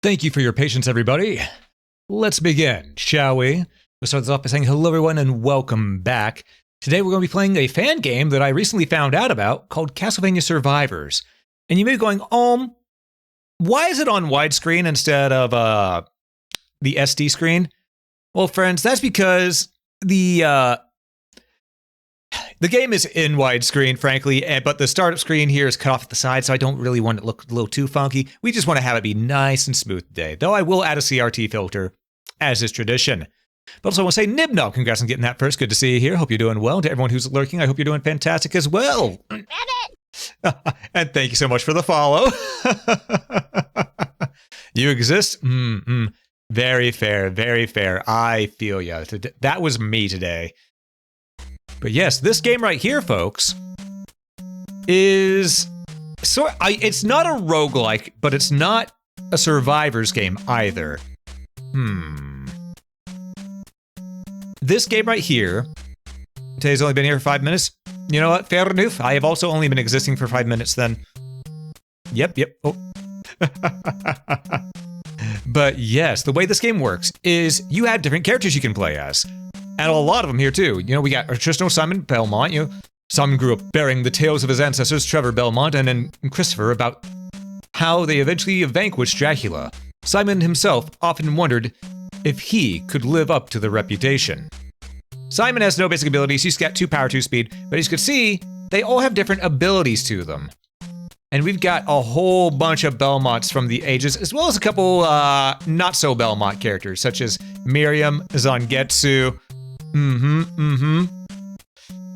Thank you for your patience, everybody. Let's begin, shall we? We'll start this off by saying hello, everyone, and welcome back. Today we're going to be playing a fan game that I recently found out about called Castlevania Survivors. And you may be going, why is it on widescreen instead of the SD screen? Well, friends, that's because the game is in widescreen, frankly, but the startup screen here is cut off at the side, so I don't really want it to look a little too funky. We just want to have it be nice and smooth today, though I will add a CRT filter, as is tradition. But also I want to say, Nibnob, congrats on getting that first. Good to see you here. Hope you're doing well. To everyone who's lurking, I hope you're doing fantastic as well. And thank you so much for the follow. You exist? Very fair, very fair. I feel ya. That was me today. But yes, this game right here, folks, is it's not a roguelike, but it's not a Survivors game either. This game right here, today's only been here for 5 minutes. You know what? Fair enough. I have also only been existing for 5 minutes then. Yep. Oh. But yes, the way this game works is you have different characters you can play as. And a lot of them here too. You know, we got Artisanal Simon Belmont. You know, Simon grew up bearing the tales of his ancestors, Trevor Belmont, and then Christopher, about how they eventually vanquished Dracula. Simon himself often wondered if he could live up to the reputation. Simon has no basic abilities. He's got 2 power, 2 speed, but as you can see, they all have different abilities to them. And we've got a whole bunch of Belmonts from the ages, as well as a couple not-so-Belmont characters, such as Miriam, Zangetsu.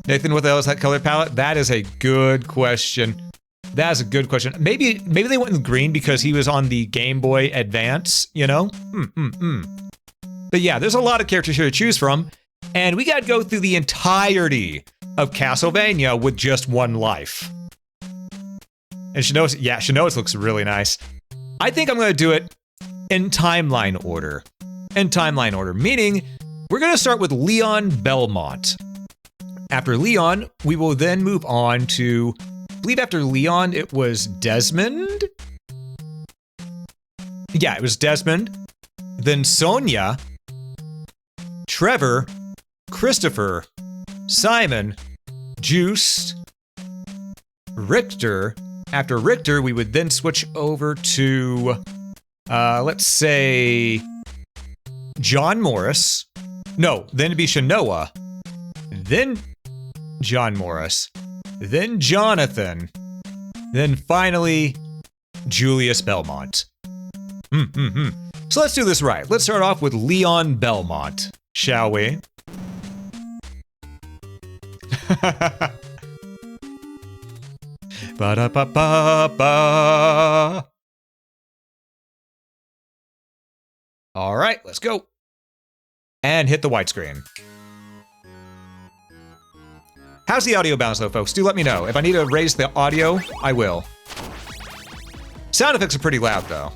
Nathan, what the hell is that color palette? That is a good question. That is a good question. Maybe they went in green because he was on the Game Boy Advance, you know? But yeah, there's a lot of characters here to choose from, and we gotta go through the entirety of Castlevania with just one life. And Shanoa looks really nice. I think I'm gonna do it in timeline order. Meaning, we're gonna start with Leon Belmont. After Leon, we will then move on to, I believe after Leon, it was Desmond? Yeah, it was Desmond. Then Sonia, Trevor, Christopher, Simon, Juste, Richter. After Richter, we would then switch over to, let's say, John Morris. No, then it'd be Shanoa. Then John Morris. Then Johnathan. Then finally, Julius Belmont. So let's do this right. Let's start off with Leon Belmont, shall we? Ba-da-ba-ba-ba. All right, let's go. And hit the widescreen. How's the audio balance though, folks? Do let me know. If I need to raise the audio, I will. Sound effects are pretty loud though.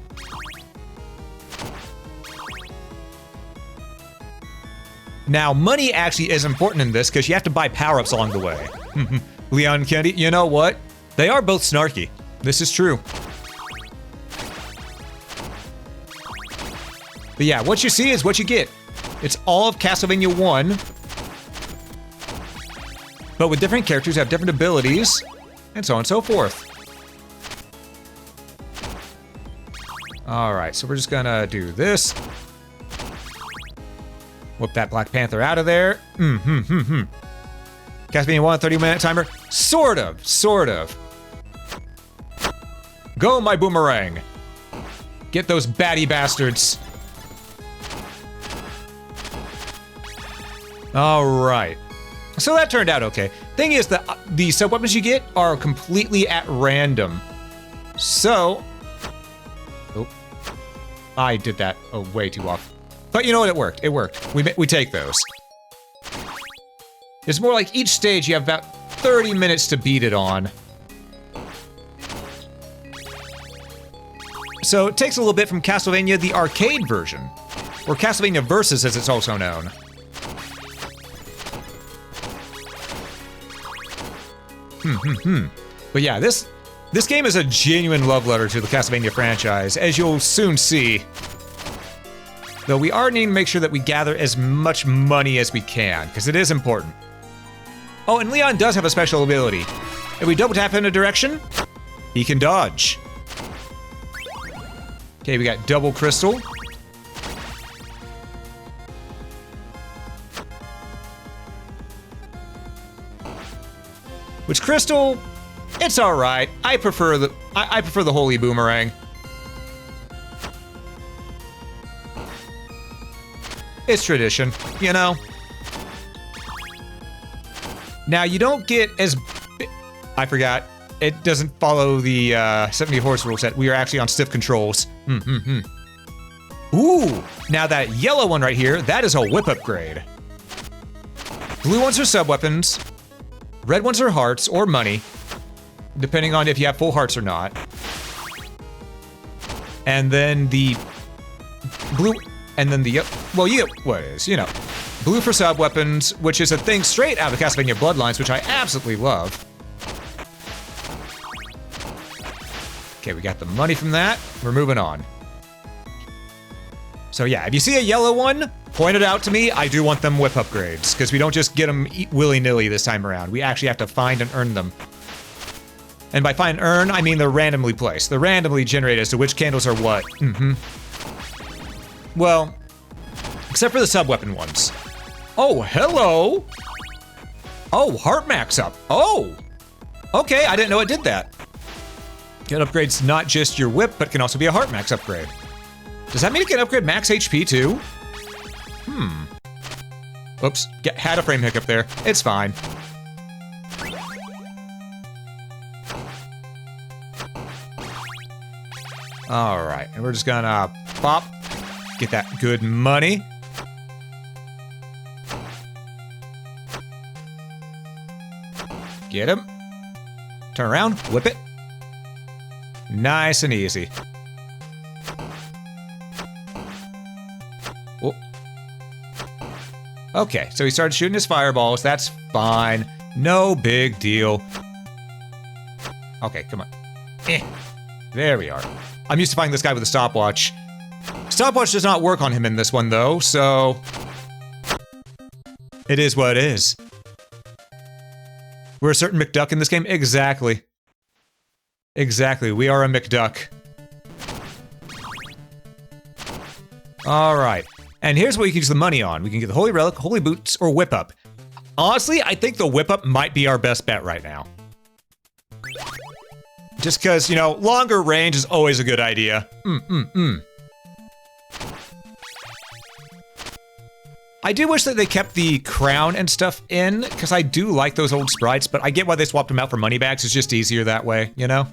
Now, money actually is important in this because you have to buy power-ups along the way. Leon Kennedy, you know what? They are both snarky. This is true. But yeah, what you see is what you get. It's all of Castlevania 1. But with different characters who have different abilities, and so on and so forth. Alright, so we're just gonna do this. Whip that Black Panther out of there. Castlevania 1, 30-minute timer. Sort of. Go, my boomerang. Get those batty bastards. Alright. So that turned out okay. Thing is that the sub-weapons you get are completely at random. So... Oh. I did that way too off. But you know what? It worked. It worked. We take those. It's more like each stage you have about 30 minutes to beat it on. So it takes a little bit from Castlevania, the arcade version. Or Castlevania Versus, as it's also known. But yeah, this This game is a genuine love letter to the Castlevania franchise, as you'll soon see. Though we are needing to make sure that we gather as much money as we can, because it is important. Oh, and Leon does have a special ability. If we double tap in a direction, he can dodge. Okay, we got double crystal. Which crystal, it's all right. I prefer the holy boomerang. It's tradition, you know. Now you don't get as I forgot. It doesn't follow the 70 horse rule set. We are actually on stiff controls. Ooh, now that yellow one right here, that is a whip upgrade. Blue ones are sub-weapons. Red ones are hearts or money, depending on if you have full hearts or not. And then the blue, and then the, well, you get what is, you know. Blue for sub-weapons, which is a thing straight out of the Castlevania Bloodlines, which I absolutely love. Okay, we got the money from that. We're moving on. So yeah, if you see a yellow one, point it out to me. I do want them whip upgrades, because we don't just get them willy-nilly this time around. We actually have to find and earn them. And by find and earn, I mean they're randomly placed. They're randomly generated as to which candles are what. Well, except for the sub-weapon ones. Oh, hello! Oh, heart max up. Oh! Okay, I didn't know it did that. It upgrades not just your whip, but can also be a heart max upgrade. Does that mean it can upgrade max HP too? Oops, had a frame hiccup there. It's fine. All right, and we're just gonna pop, get that good money. Get him. Turn around, whip it. Nice and easy. Oh. Okay, so he started shooting his fireballs. That's fine. No big deal. Okay, come on. There we are. I'm used to fighting this guy with a stopwatch. Stopwatch does not work on him in this one, though, so... It is what it is. We're a certain McDuck in this game? Exactly. Exactly, we are a McDuck. Alright. And here's what you can use the money on. We can get the Holy Relic, Holy Boots, or Whip Up. Honestly, I think the Whip Up might be our best bet right now. Just because, you know, longer range is always a good idea. I do wish that they kept the crown and stuff in, because I do like those old sprites, but I get why they swapped them out for money bags. It's just easier that way, you know?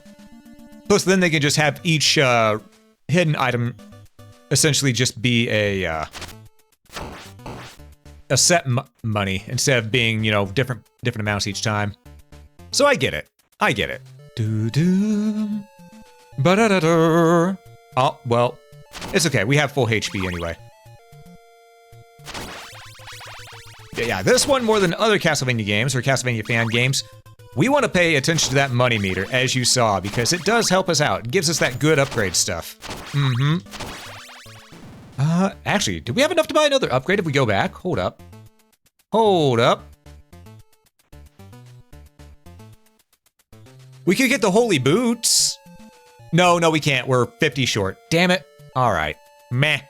Plus, then they can just have each hidden item essentially just be a set money instead of being, you know, different amounts each time. So I get it. I get it. Do-do. Ba-da-da-da. Oh, well, it's okay. We have full HP anyway. Yeah, this one more than other Castlevania games or Castlevania fan games, we want to pay attention to that money meter, as you saw, because it does help us out. It gives us that good upgrade stuff. Actually, do we have enough to buy another upgrade if we go back? Hold up. Hold up. We could get the Holy Boots. No, we can't. We're 50 short. Damn it. All right. Meh.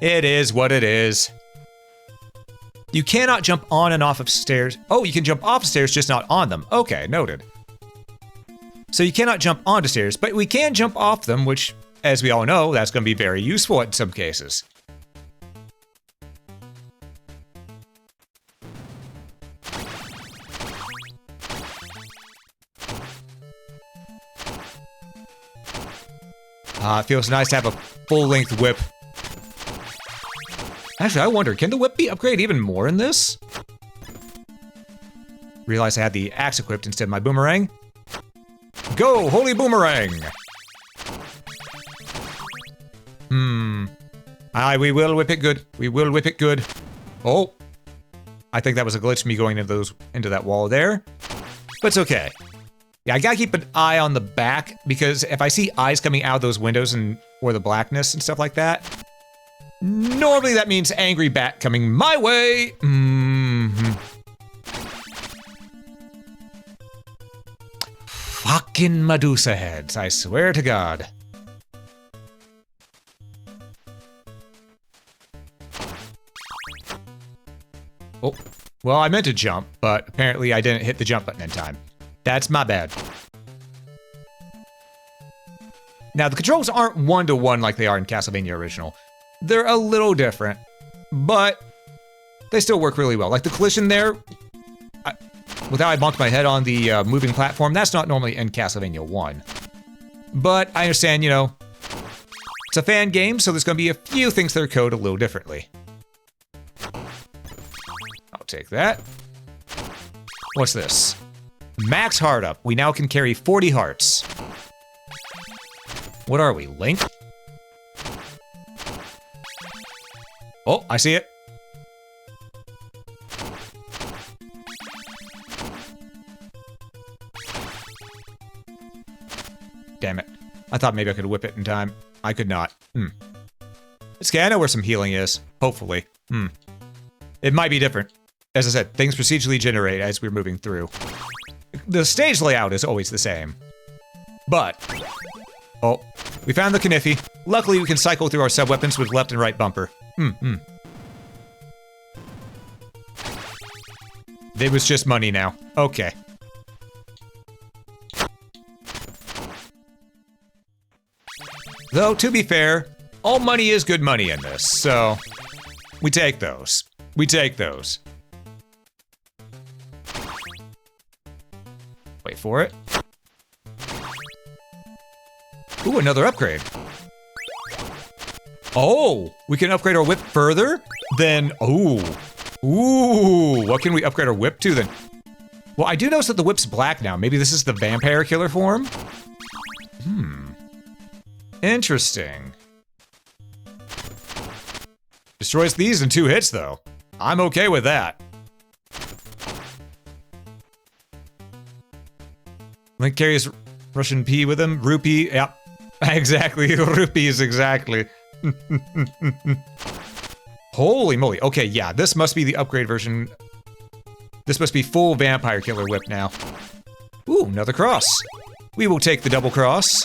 It is what it is. You cannot jump on and off of stairs. Oh, you can jump off of stairs, just not on them. Okay, noted. So you cannot jump onto stairs, but we can jump off them, which, as we all know, that's going to be very useful in some cases. It feels nice to have a full-length whip. Actually, I wonder, can the whip be upgraded even more in this? Realized I had the axe equipped instead of my boomerang. Go, Holy Boomerang! We will whip it good. We will whip it good. Oh. I think that was a glitch, me going into that wall there. But it's okay. Yeah, I gotta keep an eye on the back, because if I see eyes coming out of those windows and or the blackness and stuff like that, normally that means angry bat coming my way. Fucking Medusa heads, I swear to God. Oh, well, I meant to jump, but apparently I didn't hit the jump button in time. That's my bad. Now, the controls aren't one-to-one like they are in Castlevania Original. They're a little different, but they still work really well. Like the collision there, without I bonked my head on the moving platform, that's not normally in Castlevania 1. But I understand, you know, it's a fan game, so there's going to be a few things that are coded a little differently. I'll take that. What's this? Max heart up. We now can carry 40 hearts. What are we, Link? Oh, I see it. Damn it. I thought maybe I could whip it in time. I could not. It's okay, I know where some healing is. Hopefully. It might be different. As I said, things procedurally generate as we're moving through. The stage layout is always the same. But... oh, we found the Kniffy. Luckily, we can cycle through our sub-weapons with left and right bumper. It was just money now. Okay. Though, to be fair, all money is good money in this, so... we take those. We take those. Wait for it. Ooh, another upgrade. Oh, we can upgrade our whip further? Then, ooh, what can we upgrade our whip to then? Well, I do notice that the whip's black now. Maybe this is the vampire killer form? Interesting. Destroys these in 2 hits, though. I'm okay with that. Link carries Russian P with him. Rupee, yep. Exactly, rupees, exactly. Holy moly. Okay, yeah, this must be the upgrade version. This must be full vampire killer whip now. Ooh, another cross. We will take the double cross.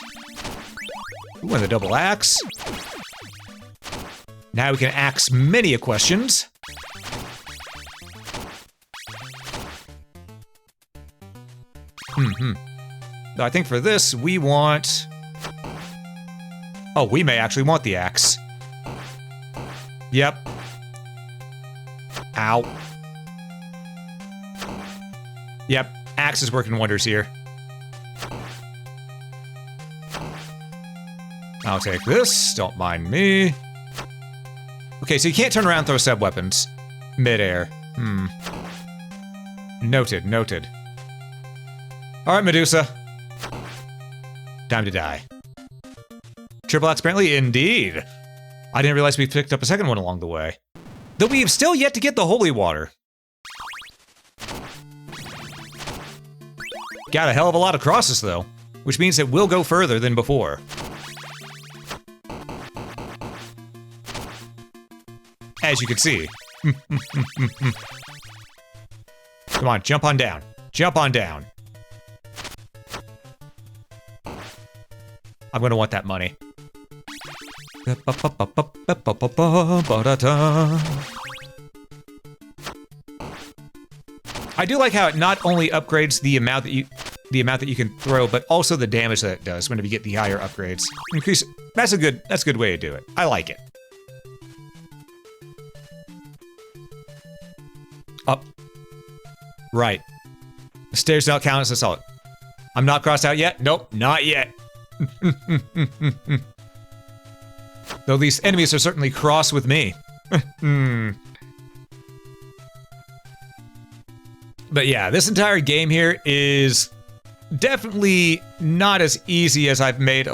Ooh, and the double axe. Now we can axe many a questions. I think for this, we want... oh, we may actually want the axe. Yep. Ow. Yep, axe is working wonders here. I'll take this, don't mind me. Okay, so you can't turn around and throw sub-weapons mid-air. Noted, noted. Alright, Medusa. Time to die. Triple axe apparently? Indeed. I didn't realize we picked up a second one along the way. Though we've still yet to get the holy water. Got a hell of a lot of crosses, though. Which means it will go further than before. As you can see. Come on, jump on down. Jump on down. I'm gonna want that money. I do like how it not only upgrades the amount that you can throw, but also the damage that it does whenever you get the higher upgrades. Increase. That's a good way to do it. I like it. Up. Right. The stairs don't count as assault. I'm not crossed out yet? Nope, not yet. Though these enemies are certainly cross with me. But yeah, this entire game here is definitely not as easy as I've made.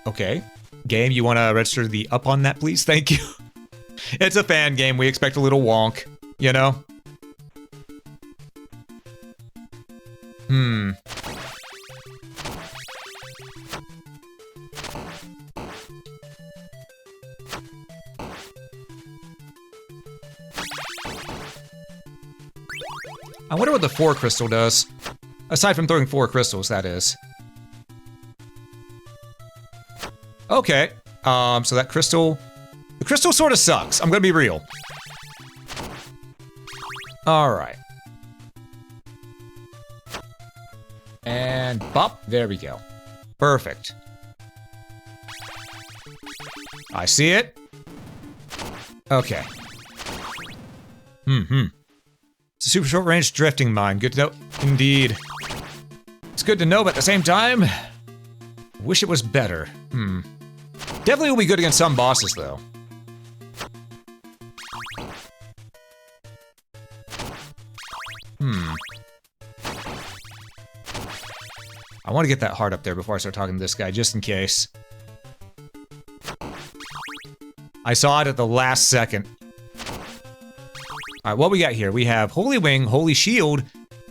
Okay. Game, you want to register the up on that, please? Thank you. It's a fan game. We expect a little wonk, you know? I wonder what the 4 crystal does. Aside from throwing 4 crystals, that is. Okay. So that crystal... The crystal sort of sucks. I'm gonna be real. Alright. And bop. There we go. Perfect. I see it. Okay. It's a super short range drifting mine. Good to know. Indeed. It's good to know, but at the same time, wish it was better. Definitely will be good against some bosses, though. I want to get that heart up there before I start talking to this guy, just in case. I saw it at the last second. Alright, what we got here? We have Holy Wing, Holy Shield,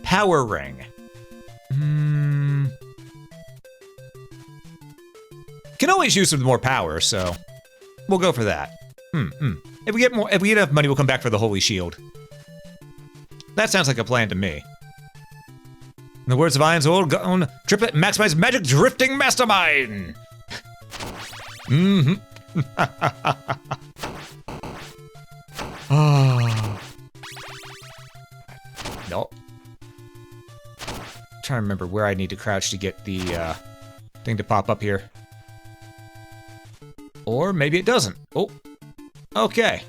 Power Ring. Can always use some more power, so we'll go for that. If we get enough money, we'll come back for the Holy Shield. That sounds like a plan to me. In the words of Iron's old gone, triplet maximize magic drifting mastermind. No. Trying to remember where I need to crouch to get the thing to pop up here. Or maybe it doesn't. Oh. Okay.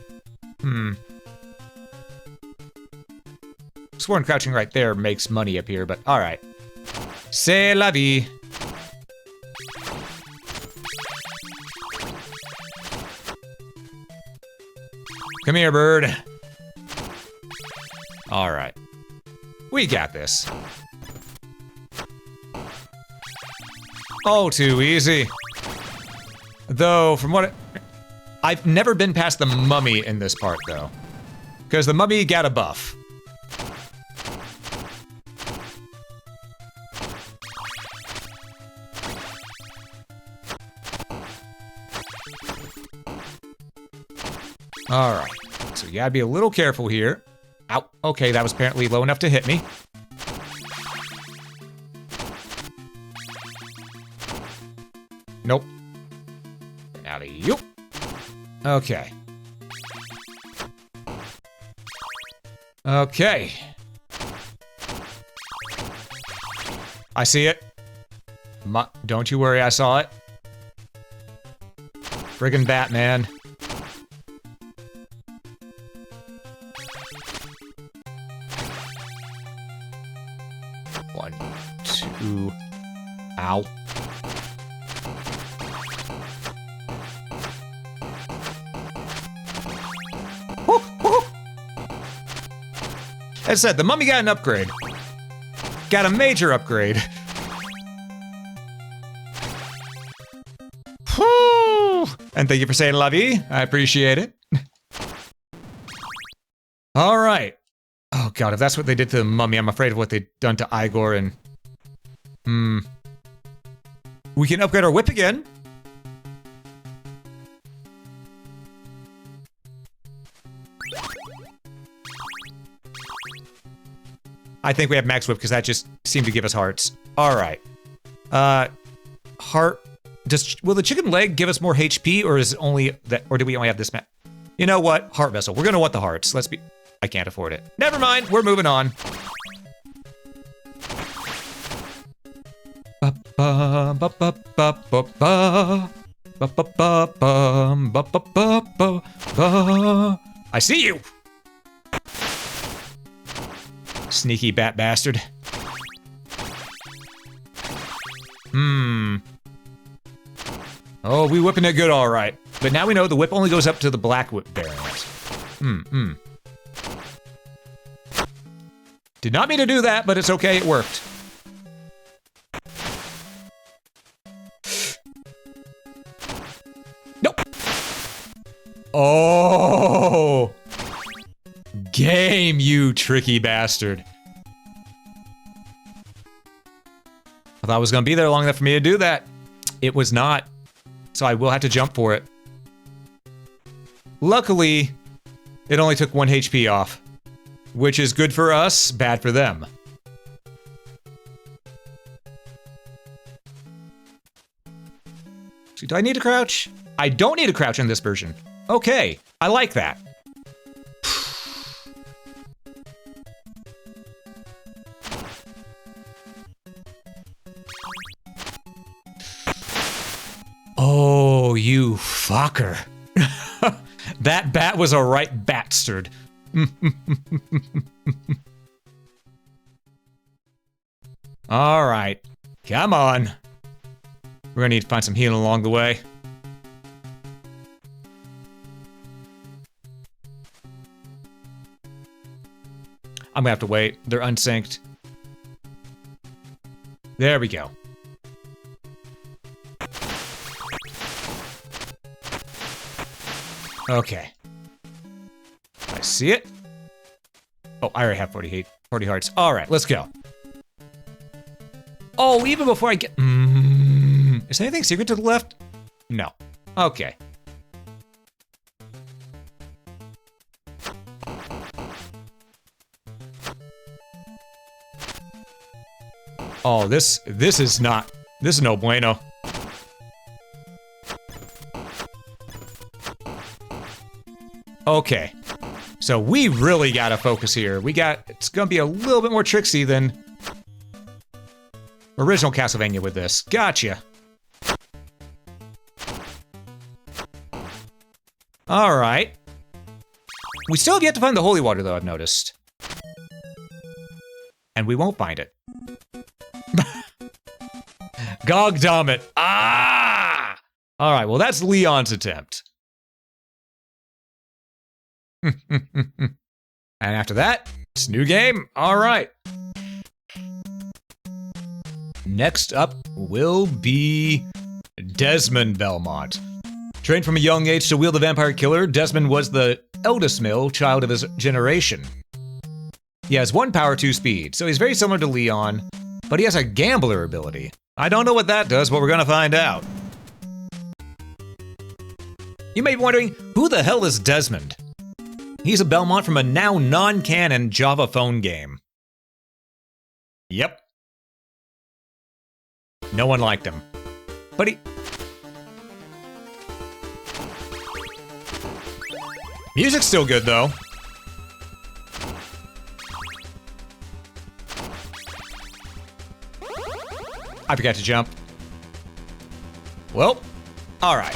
Sworn crouching right there makes money up here, but alright. C'est la vie. Come here, bird. Alright. We got this. Oh, too easy. Though, from what I've never been past the mummy in this part, though. Because the mummy got a buff. Alright, so you gotta be a little careful here. Ow, okay, that was apparently low enough to hit me. Nope. Out of you. Okay. Okay. I see it. Don't you worry, I saw it. Friggin' Batman. Ow. As I said, the mummy got an upgrade. Got a major upgrade. Whew. And thank you for saying la vie. I appreciate it. All right. Oh god, if that's what they did to the mummy, I'm afraid of what they've done to Igor and... We can upgrade our whip again. I think we have max whip because that just seemed to give us hearts. All right. Heart. Will the chicken leg give us more HP, or is it only that? Or do we only have this map? You know what? Heart vessel. We're gonna want the hearts. Let's be. I can't afford it. Never mind. We're moving on. I see you. Sneaky bat bastard. Oh, we whipping it good, all right. But now we know the whip only goes up to the black whip variant. Did not mean to do that, but it's okay, it worked. Nope. Oh. Game, you tricky bastard. I thought it was gonna be there long enough for me to do that. It was not. So I will have to jump for it. Luckily, it only took 1 HP off. which is good for us, bad for them. So do I need to crouch? I don't need to crouch in this version. Okay, I like that. Oh, you fucker. That bat was a right bastard. All right, come on. We're gonna need to find some healing along the way. I'm gonna have to wait. They're unsynced. There we go. Okay. I see it. Oh, I already have 40 hearts. All right, let's go. Oh, even before I get... Is anything secret to the left? No. Okay. Oh, this is not... This is no bueno. Okay. So we really gotta focus here. It's gonna be a little bit more tricksy than original Castlevania with this. Gotcha. All right. We still have yet to find the holy water, though, I've noticed. And we won't find it. Gog damn it. Ah! All right, well, that's Leon's attempt. And after that, it's a new game. All right. Next up will be Desmond Belmont. Trained from a young age to wield the vampire killer, Desmond was the eldest male child of his generation. He has 1 power, 2 speed, so he's very similar to Leon, but he has a gambler ability. I don't know what that does, but we're gonna find out. You may be wondering, who the hell is Desmond? He's a Belmont from a now non-canon Java phone game. Yep. No one liked him. But he... Music's still good, though. I forgot to jump. Well, all right.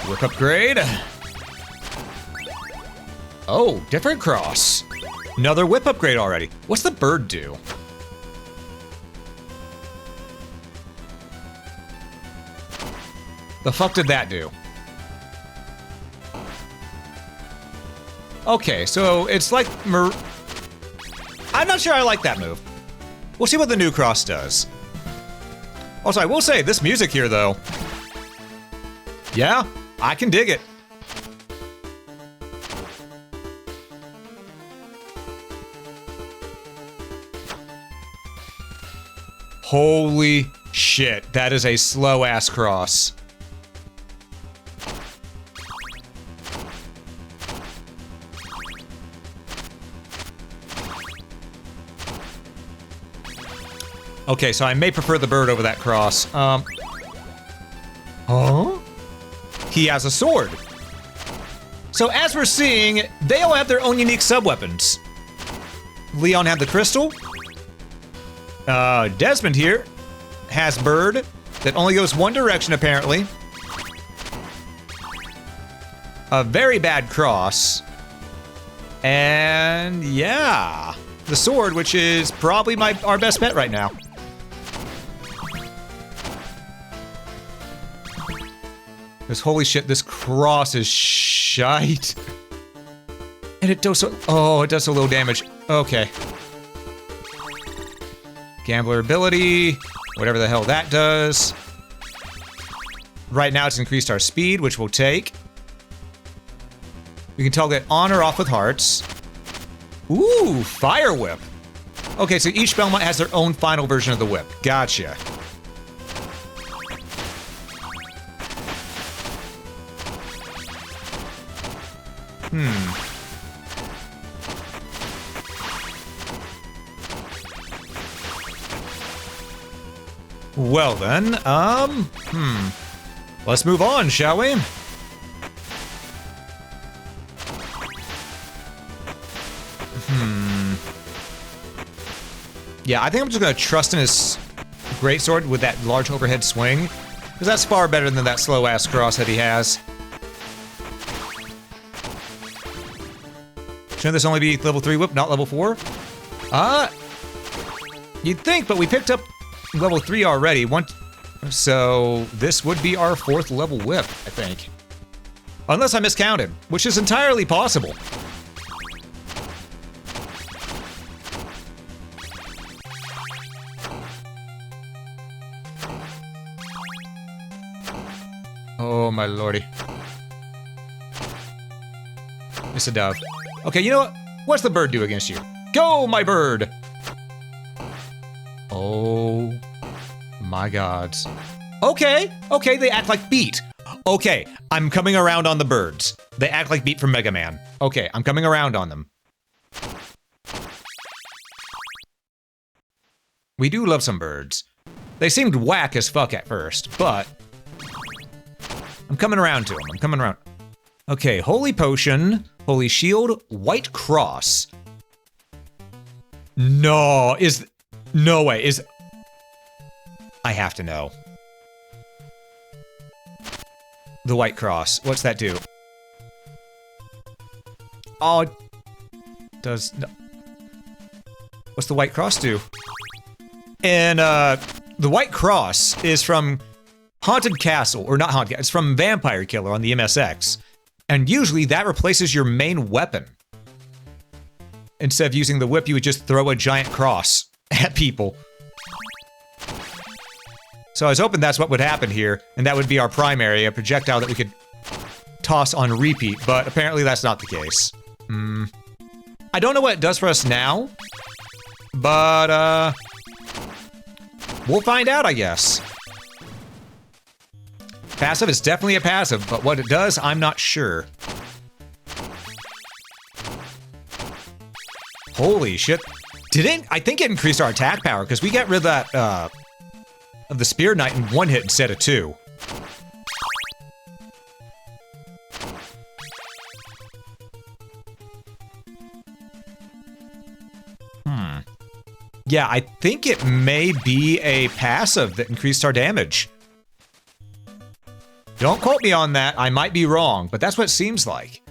Whip upgrade. Oh, different cross. Another whip upgrade already. What's the bird do? The fuck did that do? Okay, so it's like I'm not sure I like that move. We'll see what the new cross does. Also, I will say, this music here, though. Yeah, I can dig it. Holy shit, that is a slow-ass cross. Okay, so I may prefer the bird over that cross. Huh? He has a sword. So as we're seeing, they all have their own unique sub-weapons. Leon had the crystal. Desmond here has bird that only goes one direction, apparently. A very bad cross. And yeah, the sword, which is probably our best bet right now. Because holy shit, this cross is shite. And it does so, oh, it does so little damage. Okay. Gambler ability, whatever the hell that does. Right now it's increased our speed, which we'll take. We can toggle it on or off with hearts. Ooh, fire whip. Okay, so each Belmont has their own final version of the whip. Gotcha. Well then, let's move on, shall we? Yeah, I think I'm just gonna trust in his greatsword with that large overhead swing, because that's far better than that slow-ass cross that he has. Shouldn't this only be level 3 whip, not level 4? You'd think, but we picked up level 3 already. So this would be our 4th level whip, I think. Unless I miscounted, which is entirely possible. Oh my lordy. It's a dove. Okay, you know what? What's the bird do against you? Go, my bird! Oh my gods. Okay, they act like Beat. Okay, I'm coming around on the birds. They act like Beat from Mega Man. Okay, I'm coming around on them. We do love some birds. They seemed whack as fuck at first, but I'm coming around to them. I'm coming around. Okay, Holy Potion, Holy Shield, White Cross. No way, I have to know. The White Cross, what's that do? Oh, it does no. What's the White Cross do? And, the White Cross is from Haunted Castle, or not Haunted, it's from Vampire Killer on the MSX. And usually that replaces your main weapon. Instead of using the whip, you would just throw a giant cross at people. So I was hoping that's what would happen here, and that would be our primary, a projectile that we could toss on repeat, but apparently that's not the case. I don't know what it does for us now, but, we'll find out, I guess. Passive is definitely a passive, but what it does, I'm not sure. Holy shit. I think it increased our attack power, because we got rid of that, of the Spear Knight in 1 hit instead of 2. Yeah, I think it may be a passive that increased our damage. Don't quote me on that, I might be wrong, but that's what it seems like.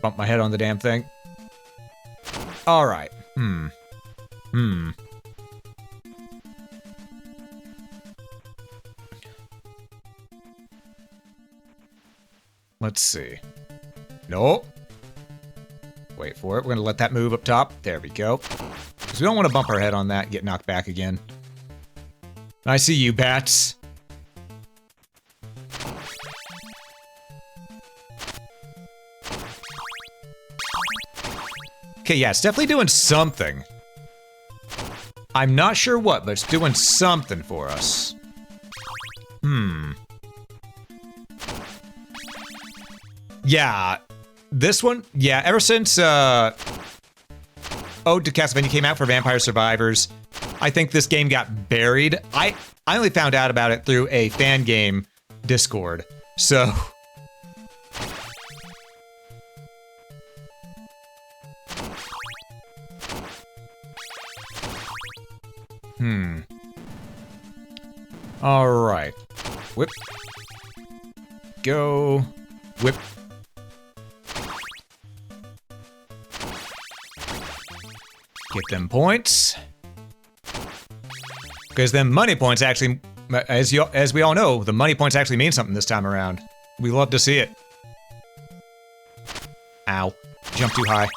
Bump my head on the damn thing. Alright. Let's see. Nope. Wait for it. We're gonna let that move up top. There we go. Because we don't want to bump our head on that and get knocked back again. I see you, bats. Okay, yeah, it's definitely doing something. I'm not sure what, but it's doing something for us. Yeah, this one, yeah, ever since Ode to Castlevania came out for Vampire Survivors, I think this game got buried. I only found out about it through a fan game Discord, so... Alright. Whip. Go. Whip. Get them points. Because them money points actually, as we all know, the money points actually mean something this time around. We love to see it. Ow. Jump too high.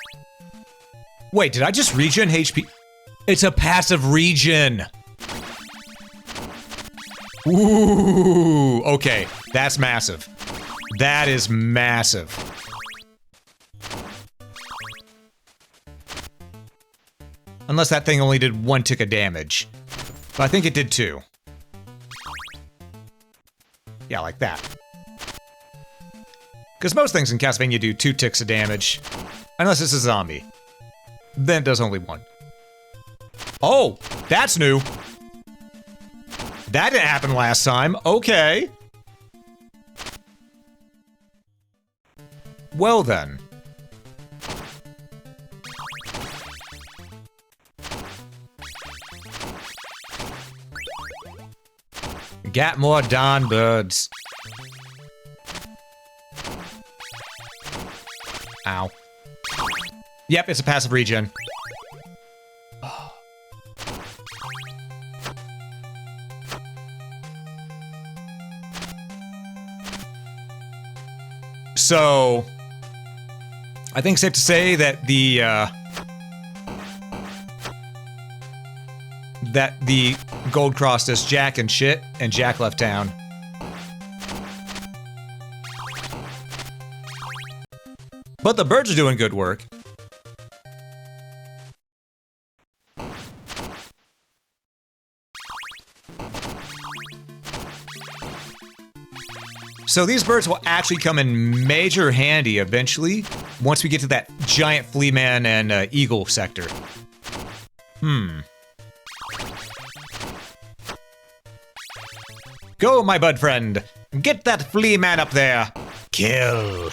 Wait, did I just regen HP? It's a passive regen! Ooh, okay, that's massive. That is massive. Unless that thing only did 1 tick of damage. But I think it did 2. Yeah, like that. Because most things in Castlevania do 2 ticks of damage. Unless it's a zombie. Then it does only 1. Oh, that's new. That didn't happen last time. Okay. Well then. Got more dawn birds. Ow. Yep, it's a passive regen. So, I think it's safe to say that the Gold Cross does Jack and shit, and Jack left town. But the birds are doing good work. So these birds will actually come in major handy eventually, once we get to that giant flea man and eagle sector. Go, my bud friend! Get that flea man up there! Kill!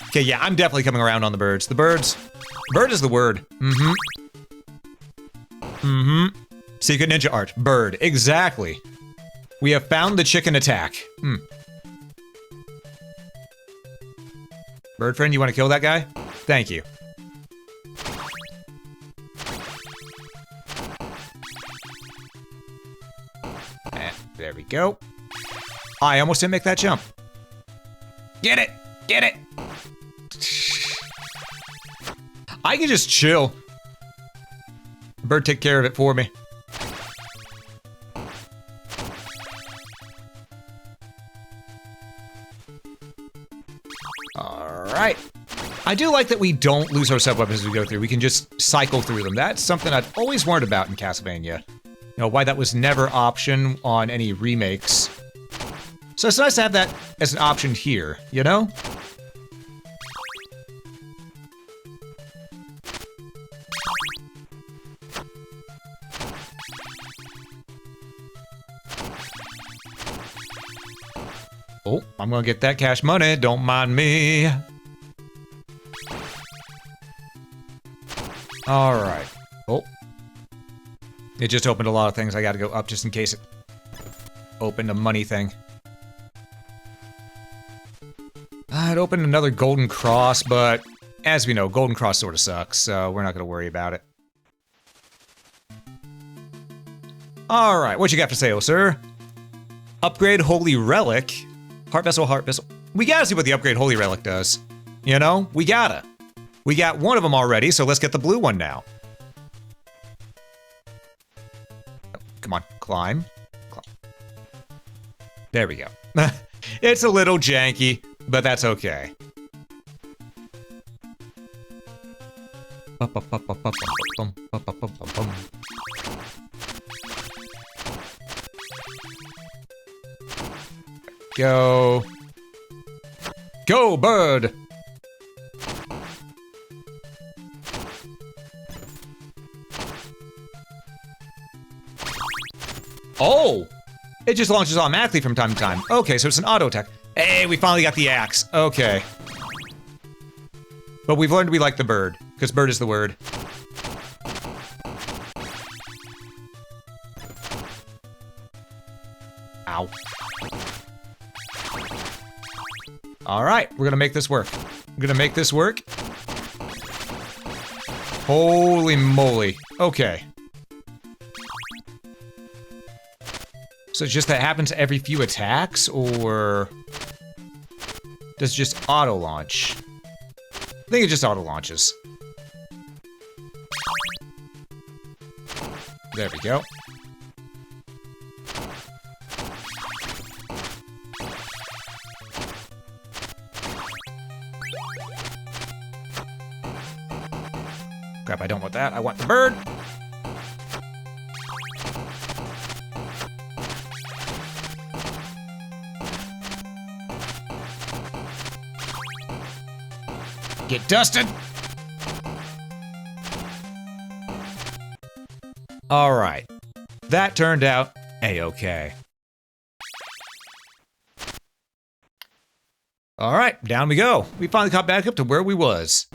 Okay, yeah, I'm definitely coming around on the birds. The birds... Bird is the word. Secret ninja art. Bird. Exactly. We have found the chicken attack. Bird friend, you want to kill that guy? Thank you. And there we go. I almost didn't make that jump. Get it! Get it! I can just chill. Bird, take care of it for me. Alright. I do like that we don't lose our sub-weapons as we go through. We can just cycle through them. That's something I've always worried about in Castlevania. You know, why that was never option on any remakes. So it's nice to have that as an option here, you know? Oh, I'm gonna get that cash money, don't mind me. Alright. Oh. It just opened a lot of things. I gotta go up just in case it opened a money thing. It opened another golden cross, but as we know, golden cross sort of sucks, so we're not gonna worry about it. Alright, what you got for sale, sir? Upgrade Holy Relic. Heart Vessel, Heart Vessel. We gotta see what the Upgrade Holy Relic does. You know? We gotta. We got one of them already, so let's get the blue one now. Oh, come on, climb. There we go. It's a little janky, but that's okay. Go. Go, bird! Oh! It just launches automatically from time to time. Okay, so it's an auto attack. Hey, we finally got the axe. Okay. But we've learned we like the bird, because bird is the word. Ow. Alright, we're gonna make this work. We're gonna make this work. Holy moly. Okay. So it's just that happens every few attacks, or does it just auto-launch? I think it just auto-launches. There we go. Crap, I don't want that. I want the bird. Get dusted. All right. That turned out a-okay. All right, down we go. We finally got back up to where we was.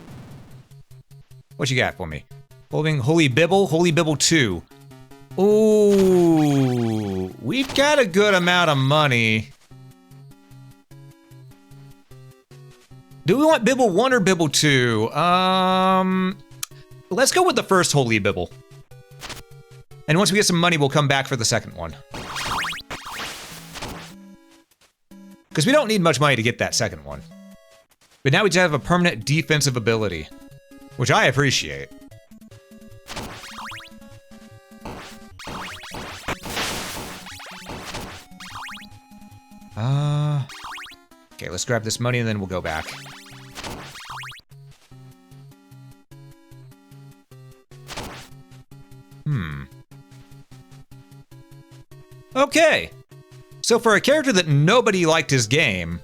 What you got for me? Holding Holy Bibble 2. Ooh, we've got a good amount of money. Do we want Bibble 1 or Bibble 2? Let's go with the first Holy Bibble. And once we get some money, we'll come back for the second one. Because we don't need much money to get that second one. But now we just have a permanent defensive ability, which I appreciate. Okay, let's grab this money and then we'll go back. Okay. So for a character that nobody liked his game,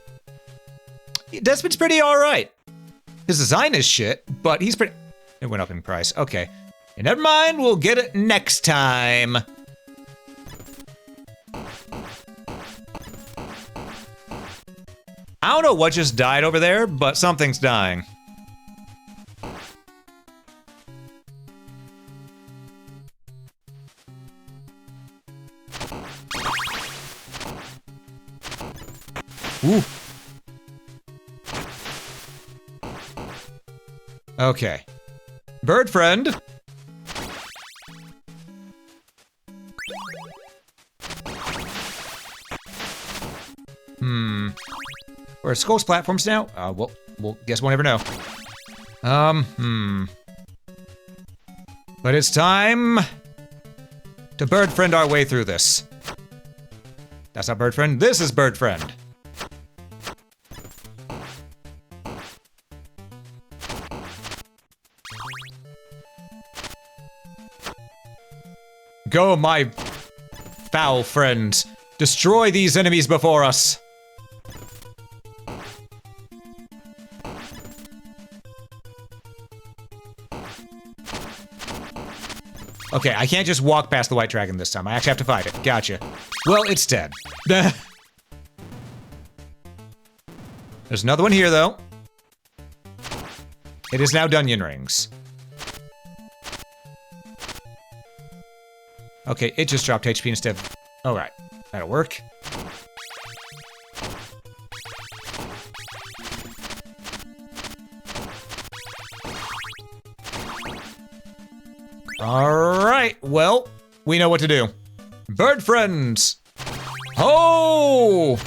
Desmond's pretty alright. His design is shit, but he's pretty... It went up in price. Okay. And never mind, we'll get it next time. I don't know what just died over there, but something's dying. Ooh. Okay. Bird friend. We're at Skull's platforms now? Well, guess we'll never know. But it's time to bird friend our way through this. That's not bird friend, this is bird friend. Go, my foul friends. Destroy these enemies before us. Okay, I can't just walk past the white dragon this time. I actually have to fight it. Gotcha. Well, it's dead. There's another one here, though. It is now Dunyan Rings. Okay, it just dropped HP instead of... Alright, that'll work. Alright, well, we know what to do. Bird friends! Oh!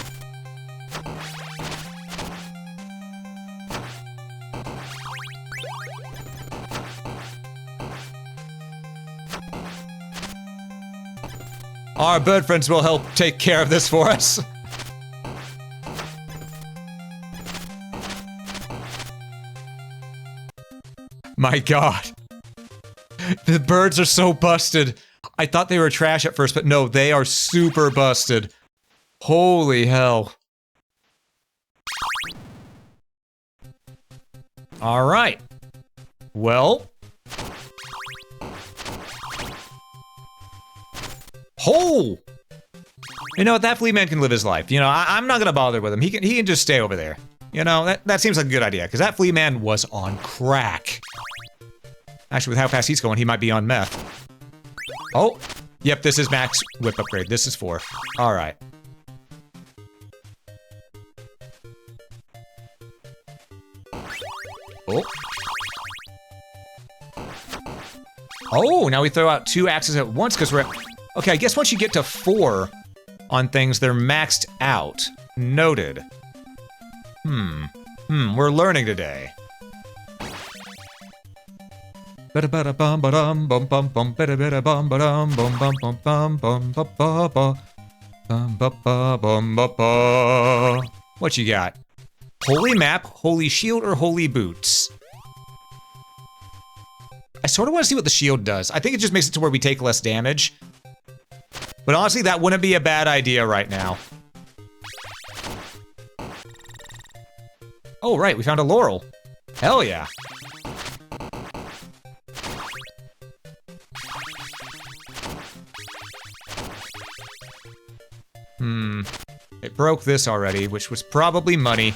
Our bird friends will help take care of this for us. My god. The birds are so busted. I thought they were trash at first, but no, they are super busted. Holy hell. Alright. Well. Oh! You know what, that flea man can live his life. You know, I'm not gonna bother with him. He can just stay over there. You know, that seems like a good idea, because that flea man was on crack. Actually, with how fast he's going, he might be on meth. Oh, yep, this is max whip upgrade. This is 4. Alright. Oh. Oh, now we throw out 2 axes at once because we're at... Okay, I guess once you get to 4 on things, they're maxed out. Noted. We're learning today. What you got? Holy map, holy shield, or holy boots? I sort of want to see what the shield does. I think it just makes it to where we take less damage. But honestly, that wouldn't be a bad idea right now. Oh, right, we found a laurel. Hell yeah. It broke this already, which was probably money.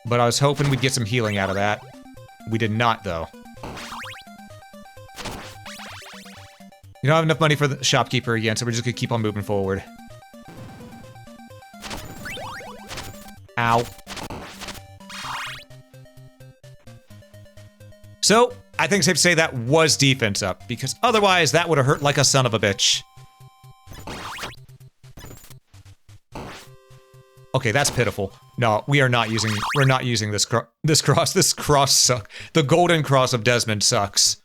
But I was hoping we'd get some healing out of that. We did not, though. You don't have enough money for the shopkeeper again, so we're just gonna keep on moving forward. Ow. So, I think it's safe to say that was defense up, because otherwise that would have hurt like a son of a bitch. Okay, that's pitiful. No, we're not using this cross. This cross sucks. The golden cross of Desmond sucks.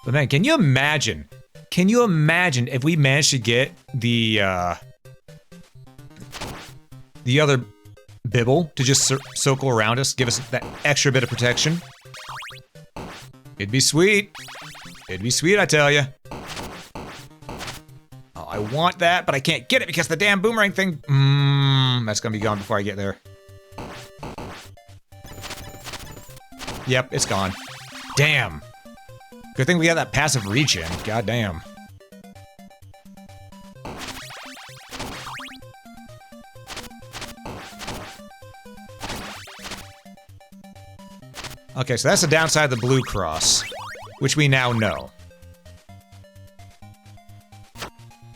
But man, can you imagine? Can you imagine if we managed to get the other Bibble to just circle around us, give us that extra bit of protection? It'd be sweet. It'd be sweet, I tell you. Oh, I want that, but I can't get it because the damn boomerang thing. That's gonna be gone before I get there. Yep, it's gone. Damn. Good thing we got that passive regen. God damn. Okay, so that's the downside of the blue cross, which we now know.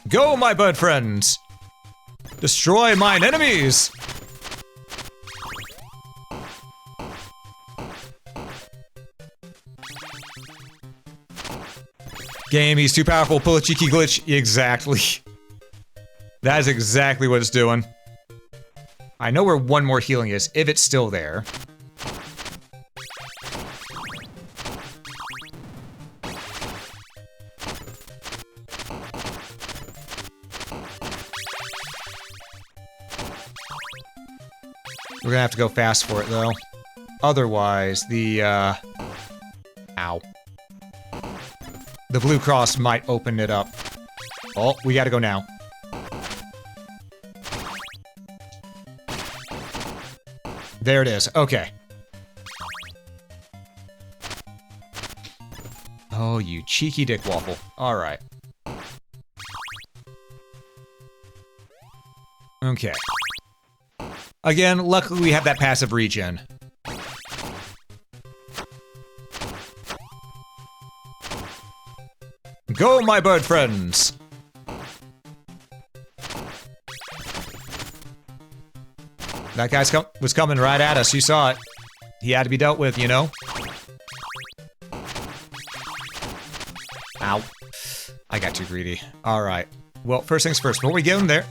Go, my bird friends! Destroy mine enemies! Game, he's too powerful, pull a cheeky glitch. Exactly. That is exactly what it's doing. I know where one more healing is, if it's still there. We're gonna have to go fast for it, though. Otherwise, the, ow. The blue cross might open it up. Oh, we gotta go now. There it is. Okay. Oh, you cheeky dick waffle. Alright. Okay. Again, luckily we have that passive regen. Go, my bird friends! That guy was coming right at us, you saw it. He had to be dealt with, you know? Ow. I got too greedy. Alright. Well, first things first, before we get in there...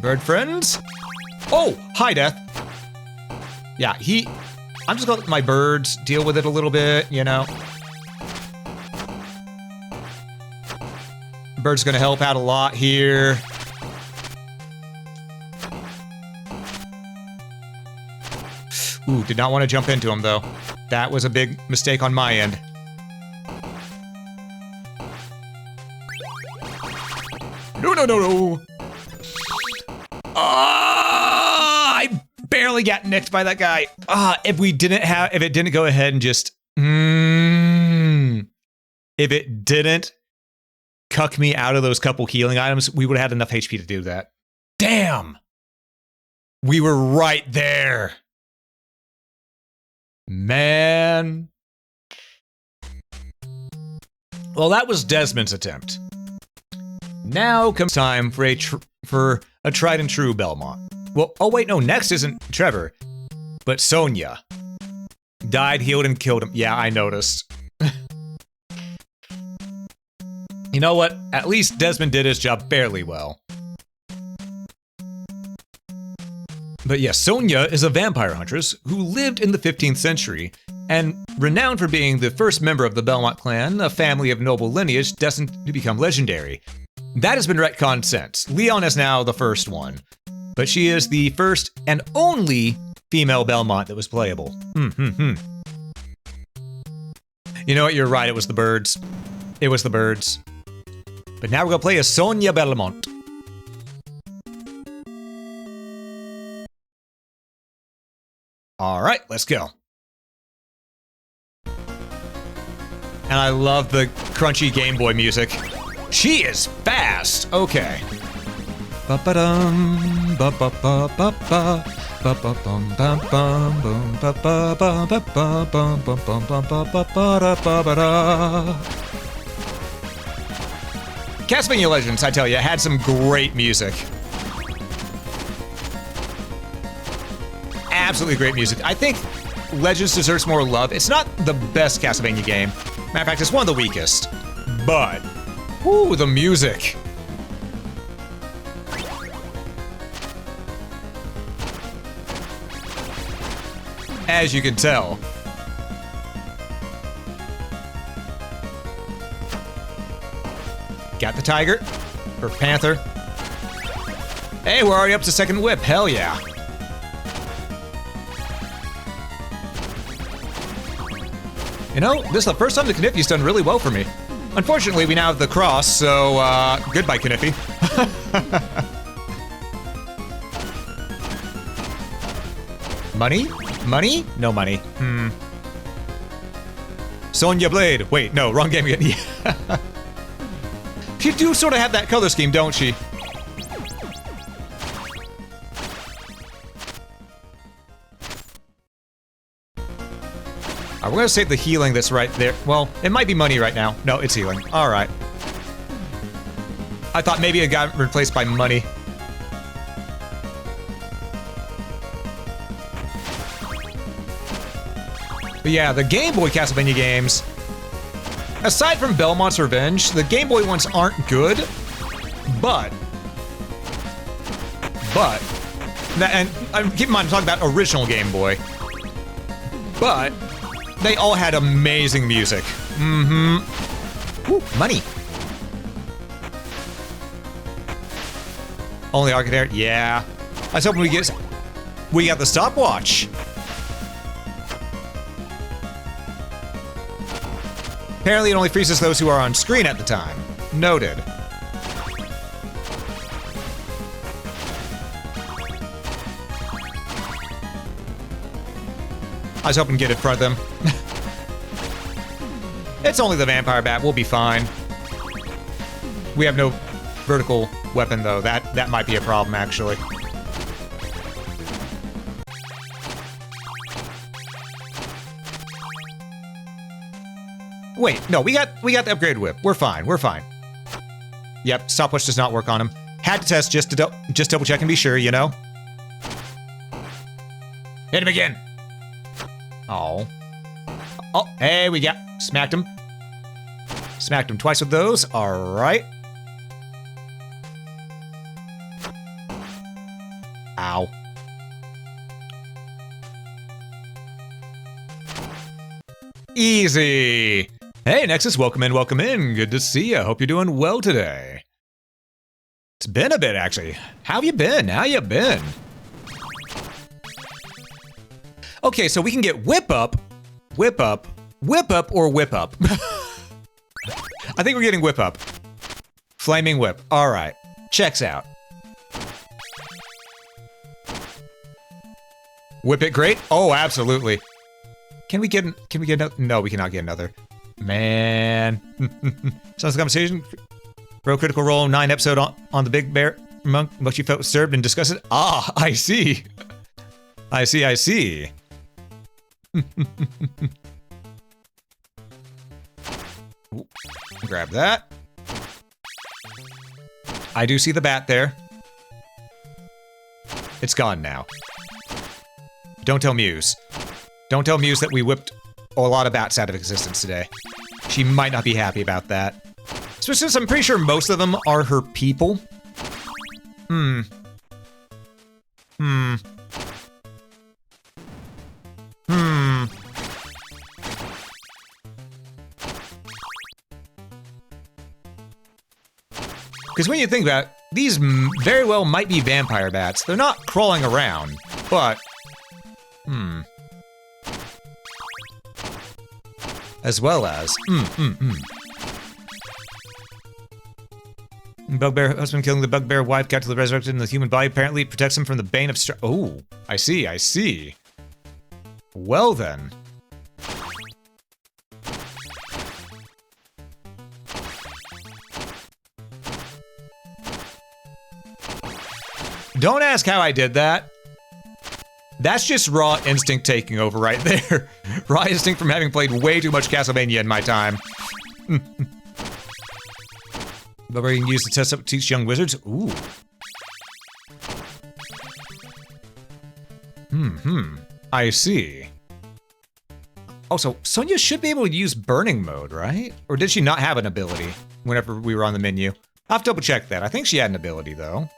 Bird friends? Oh! Hi, Death! Yeah, I'm just gonna let my birds deal with it a little bit, you know? Bird's gonna help out a lot here. Ooh, did not want to jump into him, though. That was a big mistake on my end. No, no, no, no! I barely got nicked by that guy. If it didn't go ahead and just... if it didn't cuck me out of those couple healing items, we would have had enough HP to do that. Damn! We were right there. Man. Well, that was Desmond's attempt. Now comes time for a tried and true Belmont. Well, oh wait, no, next isn't Trevor, but Sonia. Died, healed, and killed him. Yeah, I noticed. You know what? At least Desmond did his job fairly well. But yes, Sonia is a vampire huntress who lived in the 15th century and renowned for being the first member of the Belmont clan, a family of noble lineage destined to become legendary. That has been retconned since. Leon is now the first one, but she is the first and only female Belmont that was playable. You know what? You're right. It was the birds. It was the birds. But now we're gonna play as Sonia Belmont. All right, let's go. And I love the crunchy Game Boy music. She is fast. Okay. Ba-ba-dum, ba-ba-ba-ba-ba. Castlevania Legends, I tell you, had some great music. Absolutely great music. I think Legends deserves more love. It's not the best Castlevania game. Matter of fact, it's one of the weakest. But, ooh, the music. As you can tell. Got the tiger, or panther. Hey, we're already up to second whip, hell yeah. You know, this is the first time the Kniffy's done really well for me. Unfortunately, we now have the cross, so, goodbye, Kniffy. Money? Money? No money. Sonya Blade. Wait, no, wrong game again. She do sort of have that color scheme, don't she? We're gonna save the healing that's right there. Well, it might be money right now. No, it's healing. All right. I thought maybe it got replaced by money. But yeah, the Game Boy Castlevania games, aside from Belmont's Revenge, the Game Boy ones aren't good, but, and keep in mind, I'm talking about original Game Boy, but they all had amazing music. Ooh, money. Only Arcade, yeah. I was hoping we got the stopwatch. Apparently it only freezes those who are on screen at the time. Noted. I was hoping to get in front of them. It's only the vampire bat, we'll be fine. We have no vertical weapon though, that might be a problem actually. Wait, no, we got the upgrade whip. We're fine, we're fine. Yep, stopwatch does not work on him. Had to test just double check and be sure, you know? Hit him again. Oh. Oh, hey, we got, smacked him. Smacked him twice with those, all right. Ow. Easy. Hey, Nexus, welcome in, welcome in. Good to see you. Hope you're doing well today. It's been a bit, actually. How have you been? How you been? Okay, so we can get whip up, or whip up. I think we're getting whip up. Flaming whip. All right. Checks out. Whip it great? Oh, absolutely. Can we get another? No, we cannot get another. Man. Sounds like a conversation. Bro, Critical Role 9 episode on the Big Bear Monk. Much you felt disturbed and disgusted. Ah, I see. I see. Grab that. I do see the bat there. It's gone now. Don't tell Muse. Don't tell Muse that we whipped a lot of bats out of existence today. She might not be happy about that. Especially since I'm pretty sure most of them are her people. Because when you think about it, these very well might be vampire bats. They're not crawling around, but As well as, Bugbear husband killing the bugbear wife got to the resurrected in the human body. Apparently protects him from the bane of oh, I see, I see. Well then. Don't ask how I did that. That's just raw instinct taking over right there. Raw instinct from having played way too much Castlevania in my time. But we're going to use the test up to teach young wizards. Ooh. I see. Also, Sonia should be able to use burning mode, right? Or did she not have an ability whenever we were on the menu? I'll have to double check that. I think she had an ability, though.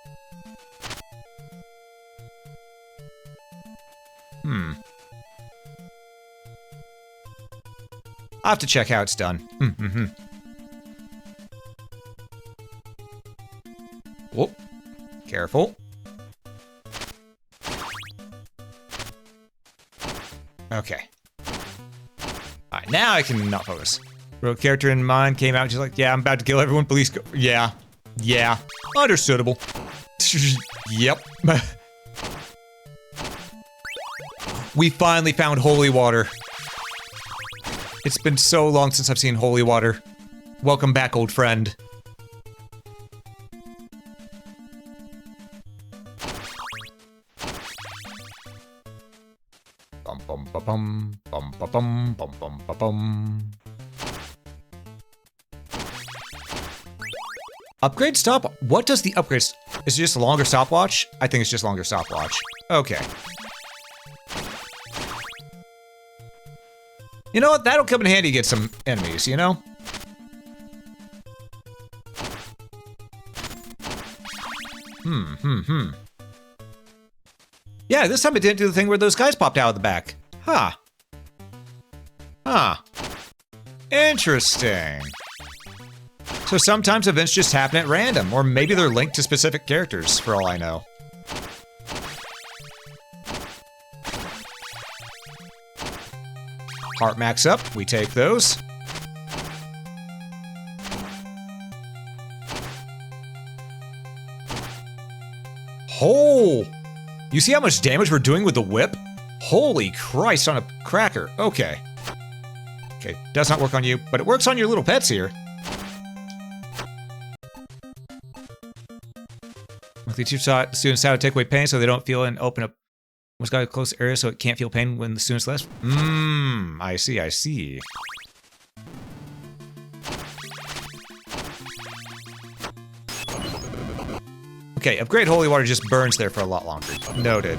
I'll have to check how it's done. Whoop. Careful. Okay. Alright, now I can not focus. Wrote character in mind, came out, she's like, yeah, I'm about to kill everyone, please go. Yeah. Yeah. Understandable. Yep. We finally found holy water. It's been so long since I've seen holy water. Welcome back, old friend. Bum bum ba bum bum ba bum bum bum ba bum. Upgrade stop. What does the upgrade? Is it just a longer stopwatch? I think it's just longer stopwatch. Okay. You know what? That'll come in handy to get some enemies, you know? Yeah, this time it didn't do the thing where those guys popped out of the back. Huh. Huh. Interesting. So sometimes events just happen at random, or maybe they're linked to specific characters, for all I know. Heart max up, we take those. Oh! You see how much damage we're doing with the whip? Holy Christ on a cracker. Okay. Okay, does not work on you, but it works on your little pets here. The teacher taught students how to take away pain so they don't feel and open up. Almost got a close area so it can't feel pain when the students left. I see, I see. Okay, upgrade holy water just burns there for a lot longer. Noted.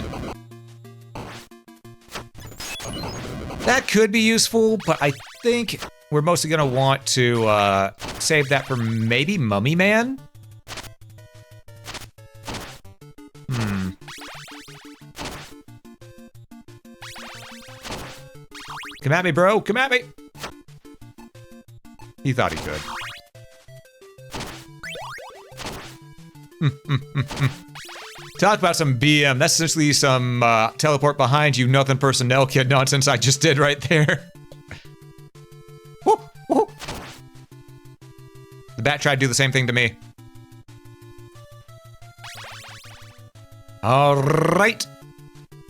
That could be useful, but I think we're mostly gonna want to save that for maybe Mummy Man? Come at me, bro. Come at me. He thought he could. Talk about some BM. That's essentially some teleport behind you, nothing personnel kid nonsense I just did right there. Woo, woo. The bat tried to do the same thing to me. All right.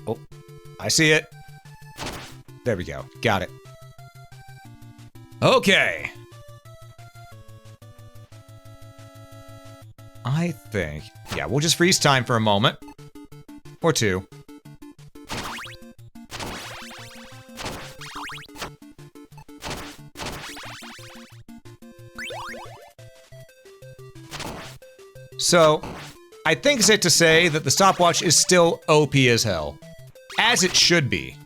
Oh, I see it. There we go. Got it. Okay. I think... yeah, we'll just freeze time for a moment. Or two. So, I think it's safe to say that the stopwatch is still OP as hell. As it should be.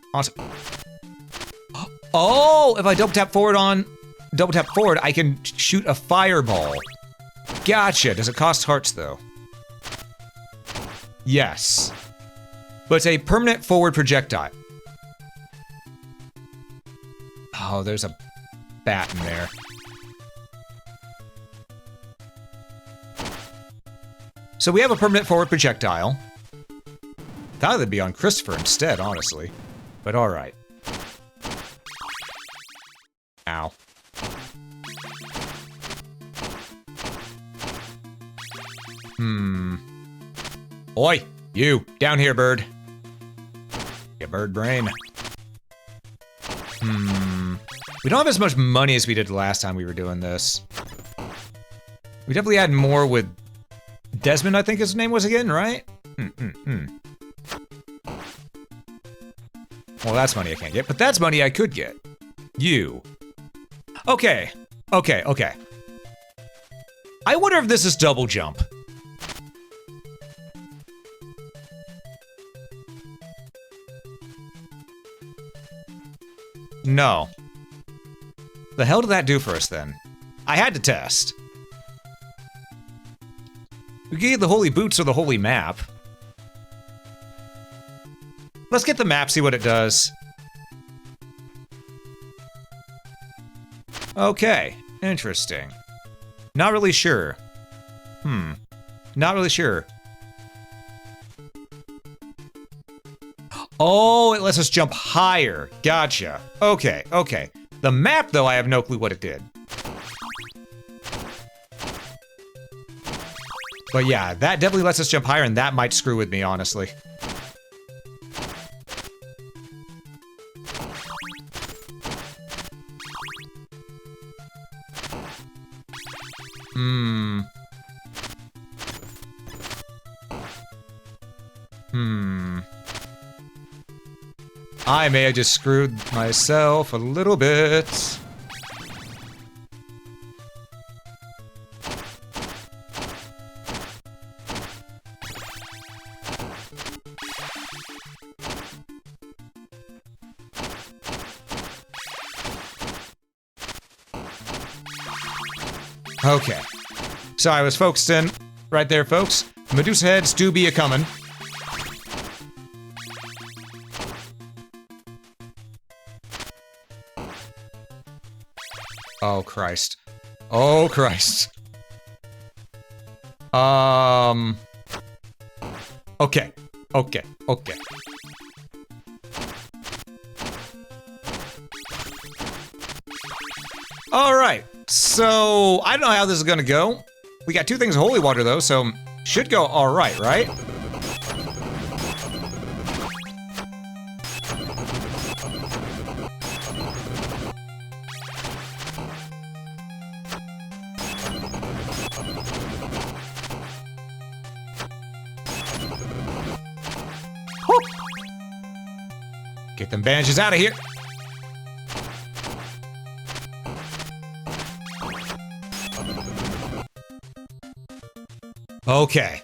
Oh, if I double tap forward, I can shoot a fireball. Gotcha. Does it cost hearts, though? Yes. But it's a permanent forward projectile. Oh, there's a bat in there. So we have a permanent forward projectile. Thought it'd be on Christopher instead, honestly. But alright. Ow. Oi, you, down here, bird. Yeah, bird brain. We don't have as much money as we did last time we were doing this. We definitely had more with Desmond, I think his name was again, right? Well, that's money I can't get, but that's money I could get. You. Okay. Okay, okay. I wonder if this is double jump. No. The hell did that do for us then? I had to test. We gave the holy boots or the holy map. Let's get the map, see what it does. Okay, interesting. Not really sure. Not really sure. Oh, it lets us jump higher. Gotcha. Okay, okay. The map, though, I have no clue what it did. But yeah, that definitely lets us jump higher, and that might screw with me, honestly. I may have just screwed myself a little bit. Okay. So I was focused in right there, folks. Medusa heads do be a-coming. Oh, Christ. Oh, Christ. Okay. Okay. Okay. All right. So, I don't know how this is gonna go. We got two things of holy water, though, so should go all right, right? Get them bandages out of here. Okay.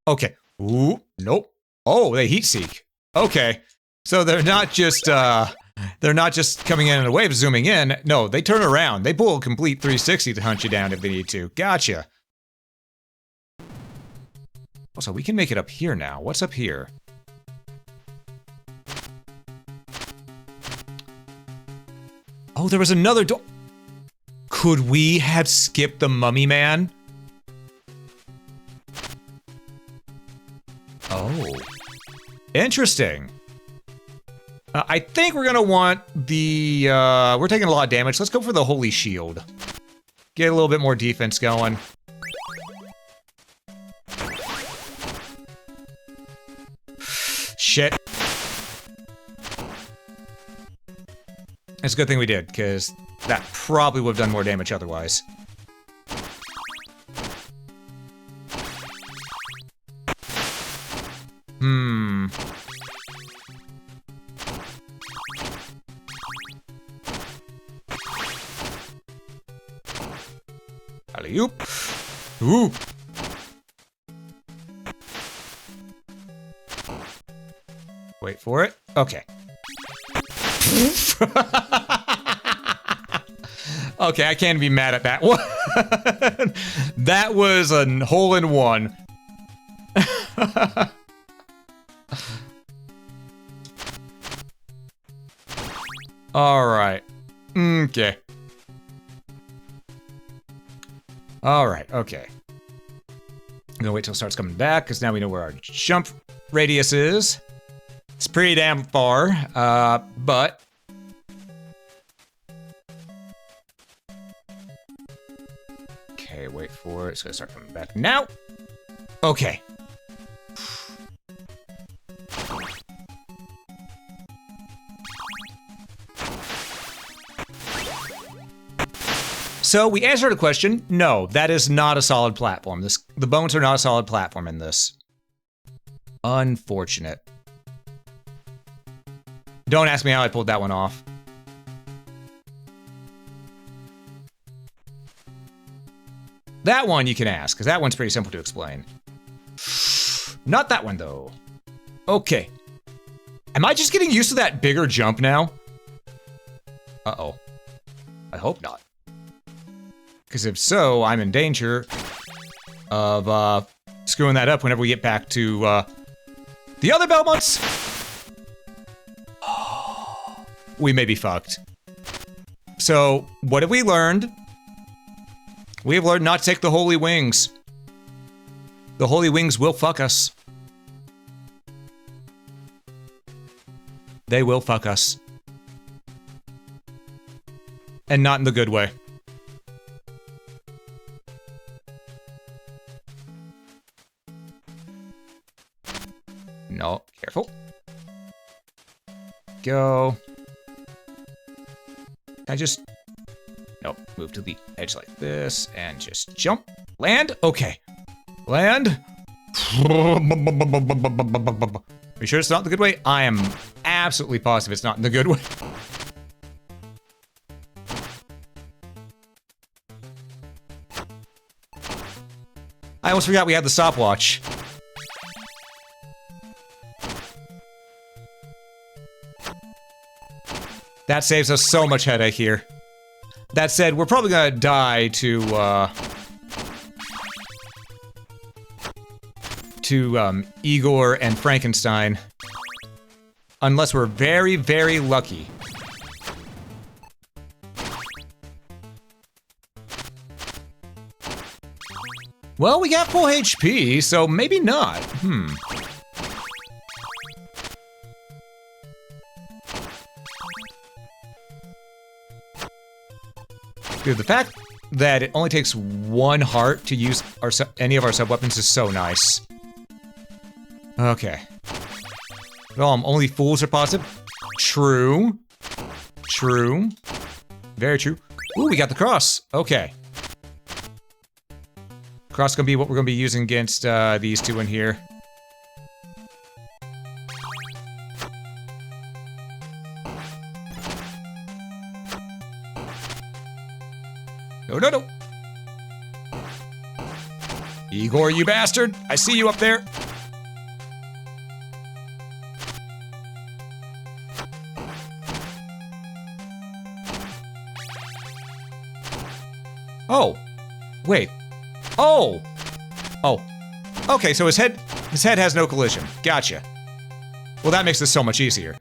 Okay. Ooh, nope. Oh, they heat seek. Okay. So they're not just coming in a wave zooming in. No, they turn around. They pull a complete 360 to hunt you down if they need to. Gotcha. Also, we can make it up here now. What's up here? Oh, there was another door. Could we have skipped the mummy man? Oh. Interesting. I think we're gonna want the, we're taking a lot of damage. Let's go for the holy shield. Get a little bit more defense going. Shit. It's a good thing we did, because that probably would have done more damage otherwise. Alley-oop. Ooh. Wait for it. Okay. Okay, I can't be mad at that one. That was a hole-in-one. All right. Okay. All right. Okay. I'm gonna wait till it starts coming back because now we know where our jump radius is. It's pretty damn far, but. Okay, wait for it. It's gonna start coming back now. Okay. So we answered a question. No, that is not a solid platform. The bones are not a solid platform in this. Unfortunate. Don't ask me how I pulled that one off. That one you can ask, because that one's pretty simple to explain. Not that one, though. Okay. Am I just getting used to that bigger jump now? Uh-oh. I hope not. Because if so, I'm in danger of screwing that up whenever we get back to the other Belmonts. We may be fucked. So, what have we learned? We have learned not to take the Holy Wings. The Holy Wings will fuck us. They will fuck us. And not in the good way. No, careful. Go. I just... Nope, move to the edge like this, and just jump. Land? Okay. Land. Are you sure it's not in the good way? I am absolutely positive it's not in the good way. I almost forgot we had the stopwatch. That saves us so much headache here. That said, we're probably gonna die to Igor and Frankenstein. Unless we're very, very lucky. Well, we got full HP, so maybe not. Dude, the fact that it only takes one heart to use any of our sub-weapons is so nice. Okay. Well, only fools are positive. True. True. Very true. Ooh, we got the cross. Okay. Cross gonna be what we're gonna be using against these two in here. No, no, no. Igor, you bastard. I see you up there. Oh. Wait. Oh. Oh. Okay, so his head has no collision. Gotcha. Well, that makes this so much easier.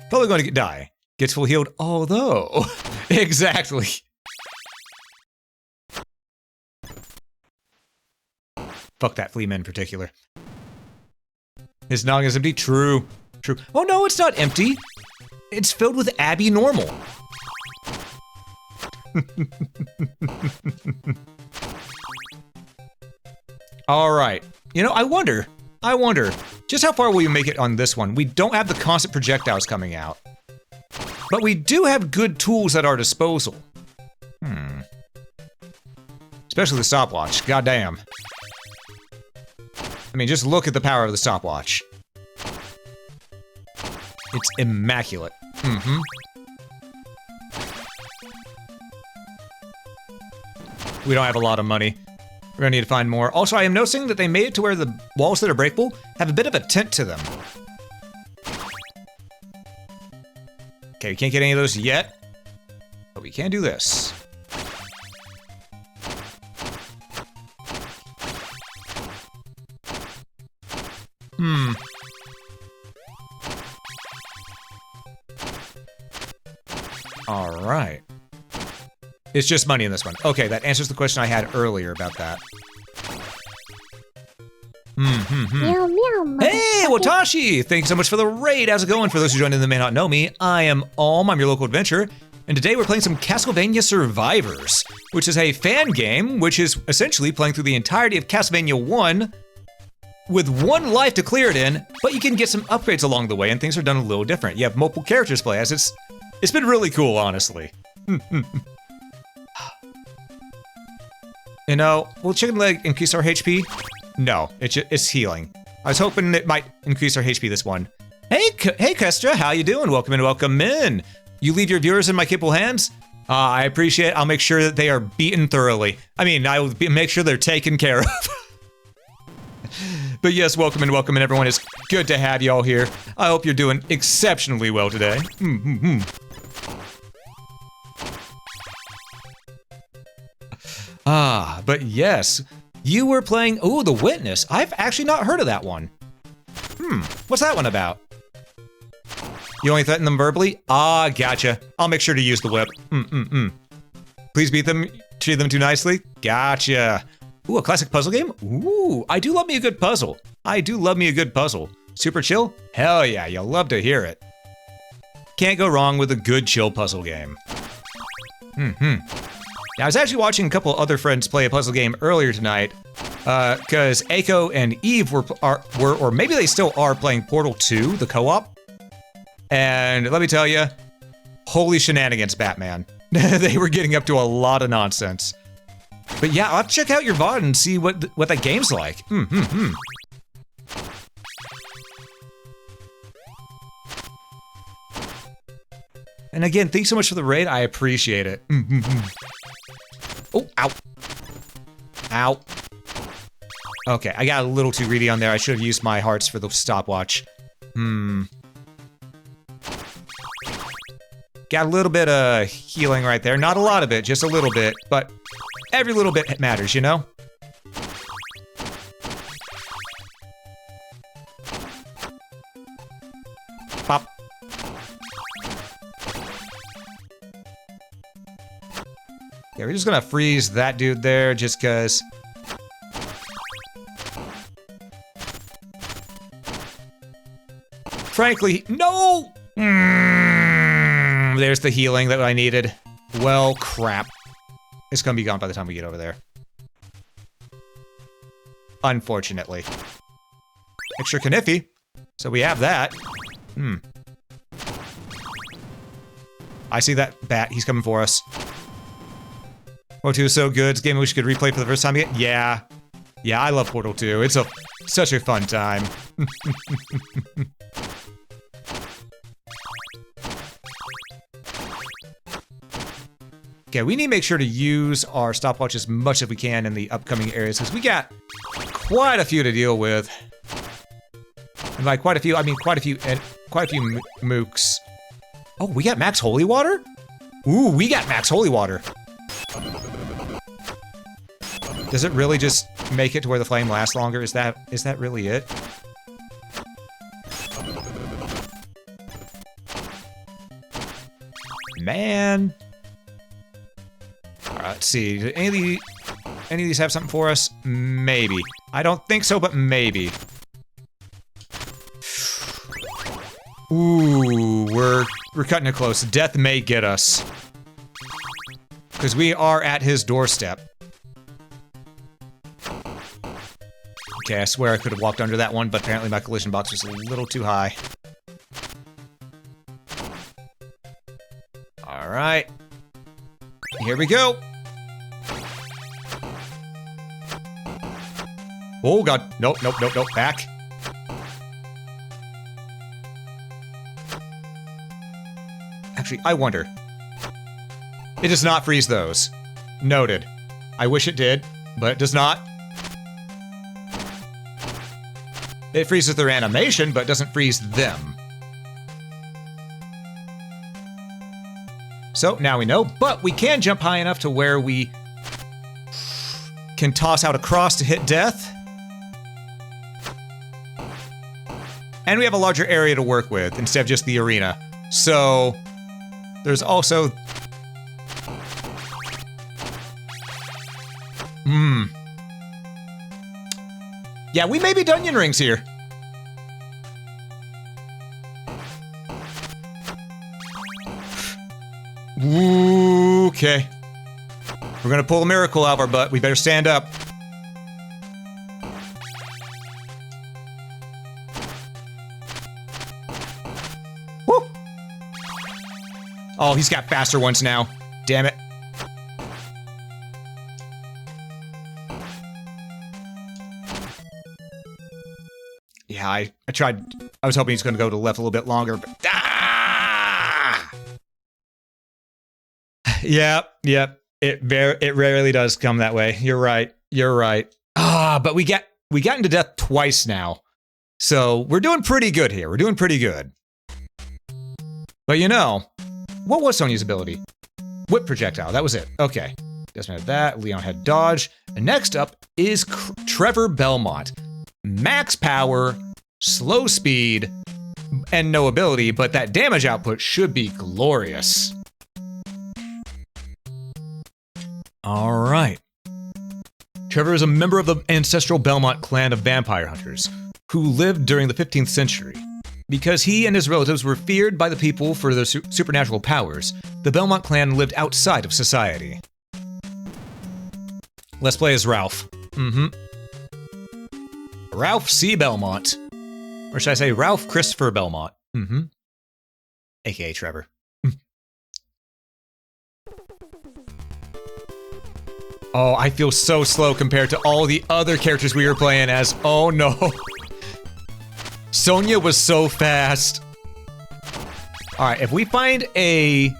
Probably going to die. Gets full healed, although... Exactly. Fuck that flea man in particular. His noggin is empty? True. True. Oh no, it's not empty. It's filled with Abby normal. Alright. You know, I wonder, just how far will you make it on this one? We don't have the constant projectiles coming out. But we do have good tools at our disposal. Especially the stopwatch, goddamn. I mean, just look at the power of the stopwatch. It's immaculate. We don't have a lot of money. We're gonna need to find more. Also, I am noticing that they made it to where the walls that are breakable have a bit of a tint to them. Okay, we can't get any of those yet, but we can do this. All right. It's just money in this one. Okay, that answers the question I had earlier about that. Meow, meow, Hey, Watashi! Thanks so much for the raid. How's it going? For those who joined in that may not know me, I am Alm. I'm your local adventurer. and today we're playing some Castlevania Survivors, which is a fan game, which is essentially playing through the entirety of Castlevania 1 with one life to clear it in, but you can get some upgrades along the way, and things are done a little different. You have multiple characters to play as. It's been really cool, honestly. You know, will chicken leg increase our HP? No, it's healing. I was hoping it might increase our HP this one. Hey, Kestra, how you doing? Welcome in, welcome in. You leave your viewers in my capable hands? I appreciate it. I'll make sure that they are beaten thoroughly. I mean, I will make sure they're taken care of. But yes, welcome in, everyone. It's good to have you all here. I hope you're doing exceptionally well today. But yes, you were playing, The Witness. I've actually not heard of that one. What's that one about? You only threaten them verbally? Gotcha. I'll make sure to use the whip. Please beat them, treat them too nicely? Gotcha. Ooh, a classic puzzle game? Ooh, I do love me a good puzzle. Super chill? Hell yeah, you'll love to hear it. Can't go wrong with a good chill puzzle game. Now, I was actually watching a couple other friends play a puzzle game earlier tonight, because Aiko and Eve were, or maybe they still are, playing Portal 2, the co-op. And let me tell you, holy shenanigans, Batman. They were getting up to a lot of nonsense. But yeah, I'll have to check out your VOD and see what that game's like. And again, thanks so much for the raid. I appreciate it. Oh, ow. Ow. Okay, I got a little too greedy on there. I should have used my hearts for the stopwatch. Got a little bit of healing right there. Not a lot of it, just a little bit. But every little bit matters, you know? Pop. Yeah, we're just gonna freeze that dude there just cause. Frankly, no! There's the healing that I needed. Well, crap. It's gonna be gone by the time we get over there. Unfortunately. Extra Kniffy. So we have that. I see that bat. He's coming for us. Portal 2 is so good. It's a game I wish you could replay for the first time again. Yeah. Yeah, I love Portal 2. It's such a fun time. Okay, we need to make sure to use our stopwatch as much as we can in the upcoming areas, because we got quite a few to deal with. And by quite a few, I mean quite a few mooks. Oh, we got max holy water? Ooh, we got max holy water. Does it really just make it to where the flame lasts longer? Is that really it? Man. All right, let's see. Do any of these have something for us? Maybe. I don't think so, but maybe. Ooh, we're cutting it close. Death may get us. Because we are at his doorstep. Okay, I swear I could have walked under that one, but apparently my collision box was a little too high. All right. Here we go. Oh, God. Nope, nope, nope, nope. Back. Actually, I wonder. It does not freeze those. Noted. I wish it did, but it does not. It freezes their animation, but doesn't freeze them. So now we know, but we can jump high enough to where we can toss out a cross to hit death. And we have a larger area to work with instead of just the arena. So there's also... Yeah, we may be Dungeon Rings here. Okay. We're gonna pull a miracle out of our butt. We better stand up. Woo! Oh, he's got faster ones now. Damn it. Yeah, I tried. I was hoping he's gonna go to the left a little bit longer, but Yep. It rarely does come that way. You're right. But we got into death twice now. So we're doing pretty good here. We're doing pretty good. But you know, what was Sonia's ability? Whip projectile. That was it. Okay. Desmond had that. Leon had dodge. And next up is Trevor Belmont. Max power, slow speed, and no ability, but that damage output should be glorious. All right. Trevor is a member of the ancestral Belmont clan of vampire hunters who lived during the 15th century. Because he and his relatives were feared by the people for their supernatural powers, the Belmont clan lived outside of society. Let's play as Ralph. Ralph C. Belmont. Or should I say Ralph Christopher Belmont? AKA Trevor. Oh, I feel so slow compared to all the other characters we were playing as. Oh no. Sonia was so fast. Alright, if we find a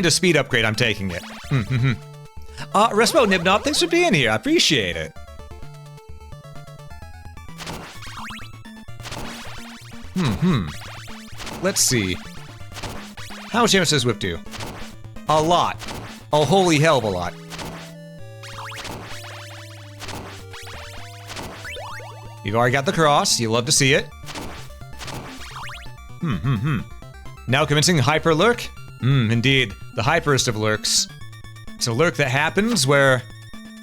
speed upgrade, I'm taking it. Respo Nibnob, thanks for being here. I appreciate it. Let's see. How much damage does Whip do? A lot. A holy hell of a lot. You've already got the cross. You love to see it. Now commencing Hyper Lurk? Indeed. The hyperest of lurks. It's a lurk that happens where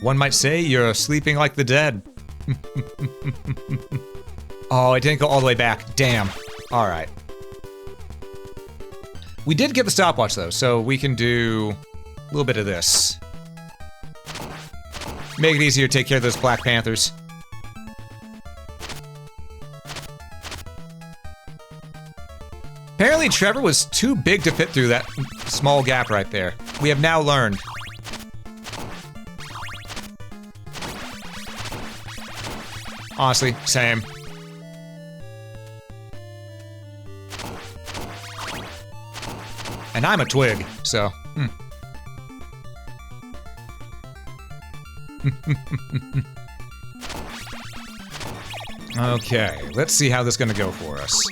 one might say you're sleeping like the dead. Oh, it didn't go all the way back. Damn. Alright. We did get the stopwatch though, so we can do a little bit of this. Make it easier to take care of those Black Panthers. Apparently Trevor was too big to fit through that small gap right there. We have now learned. Honestly, same. And I'm a twig, so. Okay, let's see how this is gonna go for us.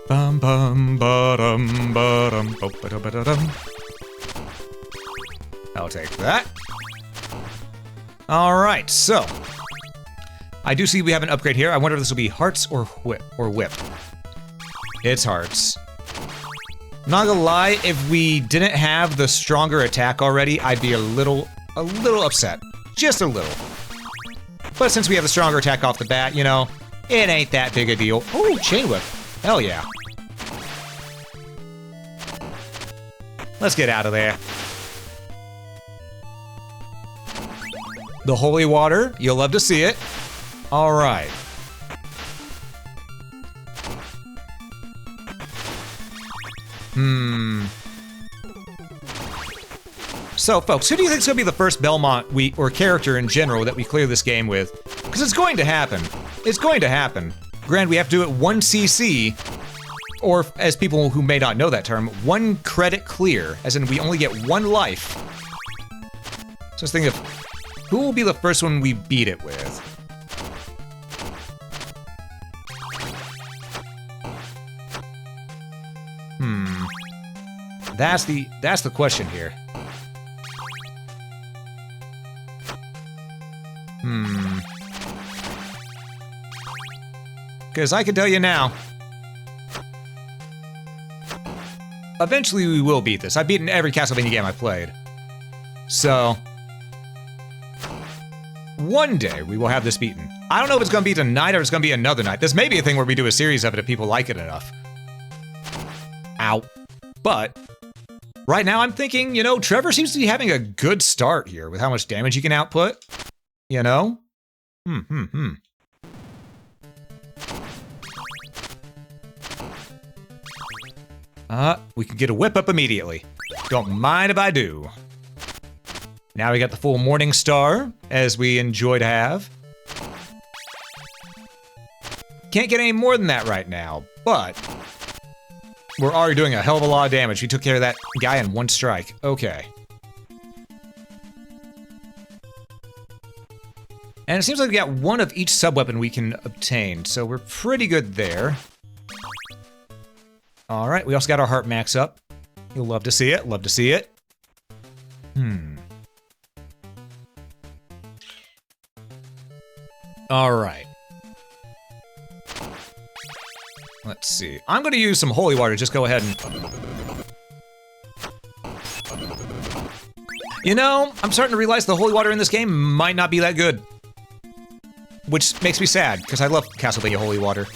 Bum bum ba-dum ba-dum ba-da-ba-da-dum. I'll take that. Alright, so. I do see we have an upgrade here. I wonder if this will be hearts or whip. It's hearts. Not gonna lie, if we didn't have the stronger attack already, I'd be a little upset. Just a little. But since we have the stronger attack off the bat, you know, it ain't that big a deal. Oh, chain whip. Hell yeah. Let's get out of there. The holy water, you'll love to see it. All right. So, folks, who do you think is going to be the first Belmont or character in general that we clear this game with? Because it's going to happen. It's going to happen. Granted, we have to do it 1 CC, or as people who may not know that term, 1 credit clear, as in we only get 1 life. So I was thinking of who will be the first one we beat it with? That's the question here. Because I can tell you now, eventually we will beat this. I've beaten every Castlevania game I've played. So, one day we will have this beaten. I don't know if it's going to be tonight or it's going to be another night. This may be a thing where we do a series of it if people like it enough. Ow. But right now I'm thinking, you know, Trevor seems to be having a good start here with how much damage he can output. You know? We can get a whip up immediately. Don't mind if I do. Now we got the full Morning Star, as we enjoy to have. Can't get any more than that right now, but we're already doing a hell of a lot of damage. We took care of that guy in one strike. Okay. And it seems like we got one of each sub-weapon we can obtain, so we're pretty good there. Alright, we also got our heart max up. You'll love to see it, love to see it. Alright. Let's see. I'm gonna use some holy water, just go ahead and... You know, I'm starting to realize the holy water in this game might not be that good. Which makes me sad, because I love Castlevania holy water.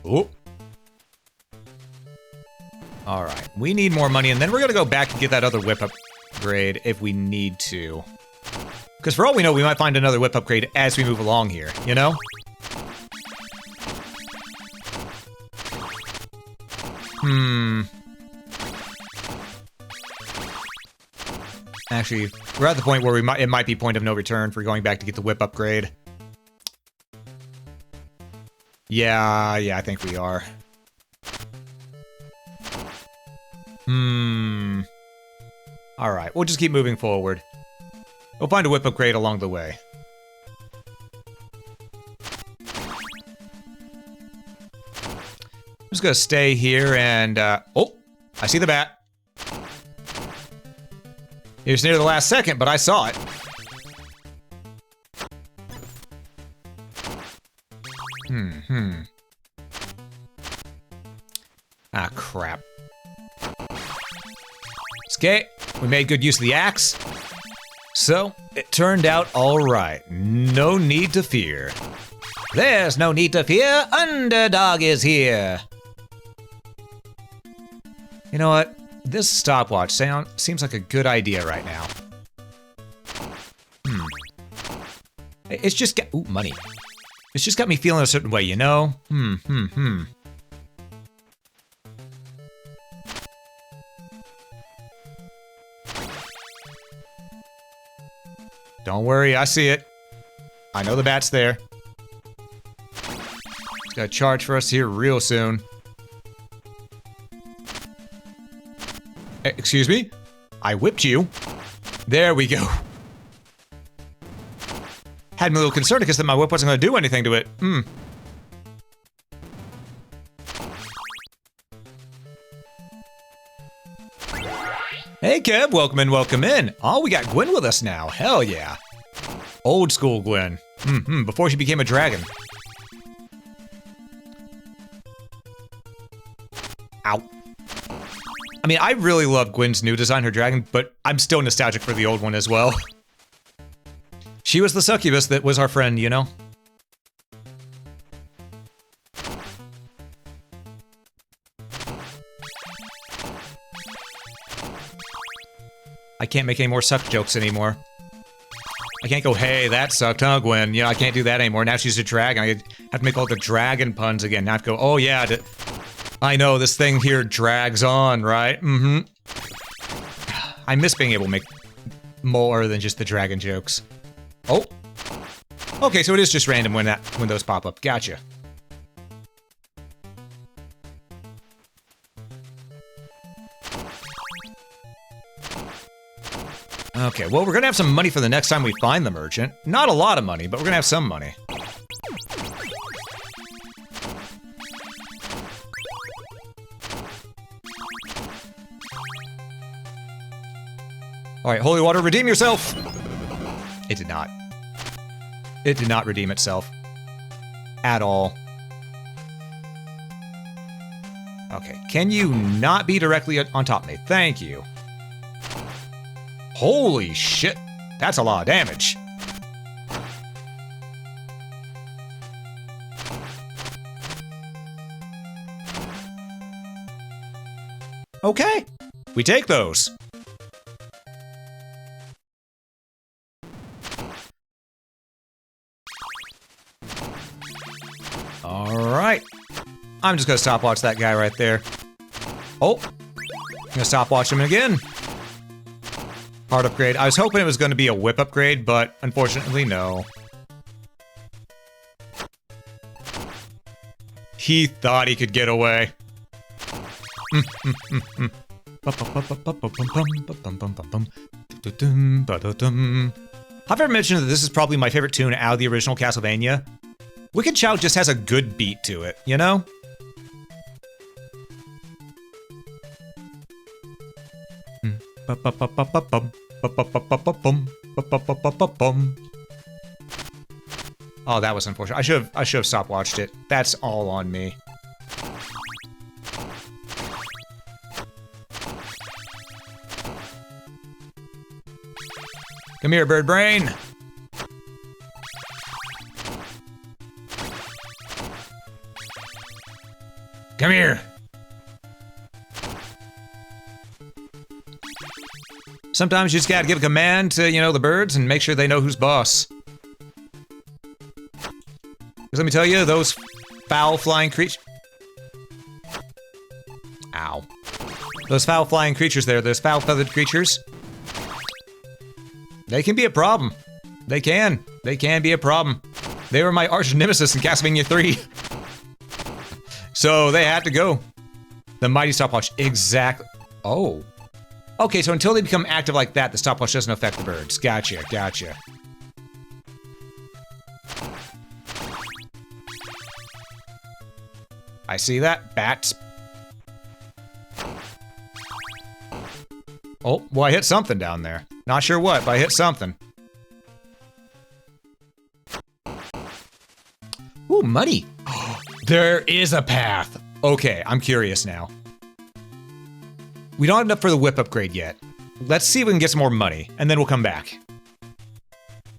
Oh. Alright, we need more money, and then we're gonna go back and get that other whip upgrade if we need to. Because for all we know, we might find another whip upgrade as we move along here, you know? Actually, we're at the point where it might be point of no return for going back to get the whip upgrade. Yeah, I think we are. Alright, we'll just keep moving forward. We'll find a whip upgrade along the way. I'm just gonna stay here and, oh! I see the bat. It was near the last second, but I saw it. Ah, crap. Okay, we made good use of the axe. So, it turned out alright. No need to fear. There's no need to fear, Underdog is here! You know what? This stopwatch seems like a good idea right now. It's just got... Ooh, money. It's just got me feeling a certain way, you know? Don't worry, I see it. I know the bat's there. It's gonna charge for us here real soon. Excuse me? I whipped you. There we go. Had me a little concerned because then my whip wasn't gonna do anything to it. Hey Kev, welcome in, welcome in. Oh, we got Gwen with us now. Hell yeah. Old school Gwen. Before she became a dragon. Ow. I mean, I really love Gwen's new design, her dragon, but I'm still nostalgic for the old one as well. She was the succubus that was our friend, you know? I can't make any more suck jokes anymore. I can't go, hey, that sucked, huh, Gwen? You know, I can't do that anymore. Now she's a dragon. I have to make all the dragon puns again. Now I have to go, oh yeah, I know, this thing here drags on, right? I miss being able to make more than just the dragon jokes. Oh. Okay, so it is just random when those pop up. Gotcha. Okay, well, we're gonna have some money for the next time we find the merchant. Not a lot of money, but we're gonna have some money. Alright, holy water, redeem yourself! It did not. It did not redeem itself. At all. Okay, can you not be directly on top of me? Thank you. Holy shit. That's a lot of damage. Okay, we take those. All right. I'm just gonna stopwatch that guy right there. Oh, I'm gonna stopwatch him again. Heart upgrade. I was hoping it was gonna be a whip upgrade, but unfortunately, no. He thought he could get away. I've ever mentioned that this is probably my favorite tune out of the original Castlevania. Wicked Shout just has a good beat to it, you know? Oh, that was unfortunate. I should have stopwatched it. That's all on me. Come here, bird brain. Come here. Sometimes you just gotta give a command to, you know, the birds and make sure they know who's boss. Because let me tell you, those foul flying creatures... Ow. Those foul flying creatures there, those foul feathered creatures... They can be a problem. They can. They can be a problem. They were my arch nemesis in Castlevania 3. So they had to go. The mighty stopwatch. Exactly. Oh. Okay, so until they become active like that, the stopwatch doesn't affect the birds. Gotcha, gotcha. I see that. Bats. Oh, well, I hit something down there. Not sure what, but I hit something. Ooh, muddy. There is a path. Okay, I'm curious now. We don't have enough for the whip upgrade yet. Let's see if we can get some more money, and then we'll come back.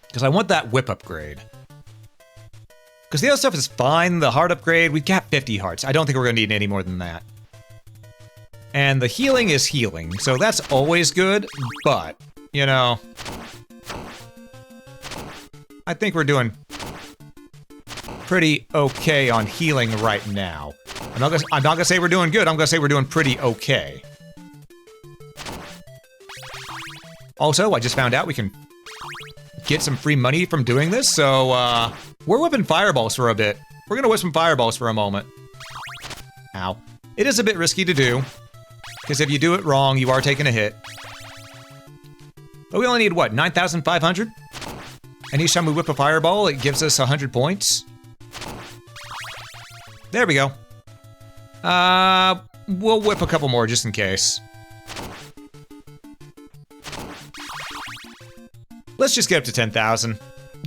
Because I want that whip upgrade. Because the other stuff is fine. The heart upgrade, we've got 50 hearts. I don't think we're going to need any more than that. And the healing is healing, so that's always good, but, you know... I think we're doing pretty okay on healing right now. I'm not gonna say we're doing good, I'm gonna say we're doing pretty okay. Also, I just found out we can get some free money from doing this, so, we're whipping fireballs for a bit. We're gonna whip some fireballs for a moment. Ow. It is a bit risky to do. Because if you do it wrong, you are taking a hit. But we only need, what, 9,500? And each time we whip a fireball, it gives us 100 points. There we go. We'll whip a couple more just in case. Let's just get up to 10,000.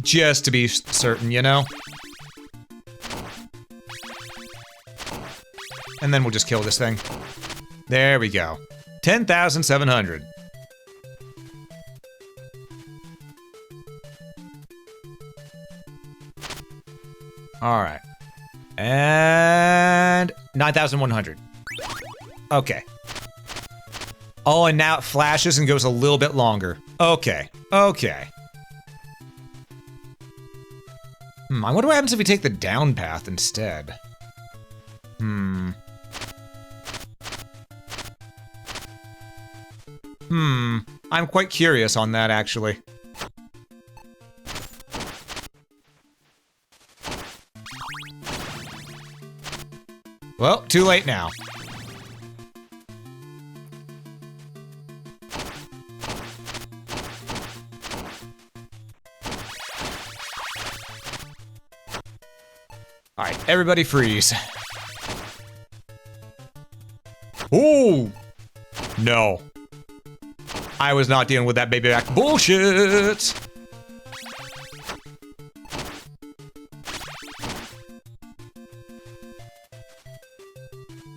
Just to be certain, you know? And then we'll just kill this thing. There we go. 10,700. All right. And 9,100. Okay. Oh, and now it flashes and goes a little bit longer. Okay. Okay. I wonder what happens if we take the down path instead. I'm quite curious on that, actually. Well, too late now. All right, everybody freeze. Ooh! No. I was not dealing with that baby back bullshit!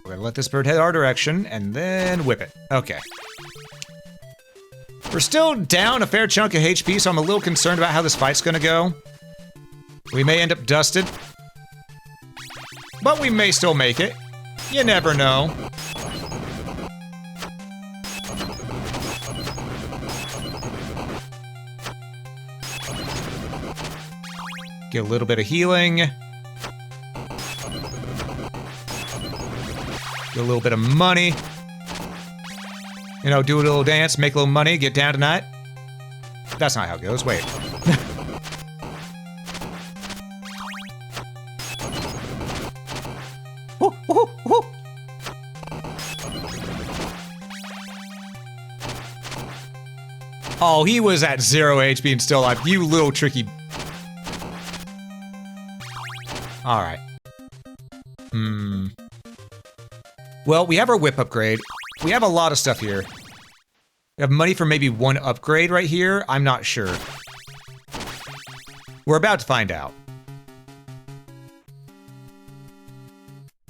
We're gonna let this bird head our direction, and then whip it. Okay. We're still down a fair chunk of HP, so I'm a little concerned about how this fight's gonna go. We may end up dusted. But we may still make it. You never know. Get a little bit of healing. Get a little bit of money. You know, do a little dance, make a little money, get down tonight. That's not how it goes, wait. Woo, woo, woo. Oh, he was at 0 HP and still alive. You little tricky. Alright. Well, we have our whip upgrade. We have a lot of stuff here. We have money for maybe one upgrade right here. I'm not sure. We're about to find out.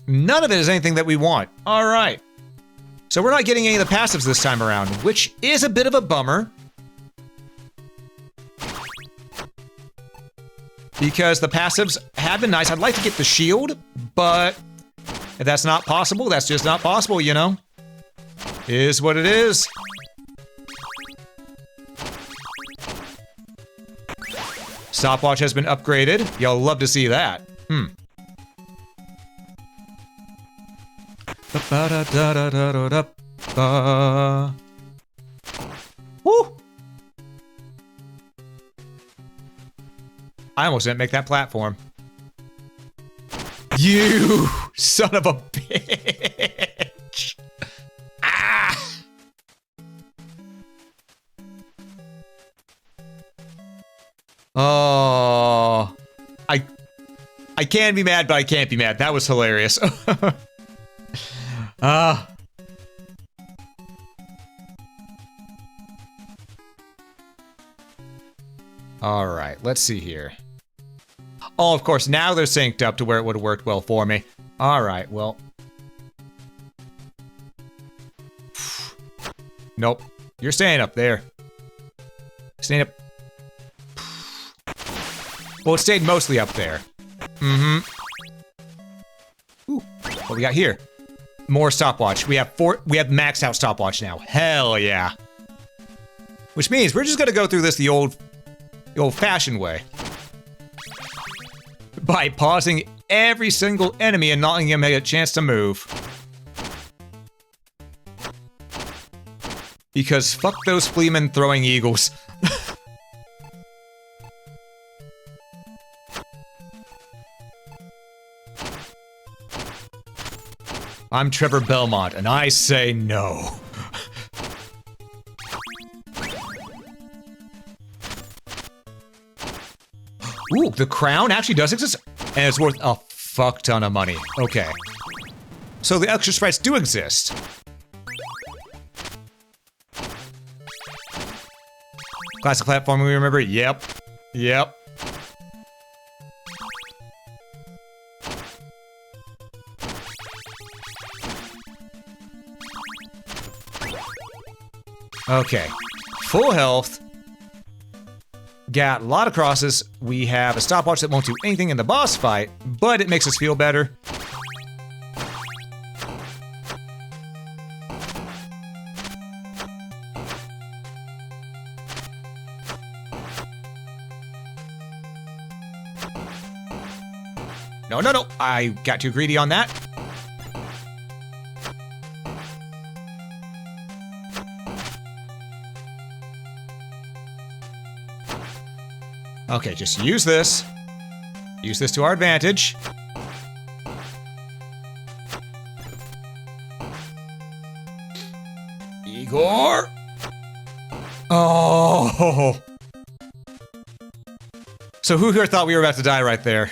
None of it is anything that we want. All right. So we're not getting any of the passives this time around, which is a bit of a bummer. Because the passives have been nice. I'd like to get the shield, but if that's not possible, that's just not possible, you know? Is what it is. Stopwatch has been upgraded. Y'all love to see that. Woo! I almost didn't make that platform. You son of a bitch! Ah! Oh, I can be mad, but I can't be mad. That was hilarious. All right, let's see here. Oh, of course, now they're synced up to where it would have worked well for me. All right, well. Nope. You're staying up there. Staying up. Well, it stayed mostly up there. Ooh, what we got here? More stopwatch. We have maxed out stopwatch now. Hell yeah. Which means we're just gonna go through this the old-fashioned way. By pausing every single enemy and not letting him have a chance to move. Because fuck those fleamen throwing eagles. I'm Trevor Belmont, and I say no. Ooh, the crown actually does exist, and it's worth a fuck ton of money. Okay. So the extra sprites do exist. Classic platforming, we remember? Yep. Yep. Okay. Full health. Got a lot of crosses. We have a stopwatch that won't do anything in the boss fight, but it makes us feel better. No, no, no. I got too greedy on that. Okay, just use this. Use this to our advantage. Igor! Oh! So who here thought we were about to die right there?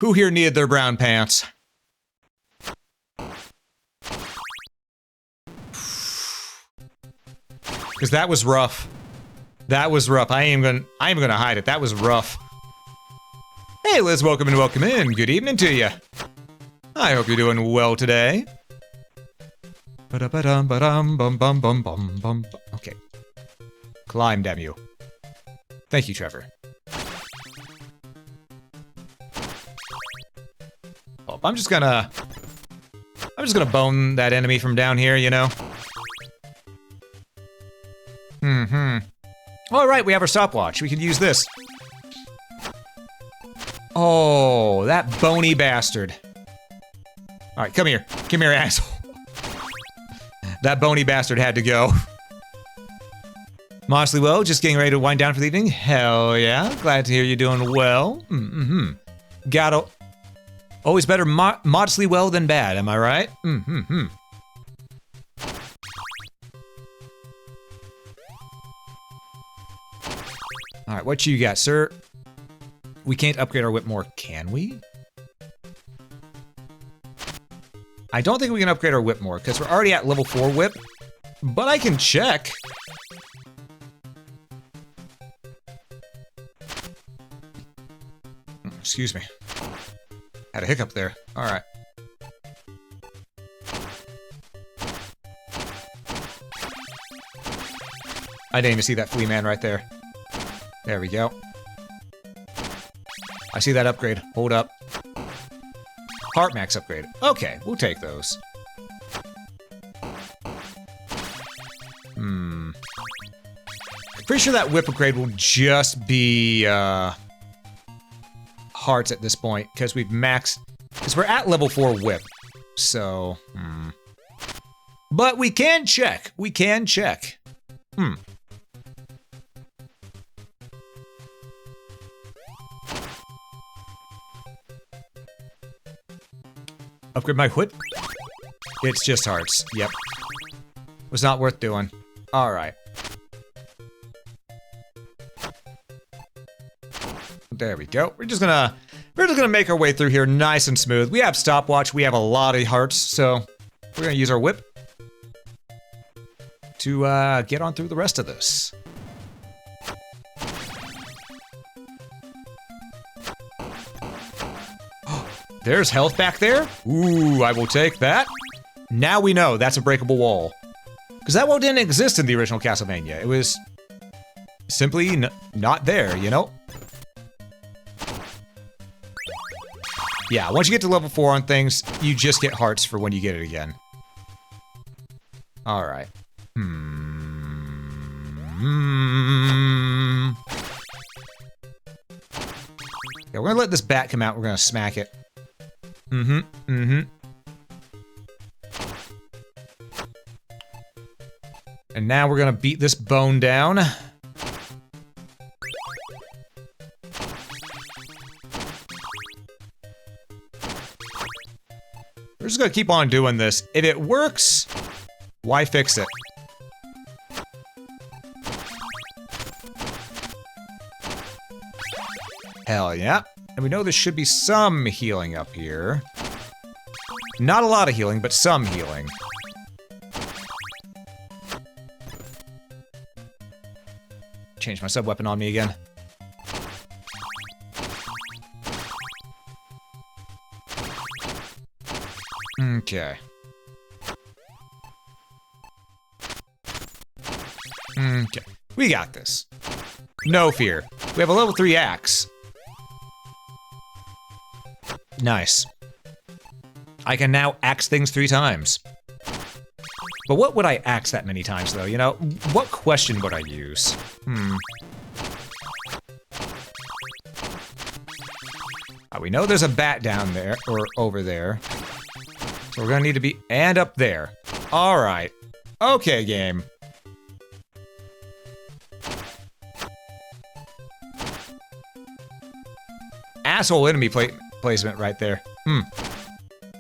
Who here needed their brown pants? Because that was rough. That was rough. I ain't gonna hide it. That was rough. Hey Liz, welcome and welcome in. Good evening to you. I hope you're doing well today. Okay. Climb, damn you. Thank you, Trevor. Oh, I'm just gonna bone that enemy from down here, you know? All right, we have our stopwatch. We can use this. Oh, that bony bastard. All right, come here. Come here, asshole. That bony bastard had to go. Modestly well, just getting ready to wind down for the evening. Hell yeah, glad to hear you're doing well. Gotta... Always better modestly well than bad, am I right? All right, what you got, sir? We can't upgrade our whip more, can we? I don't think we can upgrade our whip more, because we're already at level 4 whip. But I can check. Excuse me. Had a hiccup there. All right. I didn't even see that flea man right there. There we go. I see that upgrade. Hold up. Heart max upgrade. Okay, we'll take those. Pretty sure that whip upgrade will just be hearts at this point, because we've maxed... Because we're at level 4 whip. So, But we can check. We can check. Upgrade my whip? It's just hearts. Yep. Was not worth doing. Alright. There we go. We're just gonna make our way through here nice and smooth. We have stopwatch, we have a lot of hearts, so we're gonna use our whip to get on through the rest of this. There's health back there. Ooh, I will take that. Now we know that's a breakable wall. Because that wall didn't exist in the original Castlevania. It was simply not there, you know? Yeah, once you get to level 4 on things, you just get hearts for when you get it again. Alright. Yeah, we're gonna let this bat come out. We're gonna smack it. And now we're gonna beat this bone down. We're just gonna keep on doing this. If it works, why fix it? Hell yeah. And we know there should be some healing up here. Not a lot of healing, but some healing. Change my sub-weapon on me again. Okay. Okay. We got this. No fear. We have a level 3 axe. Nice. I can now axe things 3 times. But what would I axe that many times, though? You know, what question would I use? We know there's a bat down there, or over there. So we're gonna need to be... And up there. Alright. Okay, game. Asshole enemy placement right there.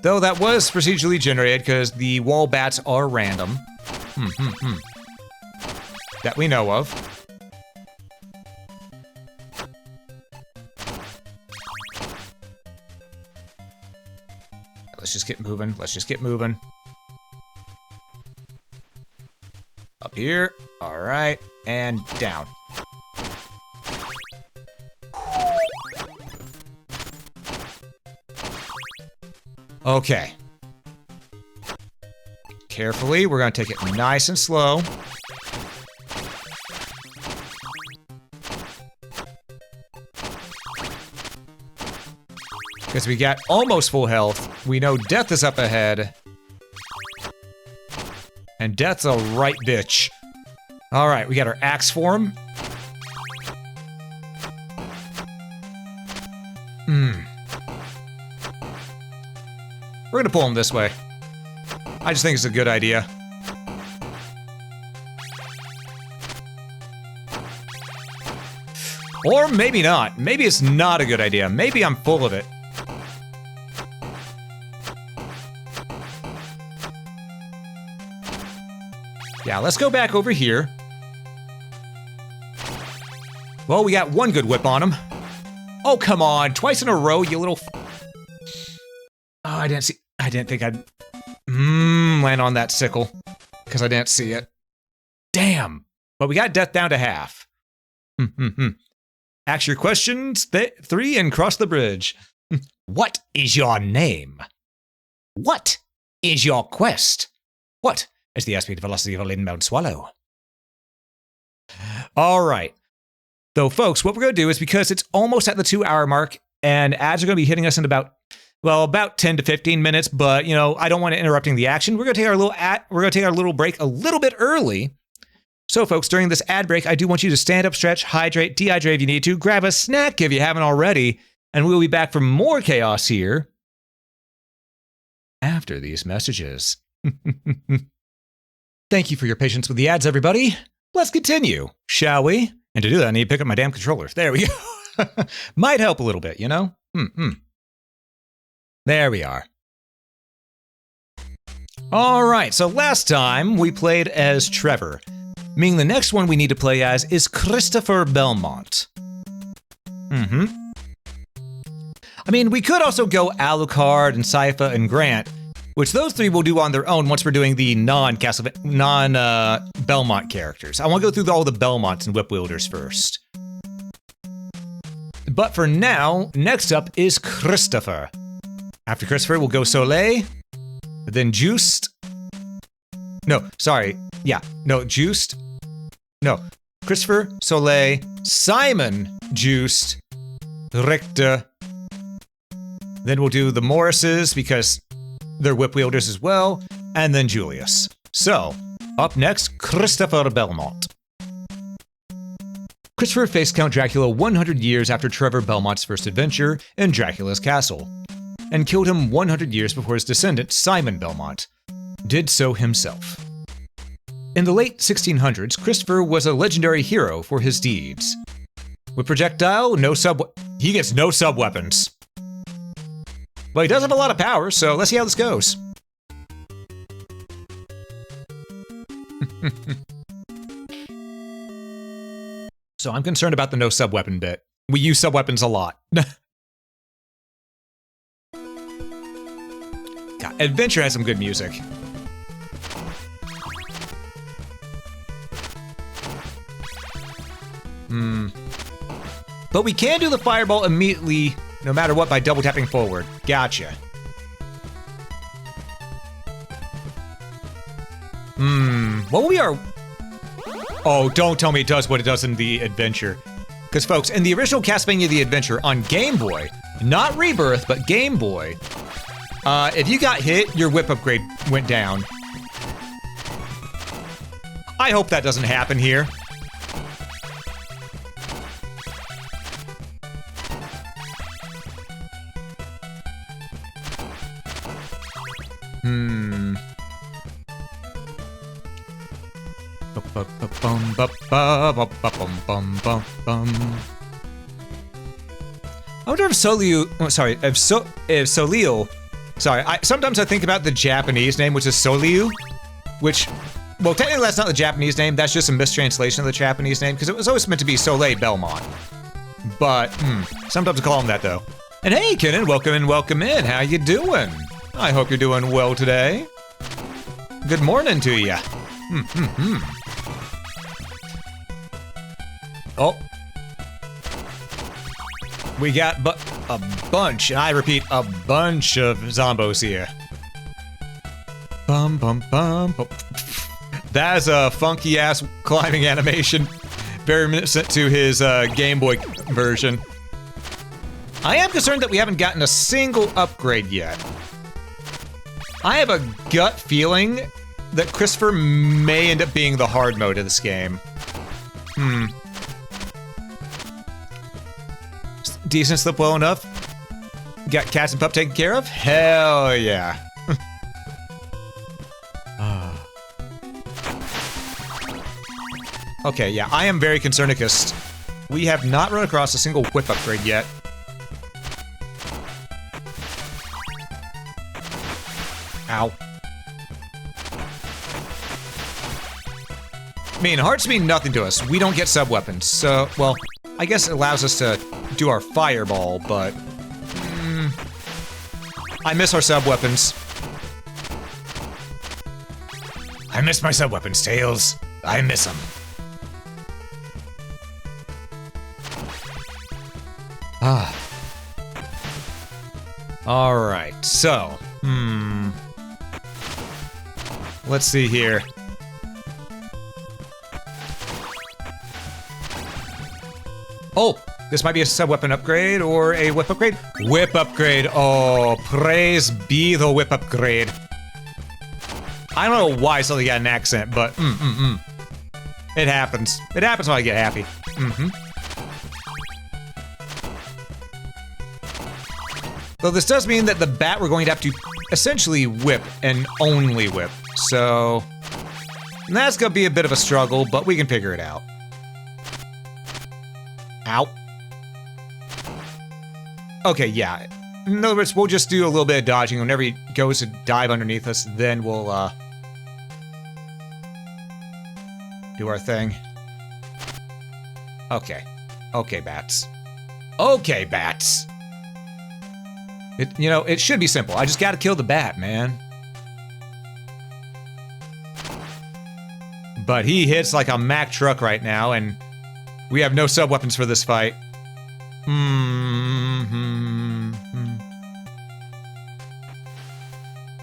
Though that was procedurally generated because the wall bats are random. That we know of. Let's just get moving. Let's just get moving. Up here. All right. And down. Okay. Carefully, we're gonna take it nice and slow. Because we got almost full health. We know death is up ahead. And death's a right bitch. All right, we got our axe form. We're gonna pull him this way. I just think it's a good idea. Or maybe not. Maybe it's not a good idea. Maybe I'm full of it. Yeah, let's go back over here. Well, we got one good whip on him. Oh, come on. Twice in a row, you little... Oh, I didn't think I'd... land on that sickle. Because I didn't see it. Damn. But we got death down to half. Ask your questions 3 and cross the bridge. What is your name? What is your quest? What is the aspect velocity of a inbound swallow? All right. So, folks, what we're going to do is, because it's almost at the 2-hour mark, and ads are going to be hitting us in about 10 to 15 minutes, but, you know, I don't want to interrupting the action. We're going to take our little break a little bit early. So, folks, during this ad break, I do want you to stand up, stretch, hydrate, dehydrate if you need to, grab a snack if you haven't already, and we'll be back for more chaos here after these messages. Thank you for your patience with the ads, everybody. Let's continue, shall we? And to do that, I need to pick up my damn controller. There we go. Might help a little bit, you know? There we are. All right, so last time we played as Trevor, meaning the next one we need to play as is Christopher Belmont. I mean, we could also go Alucard and Sypha and Grant, which those 3 will do on their own once we're doing the non-Belmont characters. I want to go through all the Belmonts and Whip Wielders first. But for now, next up is Christopher. After Christopher, we'll go Soleil, then Juste. No, sorry. Yeah, no, Juste. No, Christopher, Soleil, Simon, Juste, Richter. Then we'll do the Morrises because they're whip wielders as well, and then Julius. So, up next, Christopher Belmont. Christopher faced Count Dracula 100 years after Trevor Belmont's first adventure in Dracula's castle, and killed him 100 years before his descendant, Simon Belmont, did so himself. In the late 1600s, Christopher was a legendary hero for his deeds. With projectile, he gets no sub-weapons. Well, he does have a lot of power, so let's see how this goes. So I'm concerned about the no sub-weapon bit. We use sub-weapons a lot. God, Adventure has some good music. But we can do the fireball immediately, no matter what, by double tapping forward. Gotcha. What we are... Oh, don't tell me it does what it does in the Adventure. Because, folks, in the original Castlevania The Adventure on Game Boy, not Rebirth, but Game Boy, if you got hit, your whip upgrade went down. I hope that doesn't happen here. I wonder if Soleil, sometimes I think about the Japanese name, which is Soleil, which, well, technically that's not the Japanese name, that's just a mistranslation of the Japanese name, because it was always meant to be Soleil Belmont. But, sometimes I call him that, though. And hey, Kenan, welcome in, how you doing? I hope you're doing well today. Good morning to ya. Oh. We got a bunch, and I repeat, a bunch of zombos here. Bum, bum, bum, bum. That is a funky-ass climbing animation. Very reminiscent to his Game Boy version. I am concerned that we haven't gotten a single upgrade yet. I have a gut feeling that Christopher may end up being the hard mode of this game. Decent, slept well enough. Got cats and pup taken care of? Hell yeah. Okay, yeah, I am very concerned because we have not run across a single whip upgrade yet. Ow. I mean, hearts mean nothing to us. We don't get sub-weapons, so, well, I guess it allows us to do our fireball, but... I miss our sub-weapons. I miss my sub-weapons, Tails. I miss them. Ah. Alright, so, let's see here. Oh, this might be a sub-weapon upgrade or a whip upgrade. Whip upgrade, oh, praise be the whip upgrade. I don't know why suddenly got an accent, but it happens. It happens when I get happy. Though this does mean that the bat we're going to have to essentially whip and only whip. So that's gonna be a bit of a struggle, but we can figure it out. Ow. Okay, yeah. In other words, we'll just do a little bit of dodging. Whenever he goes to dive underneath us, then we'll do our thing. Okay. Okay, bats. Okay, bats. You know, it should be simple. I just gotta kill the bat, man. But he hits like a Mack truck right now, and we have no sub-weapons for this fight.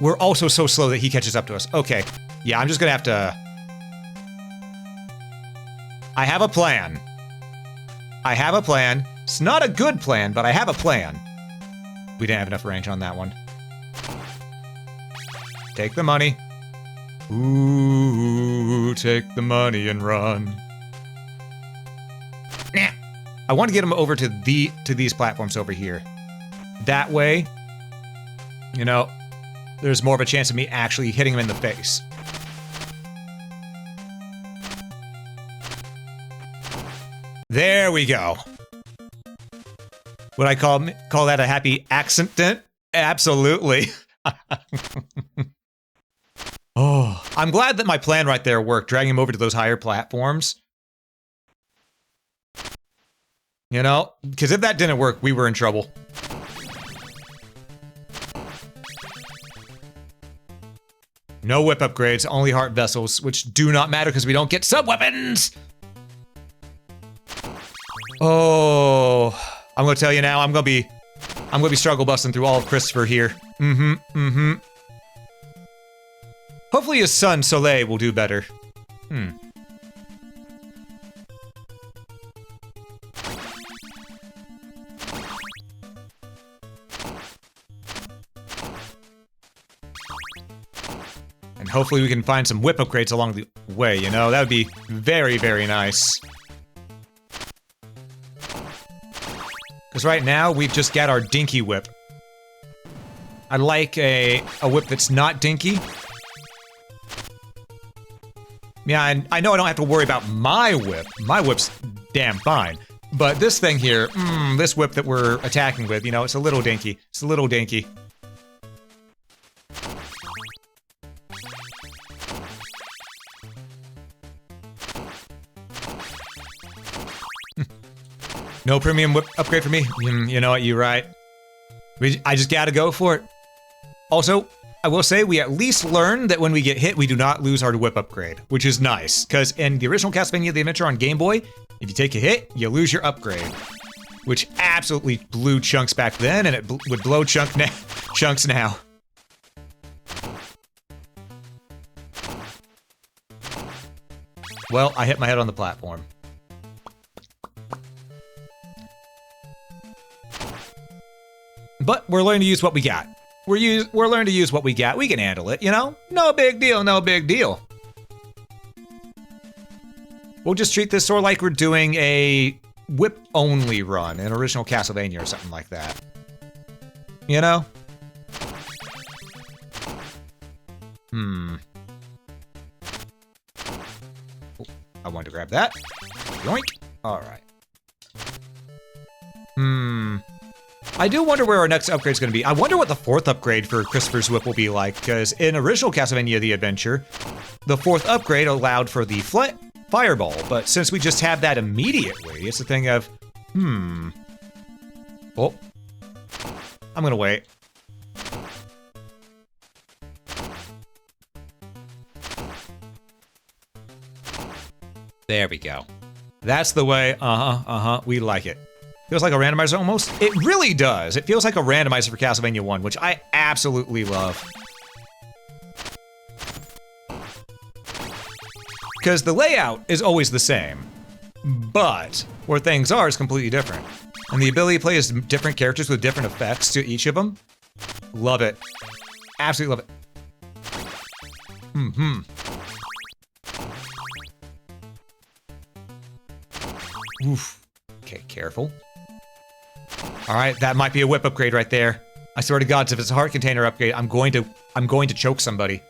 We're also so slow that he catches up to us. Okay. Yeah, I'm just gonna have to... I have a plan. I have a plan. It's not a good plan, but I have a plan. We didn't have enough range on that one. Take the money. Ooh, take the money and run. Nah. I want to get him over to these platforms over here. That way, you know, there's more of a chance of me actually hitting him in the face. There we go. Would I call that a happy accident? Absolutely. Oh, I'm glad that my plan right there worked, dragging him over to those higher platforms. You know, because if that didn't work, we were in trouble. No whip upgrades, only heart vessels, which do not matter because we don't get sub-weapons! Oh, I'm gonna tell you now, I'm gonna be struggle busting through all of Christopher here. Hopefully his son, Soleil, will do better. And hopefully we can find some whip upgrades along the way, you know? That would be very, very nice. Because right now, we've just got our dinky whip. I'd like a whip that's not dinky. Yeah, I know I don't have to worry about my whip. My whip's damn fine. But this thing here, this whip that we're attacking with, you know, it's a little dinky. It's a little dinky. No premium whip upgrade for me? You know what, you're right. I just gotta go for it. Also, I will say we at least learned that when we get hit, we do not lose our whip upgrade, which is nice. Because in the original Castlevania The Adventure on Game Boy, if you take a hit, you lose your upgrade. Which absolutely blew chunks back then, and it would blow chunks now. Well, I hit my head on the platform. But we're learning to use what we got. We're learning to use what we got. We can handle it, you know? No big deal, no big deal. We'll just treat this sort of like we're doing a whip-only run, an original Castlevania or something like that. You know? Oh, I wanted to grab that. Yoink. All right. I do wonder where our next upgrade is going to be. I wonder what the 4th upgrade for Christopher's Whip will be like, because in original Castlevania The Adventure, the 4th upgrade allowed for the Fireball, but since we just have that immediately, it's a thing of, Oh. I'm going to wait. There we go. That's the way. We like it. Feels like a randomizer almost. It really does. It feels like a randomizer for Castlevania 1, which I absolutely love. Because the layout is always the same, but where things are is completely different. And the ability to play as different characters with different effects to each of them. Love it. Absolutely love it. Oof. Okay, careful. All right, that might be a whip upgrade right there. I swear to God, if it's a heart container upgrade, I'm going to choke somebody.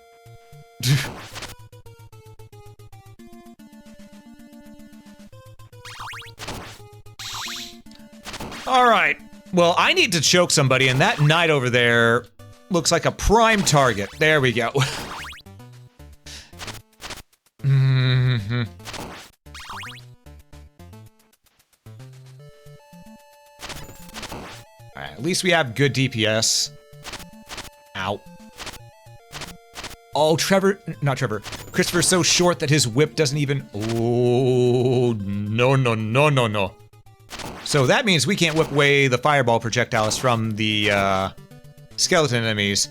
All right. Well, I need to choke somebody, and that knight over there looks like a prime target. There we go. Alright, at least we have good DPS. Ow. Oh, not Trevor. Christopher's so short that his whip doesn't even... Oh, no. So that means we can't whip away the fireball projectiles from the, skeleton enemies.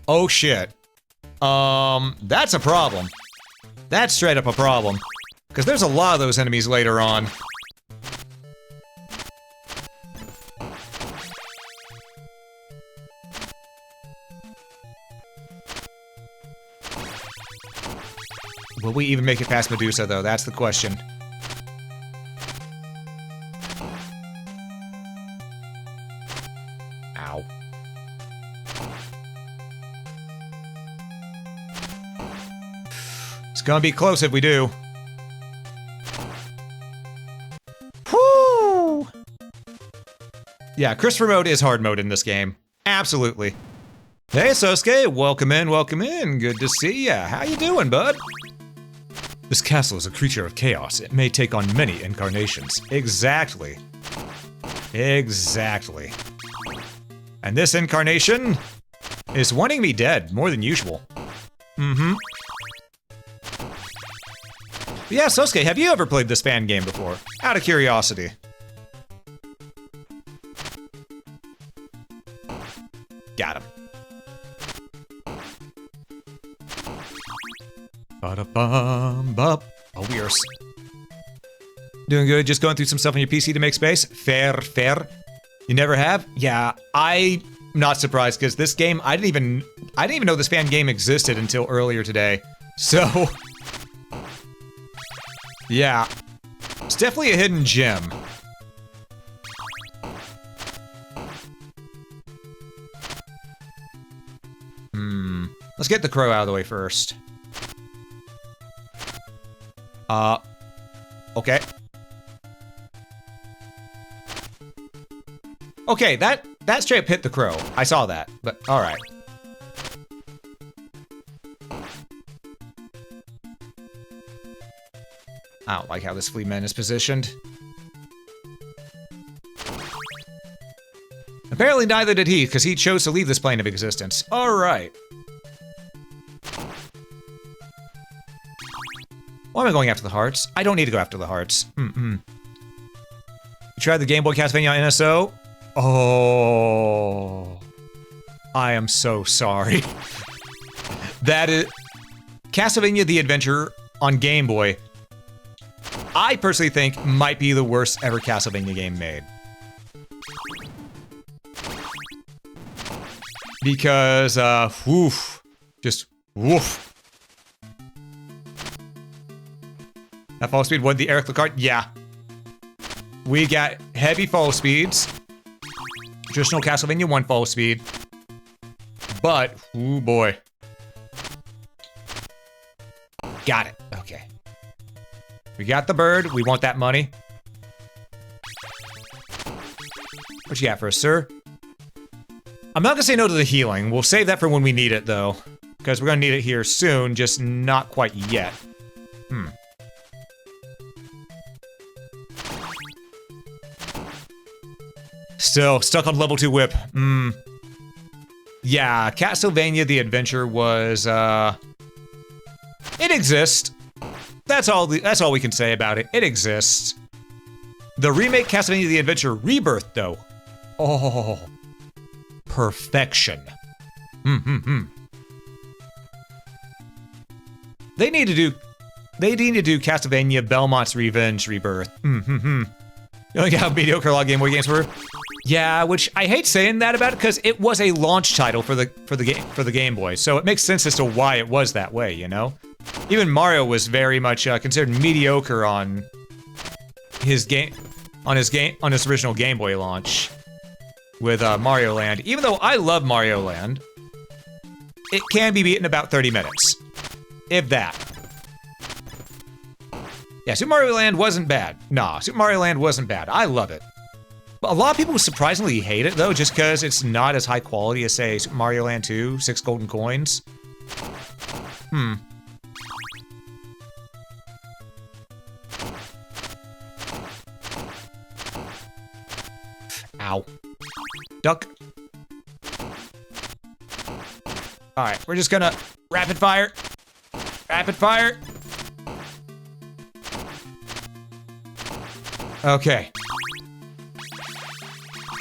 Oh, shit. That's a problem. That's straight up a problem. Because there's a lot of those enemies later on. Will we even make it past Medusa, though? That's the question. Ow. It's gonna be close if we do. Whoo! Yeah, Christopher mode is hard mode in this game. Absolutely. Hey, Sosuke, welcome in. Good to see ya. How you doing, bud? This castle is a creature of chaos. It may take on many incarnations. Exactly. Exactly. And this incarnation is wanting me dead more than usual. But yeah, Sosuke, have you ever played this fan game before? Out of curiosity. Got him. Ba-da-bum-bup. Oh, we are doing good. Just going through some stuff on your PC to make space. Fair. You never have? Yeah, I'm not surprised because this game, I didn't even know this fan game existed until earlier today. So, yeah, it's definitely a hidden gem. Let's get the crow out of the way first. Okay. Okay, that straight up hit the crow. I saw that, but alright. I don't like how this flea man is positioned. Apparently neither did he, because he chose to leave this plane of existence. Alright. Why am I going after the hearts? I don't need to go after the hearts. You tried the Game Boy Castlevania on NSO? Oh. I am so sorry. That is... Castlevania The Adventure on Game Boy, I personally think might be the worst ever Castlevania game made. Because, woof. Just, woof. That fall speed won the Eric Lecard? Yeah. We got heavy fall speeds. Traditional Castlevania 1 fall speed. But, ooh boy. Got it. Okay. We got the bird. We want that money. What you got for us, sir? I'm not gonna say no to the healing. We'll save that for when we need it, though. Because we're gonna need it here soon, just not quite yet. Still, stuck on level 2 whip. Yeah, Castlevania The Adventure was, it exists. That's all we can say about it. It exists. The remake Castlevania The Adventure Rebirth, though. Oh. Perfection. They need to do Castlevania Belmont's Revenge Rebirth. You know how mediocre a lot of Game Boy games were? Yeah, which I hate saying that about it because it was a launch title for the Game Boy, so it makes sense as to why it was that way, you know? Even Mario was very much considered mediocre on his original Game Boy launch with Mario Land. Even though I love Mario Land, it can be beaten in about 30 minutes, if that. Yeah, Super Mario Land wasn't bad. Nah, Super Mario Land wasn't bad. I love it. But a lot of people surprisingly hate it, though, just because it's not as high quality as, say, Super Mario Land 2, 6 golden coins. Ow. Duck. Alright, we're just gonna rapid fire. Rapid fire. Okay.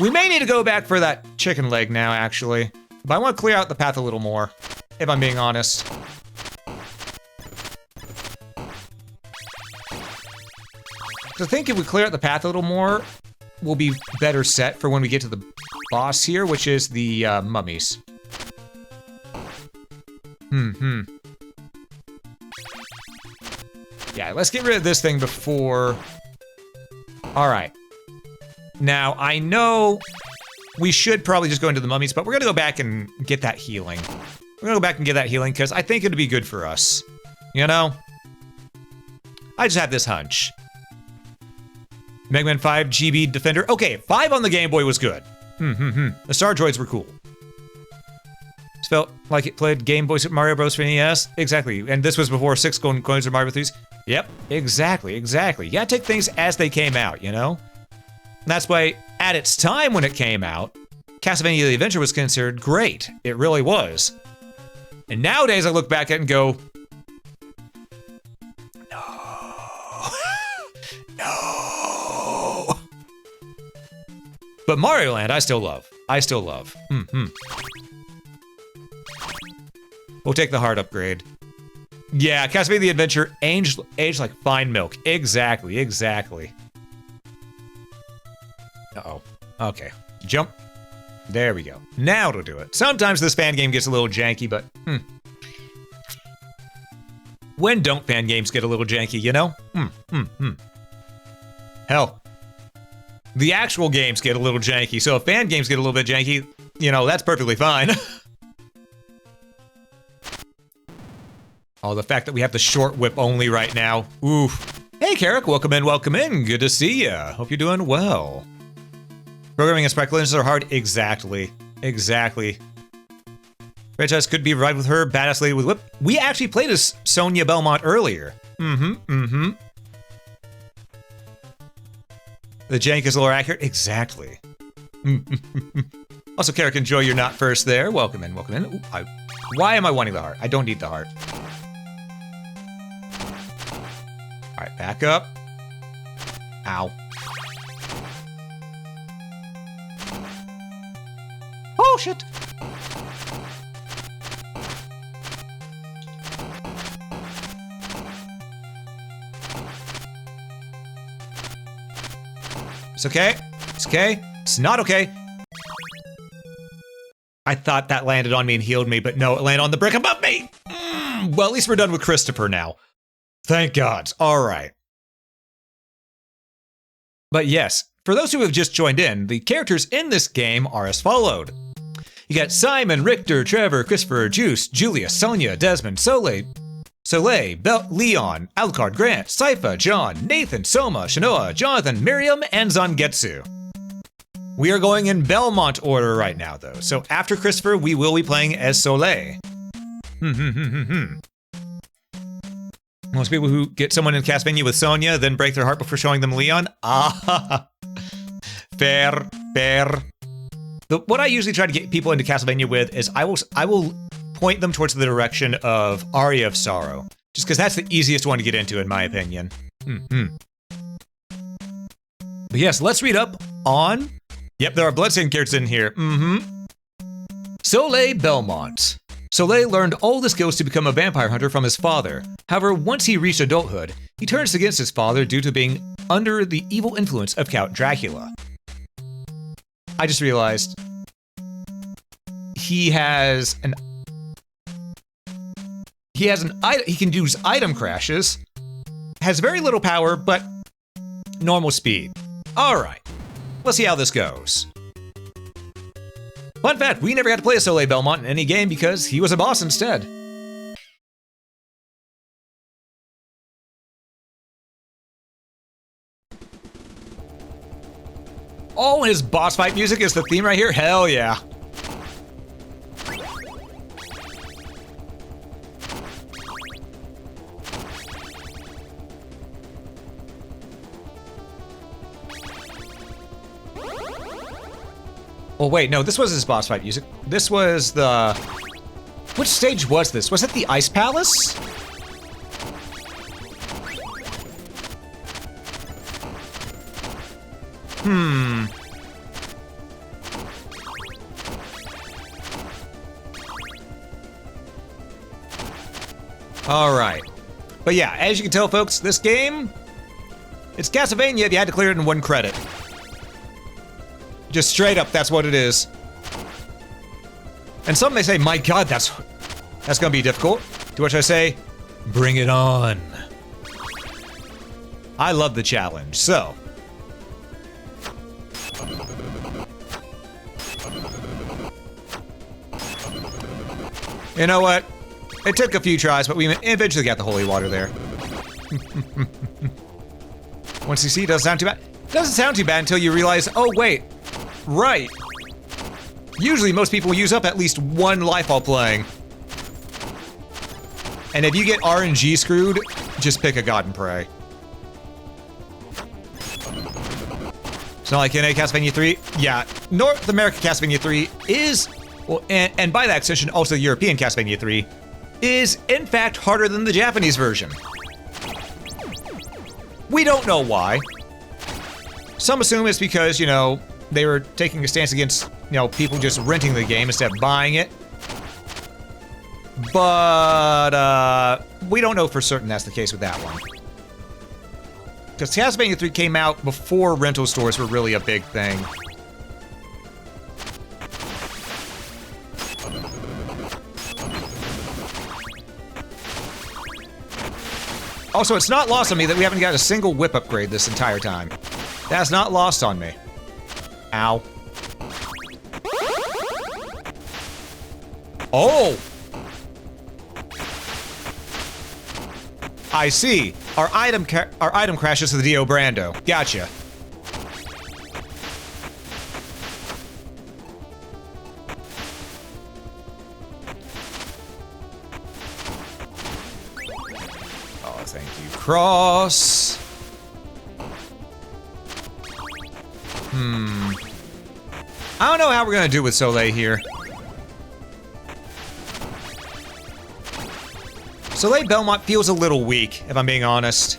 We may need to go back for that chicken leg now, actually. But I want to clear out the path a little more, if I'm being honest. So I think if we clear out the path a little more, we'll be better set for when we get to the boss here, which is the mummies. Yeah, let's get rid of this thing before... Alright. Now, I know we should probably just go into the mummies, but we're gonna go back and get that healing. We're gonna go back and get that healing, because I think it'd be good for us. You know? I just have this hunch. Mega Man 5 GB Defender. Okay, 5 on the Game Boy was good. The Star Droids were cool. Just felt like it played Game Boy Super Mario Bros. For NES. Exactly, and this was before 6 golden coins or Mario 3s. Yep, exactly. You gotta take things as they came out, you know? And that's why, at its time when it came out, Castlevania The Adventure was considered great. It really was. And nowadays I look back at it and go, no. No. But Mario Land, I still love. We'll take the heart upgrade. Yeah, Castlevania The Adventure aged like fine milk. Exactly. Uh-oh. Okay. Jump. There we go. Now it'll do it. Sometimes this fan game gets a little janky, but when don't fan games get a little janky, you know? Hell, the actual games get a little janky, so if fan games get a little bit janky, you know, that's perfectly fine. Oh, the fact that we have the short whip only right now. Oof. Hey, Carrick, welcome in. Good to see ya. Hope you're doing well. Programming and speculations are hard. Exactly. Franchise could be revived with her, badass lady with whip. We actually played as Sonia Belmont earlier. The jank is a little accurate. Exactly. Also, Carrick, enjoy your not first there. Welcome in. Ooh, why am I wanting the heart? I don't need the heart. Alright, back up. Ow. Oh, shit! It's okay. It's okay. It's not okay. I thought that landed on me and healed me, but no, it landed on the brick above me. Well, at least we're done with Christopher now. Thank God. All right. But yes, for those who have just joined in, the characters in this game are as followed. You got Simon, Richter, Trevor, Christopher, Juste, Julius, Sonia, Desmond, Soleil, Leon, Alucard, Grant, Sypha, John, Nathan, Soma, Shanoa, Johnathan, Miriam, and Zangetsu. We are going in Belmont order right now, though. So after Christopher, we will be playing as Soleil. Most people who get someone in Castlevania with Sonia, then break their heart before showing them Leon. Ah, fair. What I usually try to get people into Castlevania with is I will point them towards the direction of Aria of Sorrow, just because that's the easiest one to get into, in my opinion. But yes, let's read up on. Yep, there are bloodstained characters in here. Soleil Belmont. Soleil learned all the skills to become a vampire hunter from his father. However, once he reached adulthood, he turns against his father due to being under the evil influence of Count Dracula. I just realized he can use item crashes, has very little power, but normal speed. All right, let's see how this goes. Fun fact, we never got to play a Soleil Belmont in any game because he was a boss instead. Oh, his boss fight music is the theme right here? Hell yeah. Oh wait, no, this was his boss fight music. This was the... Which stage was this? Was it the Ice Palace? Alright. But yeah, as you can tell, folks, this game... It's Castlevania if you had to clear it in 1 credit. Just straight up, that's what it is. And some may say, my God, that's gonna be difficult. To which I say, bring it on. I love the challenge, so. You know what? It took a few tries, but we eventually got the holy water there. Once you see, it doesn't sound too bad. It doesn't sound too bad until you realize, oh wait. Right. Usually most people use up at least 1 life while playing. And if you get RNG screwed, just pick a god and pray. It's not like NA Castlevania 3. Yeah, North America Castlevania 3 is, well, and by that extension, also European Castlevania 3, is in fact harder than the Japanese version. We don't know why. Some assume it's because, you know, they were taking a stance against, you know, people just renting the game instead of buying it. But, we don't know for certain that's the case with that one. Because Castlevania 3 came out before rental stores were really a big thing. Also, it's not lost on me that we haven't got a single whip upgrade this entire time. That's not lost on me. Ow. Oh! I see. Our item crashes to the Dio Brando. Gotcha. Oh, thank you, Cross. I don't know how we're gonna do with Soleil here. Soleil Belmont feels a little weak, if I'm being honest.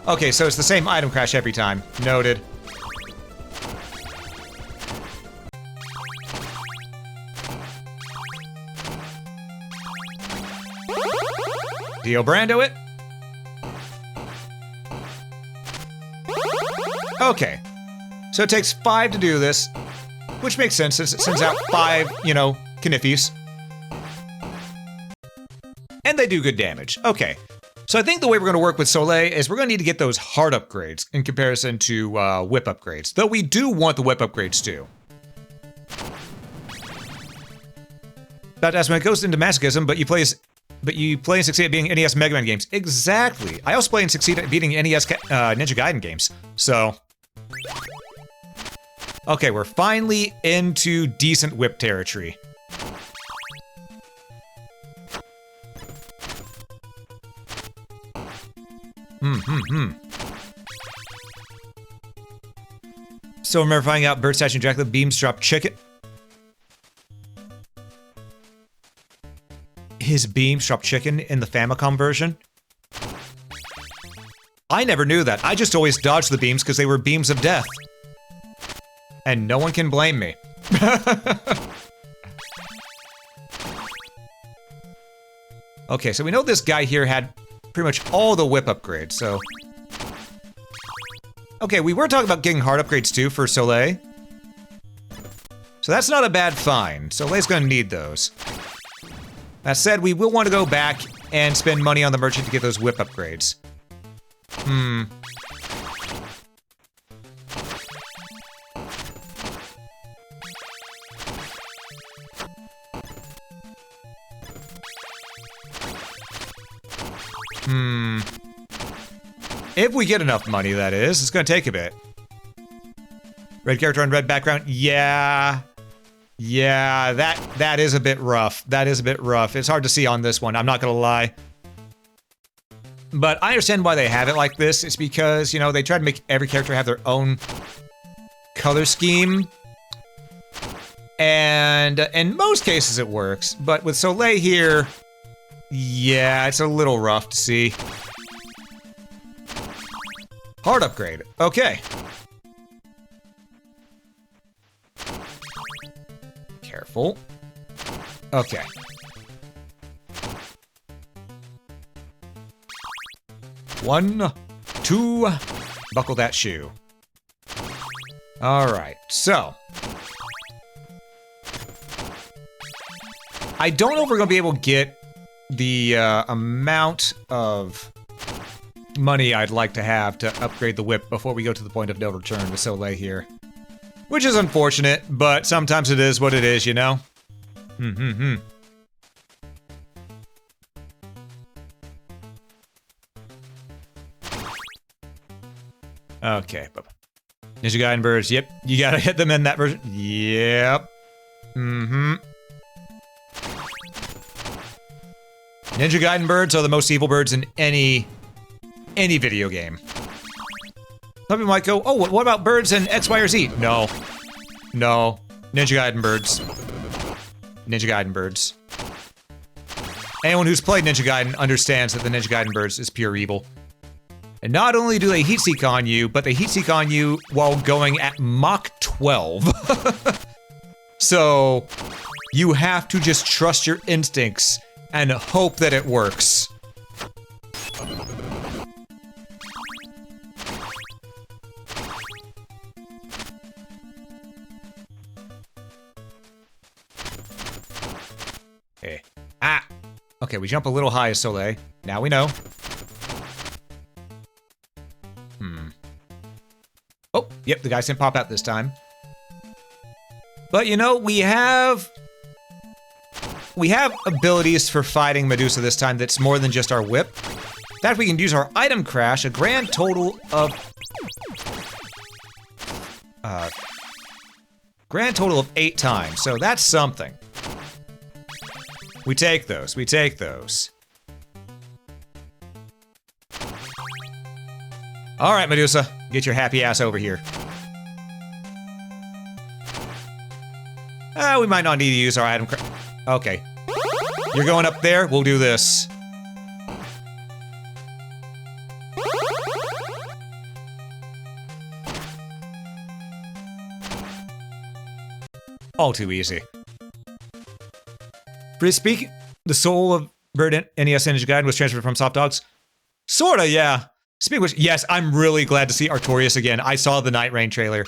Okay, so it's the same item crash every time. Noted. Dio Brando it. Okay. So it takes 5 to do this, which makes sense since it sends out 5, you know, Kniffies. And they do good damage. Okay. So I think the way we're going to work with Soleil is we're going to need to get those heart upgrades in comparison to whip upgrades. Though we do want the whip upgrades too. About to ask when it goes into masochism, but you play and succeed at being NES Mega Man games. Exactly. I also play and succeed at beating NES Ninja Gaiden games. So. Okay, we're finally into decent whip territory. So remember finding out Bird Statue and Dracula beams drop chicken. His beams drop chicken in the Famicom version? I never knew that. I just always dodged the beams because they were beams of death. And no one can blame me. Okay, so we know this guy here had pretty much all the whip upgrades, so... Okay, we were talking about getting heart upgrades too for Soleil. So that's not a bad find. Soleil's gonna need those. That said, we will want to go back and spend money on the merchant to get those whip upgrades. If we get enough money, that is. It's gonna take a bit. Red character on red background? Yeah. Yeah, that is a bit rough. That is a bit rough. It's hard to see on this one, I'm not gonna lie. But I understand why they have it like this. It's because, you know, they try to make every character have their own color scheme. And in most cases it works. But with Soleil here, yeah, it's a little rough to see. Heart upgrade. Okay. Careful. Okay. One, two, buckle that shoe. All right, so. I don't know if we're gonna be able to get the amount of money I'd like to have to upgrade the whip before we go to the point of no return with Soleil here. Which is unfortunate, but sometimes it is what it is, you know? Okay, Ninja Gaiden birds, yep. You gotta hit them in that version. Yep. Ninja Gaiden birds are the most evil birds in any video game. Some people might go, oh, what about birds in X, Y, or Z? No. No. Ninja Gaiden birds. Ninja Gaiden birds. Anyone who's played Ninja Gaiden understands that the Ninja Gaiden birds is pure evil. And not only do they heat seek on you, but they heat seek on you while going at Mach 12. So, you have to just trust your instincts and hope that it works. Okay. Ah! Okay, we jump a little high as Soleil. Now we know. Oh, yep, the guys didn't pop out this time. But you know, we have abilities for fighting Medusa this time that's more than just our whip. In fact, we can use our item crash a grand total of 8 times, so that's something. We take those, we take those. All right, Medusa, get your happy ass over here. We might not need to use our item okay. You're going up there, we'll do this. All too easy. Briefly speaking, the soul of Bird NES Ninja Gaiden was transferred from Soft Dogs. Sorta, yeah. Speaking of which, yes, I'm really glad to see Artorias again. I saw the Night Rain trailer.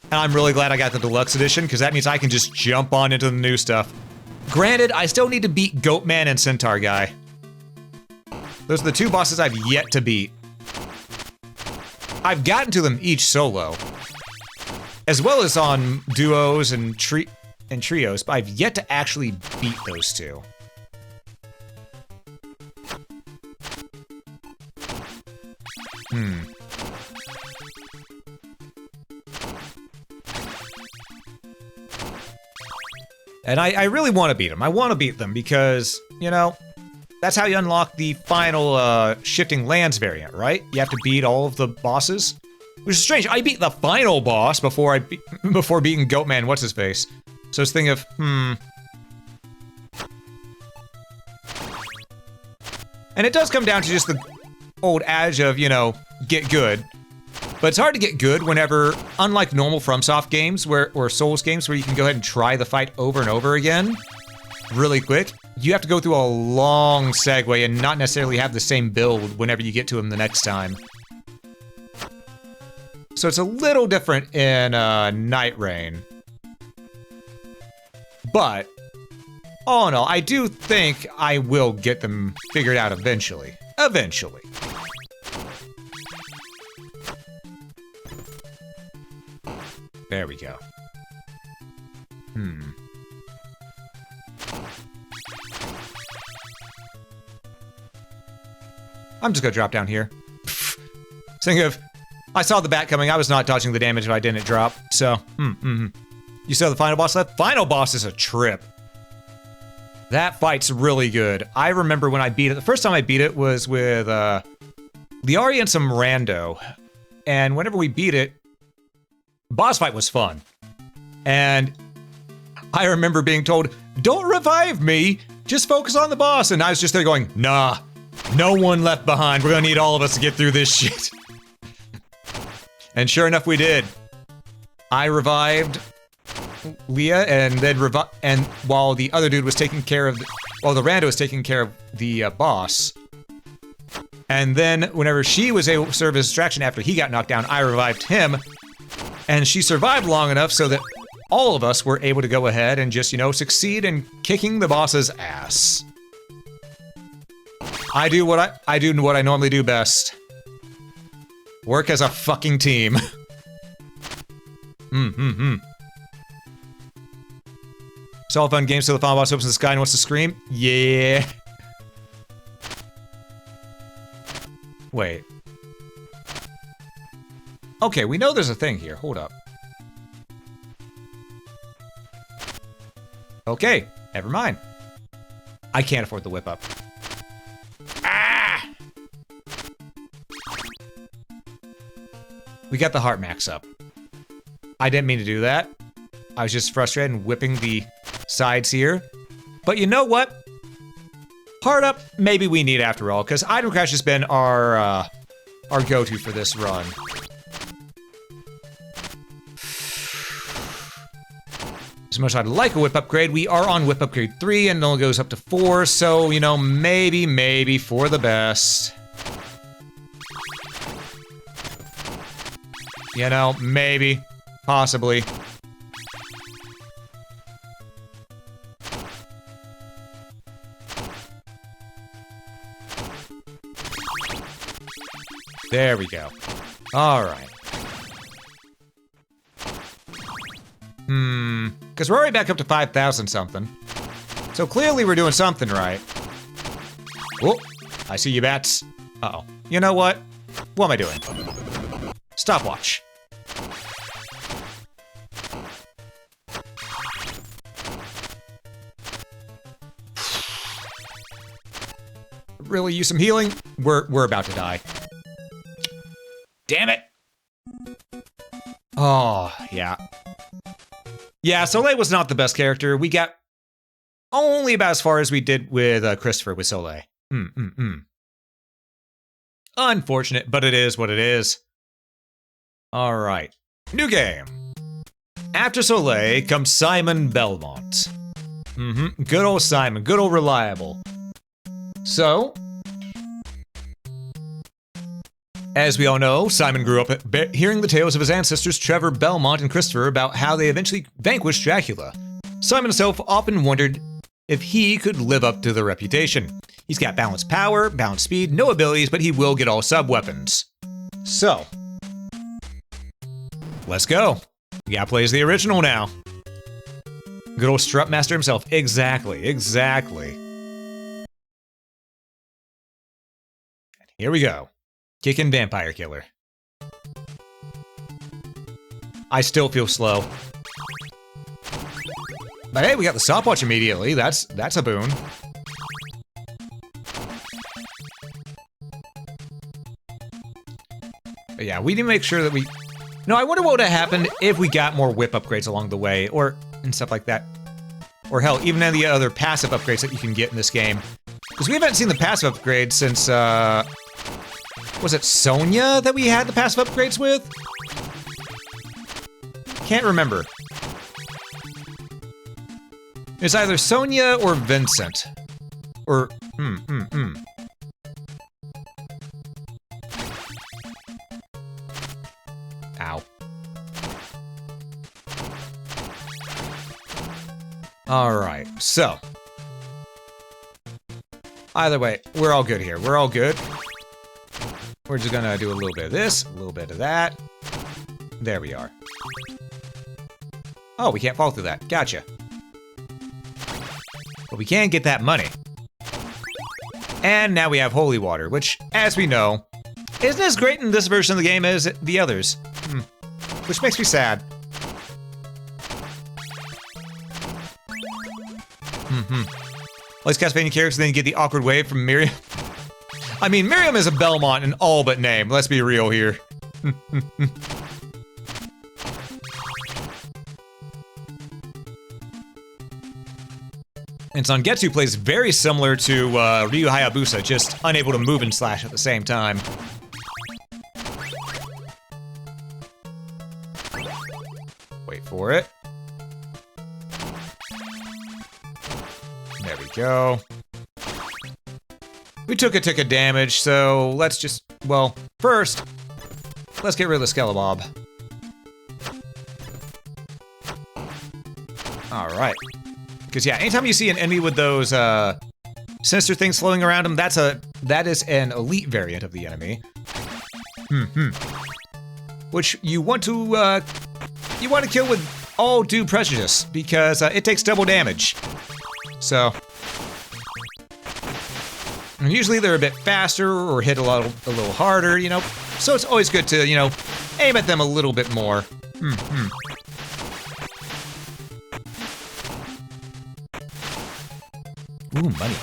And I'm really glad I got the deluxe edition, because that means I can just jump on into the new stuff. Granted, I still need to beat Goatman and Centaur Guy. Those are the two bosses I've yet to beat. I've gotten to them each solo, as well as on duos and trios, but I've yet to actually beat those two. And I really want to beat them. I want to beat them because, you know, that's how you unlock the final Shifting Lands variant, right? You have to beat all of the bosses. Which is strange. I beat the final boss before before beating Goatman, what's his face. So I was thinking of, And it does come down to just the old adage of, you know, get good. But it's hard to get good whenever, unlike normal FromSoft games or Souls games where you can go ahead and try the fight over and over again really quick, you have to go through a long segue and not necessarily have the same build whenever you get to him the next time. So it's a little different in Night Rain. But, all in all, I do think I will get them figured out eventually. Eventually. There we go. I'm just gonna drop down here. Thinking of, I saw the bat coming. I was not dodging the damage if I didn't drop. So, You saw the final boss? That final boss is a trip. That fight's really good. I remember when I beat it. The first time I beat it was with Liari and some rando. And whenever we beat it, boss fight was fun. And I remember being told, don't revive me, just focus on the boss. And I was just there going, nah, no one left behind. We're gonna need all of us to get through this shit. And sure enough, we did. I revived Leah, and then while the other dude was taking care of, while the rando was taking care of the boss. And then whenever she was able to serve as a distraction after he got knocked down, I revived him. And she survived long enough so that all of us were able to go ahead and just, you know, succeed in kicking the boss's ass. I do what I normally do best. Work as a fucking team. Solve fun games till the final boss opens the sky and wants to scream? Yeah. Wait. Okay, we know there's a thing here. Hold up. Okay, never mind. I can't afford the whip up. Ah! We got the heart max up. I didn't mean to do that. I was just frustrated and whipping the sides here. But you know what? Heart up, maybe we need after all, because Item Crash has been our go-to for this run. As much as I'd like a whip upgrade, we are on whip upgrade 3 and it only goes up to 4, so, you know, maybe for the best. You know, maybe, possibly. There we go. All right. Because we're already back up to 5,000 something. So clearly we're doing something right. Oh, I see you, bats. Uh-oh. You know what? What am I doing? Stopwatch. Really use some healing? We're about to die. Damn it! Oh, yeah. Yeah, Soleil was not the best character. We got only about as far as we did with Christopher with Soleil. Unfortunate, but it is what it is. All right. New game. After Soleil comes Simon Belmont. Good old Simon. Good old reliable. So, As we all know, Simon grew up hearing the tales of his ancestors Trevor Belmont and Christopher about how they eventually vanquished Dracula. Simon himself often wondered if he could live up to their reputation. He's got balanced power, balanced speed, no abilities, but he will get all sub-weapons. So, let's go. We gotta play as the original now. Good old Strut Master himself. Exactly. Here we go. Kickin' Vampire Killer. I still feel slow. But hey, we got the stopwatch immediately. That's a boon. But yeah, we need to make sure that we... No, I wonder what would have happened if we got more whip upgrades along the way, and stuff like that. Or hell, even any other passive upgrades that you can get in this game. Because we haven't seen the passive upgrades since, was it Sonia that we had the passive upgrades with? Can't remember. It's either Sonia or Vincent. Or, Ow. Alright, so. Either way, we're all good here. We're all good. We're just gonna do a little bit of this, a little bit of that. There we are. Oh, we can't fall through that. Gotcha. But we can get that money. And now we have holy water, which, as we know, isn't as great in this version of the game as the others. Which makes me sad. All these Castlevania characters then get the awkward wave from Miriam. I mean, Miriam is a Belmont in all but name. Let's be real here. And Zangetsu plays very similar to Ryu Hayabusa, just unable to move and slash at the same time. Wait for it. There we go. We took a tick of damage, so let's just, well, first, let's get rid of the Skelemob. Alright. Because yeah, anytime you see an enemy with those sinister things floating around him, that is an elite variant of the enemy. Which you want to kill with all due prejudice, because it takes double damage. So, and usually they're a bit faster or hit a little harder, you know. So it's always good to, you know, aim at them a little bit more. Ooh, money.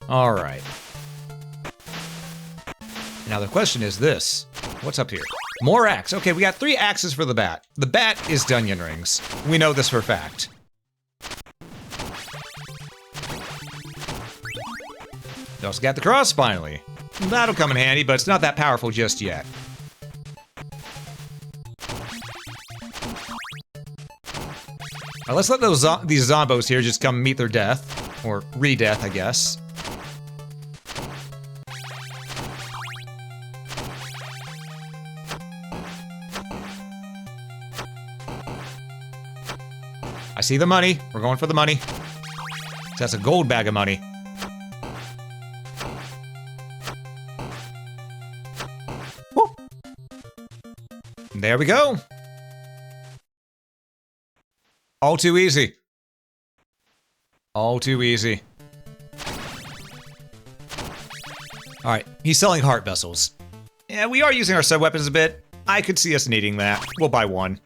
All right. Now the question is this. What's up here? More axe. Okay, we got 3 axes for the bat. The bat is Dunyan Rings. We know this for a fact. We also got the cross finally. That'll come in handy, but it's not that powerful just yet. Alright, let's let these zombos here just come meet their death. Or re-death, I guess. I see the money. We're going for the money. That's a gold bag of money. Woo. There we go. All too easy. All too easy. Alright, he's selling heart vessels. Yeah, we are using our sub-weapons a bit. I could see us needing that. We'll buy one.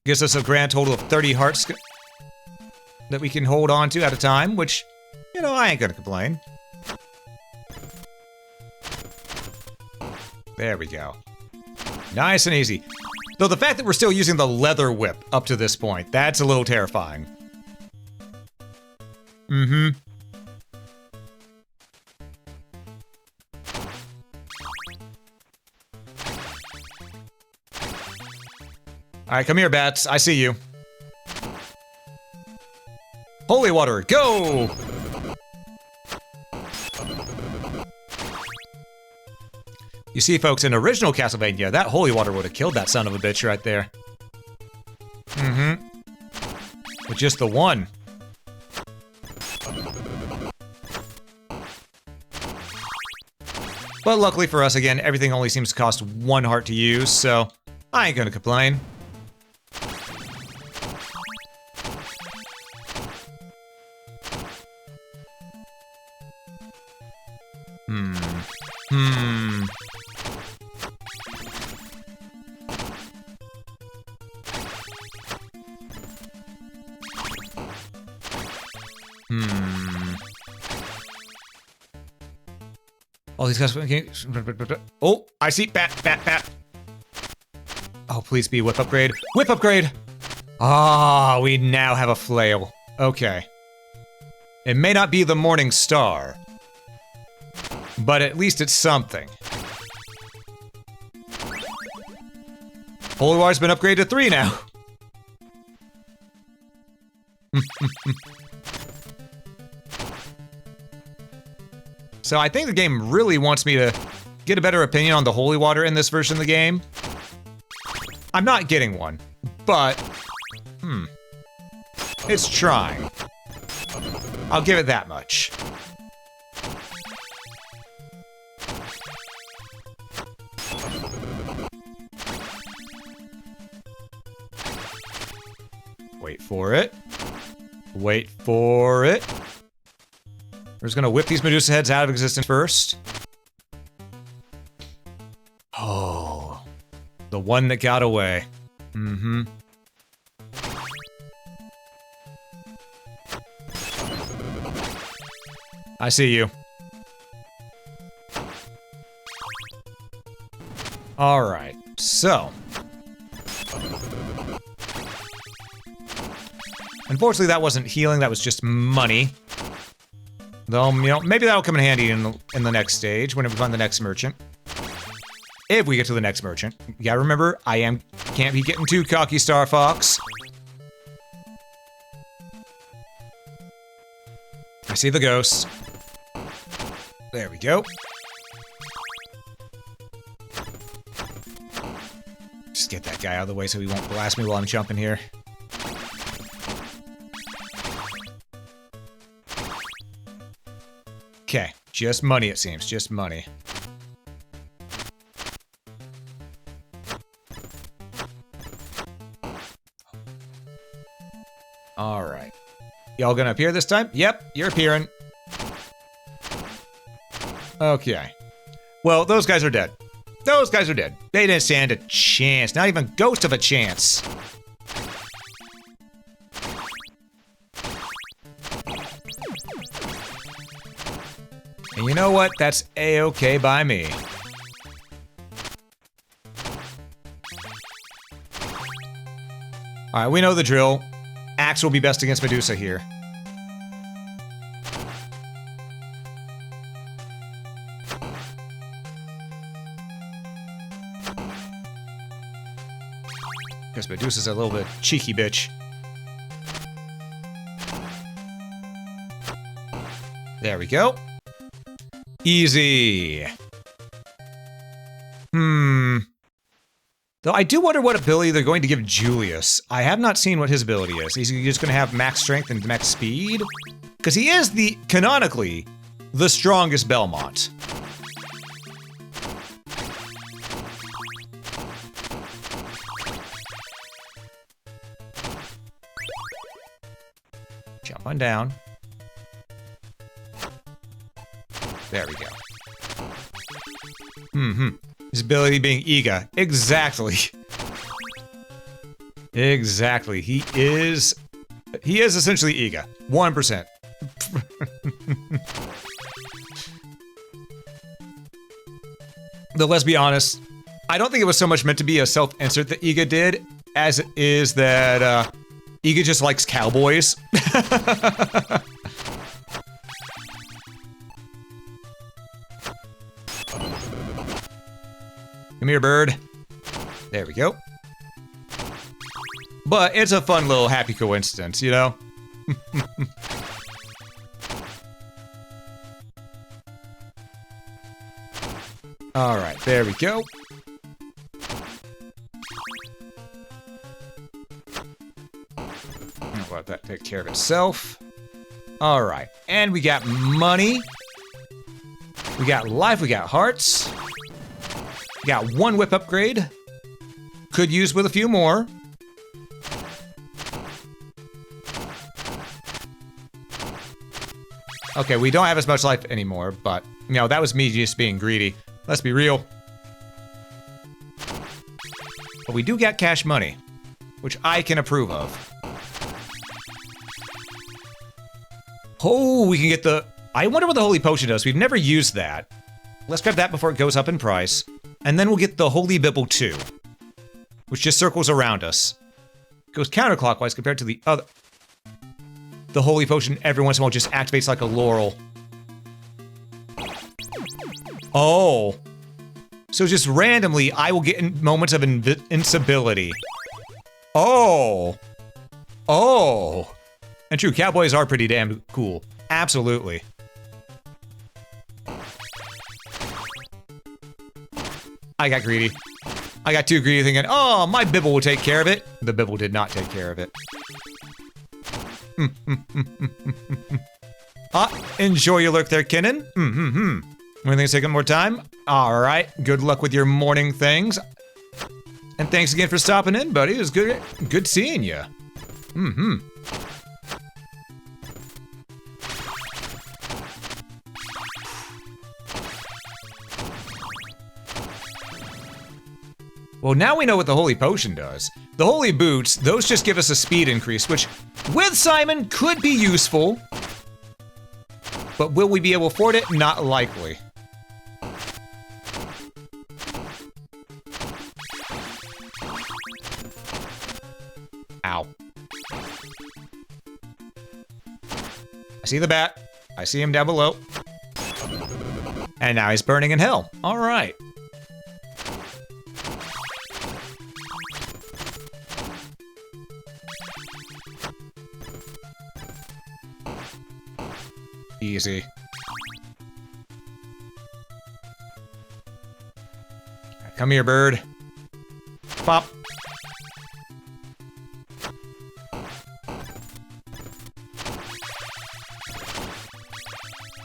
Gives us a grand total of 30 hearts that we can hold on to at a time, which, you know, I ain't gonna complain. There we go. Nice and easy. Though the fact that we're still using the leather whip up to this point, that's a little terrifying. right, come here, bats. I see you. Holy water, go! You see, folks, in original Castlevania, that holy water would have killed that son of a bitch right there. Mm-hmm. With just the one. But luckily for us, again, everything only seems to cost 1 heart to use, so I ain't gonna complain. All these guys. Oh, I see. Bat. Oh, please be whip upgrade. Whip upgrade! Ah, we now have a flail. Okay. It may not be the Morning Star, but at least it's something. Holy Water's been upgraded to 3 now. So I think the game really wants me to get a better opinion on the holy water in this version of the game. I'm not getting one, but, it's trying. I'll give it that much. Wait for it. Wait for it. We're just gonna whip these Medusa heads out of existence first. Oh, the one that got away. Mm-hmm. I see you. All right, so. Unfortunately, that wasn't healing, that was just money. Though, you know, maybe that'll come in handy in the next stage, whenever we find the next merchant. If we get to the next merchant. You gotta remember, can't be getting too cocky, Star Fox. I see the ghosts. There we go. Just get that guy out of the way so he won't blast me while I'm jumping here. Okay, just money it seems, just money. Alright. Y'all gonna appear this time? Yep, you're appearing. Okay. Well, those guys are dead. Those guys are dead. They didn't stand a chance, not even ghost of a chance. And you know what? That's A-okay by me. Alright, we know the drill. Axe will be best against Medusa here. Because Medusa's a little bit cheeky bitch. There we go. Easy. Though I do wonder what ability they're going to give Julius. I have not seen what his ability is. Is he just going to have max strength and max speed? Because he is canonically, the strongest Belmont. Jump on down. There we go. His ability being Iga. Exactly. Exactly. He is essentially Iga. 1%. Though let's be honest, I don't think it was so much meant to be a self-insert that Iga did, as it is that Iga just likes cowboys. Come here, bird. There we go. But it's a fun little happy coincidence, you know? Alright, there we go. I'll let that take care of itself. Alright, and we got money. We got life, we got hearts. We got one whip upgrade. Could use with a few more. Okay, we don't have as much life anymore, but, you know, that was me just being greedy. Let's be real. But we do get cash money, which I can approve of. Oh, we can get the... I wonder what the Holy Potion does. We've never used that. Let's grab that before it goes up in price. And then we'll get the Holy Bibble 2, which just circles around us. Goes counterclockwise compared to the other... The Holy Potion every once in a while just activates like a laurel. Oh. So just randomly, I will get in moments of invincibility. Oh. Oh. And true, cowboys are pretty damn cool. Absolutely. I got greedy. I got too greedy thinking, oh, my Bibble will take care of it. The Bibble did not take care of it. Enjoy your lurk there, Kinnan. Anything to take one more time? Alright, good luck with your morning things. And thanks again for stopping in, buddy. It was good seeing you. Well, now we know what the Holy Potion does. The Holy Boots, those just give us a speed increase, which, with Simon, could be useful. But will we be able to afford it? Not likely. Ow. I see the bat. I see him down below. And now he's burning in hell. All right. Easy. Come here, bird. Pop.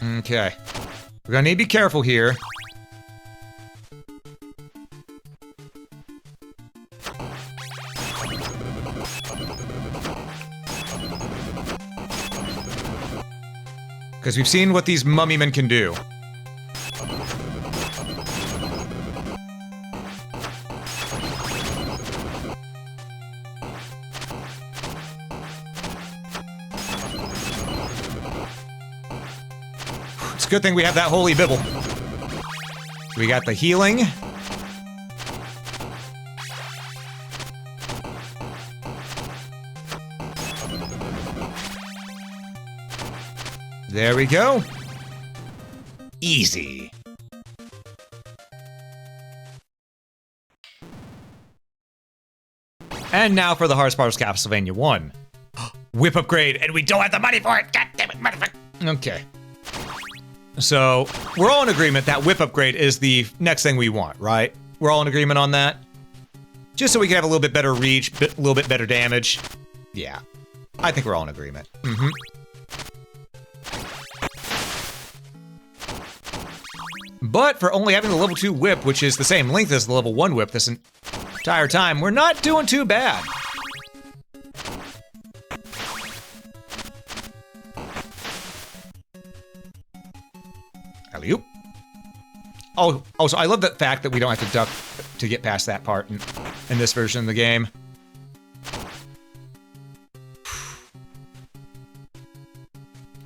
Okay. We're gonna need to be careful here. Because we've seen what these mummy men can do. It's a good thing we have that Holy Bibble. We got the healing. There we go. Easy. And now for the hardest part of Castlevania 1. Whip upgrade, and we don't have the money for it! God damn it, motherfucker! Okay. So, we're all in agreement that whip upgrade is the next thing we want, right? We're all in agreement on that? Just so we can have a little bit better reach, a little bit better damage. Yeah. I think we're all in agreement. But for only having the level 2 whip, which is the same length as the level 1 whip this entire time, we're not doing too bad. Alley-oop. Oh, so I love the fact that we don't have to duck to get past that part in this version of the game.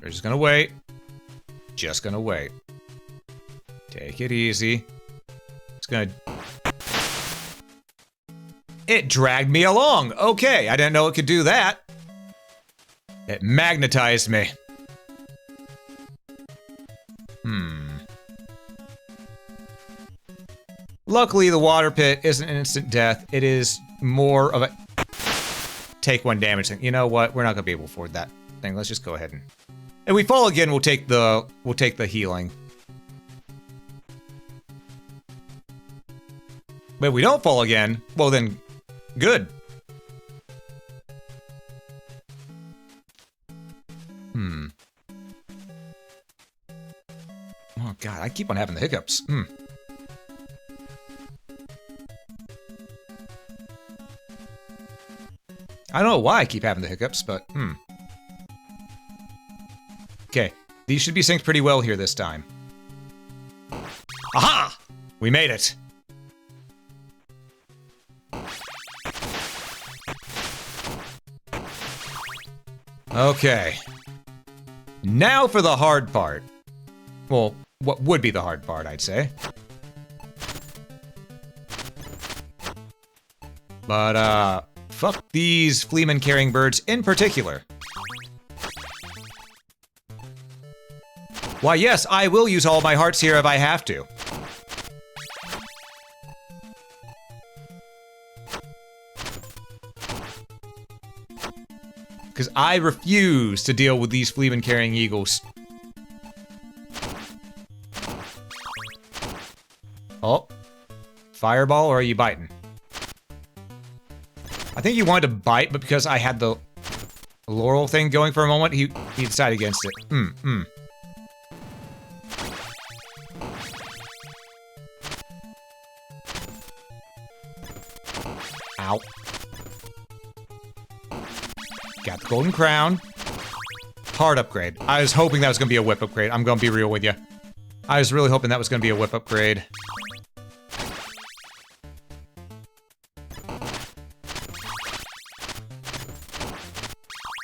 We're just gonna wait. Just gonna wait. Take it easy. It's gonna... It dragged me along. Okay, I didn't know it could do that. It magnetized me. Luckily, the water pit isn't an instant death. It is more of a... take 1 damage thing. You know what? We're not gonna be able to afford that thing. Let's just go ahead and... If we fall again, we'll take the healing. But if we don't fall again, well then, good. Oh god, I keep on having the hiccups. I don't know why I keep having the hiccups, but Okay, these should be synced pretty well here this time. Aha! We made it. Okay. Now for the hard part. Well, what would be the hard part, I'd say. But, fuck these fleaman-carrying birds in particular. Why, yes, I will use all my hearts here if I have to. Because I refuse to deal with these fleaman-carrying eagles. Oh. Fireball, or are you biting? I think he wanted to bite, but because I had the laurel thing going for a moment, he decided against it. Ow. Got the golden crown. Heart upgrade. I was hoping that was going to be a whip upgrade. I'm going to be real with you. I was really hoping that was going to be a whip upgrade.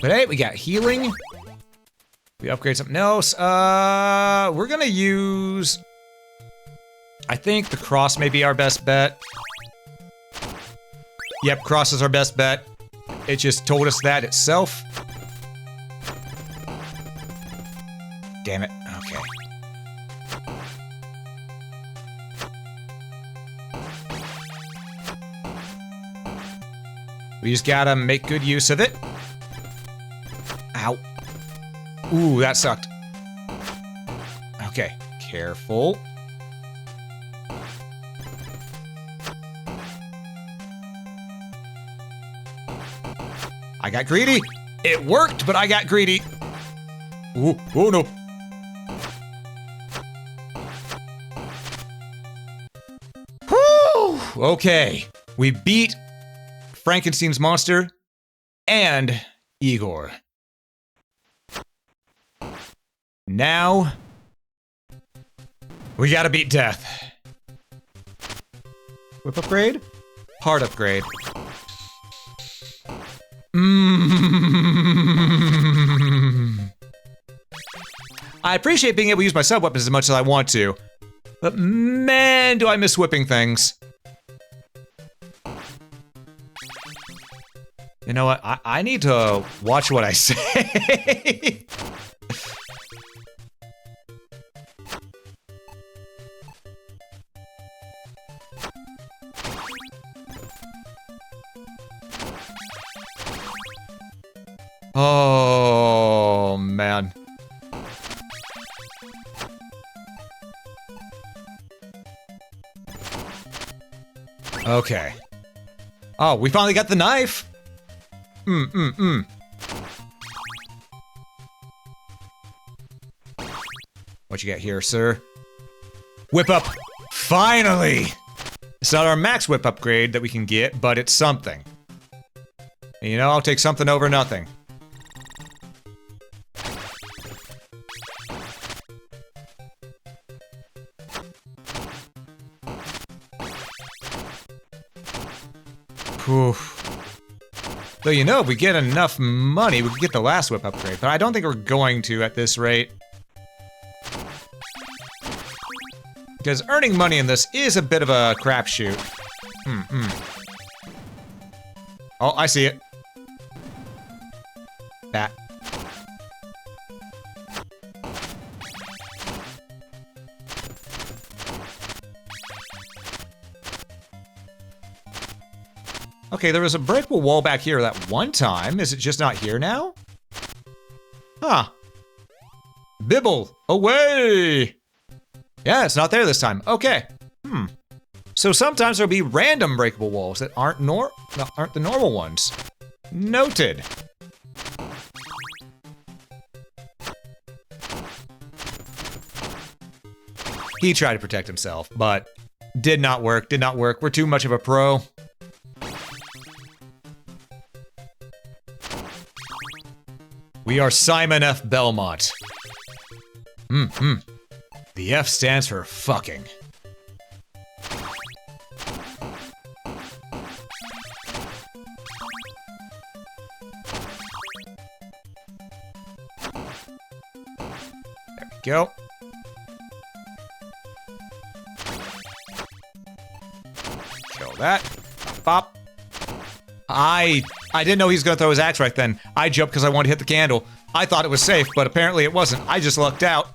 But hey, we got healing. We upgrade something else. We're going to use... I think the cross may be our best bet. Yep, cross is our best bet. It just told us that itself. Damn it. Okay. We just gotta make good use of it. Ow. Ooh, that sucked. Okay, careful. I got greedy. It worked, but I got greedy. Ooh, oh no. Whew, okay. We beat Frankenstein's monster and Igor. Now, we gotta beat death. Whip upgrade? Heart upgrade. I appreciate being able to use my sub-weapons as much as I want to, but man, do I miss whipping things. You know what? I need to watch what I say. Oh, man. Okay. Oh, we finally got the knife. What you got here, sir? Whip up. Finally! It's not our max whip upgrade that we can get, but it's something. And you know, I'll take something over nothing. Oof. Though, you know, if we get enough money, we could get the last whip upgrade, but I don't think we're going to at this rate. Because earning money in this is a bit of a crapshoot. Oh, I see it. That. Okay, there was a breakable wall back here that one time. Is it just not here now? Huh. Bibble, away! Yeah, it's not there this time. Okay. So sometimes there'll be random breakable walls that aren't the normal ones. Noted. He tried to protect himself, but did not work, did not work. We're too much of a pro. We are Simon F. Belmont. The F stands for fucking. There we go. Kill that. Bop. I didn't know he was gonna throw his axe right then. I jumped because I wanted to hit the candle. I thought it was safe, but apparently it wasn't. I just lucked out.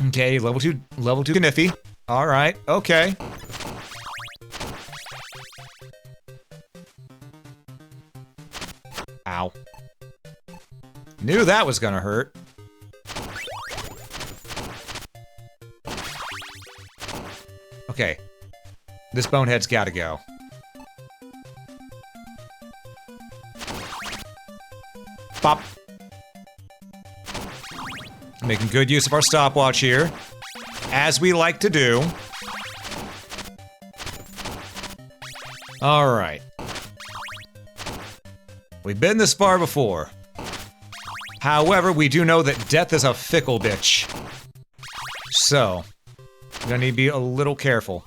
Okay, level two Kniffy. All right, okay. Ow. Knew that was gonna hurt. Okay. This bonehead's gotta go. Pop. Making good use of our stopwatch here, as we like to do. All right. We've been this far before. However, we do know that death is a fickle bitch. So, we're gonna need to be a little careful.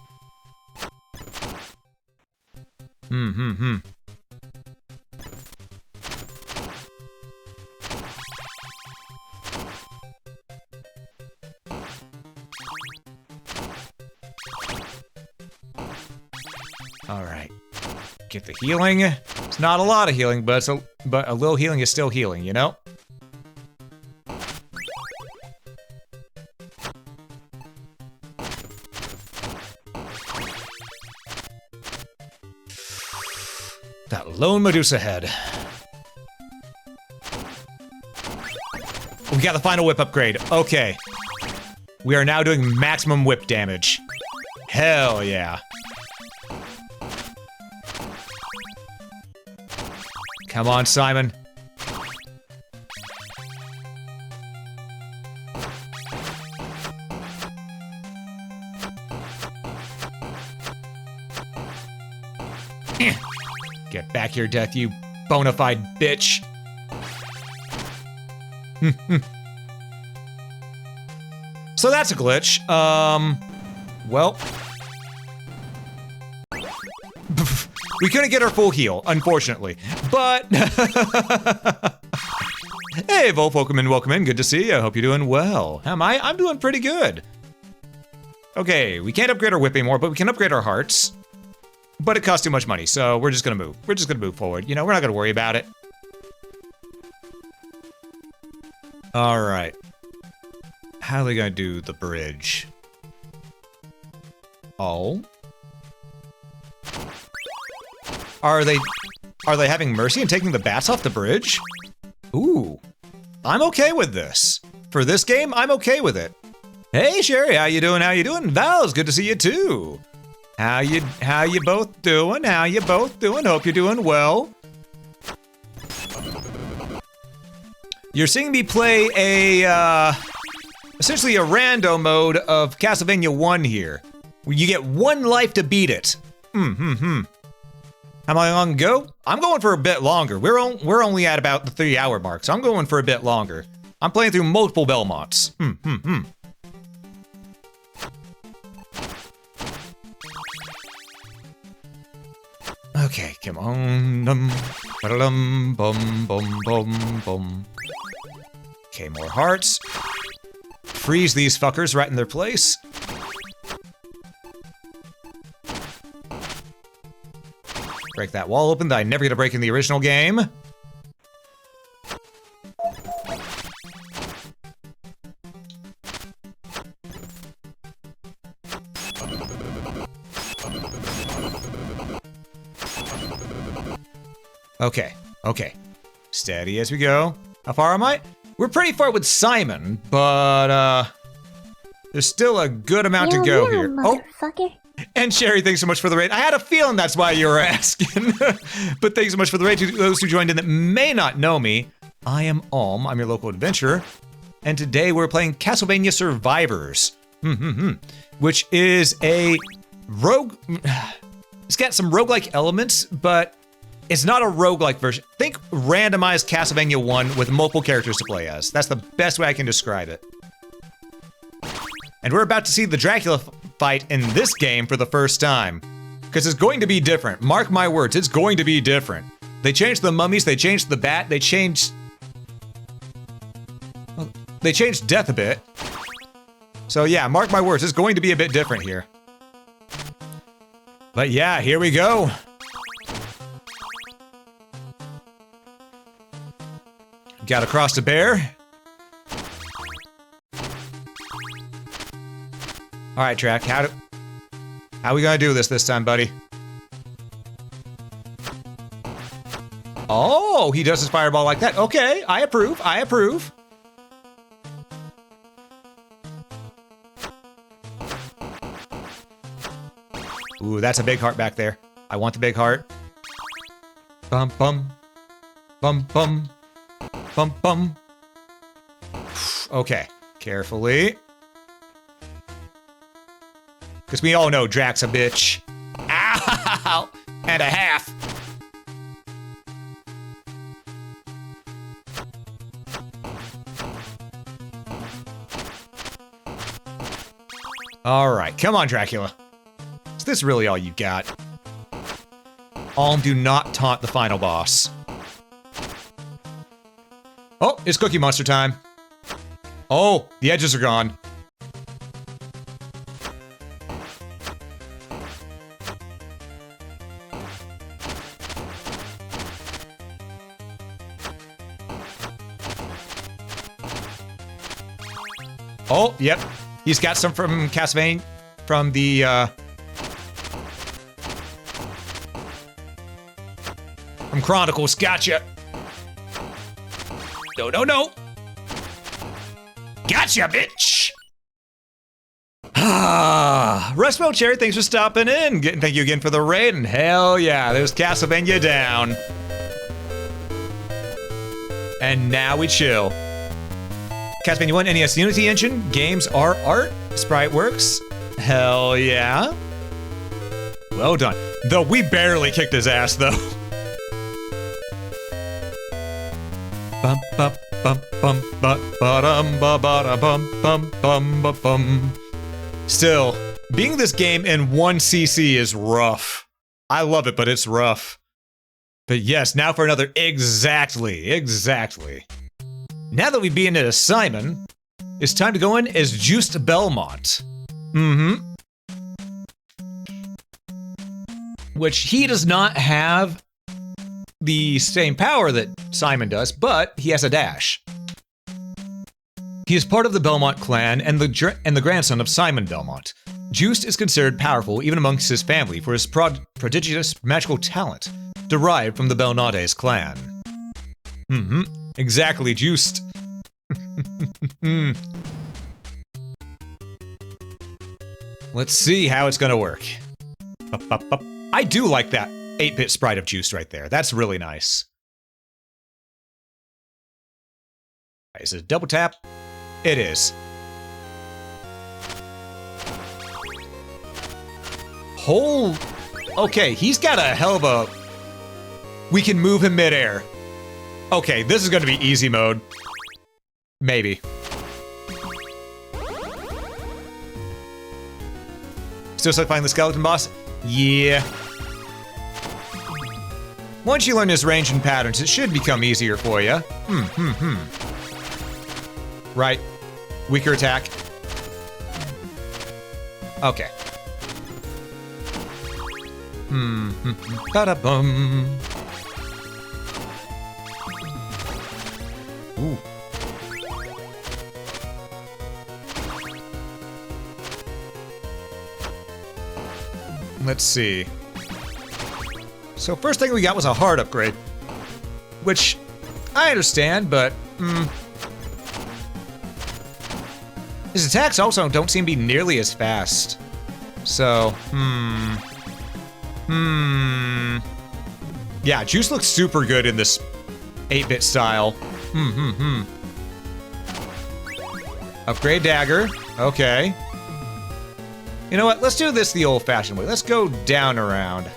All right. Get the healing. It's not a lot of healing, but a little healing is still healing, you know? That lone Medusa head. We got the final whip upgrade. Okay. We are now doing maximum whip damage. Hell yeah. Come on, Simon. Get back here, Death, you bona fide bitch. So that's a glitch. Well. We couldn't get our full heal, unfortunately. But hey, Volf, welcome in, good to see you. I hope you're doing well. How am I? I'm doing pretty good. Okay, we can't upgrade our whip anymore, but we can upgrade our hearts. But it costs too much money, so we're just gonna move. We're just gonna move forward. You know, we're not gonna worry about it. All right. How are they gonna do the bridge? Oh. Are they having mercy and taking the bats off the bridge? Ooh. I'm okay with this. For this game, I'm okay with it. Hey Sherry, how you doing? How you doing? Val's good to see you too. How you both doing? How you both doing? Hope you're doing well. You're seeing me play a essentially a rando mode of Castlevania 1 here. Where you get one life to beat it. How long ago? I'm going for a bit longer. We're only at about the 3-hour mark, so I'm going for a bit longer. I'm playing through multiple Belmonts. Okay, come on. Bum, bum, bum, bum, bum. Okay, more hearts. Freeze these fuckers right in their place. Break that wall open that I never get to break in the original game. Okay, okay. Steady as we go. How far am I? We're pretty far with Simon, but there's still a good amount to go here. Motherfucker. And Sherry, thanks so much for the raid. I had a feeling that's why you were asking. But thanks so much for the raid. To those who joined in that may not know me, I am Alm. I'm your local adventurer. And today we're playing Castlevania Survivors. Which is a rogue... It's got some roguelike elements, but it's not a roguelike version. Think randomized Castlevania 1 with multiple characters to play as. That's the best way I can describe it. And we're about to see the Dracula fight in this game for the first time. Because it's going to be different. Mark my words, it's going to be different. They changed the mummies, they changed the bat, they changed death a bit. So yeah, mark my words, it's going to be a bit different here. But yeah, here we go. Gotta cross the bear. All right, Track, how we gonna do this time, buddy? Oh, he does his fireball like that. Okay, I approve, I approve. Ooh, that's a big heart back there. I want the big heart. Bum, bum. Bum, bum. Bum, bum. Okay, carefully. Because we all know Drax a bitch. Ow! And a half. Alright, come on, Dracula. Is this really all you got? Alm, do not taunt the final boss. Oh, it's Cookie Monster time. Oh, the edges are gone. Oh, yep. He's got some from Castlevania, from the, from Chronicles. Gotcha. No, no, no. Gotcha, bitch. Ah, Rustwell Cherry, thanks for stopping in. Thank you again for the raid, and hell yeah, there's Castlevania down. And now we chill. Castlevania 1 NES Unity Engine, games are art, sprite works. Hell yeah. Well done. Though we barely kicked his ass though. Bum bum bum bum bum ba-dum ba ba bum bum bum ba bum. Still, being this game in 1cc is rough. I love it, but it's rough. But yes, now for another exactly. Now that we've been as Simon, it's time to go in as Juste Belmont. Which he does not have the same power that Simon does, but he has a dash. He is part of the Belmont clan and the grandson of Simon Belmont. Juste is considered powerful even amongst his family for his prodigious magical talent, derived from the Belmontes clan. Exactly, Juste. Let's see how it's gonna work. I do like that 8-bit sprite of Juste right there. That's really nice. Is it a double tap? It is. Okay, he's got a hell of a... We can move him midair. Okay, this is gonna be easy mode. Maybe. Still stuck fighting the skeleton boss? Yeah. Once you learn his range and patterns, it should become easier for you. Right. Weaker attack. Okay. Ba-da-bum. Ooh. Let's see. So first thing we got was a heart upgrade. which I understand, but his attacks also don't seem to be nearly as fast. So, yeah, Juice looks super good in this 8-bit style. Upgrade dagger. Okay. You know what? Let's do this the old-fashioned way. Let's go down around.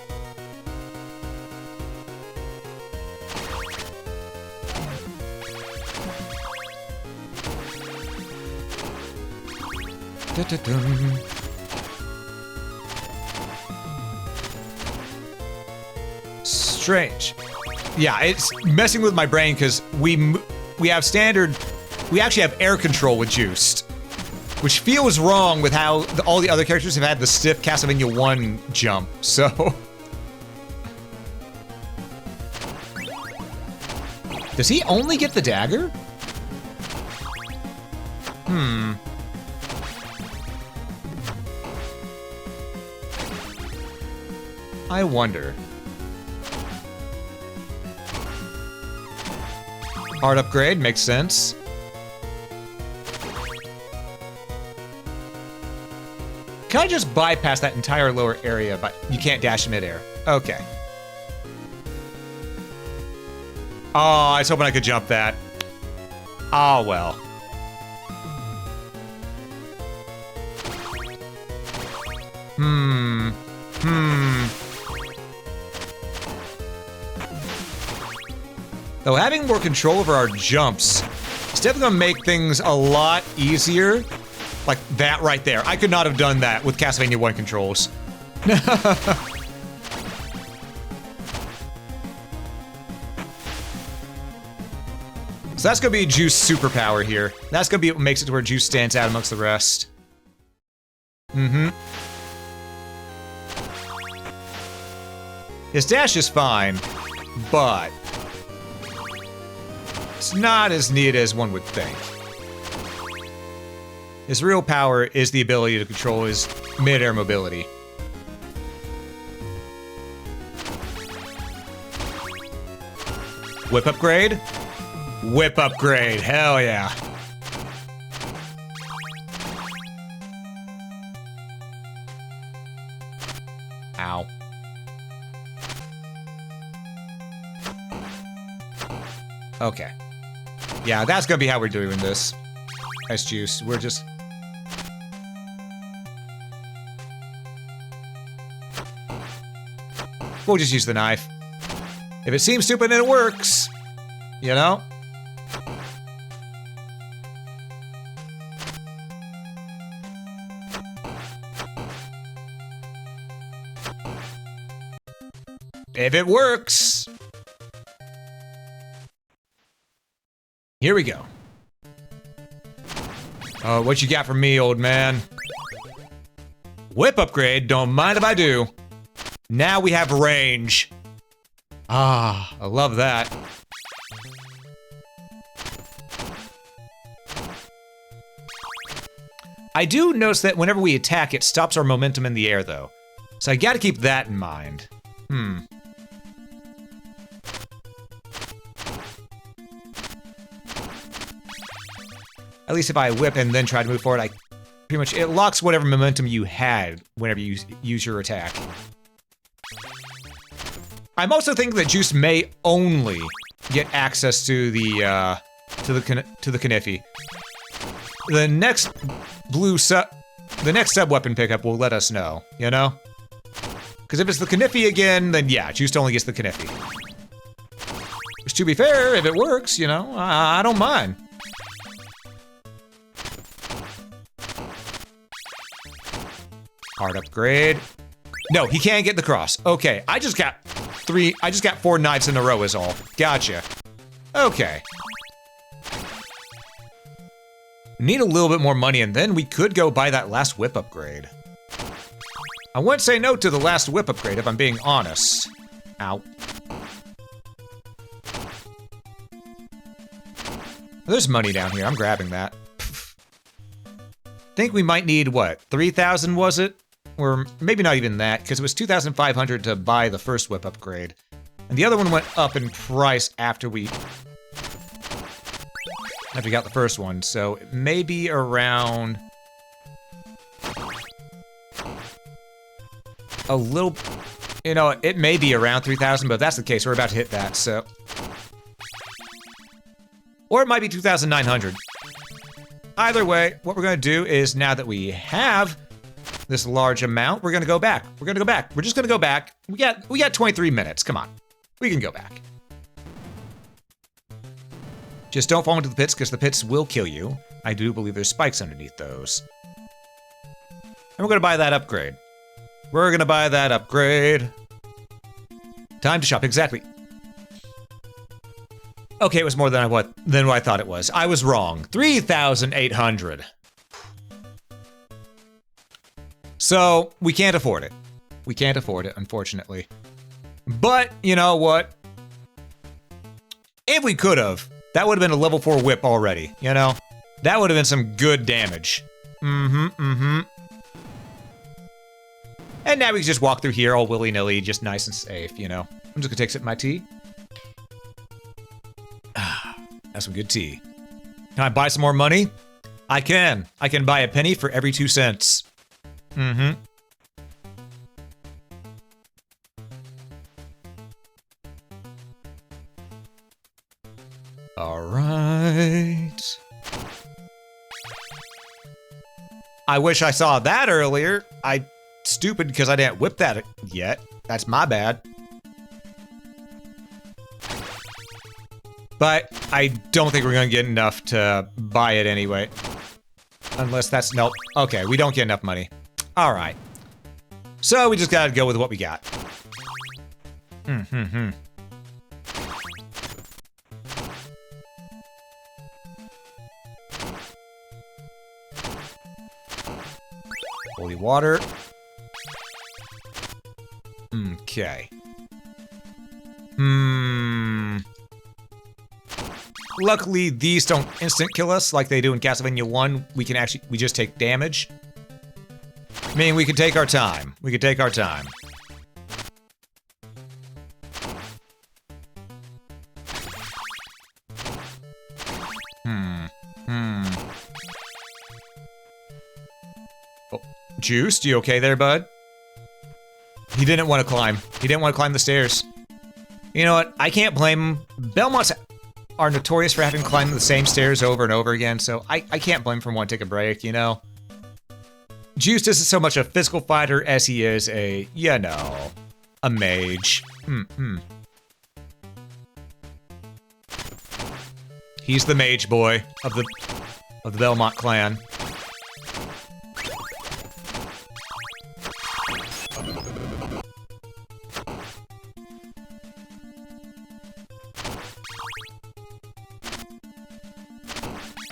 Strange. Yeah, it's messing with my brain because we have standard. We actually have air control with Juste, which feels wrong with how all the other characters have had the stiff Castlevania 1 jump. So, does he only get the dagger? I wonder. Hard upgrade, makes sense. Can I just bypass that entire lower area, but you can't dash midair? Okay. Oh, I was hoping I could jump that. Oh, well. Though having more control over our jumps is definitely gonna make things a lot easier. Like that right there. I could not have done that with Castlevania 1 controls. So that's gonna be Juice's superpower here. That's gonna be what makes it to where Juice stands out amongst the rest. His dash is fine, but it's not as neat as one would think. His real power is the ability to control his mid-air mobility. Whip upgrade? Whip upgrade, hell yeah. Ow. Okay. Yeah, that's gonna be how we're doing this. Nice Juice. We're just... We'll just use the knife. If it seems stupid and it works, you know? If it works. Here we go. Oh, what you got for me, old man? Whip upgrade, don't mind if I do. Now we have range. Ah, I love that. I do notice that whenever we attack, it stops our momentum in the air, though. So I gotta keep that in mind. At least if I whip and then try to move forward, pretty much, it locks whatever momentum you had whenever you use your attack. I'm also thinking that Juice may only get access to the Kniffy. The next sub-weapon pickup will let us know, you know? Because if it's the Kniffy again, then yeah, Juice only gets the Kniffy. Which, to be fair, if it works, you know, I don't mind. Hard upgrade. No, he can't get the cross. Okay, I just got 4 knives in a row is all. Gotcha. Okay. Need a little bit more money and then we could go buy that last whip upgrade. I wouldn't say no to the last whip upgrade if I'm being honest. Ow. There's money down here, I'm grabbing that. Think we might need, what, 3,000 was it? Or maybe not even that, because it was 2,500 to buy the first whip upgrade. And the other one went up in price after we got the first one, so it may be around a little, you know, it may be around 3,000, but if that's the case, we're about to hit that, so. Or it might be 2,900. Either way, what we're gonna do is now that we have this large amount, we're gonna go back. We're gonna go back. We're just gonna go back. We got 23 minutes, come on. We can go back. Just don't fall into the pits, because the pits will kill you. I do believe there's spikes underneath those. And we're gonna buy that upgrade. We're gonna buy that upgrade. Time to shop, exactly. Okay, it was more than what I thought it was. I was wrong. 3,800. So, we can't afford it. We can't afford it, unfortunately. But, you know what? If we could have, that would have been a level 4 whip already, you know? That would have been some good damage. And now we can just walk through here all willy-nilly, just nice and safe, you know? I'm just gonna take a sip of my tea. That's some good tea. Can I buy some more money? I can. I can buy a penny for every 2 cents. All right. I wish I saw that earlier. Stupid because I didn't whip that yet. That's my bad. But I don't think we're gonna get enough to buy it anyway. Unless that's, nope. Okay, we don't get enough money. All right. So we just gotta go with what we got. Holy water. Okay. Luckily, these don't instant kill us like they do in Castlevania 1. We just take damage. I mean, we can take our time. We can take our time. Oh, Juste, you okay there, bud? He didn't want to climb. He didn't want to climb the stairs. You know what? I can't blame him. Belmonts are notorious for having to climb the same stairs over and over again, so I can't blame him for wanting to take a break, you know? Juste isn't so much a physical fighter as he is a, you know, a mage. He's the mage boy of the Belmont clan.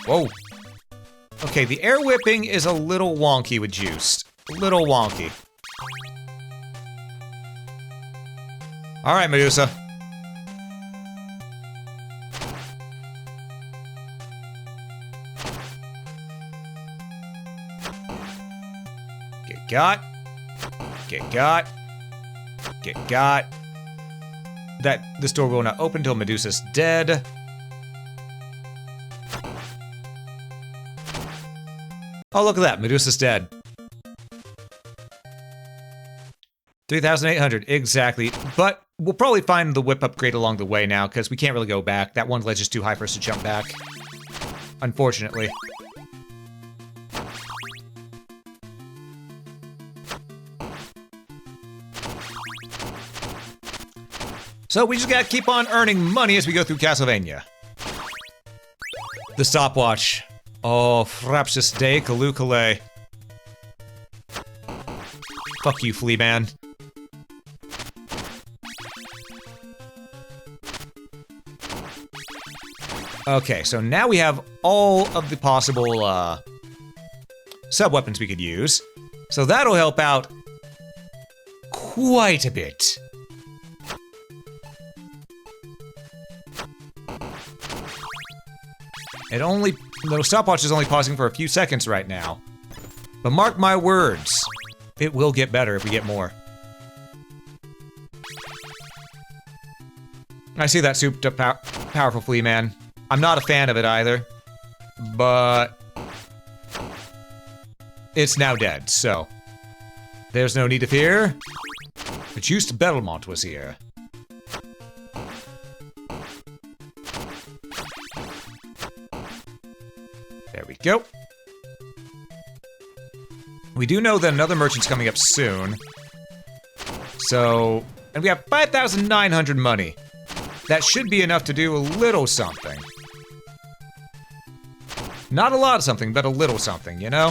Whoa. Okay, the air whipping is a little wonky with Juste. A little wonky. Alright, Medusa. Get got. Get got. Get got. This door will not open until Medusa's dead. Oh, look at that. Medusa's dead. 3,800. Exactly. But we'll probably find the whip upgrade along the way now, because we can't really go back. That one ledge is too high for us to jump back. Unfortunately. So we just gotta keep on earning money as we go through Castlevania. The stopwatch. Oh, frapsus de Kalukale. Fuck you, Flea Man. Okay, so now we have all of the possible, sub-weapons we could use. So that'll help out quite a bit. The stopwatch is only pausing for a few seconds right now. But mark my words, it will get better if we get more. I see that souped up powerful flea man. I'm not a fan of it either, but it's now dead, so there's no need to fear. But Juste Belmont was here. There we go. We do know that another merchant's coming up soon. So, and we have 5,900 money. That should be enough to do a little something. Not a lot of something, but a little something, you know?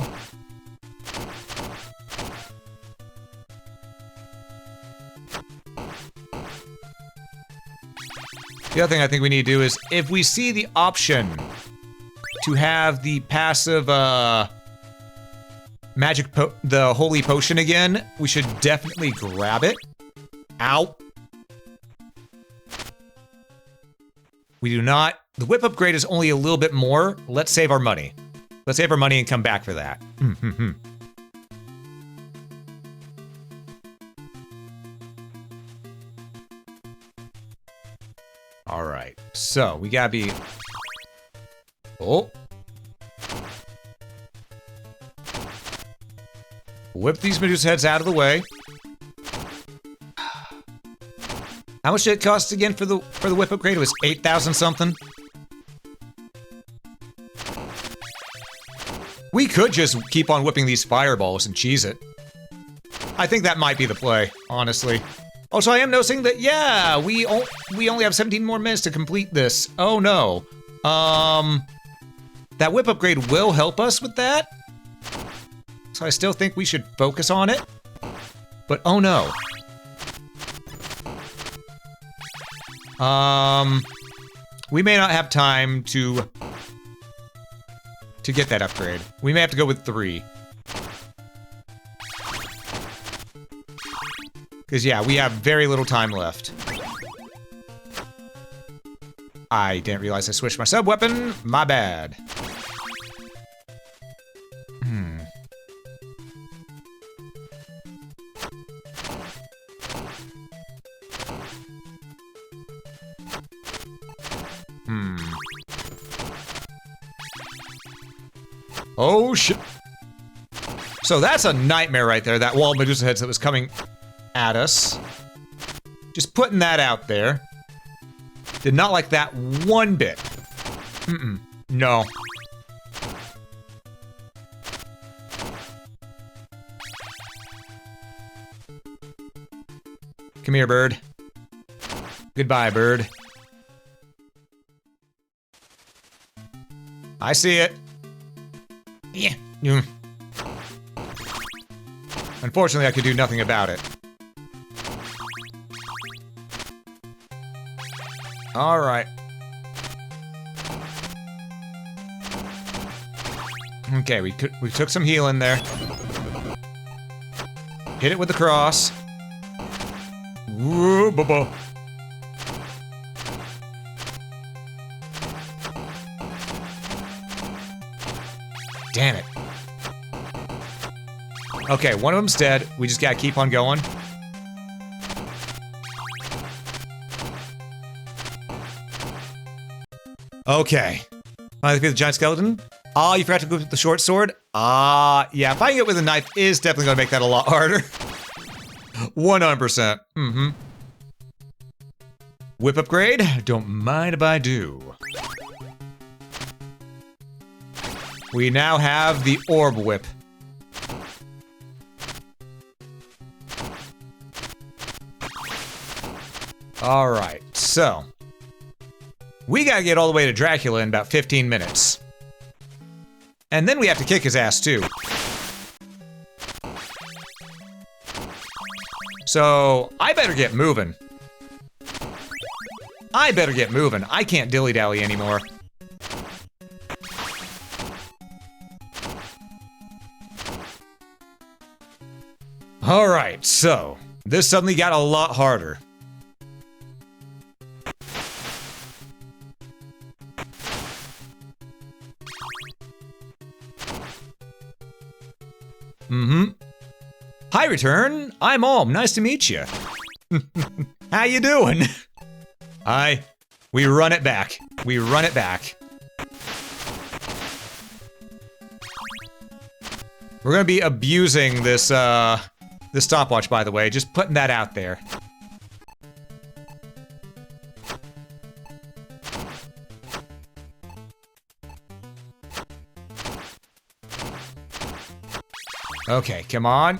The other thing I think we need to do is, if we see the option to have the passive, the holy potion again, we should definitely grab it. Ow. We do not. The whip upgrade is only a little bit more. Let's save our money. Let's save our money and come back for that. All right. So we gotta be. Oh. Whip these Medusa heads out of the way. How much did it cost again for the whip upgrade? It was 8,000 something. We could just keep on whipping these fireballs and cheese it. I think that might be the play, honestly. Also, I am noticing that, yeah, we only have 17 more minutes to complete this. Oh no. That whip upgrade will help us with that. So I still think we should focus on it. But oh no. We may not have time to get that upgrade. We may have to go with 3. Because yeah, we have very little time left. I didn't realize I switched my sub-weapon. My bad. Oh shit. So that's a nightmare right there, that wall of Medusa heads that was coming at us. Just putting that out there. Did not like that one bit. No. Come here, bird. Goodbye, bird. I see it. Yeah. Unfortunately, I could do nothing about it. All right. Okay, we took some healing there. Hit it with the cross. Woo, bubba. Damn it. Okay, one of them's dead. We just gotta keep on going. Okay. Finally defeat the giant skeleton. Ah, you forgot to go with the short sword? Ah, yeah, fighting it with a knife is definitely gonna make that a lot harder. 100%. Whip upgrade? Don't mind if I do. We now have the orb whip. Alright, so we gotta get all the way to Dracula in about 15 minutes. And then we have to kick his ass too. So, I better get moving. I can't dilly-dally anymore. Alright, so this suddenly got a lot harder. Hi, Return. I'm Alm. Nice to meet you. How you doing? We run it back. We run it back. We're gonna be abusing this, this stopwatch, by the way. Just putting that out there. Okay, come on.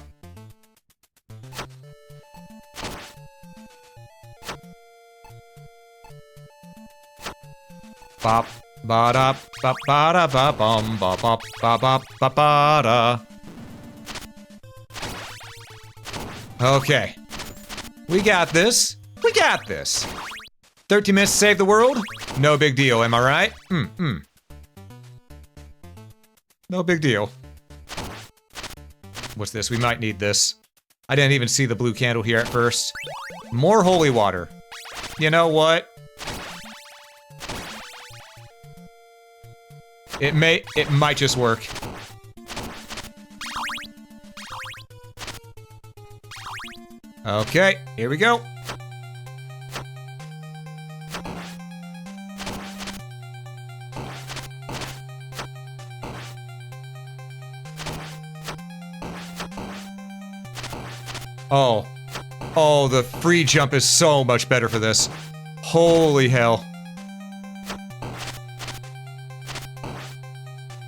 Bop, ba da, ba da, ba bum, ba bop, ba bop, ba da. Okay. We got this. We got this. 13 minutes to save the world? No big deal, am I right? No big deal. What's this? We might need this. I didn't even see the blue candle here at first. More holy water. You know what? It might just work. Okay, here we go. Oh. Oh, the free jump is so much better for this. Holy hell.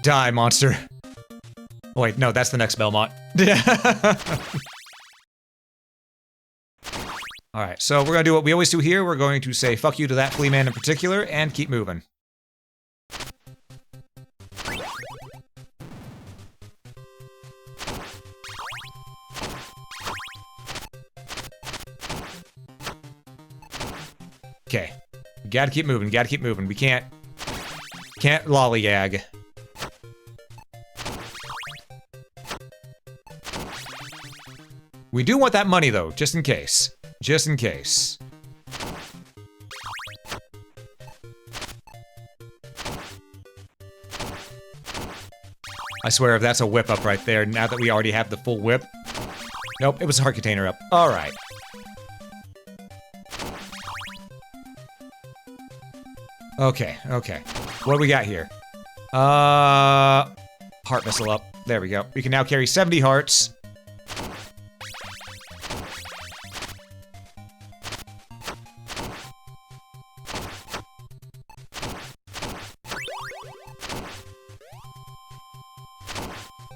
Die, monster. Oh, wait, no, that's the next Belmont. Alright, so we're gonna do what we always do here. We're going to say fuck you to that flea man in particular and keep moving. Okay. Gotta keep moving, gotta keep moving. We can't lollygag. We do want that money, though, just in case. Just in case. I swear, if that's a whip up right there, now that we already have the full whip. Nope, it was a heart container up. Alright. Okay, okay. What do we got here? Heart missile up. There we go. We can now carry 70 hearts.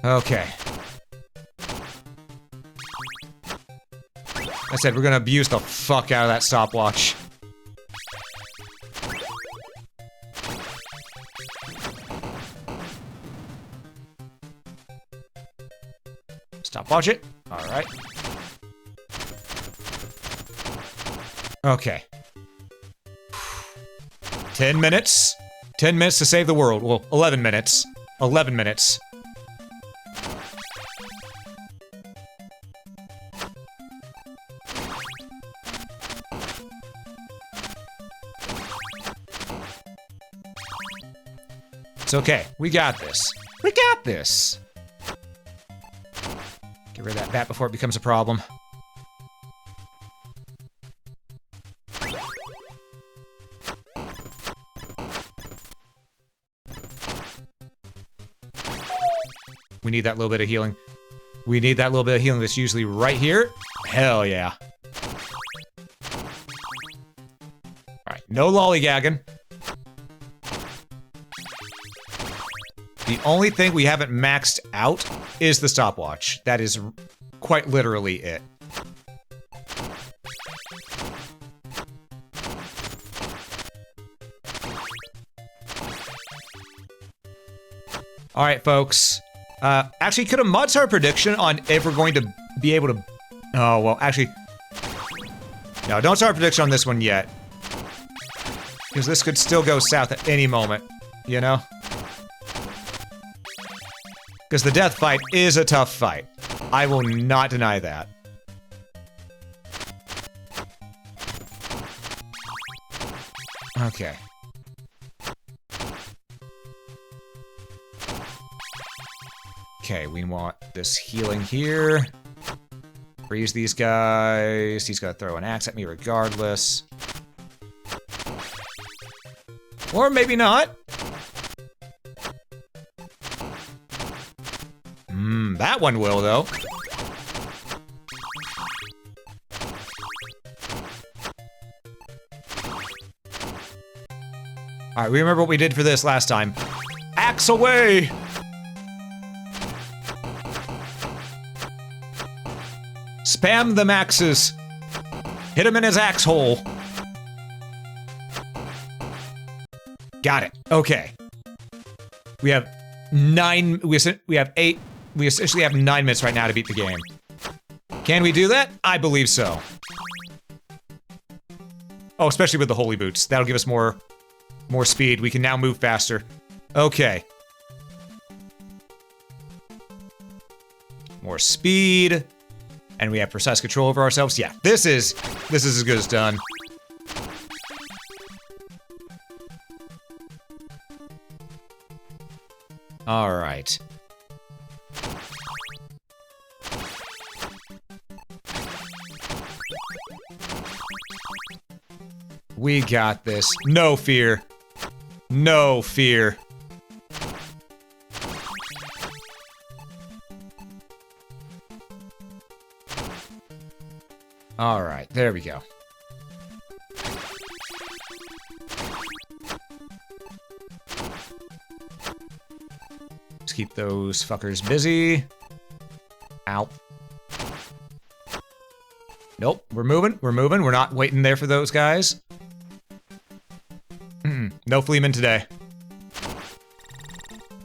Okay. I said we're gonna abuse the fuck out of that stopwatch. Stopwatch it. Alright. Okay. 10 minutes. 10 minutes to save the world. Well, 11 minutes. 11 minutes. It's okay. We got this. We got this. Get rid of that bat before it becomes a problem. We need that little bit of healing. We need that little bit of healing that's usually right here. Hell yeah. Alright, no lollygagging. The only thing we haven't maxed out is the stopwatch. That is quite literally it. Alright, folks. Actually, could a mod start a prediction on if we're going to be able to... Oh, well, actually... No, don't start a prediction on this one yet. Because this could still go south at any moment, you know? Because the death fight is a tough fight. I will not deny that. Okay. Okay, we want this healing here. Freeze these guys. He's gonna throw an axe at me regardless. Or maybe not. That one will, though. Alright, we remember what we did for this last time. Axe away! Spam the axes. Hit him in his axe hole. Got it. Okay. We have 9. We have 8. We essentially have 9 minutes right now to beat the game. Can we do that? I believe so. Oh, especially with the holy boots. That'll give us more speed. We can now move faster. Okay. More speed. And we have precise control over ourselves. Yeah, this is as good as done. All right. We got this. No fear. No fear. All right, there we go. Let's keep those fuckers busy. Ow. Nope, we're moving, we're moving. We're not waiting there for those guys. No Fleeman today.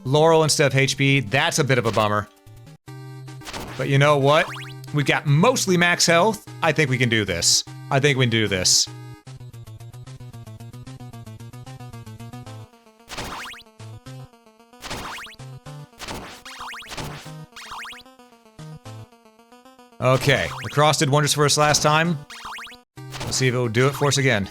Laurel instead of HP, that's a bit of a bummer. But you know what? We've got mostly max health. I think we can do this. I think we can do this. Okay, the cross did wonders for us last time. Let's see if it will do it for us again.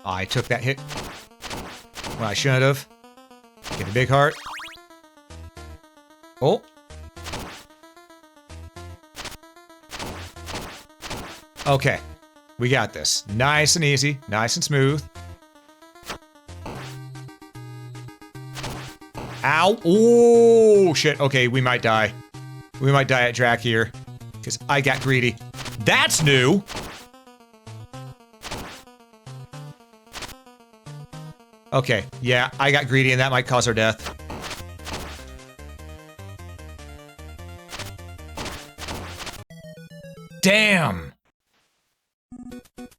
I took that hit when I shouldn't have. Get the big heart. Oh. Okay. We got this. Nice and easy. Nice and smooth. Ow. Oh, shit. Okay, we might die. We might die at Drac here. Because I got greedy. That's new! Okay, yeah, I got greedy and that might cause our death. Damn!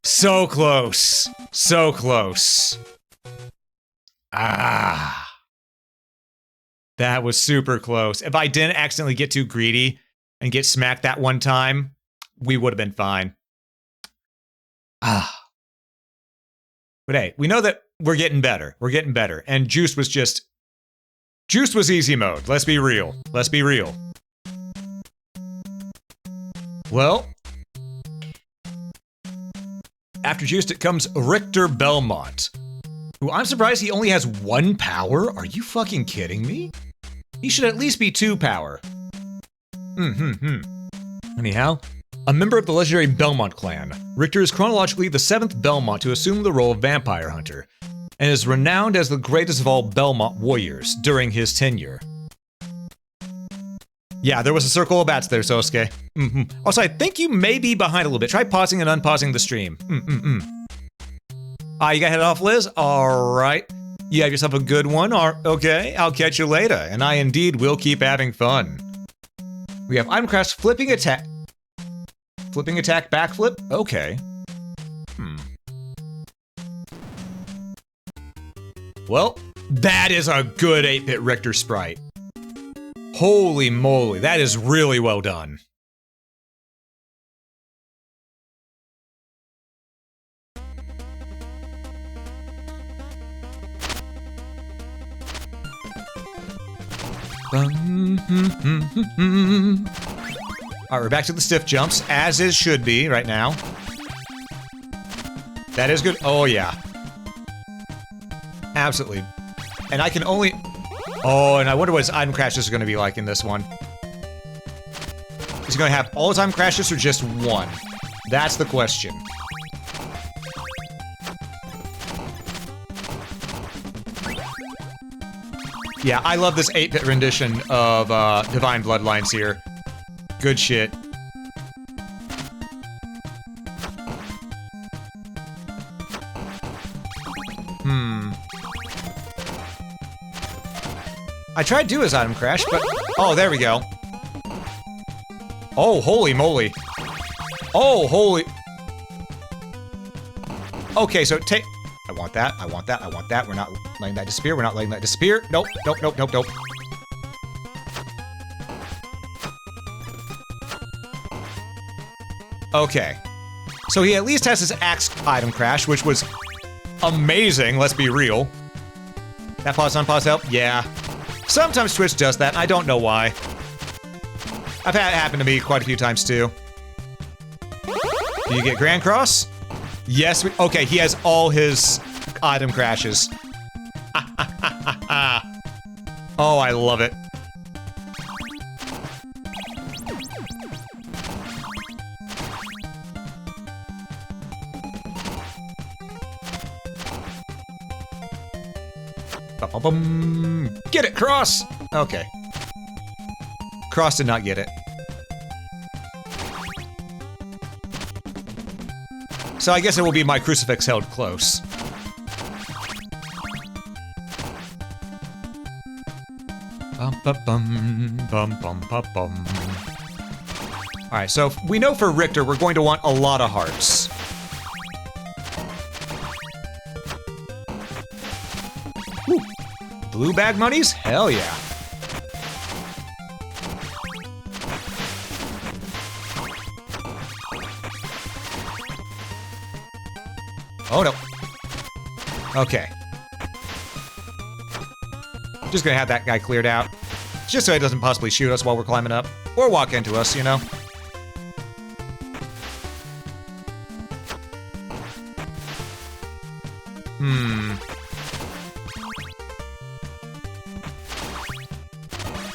So close. So close. Ah. That was super close. If I didn't accidentally get too greedy and get smacked that one time, we would have been fine. Ah. But hey, we know that we're getting better. We're getting better. And Juste was easy mode. Let's be real. Let's be real. Well, after Juste, it comes Richter Belmont, who I'm surprised he only has 1 power. Are you fucking kidding me? He should at least be 2 power. Anyhow, a member of the legendary Belmont clan, Richter is chronologically the 7th Belmont to assume the role of vampire hunter, and is renowned as the greatest of all Belmont warriors during his tenure. Yeah, there was a circle of bats there, Sosuke. Also, I think you may be behind a little bit. Try pausing and unpausing the stream. You got head off, Liz? Alright. You have yourself a good one? Okay, I'll catch you later. And I indeed will keep having fun. We have item crash, flipping attack. Flipping attack, backflip? Okay. Well, that is a good 8-bit Richter sprite. Holy moly, that is really well done. Alright, we're back to the stiff jumps, as is should be right now. That is good. Oh, yeah. absolutely. And I can only... Oh, and I wonder what his item crashes are going to be like in this one. Is he going to have all his item crashes or just one? That's the question. Yeah, I love this 8-bit rendition of Divine Bloodlines here. Good shit. I tried to do his item crash, but... Oh, there we go. Oh, holy moly. Oh, holy... Okay, so take... I want that, I want that, I want that. We're not letting that disappear, we're not letting that disappear. Nope, nope, nope, nope, nope. Okay. So he at least has his axe item crash, which was amazing, let's be real. That pause, unpause help? Yeah. Sometimes Twitch does that, and I don't know why. I've had it happen to me quite a few times, too. Do you get Grand Cross? Yes, okay, he has all his item crashes. Oh, I love it. Get it, Cross! Okay. Cross did not get it. So I guess it will be my crucifix held close. Alright, so we know for Richter we're going to want a lot of hearts. Woo. Blue bag monies? Hell yeah. Oh no. Okay. Just gonna have that guy cleared out. Just so he doesn't possibly shoot us while we're climbing up. Or walk into us, you know?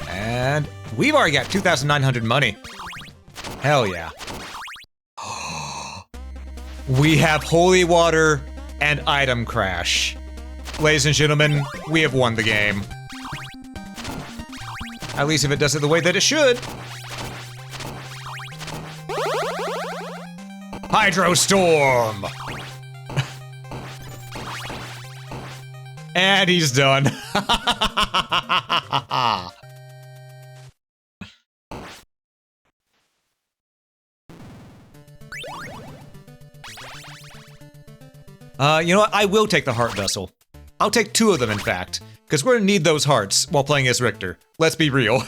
And we've already got 2,900 money. Hell yeah. We have holy water and item crash. Ladies and gentlemen, we have won the game. At least if it does it the way that it should. Hydro Storm! And he's done. You know what? I will take the heart vessel. I'll take 2 of them, in fact, because we're gonna need those hearts while playing as Richter. Let's be real.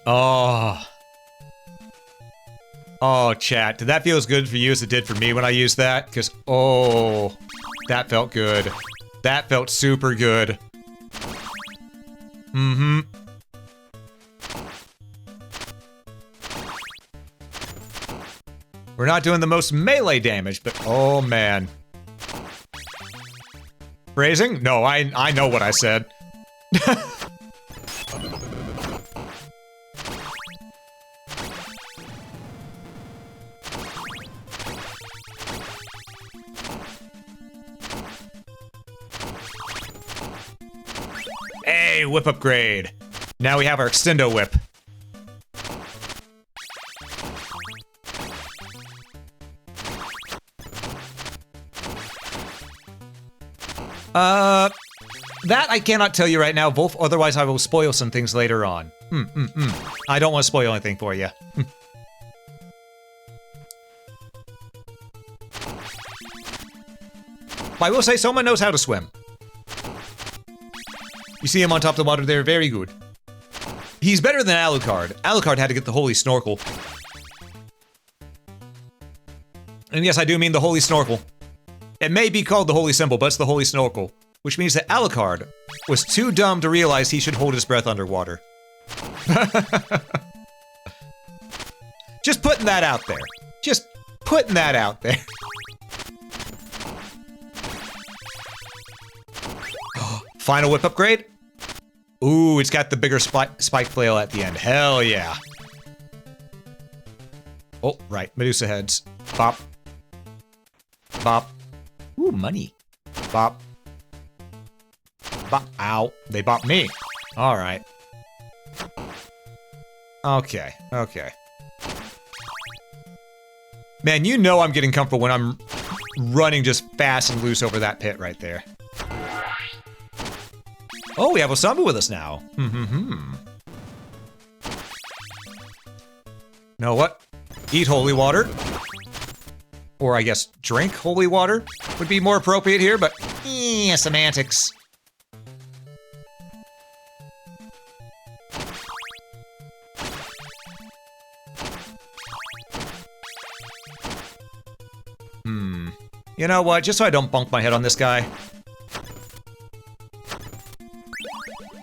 Oh. Oh, chat. Did that feel as good for you as it did for me when I used that? Because, oh, that felt good. That felt super good. Mm-hmm. We're not doing the most melee damage, but oh man. Phrasing? No, I know what I said. Hey, whip upgrade. Now we have our extendo whip. That I cannot tell you right now, Wolf, otherwise I will spoil some things later on. I don't want to spoil anything for you. I will say Soma knows how to swim. You see him on top of the water there, very good. He's better than Alucard. Alucard had to get the Holy Snorkel. And yes, I do mean the Holy Snorkel. It may be called the Holy Symbol, but it's the Holy Snorkel. Which means that Alucard was too dumb to realize he should hold his breath underwater. Just putting that out there. Just putting that out there. Final whip upgrade. Ooh, it's got the bigger spike flail at the end. Hell yeah. Oh, right. Medusa heads. Bop. Bop. Ooh, money. Bop. Bop. Ow. They bopped me. All right. Okay. Okay. Man, you know I'm getting comfortable when I'm running just fast and loose over that pit right there. Oh, we have Osamu with us now. Know what? Eat holy water. Or I guess drink holy water would be more appropriate here, but semantics. You know what? Just so I don't bunk my head on this guy.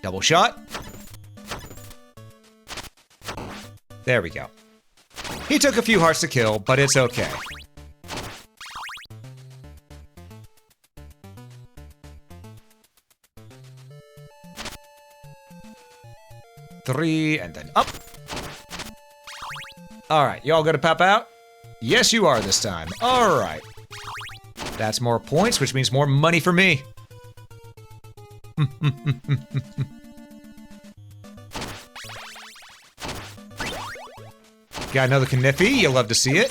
Double shot. There we go. He took a few hearts to kill, but it's okay. Three, and then up. Alright, y'all gonna pop out? Yes, you are this time. Alright. That's more points, which means more money for me. Got another Kniffy, you'll love to see it.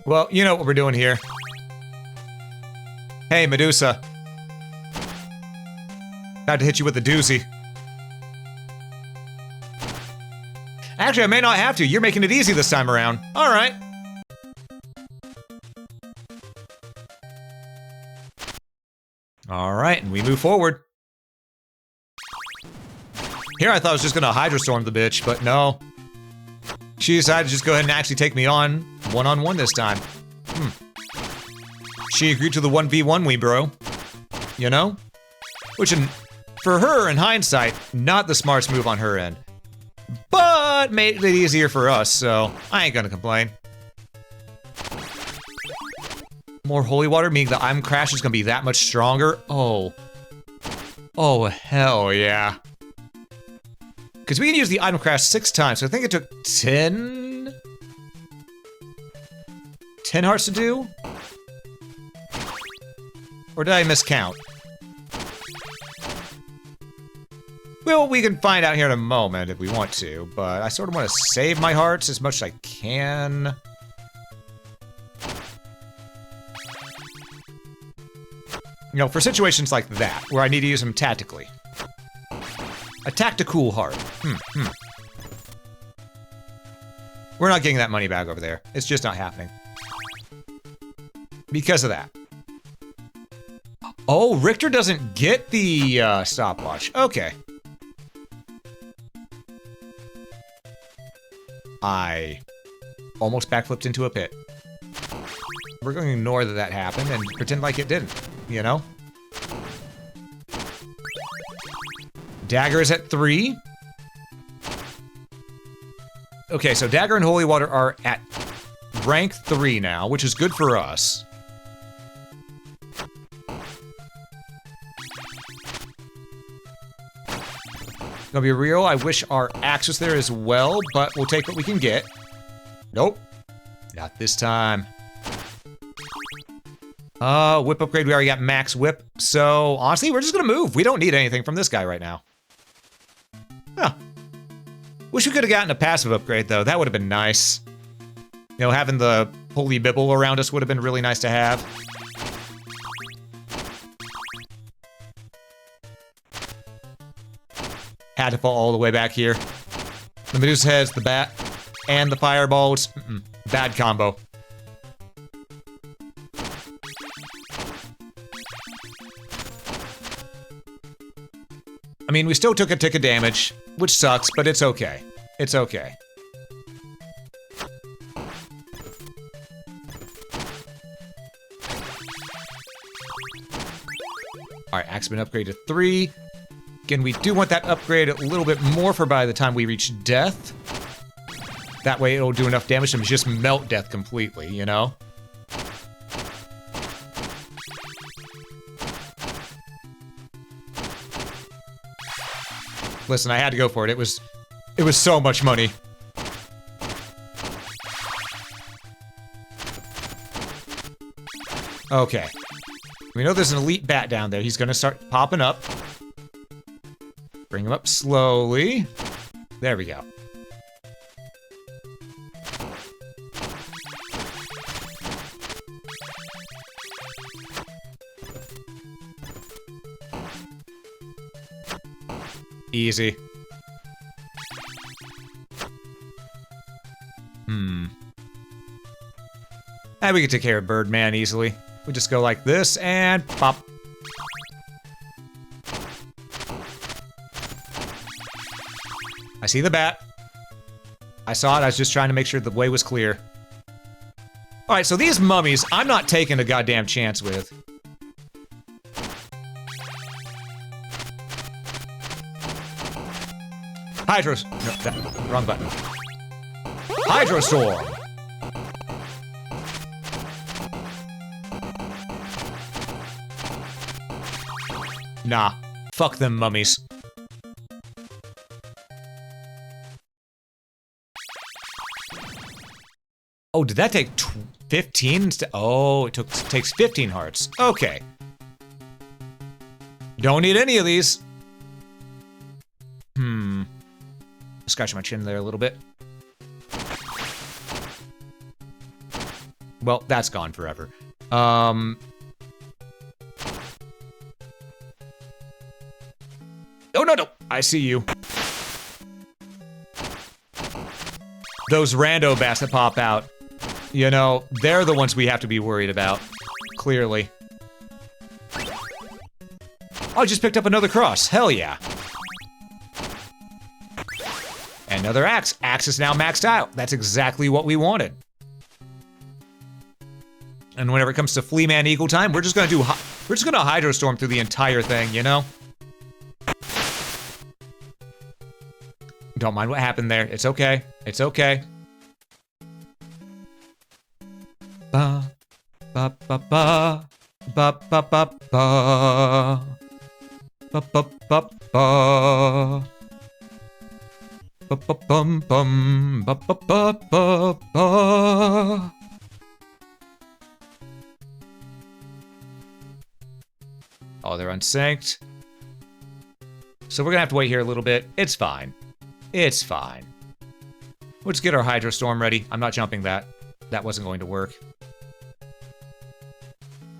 Well, you know what we're doing here. Hey, Medusa. About to hit you with a doozy. Actually, I may not have to. You're making it easy this time around. All right. All right, and we move forward. Here I thought I was just gonna Hydro Storm the bitch, but no. She decided to just go ahead and actually take me on one-on-one this time. She agreed to the 1v1 we bro. You know? Which, for her, in hindsight, not the smartest move on her end. But made it easier for us, so I ain't gonna complain. More holy water, meaning the I'm Crash is gonna be that much stronger. Oh. Oh, hell yeah. Because we can use the item crash 6 times, so I think it took 10 hearts to do? Or did I miscount? Well, we can find out here in a moment if we want to, but I sort of want to save my hearts as much as I can. You know, for situations like that, where I need to use them tactically. A tactical heart. We're not getting that money back over there. It's just not happening. Because of that. Oh, Richter doesn't get the stopwatch. Okay. I almost backflipped into a pit. We're going to ignore that that happened and pretend like it didn't, you know? Dagger is at 3. Okay, so Dagger and Holy Water are at rank 3 now, which is good for us. Gonna be real, I wish our axe was there as well, but we'll take what we can get. Nope. Not this time. Whip upgrade, we already got max whip, so honestly, we're just gonna move. We don't need anything from this guy right now. Huh. Wish we could have gotten a passive upgrade, though. That would have been nice. You know, having the Holy Bibble around us would have been really nice to have. Had to fall all the way back here. The Medusa heads, the bat, and the fireballs. Bad combo. I mean, we still took a tick of damage, which sucks, but it's okay. It's okay. Alright, Max been upgraded to 3. Again, we do want that upgrade a little bit more for by the time we reach death. That way it'll do enough damage to just melt death completely, you know? Listen, I had to go for it. It was so much money. Okay. We know there's an elite bat down there. He's gonna start popping up. Bring him up slowly. There we go. Easy. And we can take care of Birdman easily. We just go like this and pop. I see the bat. I saw it. I was just trying to make sure the way was clear. All right, so these mummies, I'm not taking a goddamn chance with. Hydros. No, wrong button. Hydrostorm. Nah. Fuck them mummies. Oh, did that take 15? Oh, it takes 15 hearts. Okay. Don't need any of these. Scratch my chin there a little bit. Well, that's gone forever. Oh, no. I see you. Those rando bats that pop out. You know, they're the ones we have to be worried about. Clearly. Oh, I just picked up another cross. Hell yeah. Another axe. Axe is now maxed out. That's exactly what we wanted. And whenever it comes to Flea Man Eagle time, we're just gonna Hydrostorm through the entire thing, you know? Don't mind what happened there. It's okay. It's okay. Ba ba ba ba ba ba ba ba ba ba ba ba. Ba-ba-bum bum ba-ba-ba-ba-ba. Oh, they're unsynced. So we're gonna have to wait here a little bit. It's fine. It's fine. We'll just get our Hydrostorm ready. I'm not jumping that. That wasn't going to work.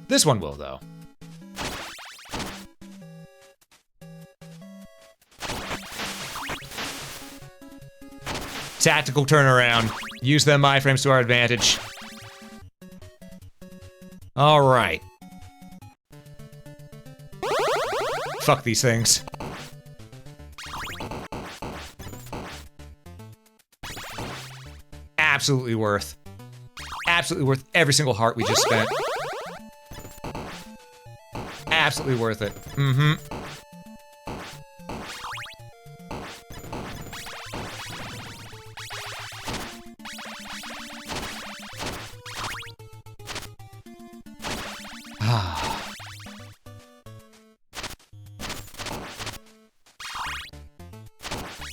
This one will, though. Tactical turnaround. Use them iframes to our advantage. All right. Fuck these things. Absolutely worth. Absolutely worth every single heart we just spent. Absolutely worth it. Mm-hmm.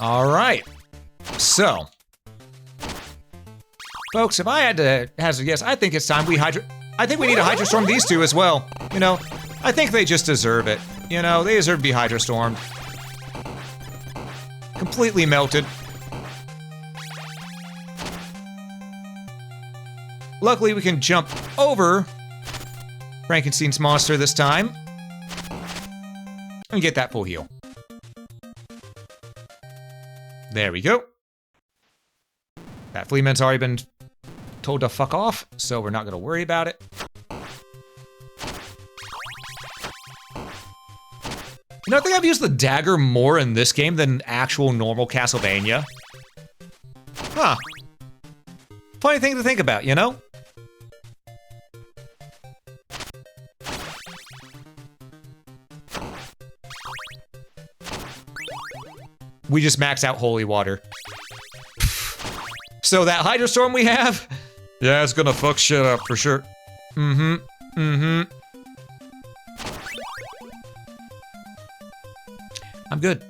All right. So, folks, if I had to hazard a guess, I think it's time I think we need to Hydrostorm these two as well. You know, I think they just deserve it. You know, they deserve to be Hydrostormed. Completely melted. Luckily, we can jump over Frankenstein's monster this time and get that full heal. There we go. That flea man's already been told to fuck off, so we're not gonna worry about it. You know, I think I've used the dagger more in this game than actual normal Castlevania. Huh. Funny thing to think about, you know? we just max out Holy Water. So that Hydro Storm we have, yeah, it's gonna fuck shit up for sure. Mm-hmm. Mm-hmm. I'm good.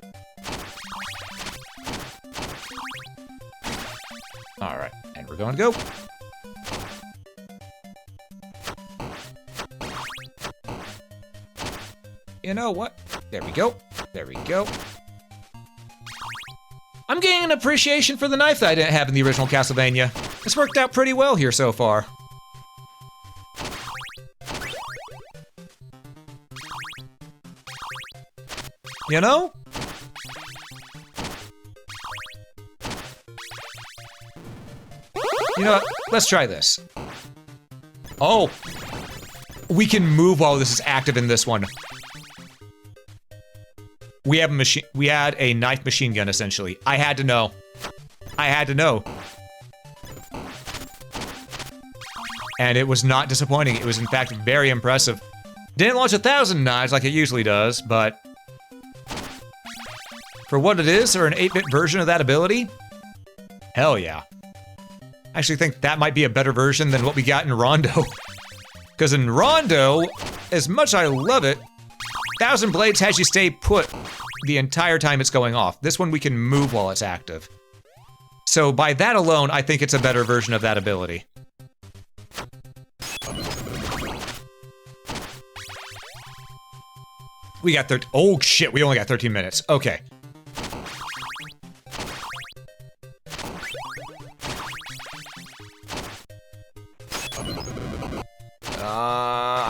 All right, and we're going to go. You know what? There we go. There we go. I'm getting an appreciation for the knife that I didn't have in the original Castlevania. It's worked out pretty well here so far. You know? You know what? Let's try this. Oh! We can move while this is active in this one. We have a machine. We had a knife machine gun, essentially. I had to know. I had to know. And it was not disappointing. It was, in fact, very impressive. Didn't launch 1,000 knives like it usually does, but for what it is, or an 8-bit version of that ability, hell yeah. I actually think that might be a better version than what we got in Rondo. Because in Rondo, as much as I love it, 1,000 Blades has you stay put the entire time it's going off. This one we can move while it's active. So by that alone, I think it's a better version of that ability. We got oh shit, we only got 13 minutes. Okay.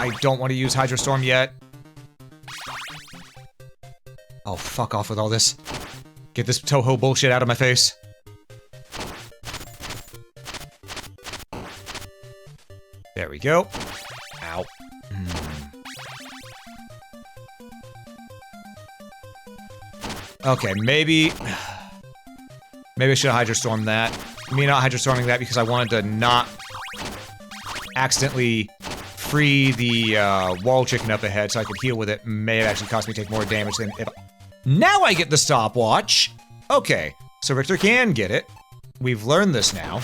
I don't want to use Hydro Storm yet. Oh, fuck off with all this. Get this Toho bullshit out of my face. There we go. Ow. Okay, maybe I should Hydro Storm that. Me not Hydro Storming that because I wanted to not accidentally free the wall chicken up ahead so I could heal with it. May have actually cost me take more damage than if... Now I get the stopwatch! Okay, so Richter can get it. We've learned this now.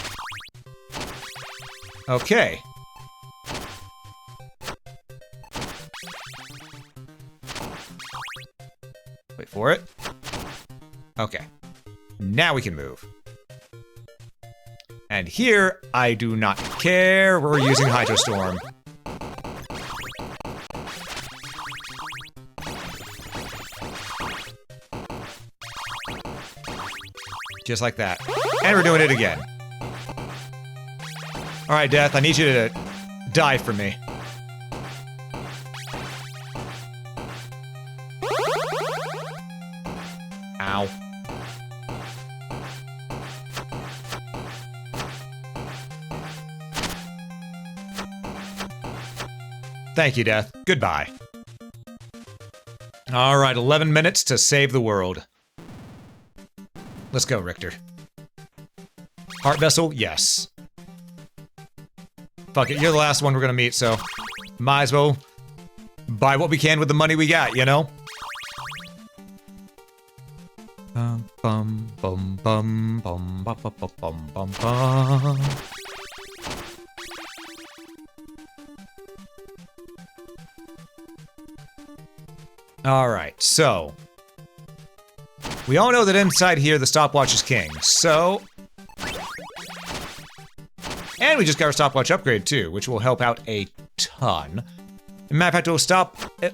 Okay. Wait for it. Okay. Now we can move. And here, I do not care. We're using Hydro Storm. Just like that. And we're doing it again. Alright, Death, I need you to die for me. Ow. Thank you, Death. Goodbye. Alright, 11 minutes to save the world. Let's go, Richter. Heart Vessel? Yes. Fuck it, you're the last one we're gonna meet, so might as well buy what we can with the money we got, you know? Bum bum bum bum bum bum bum bum bum bum. Alright, so we all know that inside here the stopwatch is king, so... And we just got our stopwatch upgrade too, which will help out a ton. As a matter of fact,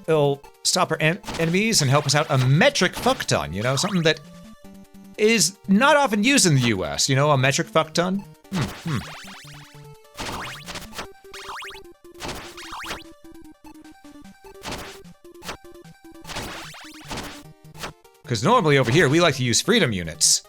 it'll stop our enemies and help us out a metric fuck ton, you know? Something that is not often used in the US, you know, a metric fuck ton? Because normally over here, we like to use freedom units.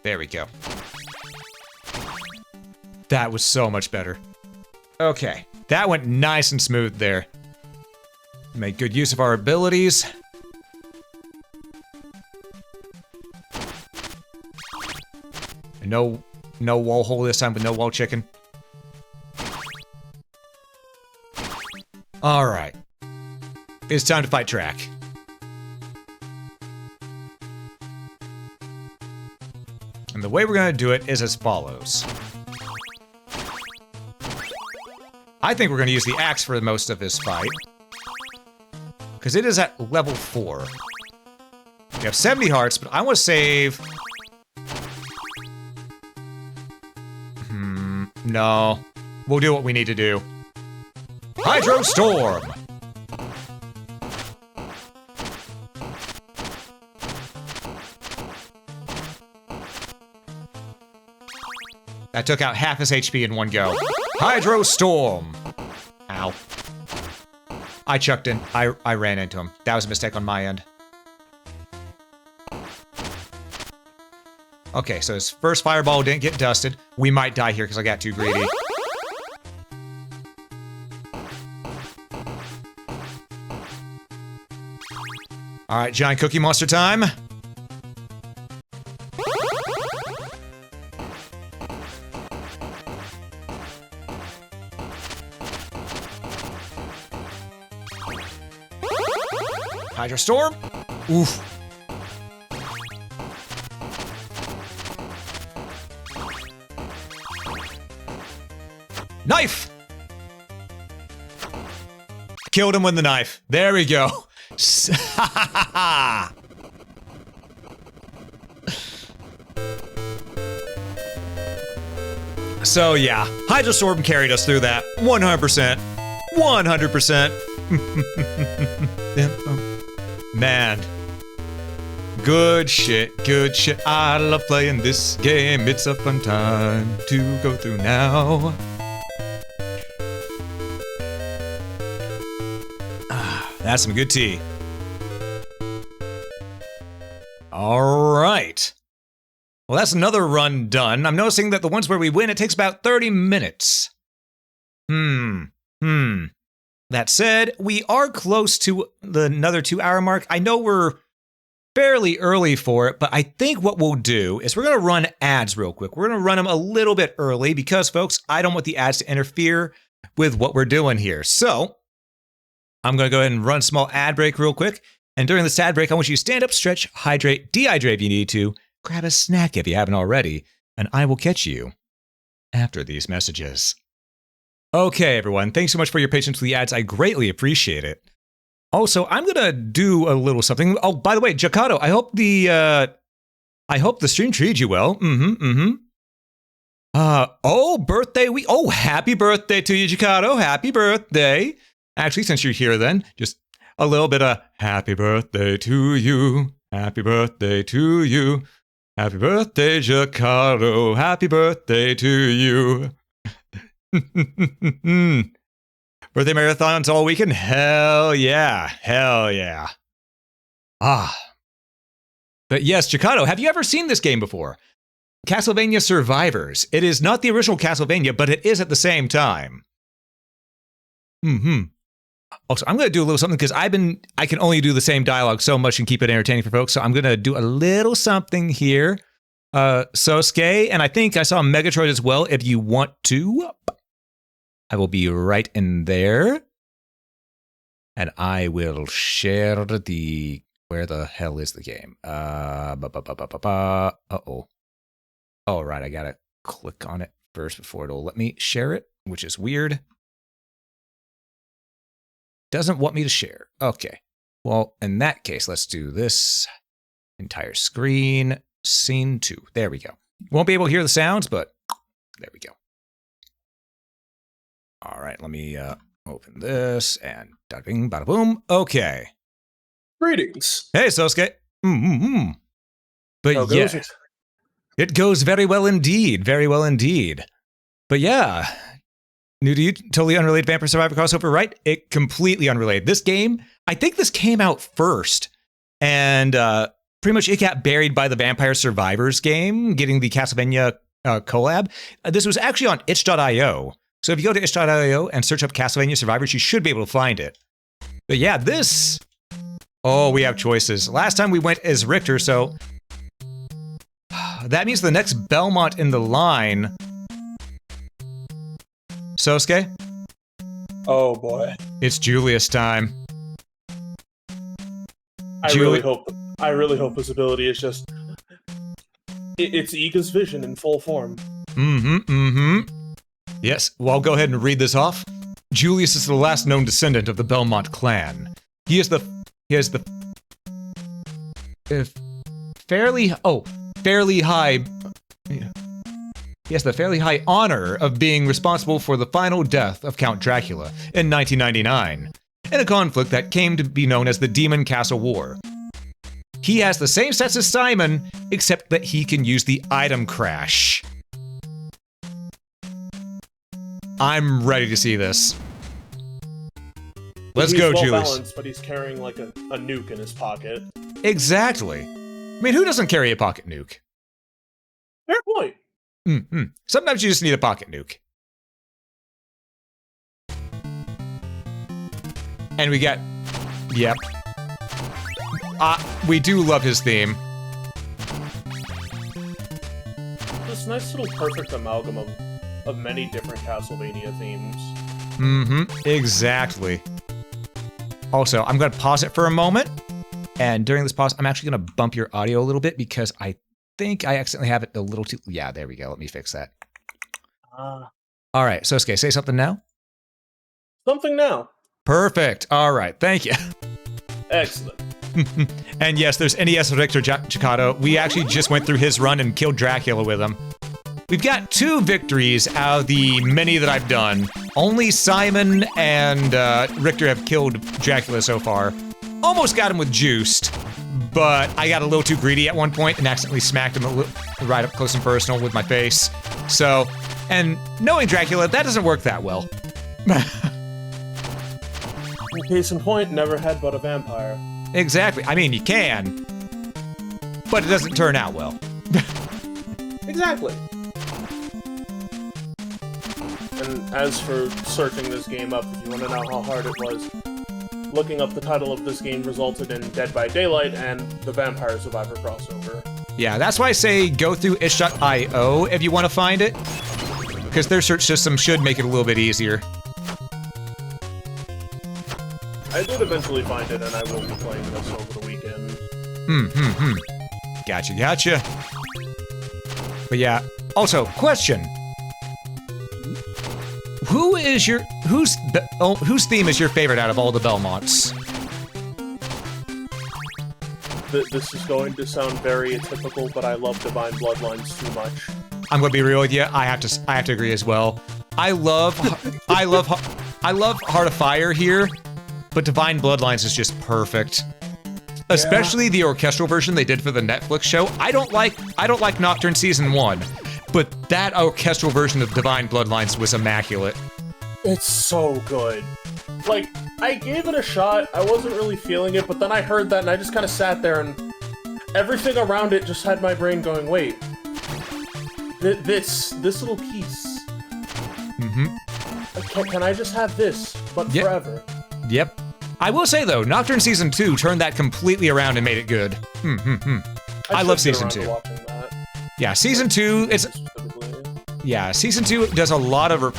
There we go. That was so much better. Okay, that went nice and smooth there. Make good use of our abilities. No wall hole this time with no wall chicken. All right. It's time to fight track. And the way we're gonna do it is as follows. I think we're gonna use the axe for most of this fight. Because it is at level 4. We have 70 hearts, but I want to save... no. We'll do what we need to do. Hydro Storm! That took out half his HP in one go. Hydro Storm! Ow. I chucked in. I ran into him. That was a mistake on my end. Okay, so his first fireball didn't get dusted. We might die here because I got too greedy. Alright, giant cookie monster time. Hydro Storm. Oof. Knife! Killed him with the knife. There we go. So yeah, Hydro Storm carried us through that. 100%. 100%. Man. Good shit, good shit. I love playing this game. It's a fun time to go through now. That's some good tea. All right. Well, that's another run done. I'm noticing that the ones where we win, it takes about 30 minutes. That said, we are close to the another 2-hour mark. I know we're fairly early for it, but I think what we'll do is we're going to run ads real quick. We're going to run them a little bit early because, folks, I don't want the ads to interfere with what we're doing here. So I'm going to go ahead and run a small ad break real quick. And during this ad break, I want you to stand up, stretch, hydrate, dehydrate if you need to, grab a snack if you haven't already, and I will catch you after these messages. Okay, everyone. Thanks so much for your patience with the ads. I greatly appreciate it. Also, I'm going to do a little something. Oh, by the way, Jacato, I hope the stream treated you well. Oh, birthday week. Oh, happy birthday to you, Jacato. Happy birthday. Actually, since you're here then, just a little bit of happy birthday to you. Happy birthday to you. Happy birthday, Jacato. Happy birthday to you. Birthday marathons all weekend? Hell yeah. Hell yeah. Ah. But yes, Jacato, have you ever seen this game before? Castlevania Survivors. It is not the original Castlevania, but it is at the same time. Also, I'm going to do a little something because I can only do the same dialogue so much and keep it entertaining for folks. So I'm going to do a little something here. Sosuke, and I think I saw Megatroid as well. If you want to, I will be right in there. And I will share the... Where the hell is the game? Uh-oh. All right, I got to click on it first before it'll let me share it, which is weird. Doesn't want me to share. Okay. Well, in that case, let's do this. Entire screen. Scene 2. There we go. Won't be able to hear the sounds, but there we go. All right, let me open this and bada bing, bada boom. Okay. Greetings. Hey, Sosuke. But yeah, it goes very well indeed. Very well indeed. But yeah, new to you, totally unrelated Vampire Survivor crossover, right? It completely unrelated. This game, I think this came out first, and pretty much it got buried by the Vampire Survivors game, getting the Castlevania collab. This was actually on itch.io. So if you go to itch.io and search up Castlevania Survivors, you should be able to find it. But yeah, this... Oh, we have choices. Last time we went as Richter, so... That means the next Belmont in the line... Sosuke? Oh boy. It's Julius time. I really hope his ability is just... It's Iga's vision in full form. Yes, well, I'll go ahead and read this off. Julius is the last known descendant of the Belmont clan. He has the fairly high honor of being responsible for the final death of Count Dracula in 1999, in a conflict that came to be known as the Demon Castle War. He has the same stats as Simon, except that he can use the item crash. I'm ready to see this. Let's go, Julius. He's Julius. Balanced, but he's carrying like a nuke in his pocket. Exactly. I mean, who doesn't carry a pocket nuke? Fair point. Sometimes you just need a pocket nuke. And we get... Yep. We do love his theme. This nice little perfect amalgam of many different Castlevania themes. Exactly. Also, I'm going to pause it for a moment. And during this pause, I'm actually going to bump your audio a little bit because I think I accidentally have it a little too... Yeah, there we go. Let me fix that. All right, Sosuke, say something now. Something now. Perfect. All right, thank you. Excellent. And yes, there's NES Richter Chikado. We actually just went through his run and killed Dracula with him. We've got 2 victories out of the many that I've done. Only Simon and Richter have killed Dracula so far. Almost got him with Juste, but I got a little too greedy at one point and accidentally smacked him right up close and personal with my face. So, and knowing Dracula, that doesn't work that well. Case in point, never had but a vampire. Exactly. I mean, you can, but it doesn't turn out well. Exactly. And as for searching this game up, if you want to know how hard it was, looking up the title of this game resulted in Dead by Daylight and the Vampire Survivor crossover. Yeah, that's why I say go through itch.io if you want to find it, because their search system should make it a little bit easier. I did eventually find it, and I will be playing this over the weekend. Gotcha. But yeah, also, question. Whose theme is your favorite out of all the Belmonts? This is going to sound very atypical, but I love Divine Bloodlines too much. I'm gonna be real with you. I have to agree as well. I love Heart of Fire here, but Divine Bloodlines is just perfect. Especially the orchestral version they did for the Netflix show. I don't like Nocturne Season 1, but that orchestral version of Divine Bloodlines was immaculate. It's so good. Like, I gave it a shot, I wasn't really feeling it, but then I heard that and I just kind of sat there and everything around it just had my brain going, wait, this little piece. Can I just have this, but forever? Yep. I will say though, Nocturne Season 2 turned that completely around and made it good. I love Season 2. Yeah, Season 2, Season 2 does a lot of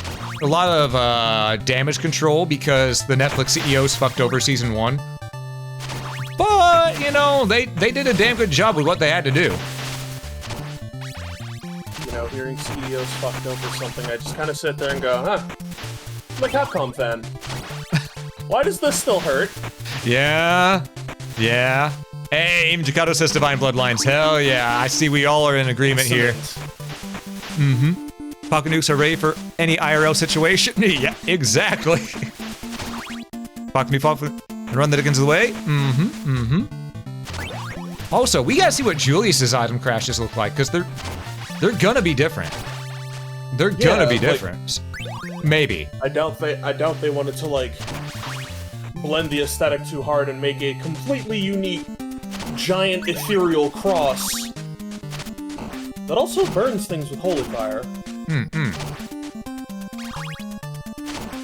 damage control because the Netflix CEOs fucked over Season 1. But, you know, they did a damn good job with what they had to do. You know, hearing CEOs fucked over something, I just kind of sit there and go, huh, I'm a Capcom fan. Why does this still hurt? Yeah. Hey, even Jakarta says Divine Bloodlines. Hell yeah, I see we all are in agreement here. Pocket nukes are ready for any IRL situation. Yeah, exactly. Pocket nuke and run the Dickens away. Also, we gotta see what Julius's item crashes look like, because they're gonna be different. They're gonna be different. Maybe. I doubt they wanted to, like, blend the aesthetic too hard and make a completely unique, giant, ethereal cross that also burns things with holy fire.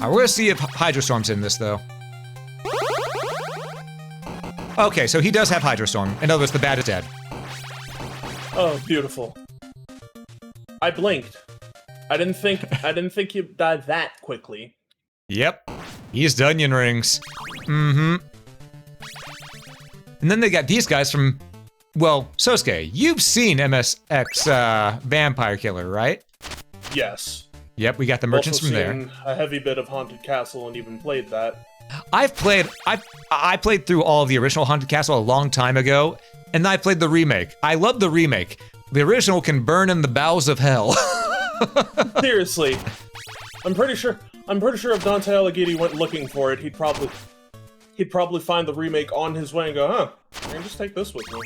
We're gonna see if Hydrostorm's in this, though. Okay, so he does have Hydrostorm. In other words, the bad is dead. Oh, beautiful. I blinked. I didn't think you died that quickly. Yep. He's the onion rings. Mm-hmm. And then they got these guys from, well, Sosuke, you've seen MSX Vampire Killer, right? Yes. Yep, we got the merchants also from there. seen a heavy bit of Haunted Castle and even played that. I played through all of the original Haunted Castle a long time ago, and I played the remake. I love the remake. The original can burn in the bowels of hell. Seriously. I'm pretty sure if Dante Alighieri went looking for it, he'd probably find the remake on his way and go, huh, I can just take this with me.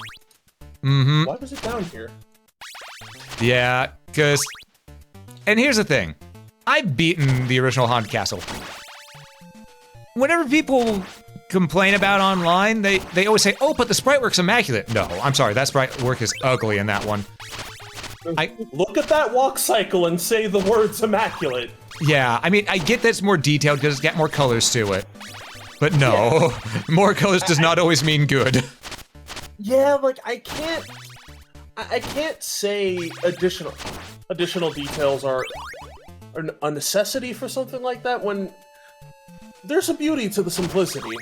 Mm-hmm. Why was it down here? Yeah, because... And here's the thing. I've beaten the original Haunted Castle. Whenever people complain about online, they always say, oh, but the sprite work's immaculate. No, I'm sorry, that sprite work is ugly in that one. Look at that walk cycle and say the words immaculate. Yeah, I mean, I get that it's more detailed because it's got more colors to it. But no, more colors does not always mean good. Yeah, like, I can't say additional details are a necessity for something like that when there's a beauty to the simplicity.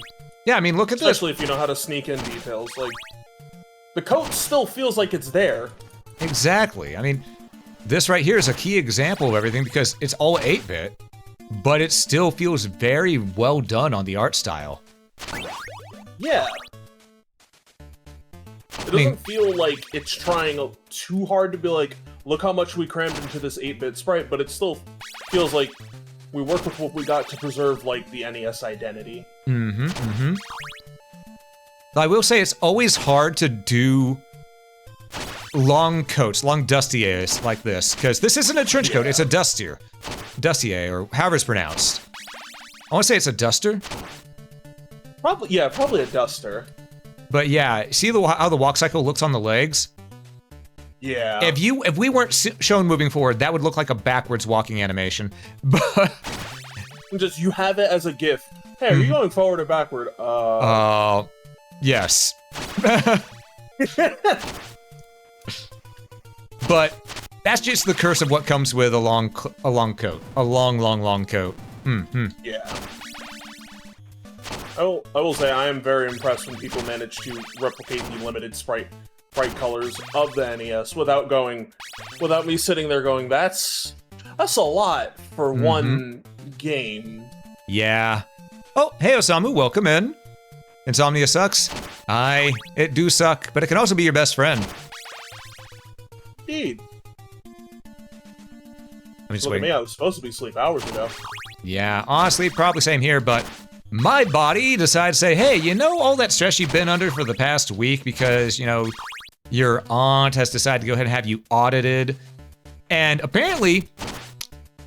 Yeah, I mean, look at this. Especially if you know how to sneak in details. Like, the coat still feels like it's there. Exactly. I mean, this right here is a key example of everything because it's all 8-bit, but it still feels very well done on the art style. Yeah. It doesn't feel like it's trying too hard to be like, look how much we crammed into this 8-bit sprite, but it still feels like we worked with what we got to preserve, like, the NES identity. Mm-hmm, mm-hmm. I will say it's always hard to do long coats, long dustiers like this, because this isn't a trench coat, it's a dustier. Dustier, or however it's pronounced. I want to say it's a duster. Probably a duster. But yeah, see how the walk cycle looks on the legs? Yeah. If we weren't shown moving forward, that would look like a backwards walking animation. But just you have it as a GIF. Hey, are you going forward or backward? Yes. But that's just the curse of what comes with a long coat, a long coat. Yeah. I will say I am very impressed when people manage to replicate the limited sprite colors of the NES without me sitting there going, that's a lot for one game. Yeah. Oh, hey Osamu, welcome in. Insomnia sucks? Aye, it do suck, but it can also be your best friend. Indeed. Look at me, I was supposed to be asleep hours ago. Yeah, honestly, probably same here, but my body decided to say, hey, you know all that stress you've been under for the past week because, you know, your aunt has decided to go ahead and have you audited. And apparently,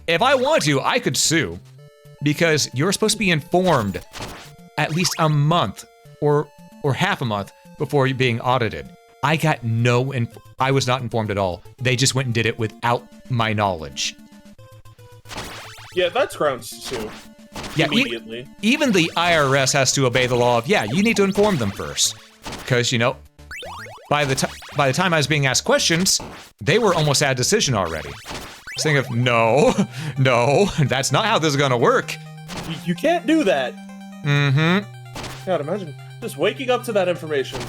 if I want to, I could sue. Because you're supposed to be informed at least a month or half a month before you're being audited. I was not informed at all. They just went and did it without my knowledge. Yeah, that's grounds to sue. Yeah, immediately. Even the IRS has to obey the law of, yeah, you need to inform them first. Because, you know, by the time I was being asked questions, they were almost at a decision already. Saying of, no, that's not how this is gonna work. You can't do that. Mm-hmm. God, imagine just waking up to that information.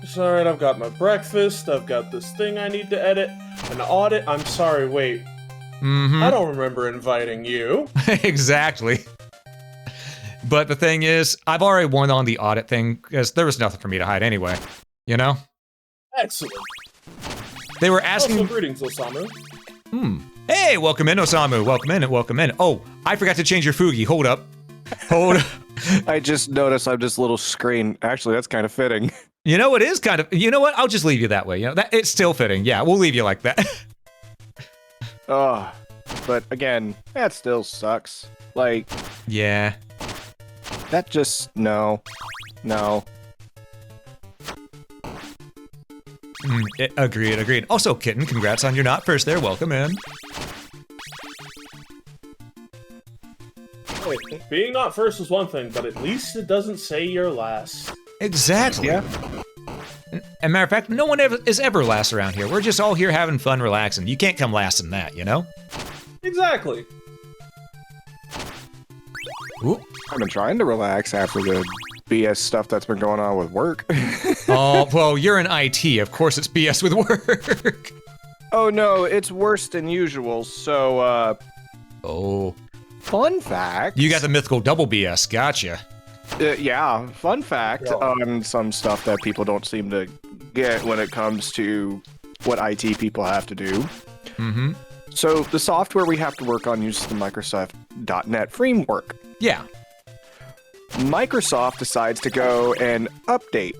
Just, alright, I've got my breakfast, I've got this thing I need to edit, an audit, I'm sorry, wait. Mm-hmm. I don't remember inviting you. Exactly. But the thing is, I've already won on the audit thing, because there was nothing for me to hide anyway. You know? Excellent. They were asking... Also, greetings, Osamu. Hey, welcome in, Osamu. Welcome in, welcome in. Oh, I forgot to change your Fugi. Hold up. Hold up. I just noticed I'm just a little screen. Actually, that's kind of fitting. You know, it is kind of... You know what? I'll just leave you that way. You know, it's still fitting. Yeah, we'll leave you like that. Oh, but again, that still sucks. Like... Yeah. That just... No. Agreed. Also, Kitten, congrats on your not first there. Welcome in. Wait, being not first is one thing, but at least it doesn't say you're last. Exactly. Yeah. And matter of fact, no one is ever last around here. We're just all here having fun, relaxing. You can't come last in that, you know? Exactly. Ooh. I've been trying to relax after the BS stuff that's been going on with work. Oh, well, you're in IT. Of course it's BS with work. Oh no, it's worse than usual. So, Oh. fun fact. You got the mythical double BS. Gotcha. Yeah, fun fact on some stuff that people don't seem to get when it comes to what IT people have to do. Mm-hmm. So the software we have to work on uses the Microsoft.NET framework. Yeah. Microsoft decides to go and update.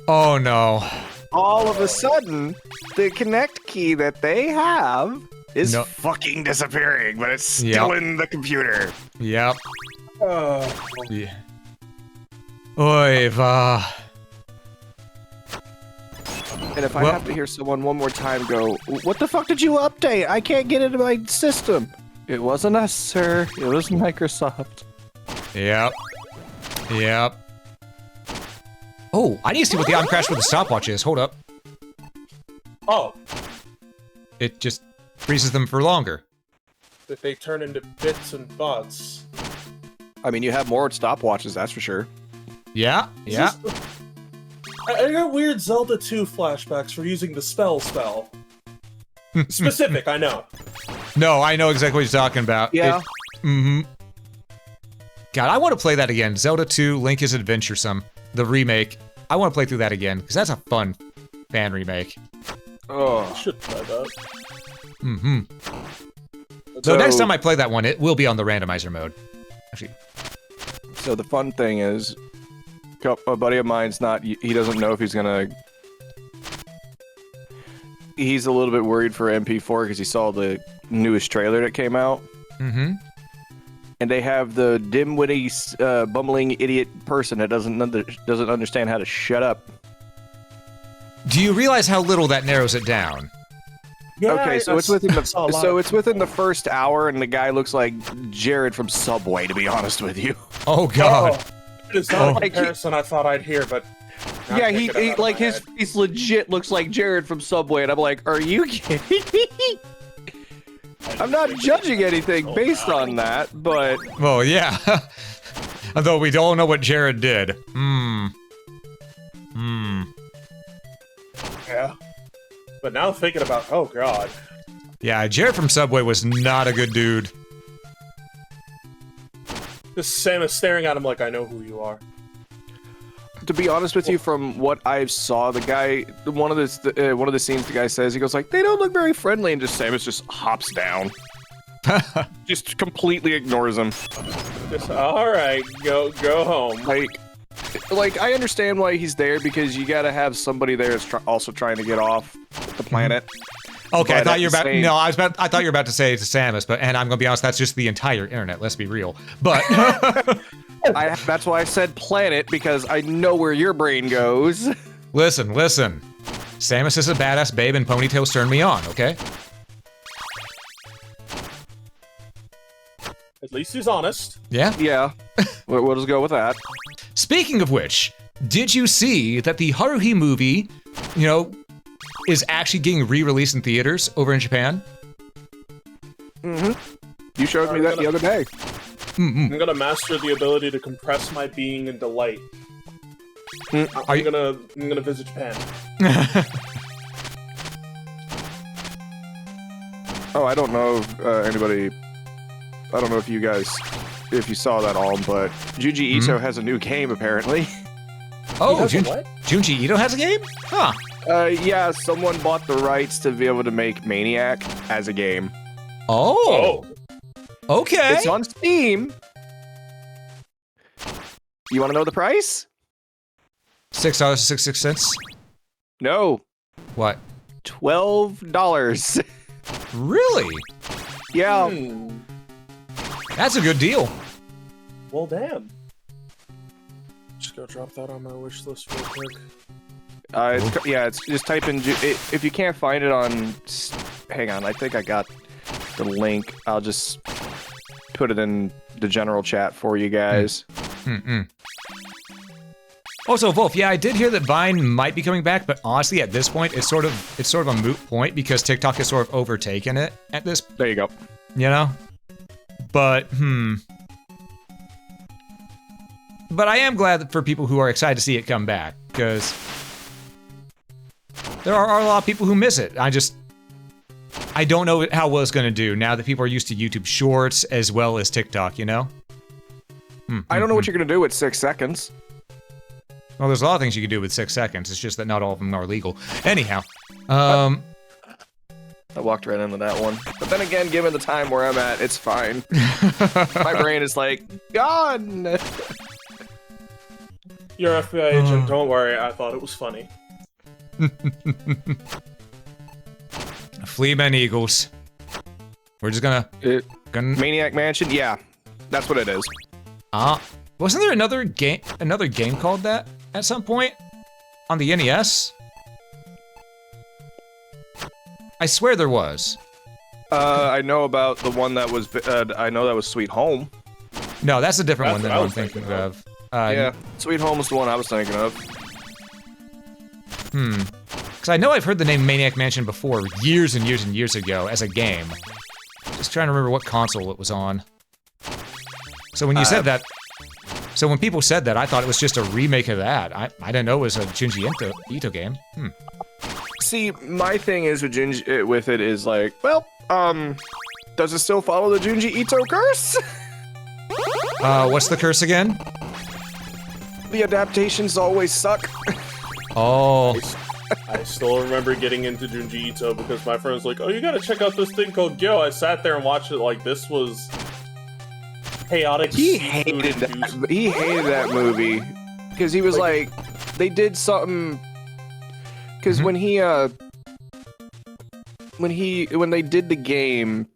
Oh, no. All of a sudden, the Connect key that they have is No. fucking disappearing, but it's still in the computer. Yep. Yeah. Oy, va. And if I have to hear someone one more time go, "What the fuck did you update? I can't get into my system." It wasn't us, sir. It was Microsoft. Yep. Yep. Oh, I need to see what the on crash with the stopwatch is. Hold up. Oh, It just freezes them for longer. that they turn into bits and bots. I mean, you have more stopwatches, that's for sure. Yeah. Yeah. I got weird Zelda 2 flashbacks for using the spell. Specific, I know. No, I know exactly what you're talking about. Yeah. Mm-hmm. God, I want to play that again. Zelda 2, Link is Adventuresome, the remake. I want to play through that again, because that's a fun fan remake. I should try that. Mm-hmm. So next time I play that one, it will be on the randomizer mode. Actually. So the fun thing is, a buddy of mine's not, he doesn't know if he's gonna... He's a little bit worried for MP4 because he saw the newest trailer that came out. Mm-hmm. And they have the dim-witty, bumbling idiot person that doesn't understand how to shut up. Do you realize how little that narrows it down? Yeah, Okay, so it's within the the first hour, and the guy looks like Jared from Subway, to be honest with you. Oh, God. It's not a Like, comparison I thought I'd hear, but... now Yeah, I'm he thinking about like it in my his head. face legit looks like Jared from Subway, and I'm like, are you kidding me? I'm not judging anything based on that, but Well, yeah. Although we don't know what Jared did. Yeah. But now thinking about... Oh, God. Yeah, Jared from Subway was not a good dude. Just Samus staring at him like, I know who you are. to be honest with you, from what I saw, the guy, one of the scenes, the guy says, he goes like, they don't look very friendly, and just Samus just hops down. Just completely ignores him. Just, alright, go home. Like, I understand why he's there, because you gotta have somebody there that's also trying to get off the planet. Okay, But I thought at you were the about. same- No, I thought you were about to say it's Samus, and I'm gonna be honest. That's just the entire internet. Let's be real. But That's why I said planet, because I know where your brain goes. listen. Samus is a badass babe, and ponytails turn me on. Okay. At least he's honest. Yeah. Yeah, we'll just go with that. Speaking of which, did you see that the Haruhi movie, is actually getting re-released in theaters over in Japan? Mm-hmm. You showed me that the other day. Mm-mm. I'm gonna master the ability to compress my being in delight. Are I'm you- gonna visit Japan. Oh, I don't know if anybody... I don't know if you guys... If you saw that all, but Junji Ito has a new game, apparently. Oh, He has a what? Junji Ito has a game? Huh. Yeah, someone bought the rights to be able to make Maniac as a game. Oh. Okay. It's on Steam. You want to know the price? $6.66. No, What? $12. Really? Yeah. That's a good deal. Well, damn. Just go drop that on my wish list real quick. It's just type in. If you can't find it on, hang on. I think I got the link. I'll just put it in the general chat for you guys. Mm-mm. Also, Wolf, yeah, I did hear that Vine might be coming back, but honestly, at this point, it's sort of a moot point because TikTok has sort of overtaken it at this. There you go. You know, but But I am glad for people who are excited to see it come back because there are a lot of people who miss it. I don't know how well it's going to do now that people are used to YouTube Shorts as well as TikTok. You know. I don't know what you're gonna do with 6 seconds. Well, there's a lot of things you can do with 6 seconds. It's just that not all of them are legal. Anyhow, I walked right into that one. But then again, given the time where I'm at, it's fine. My brain is like, gone! You're an FBI agent, don't worry, I thought it was funny. Fleamen Eagles. We're just gonna... Maniac Mansion? Yeah, that's what it is. Wasn't there another game called that at some point? On the NES? I swear there was. I know about the one that was, I know that was Sweet Home. No, that's a different one than I'm thinking of. Yeah, Sweet Home was the one I was thinking of. Because I know I've heard the name Maniac Mansion before, years and years and years ago, as a game. Just trying to remember what console it was on. So when you said that, so when people said that, I thought it was just a remake of that. I didn't know it was a Junji Ito game. See, my thing is with it is like, well, does it still follow the Junji Ito curse? What's the curse again? The adaptations always suck. Oh. I still remember getting into Junji Ito because my friend was like, oh, you gotta check out this thing called Gyo. I sat there and watched it like this was chaotic. He hated that movie because he was like, they did something. Because when they did the game,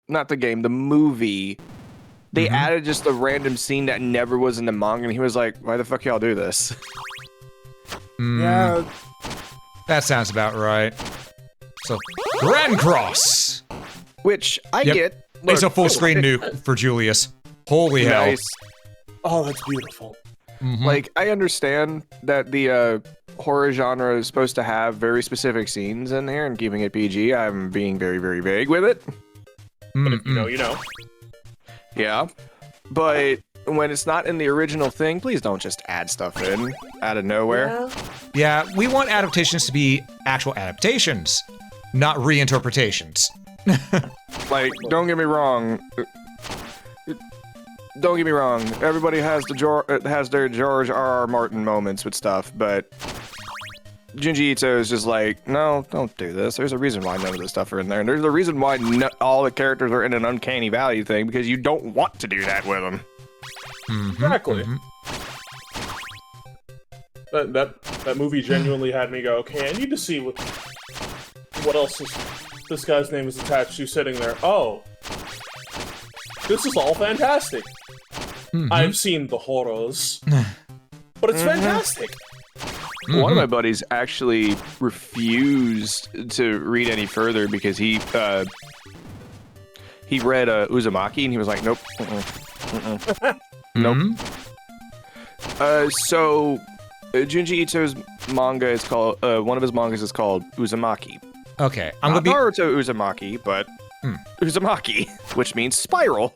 not the game, the movie, they added just a random scene that never was in the manga, and he was like, "Why the fuck y'all do this?" Yeah, that sounds about right. So, Grand Cross, which I get. Look, it's a full screen nuke for Julius. Holy hell! Oh, that's beautiful. Like, I understand that the horror genre is supposed to have very specific scenes in there, and keeping it PG, I'm being very, very vague with it. But if you know, you know. Yeah, but when it's not in the original thing, please don't just add stuff in out of nowhere. Yeah, we want adaptations to be actual adaptations, not reinterpretations. Like, don't get me wrong. Don't get me wrong. Everybody has their George R.R. Martin moments with stuff, but Junji Ito is just like, no, don't do this. There's a reason why none of this stuff are in there, and there's a reason why all the characters are in an uncanny valley thing, because you don't want to do that with them. Exactly. That movie genuinely had me go, okay, I need to see what else this guy's name is attached to sitting there. Oh, this is all fantastic. I've seen the horrors, but it's fantastic. One of my buddies actually refused to read any further because he read Uzumaki and he was like, nope, nope. So Junji Ito's manga is called one of his mangas is called Uzumaki. Okay, I'm gonna be Naruto Uzumaki, but Uzumaki, which means spiral.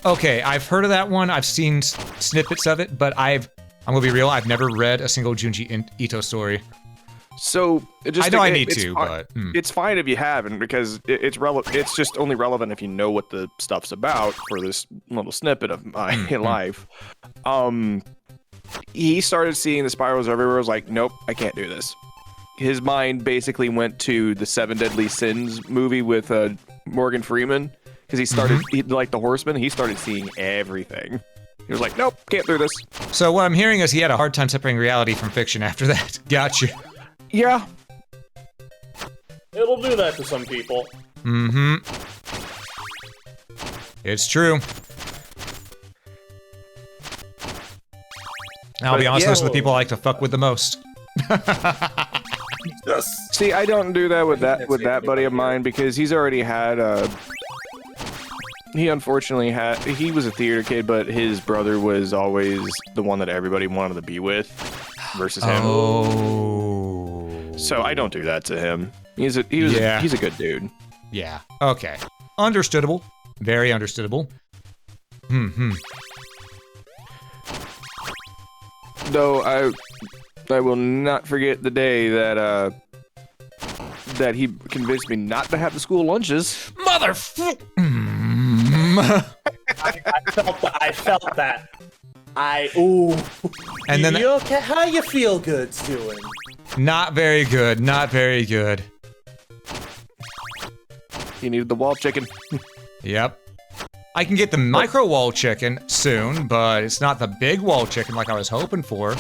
Okay, I've heard of that one. I've seen snippets of it, but I'm gonna be real. I've never read a single Junji Ito story. So just I know I need to, but it's fine if you haven't, because it's relevant. It's just only relevant if you know what the stuff's about for this little snippet of my life. He started seeing the spirals everywhere. Was like, nope, I can't do this. His mind basically went to the Seven Deadly Sins movie with Morgan Freeman, because he started like the Horseman. He started seeing everything. He was like, nope, can't do this. So what I'm hearing is he had a hard time separating reality from fiction after that. Gotcha. Yeah. It'll do that to some people. It's true. I'll be honest, those are the people I like to fuck with the most. See, I don't do that with that buddy of mine, because he's already had he unfortunately he was a theater kid, but his brother was always the one that everybody wanted to be with versus him. Oh. So I don't do that to him. He's a good dude. Yeah. Okay. Understandable. Very understandable. Though I will not forget the day that that he convinced me not to have the school lunches. Motherfucker! I felt that. Ooh. And then you okay? How you feel good's doing? Not very good. Not very good. He needed the wall chicken. Yep. I can get the micro wall chicken soon, but it's not the big wall chicken like I was hoping for.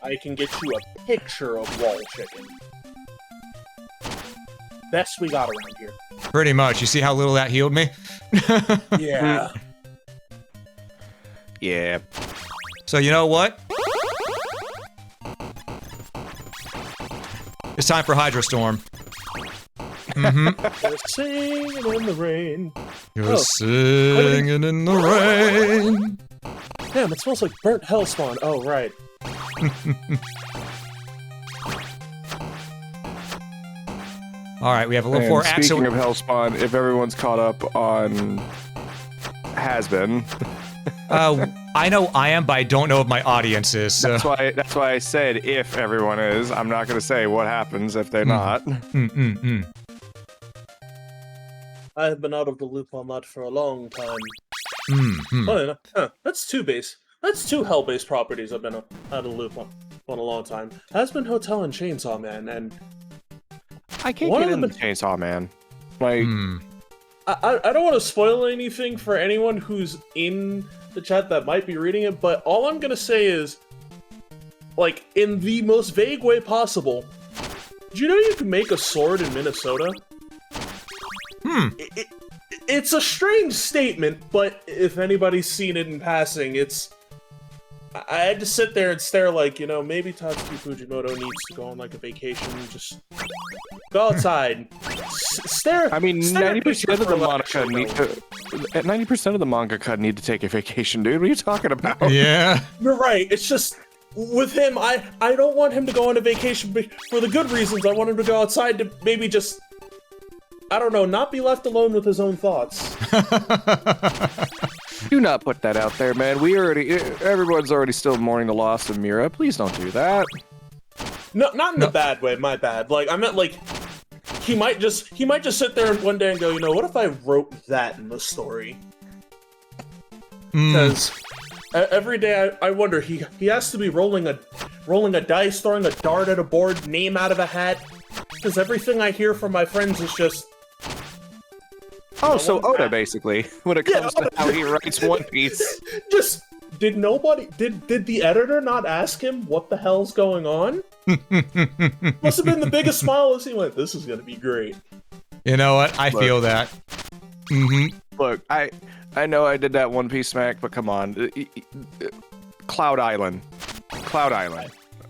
I can get you a picture of wall chicken. Best we got around here. Pretty much. You see how little that healed me? Yeah. Yeah. So you know what? It's time for Hydro Storm. Just singing in the rain. You're singing in the rain. Damn, it smells like burnt hellspawn. Oh, right. All right, we have a little more action. Speaking of Hellspawn, if everyone's caught up on Has-Been. I know I am, but I don't know if my audience is. So. That's why I said if everyone is. I'm not going to say what happens if they're not. I have been out of the loop on that for a long time. Funny enough, that's two Hell-based properties I've been out of the loop on a long time. Has-Been Hotel and Chainsaw Man, and I can't get into Chainsaw Man. Like, I don't want to spoil anything for anyone who's in the chat that might be reading it, but all I'm gonna say is, like, in the most vague way possible, do you know you can make a sword in Minnesota? It's a strange statement, but if anybody's seen it in passing, I had to sit there and stare like, you know, maybe Tatsuki Fujimoto needs to go on like a vacation, just go outside, stare. I mean, 90% of the mangaka need to take a vacation, dude. What are you talking about? Yeah. You're right. It's just with him, I don't want him to go on a vacation for the good reasons. I want him to go outside to maybe just, I don't know, not be left alone with his own thoughts. Do not put that out there, man. Everyone's already still mourning the loss of Mira. Please don't do that. No, not in a bad way. My bad. Like, I meant like he might just sit there one day and go, you know, what if I wrote that in the story? Because every day I wonder he has to be rolling a dice, throwing a dart at a board, name out of a hat. Because everything I hear from my friends is just. Oh, so Oda, basically, when it comes to how he writes One Piece. Just, did the editor not ask him what the hell's going on? Must have been the biggest smile as he went, this is gonna be great. You know what? I feel that. Look, I know I did that One Piece smack, but come on. Cloud Island.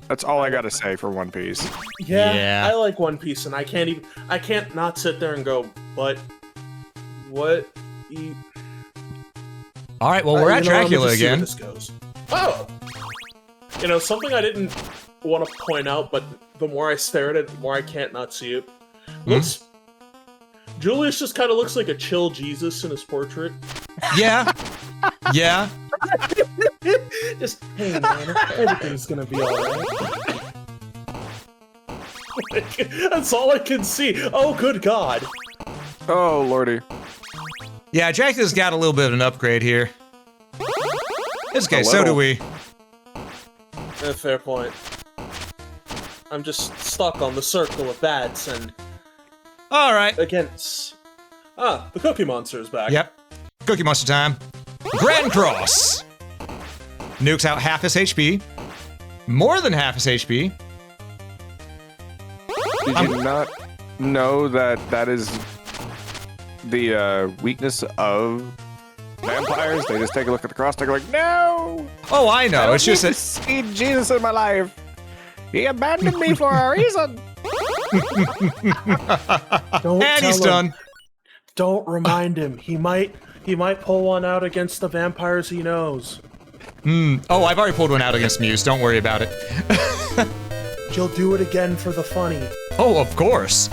That's all I gotta say for One Piece. Yeah, I like One Piece, and I can't not sit there and go, but what? All right, well, we're at Dracula again. This goes. Oh, you know, something I didn't want to point out, but the more I stare at it, the more I can't not see it. Julius just kind of looks like a chill Jesus in his portrait. Yeah. Yeah. Just, hey man, everything's gonna be alright. That's all I can see. Oh, good God. Oh, lordy. Yeah, Dracula's got a little bit of an upgrade here. It's okay, so do we. Fair point. I'm just stuck on the circle of bats and... Alright. Against... the Cookie Monster is back. Yep. Cookie Monster time. Grand Cross! Nukes out half his HP. More than half his HP. Did you not know that is the weakness of vampires? They just take a look at the cross, they're like, no! Oh, I know. It's just to see Jesus in my life. He abandoned me for a reason. And he's done. Don't remind him. He might pull one out against the vampires he knows. Oh, I've already pulled one out against Muse. Don't worry about it. He'll do it again for the funny. Oh, of course.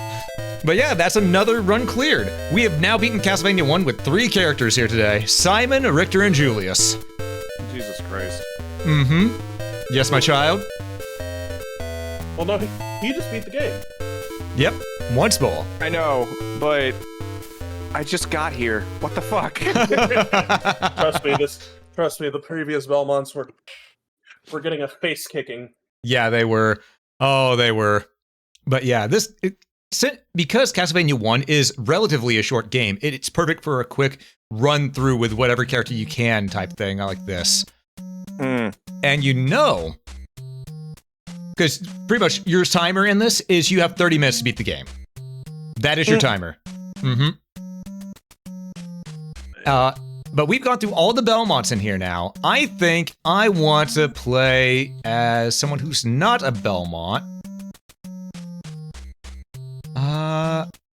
But yeah, that's another run cleared. We have now beaten Castlevania 1 with 3 characters here today. Simon, Richter, and Julius. Jesus Christ. Mm-hmm. Yes, my child? Well, no, he just beat the game. Yep, once more. I know, but I just got here. What the fuck? Trust me, the previous Belmonts were getting a face kicking. Yeah, they were. Oh, they were. But yeah, because Castlevania 1 is relatively a short game, it's perfect for a quick run through with whatever character you can type thing like this. And you know, because pretty much your timer in this is you have 30 minutes to beat the game. That is your timer. But we've gone through all the Belmonts in here now. I think I want to play as someone who's not a Belmont.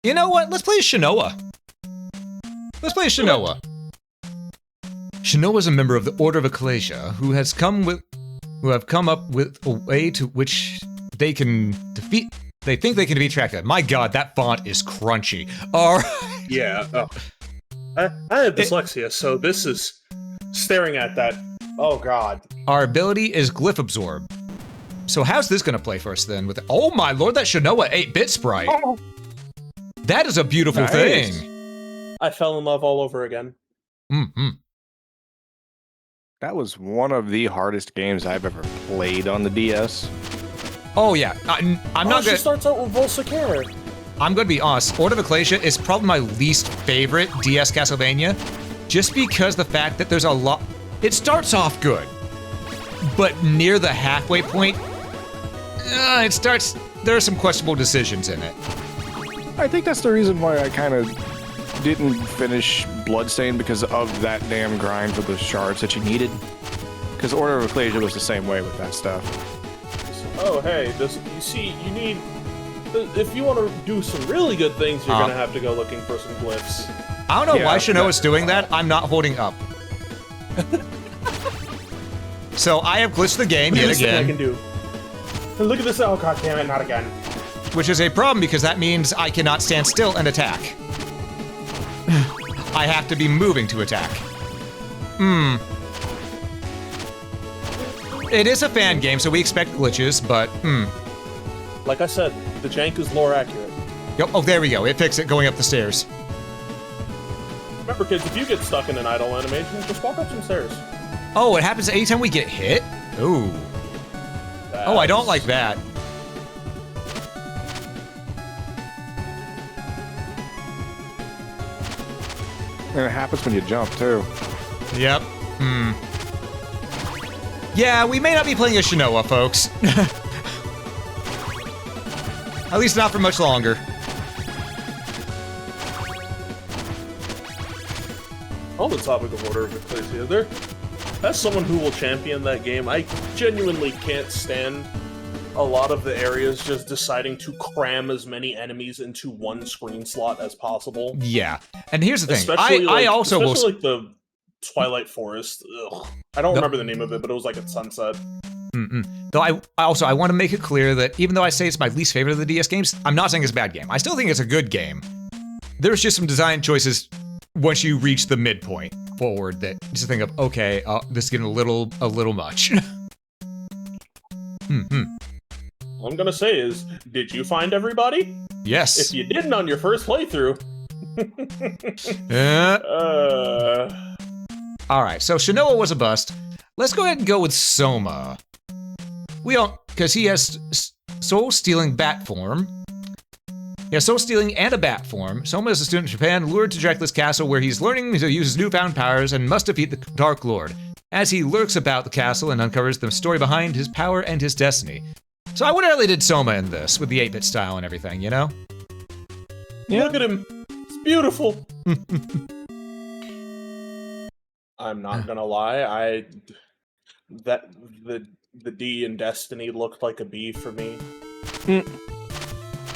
You know what? Let's play as Shanoa. Let's play as Shanoa. Shanoa is a member of the Order of Ecclesia who have come up with a way to which they can defeat. They think they can defeat Dracula. My God, that font is crunchy. All right. Yeah. Oh. I have dyslexia, so this is staring at that. Oh God. Our ability is Glyph Absorb. So how's this gonna play for us then? Oh my Lord, that Shanoa 8-bit sprite. Oh. That is a beautiful thing. I fell in love all over again. That was one of the hardest games I've ever played on the DS. Oh yeah, I'm not She gonna. starts out with Volsicare. I'm gonna be honest. Order of Ecclesia is probably my least favorite DS Castlevania, just because the fact that there's a lot. It starts off good, but near the halfway point, it starts. There are some questionable decisions in it. I think that's the reason why I kind of didn't finish Bloodstained, because of that damn grind for the shards that you needed. Because Order of Ecclesia was the same way with that stuff. Oh, hey, you see, you need... If you want to do some really good things, you're gonna have to go looking for some glyphs. I don't know why Shanoa's doing that. I'm not holding up. So I have glitched the game yet again. I can do. And look at this! Oh God damn it! Not again. Which is a problem because that means I cannot stand still and attack. I have to be moving to attack. It is a fan game, so we expect glitches, but Like I said, the jank is lore accurate. Yep. Oh, there we go. It fixed it going up the stairs. Remember, kids, if you get stuck in an idle animation, just walk up some stairs. Oh, it happens anytime we get hit? Ooh. Oh, I don't like that. And it happens when you jump, too. Yep. Yeah, we may not be playing as Shanoa, folks. At least not for much longer. On the topic of Order of Ecclesia, as someone who will champion that game, I genuinely can't stand a lot of the areas just deciding to cram as many enemies into one screen slot as possible. Yeah, and here's the thing. Especially I also will... like the Twilight Forest. Ugh. I don't remember the name of it, but it was like at sunset. Though I want to make it clear that even though I say it's my least favorite of the DS games, I'm not saying it's a bad game. I still think it's a good game. There's just some design choices once you reach the midpoint forward that just think of, okay, this is getting a little much. All I'm gonna say is, did you find everybody? Yes. If you didn't on your first playthrough. All right, so Shanoa was a bust. Let's go ahead and go with Soma. We don't, because he has soul-stealing bat form. He has soul-stealing and a bat form. Soma is a student in Japan, lured to Dracula's castle, where he's learning to use his newfound powers and must defeat the Dark Lord, as he lurks about the castle and uncovers the story behind his power and his destiny. So I would have really did Soma in this, with the 8-bit style and everything, you know? Yeah. Look at him. It's beautiful. I'm not gonna lie, the D in Destiny looked like a B for me.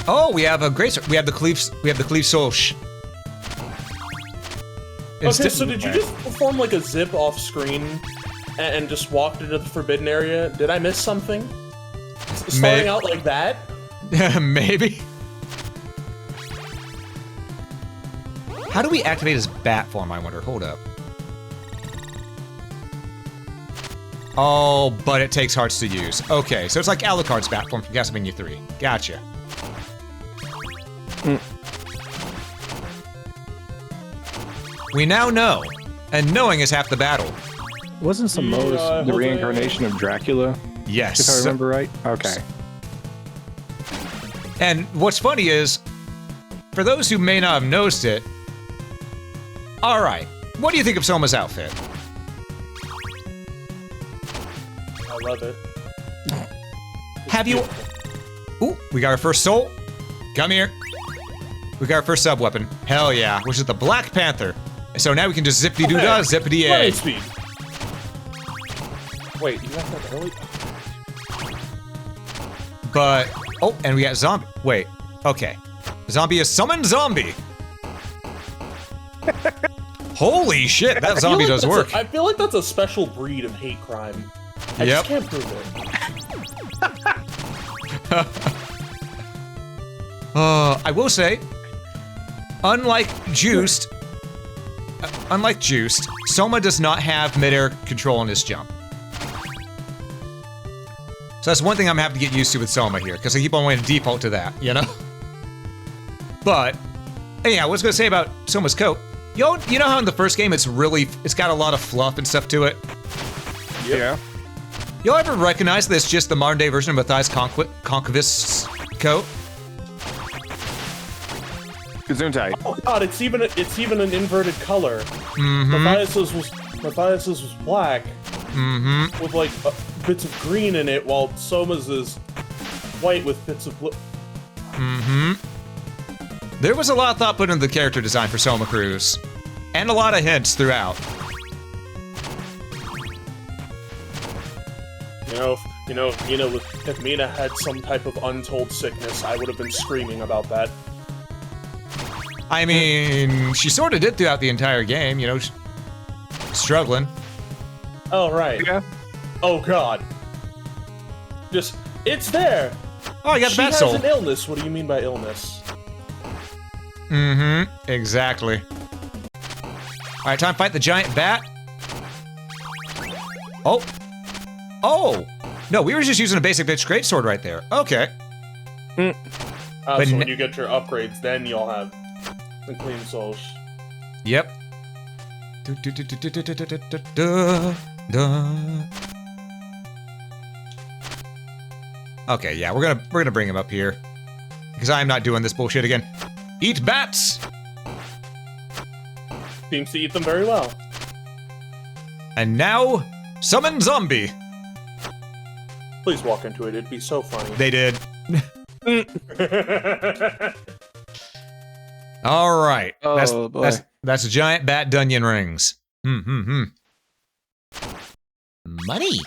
Oh, we have a great. We have the Cleave Soul. Okay, so did you just perform like a zip off screen and just walked into the forbidden area? Did I miss something? Starting out like that? Maybe. How do we activate his bat form, I wonder? Hold up. Oh, but it takes hearts to use. Okay, so it's like Alucard's bat form from Castlevania 3. Gotcha. We now know, and knowing is half the battle. Wasn't Samoa's the reincarnation of Dracula? Yes. If I remember right? Okay. And what's funny is, for those who may not have noticed it, alright, what do you think of Soma's outfit? I love it. Have you... Ooh, we got our first soul. Come here. We got our first sub-weapon. Hell yeah, which is the Black Panther. So now we can just zippity-doo-dah, zippity-yay. Running speed. Wait, you got that early? But... Oh, and we got zombie. Wait, okay. Zombie is summoned zombie. Holy shit, that zombie does work. I feel like that's a special breed of hate crime. I just can't prove it. I will say, unlike Juste, Soma does not have midair control on his jump. So that's one thing I'm having to get used to with Soma here, because I keep on wanting to default to that, you know? But, anyhow, what I was gonna say about Soma's coat, you know how in the first game it's got a lot of fluff and stuff to it? Yeah. Y'all ever recognize this just the modern day version of Matthias Conquist's coat? Gesundheit. Oh god, it's even an inverted color. Matthias's was black. With like bits of green in it, while Soma's is white with bits of blue. There was a lot of thought put into the character design for Soma Cruz, and a lot of hints throughout. If Mina had some type of untold sickness, I would have been screaming about that. I mean, she sort of did throughout the entire game, you know, struggling. Oh, right. Yeah. Oh, God. It's there! Oh, I got the bat She soul. has an illness. What do you mean by illness? Exactly. Alright, time to fight the giant bat. Oh. No, we were just using a basic bitch greatsword right there. Okay. So when you get your upgrades, then you'll have the clean souls. Yep. Okay, yeah, we're gonna bring him up here. Because I'm not doing this bullshit again. Eat bats! Seems to eat them very well. And now, summon zombie! Please walk into it, it'd be so funny. They did. Alright. Oh, boy. That's a giant bat Dunyan rings. Money!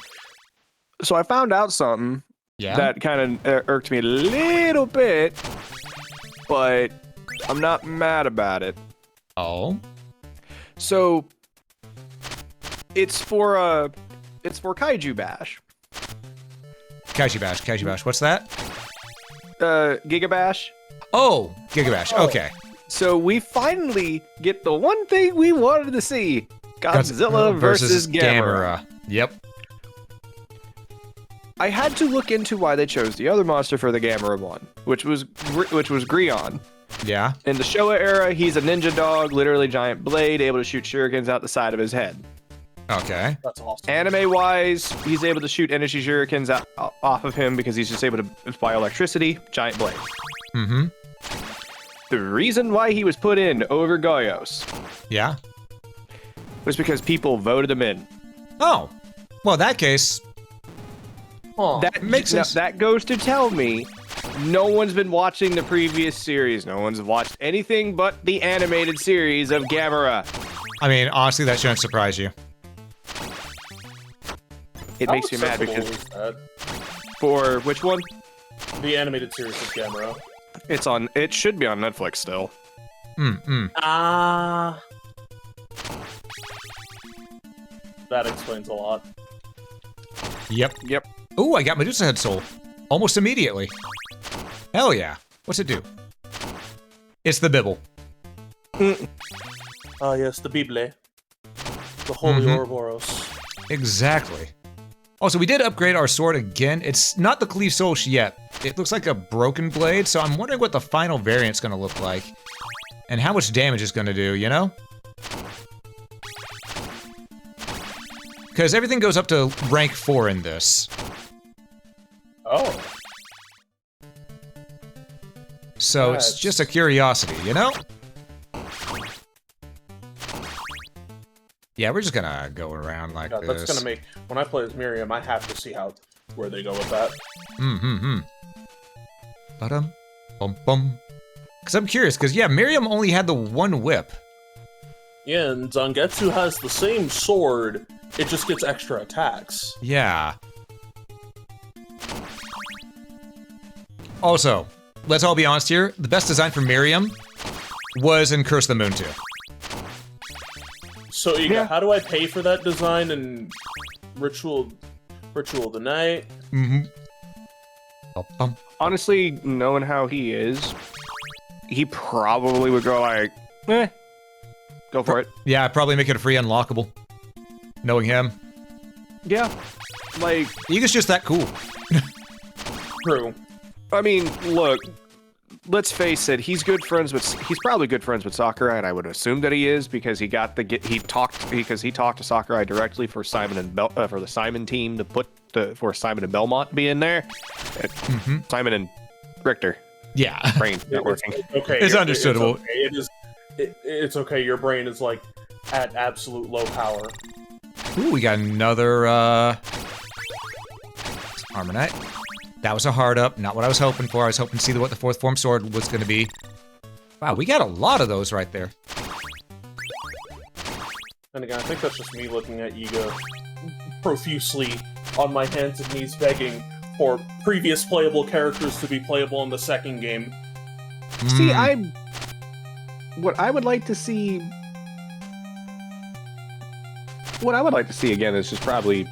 So I found out something that kind of irked me a little bit, but I'm not mad about it. Oh? So it's for Kaiju Bash. Kaiju Bash. What's that? Giga Bash. Oh, Giga Bash. Okay. So we finally get the one thing we wanted to see: Godzilla versus Gamera. Yep. I had to look into why they chose the other monster for the Gamera one, which was Grion. Yeah. In the Showa era, he's a ninja dog, literally giant blade, able to shoot shurikens out the side of his head. Okay. That's awesome. Anime-wise, he's able to shoot energy shurikens off of him because he's just able to apply electricity, giant blade. The reason why he was put in over Goyos was because people voted him in. Oh. Well, in that case... That makes sense. That goes to tell me no one's been watching the previous series. No one's watched anything but the animated series of Gamera. I mean, honestly, that shouldn't surprise you. It makes me mad because... Is that? For which one? The animated series of Gamera. It should be on Netflix still. That explains a lot. Yep. Yep. Ooh, I got Medusa Head Soul. Almost immediately. Hell yeah. What's it do? It's the Bibble. Ah, yes, the Bible. The Holy Ouroboros. Exactly. Also, we did upgrade our sword again. It's not the Cleave Soul yet. It looks like a broken blade, so I'm wondering what the final variant's gonna look like. And how much damage it's gonna do, you know? Because everything goes up to rank 4 in this. Oh. So it's That's- just a curiosity, you know? Yeah, we're just gonna go around like Yeah, this. that's gonna make... When I play as Miriam, I have to see where they go with that. Ba-dum, bum bum. Because I'm curious, because yeah, Miriam only had the one whip. Yeah, and Zangetsu has the same sword, it just gets extra attacks. Yeah. Also, let's all be honest here, the best design for Miriam was in Curse the Moon 2. So, Iga, how do I pay for that design in Ritual of the Night? Bum. Honestly, knowing how he is, he probably would go like, eh, go for it. Yeah, I'd probably make it a free unlockable. Knowing him. Yeah. Like, Iga's just that cool. True. I mean, look, let's face it, he's probably good friends with Sakurai, and I would assume that he is because he talked to Sakurai directly for for the Simon team to for Simon and Belmont to be in there. Simon and Richter. Yeah. Brain not working. Okay. It's understandable. It's okay. Your brain is like at absolute low power. Ooh, we got another Armor Knight. That was a hard up, not what I was hoping for. I was hoping to see what the fourth form sword was going to be. Wow, we got a lot of those right there. And again, I think that's just me looking at Iga profusely on my hands and knees begging for previous playable characters to be playable in the second game. See, what I would like to see again is just probably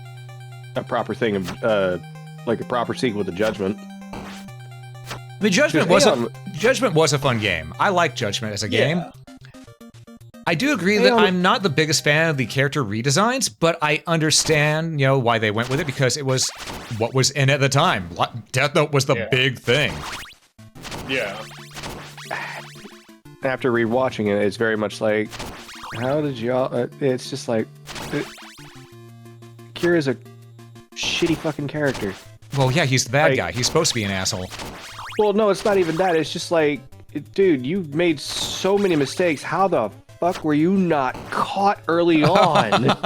a proper thing of like a proper sequel to Judgment. I mean, Judgment was a fun game. I like Judgment as a game. I do agree that I'm not the biggest fan of the character redesigns, but I understand, you know, why they went with it because it was what was in at the time. Death Note was the big thing. Yeah. After rewatching it, it's very much like, how did y'all? It's just like, Kira's a shitty fucking character. Well, yeah, he's the bad guy. He's supposed to be an asshole. Well, no, it's not even that. It's just like, dude, you've made so many mistakes. How the fuck were you not caught early on?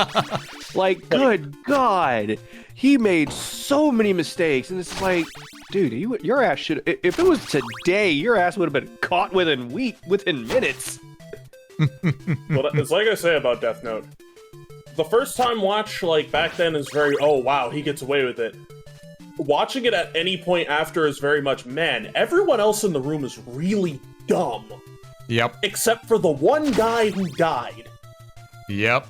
Like, good God. He made so many mistakes. And it's like, dude, your ass should... If it was today, your ass would have been caught within minutes. Well, it's like I say about Death Note. The first time watch, like, back then is very, oh, wow, he gets away with it. Watching it at any point after is very much, man, everyone else in the room is really dumb. Yep. Except for the one guy who died. Yep.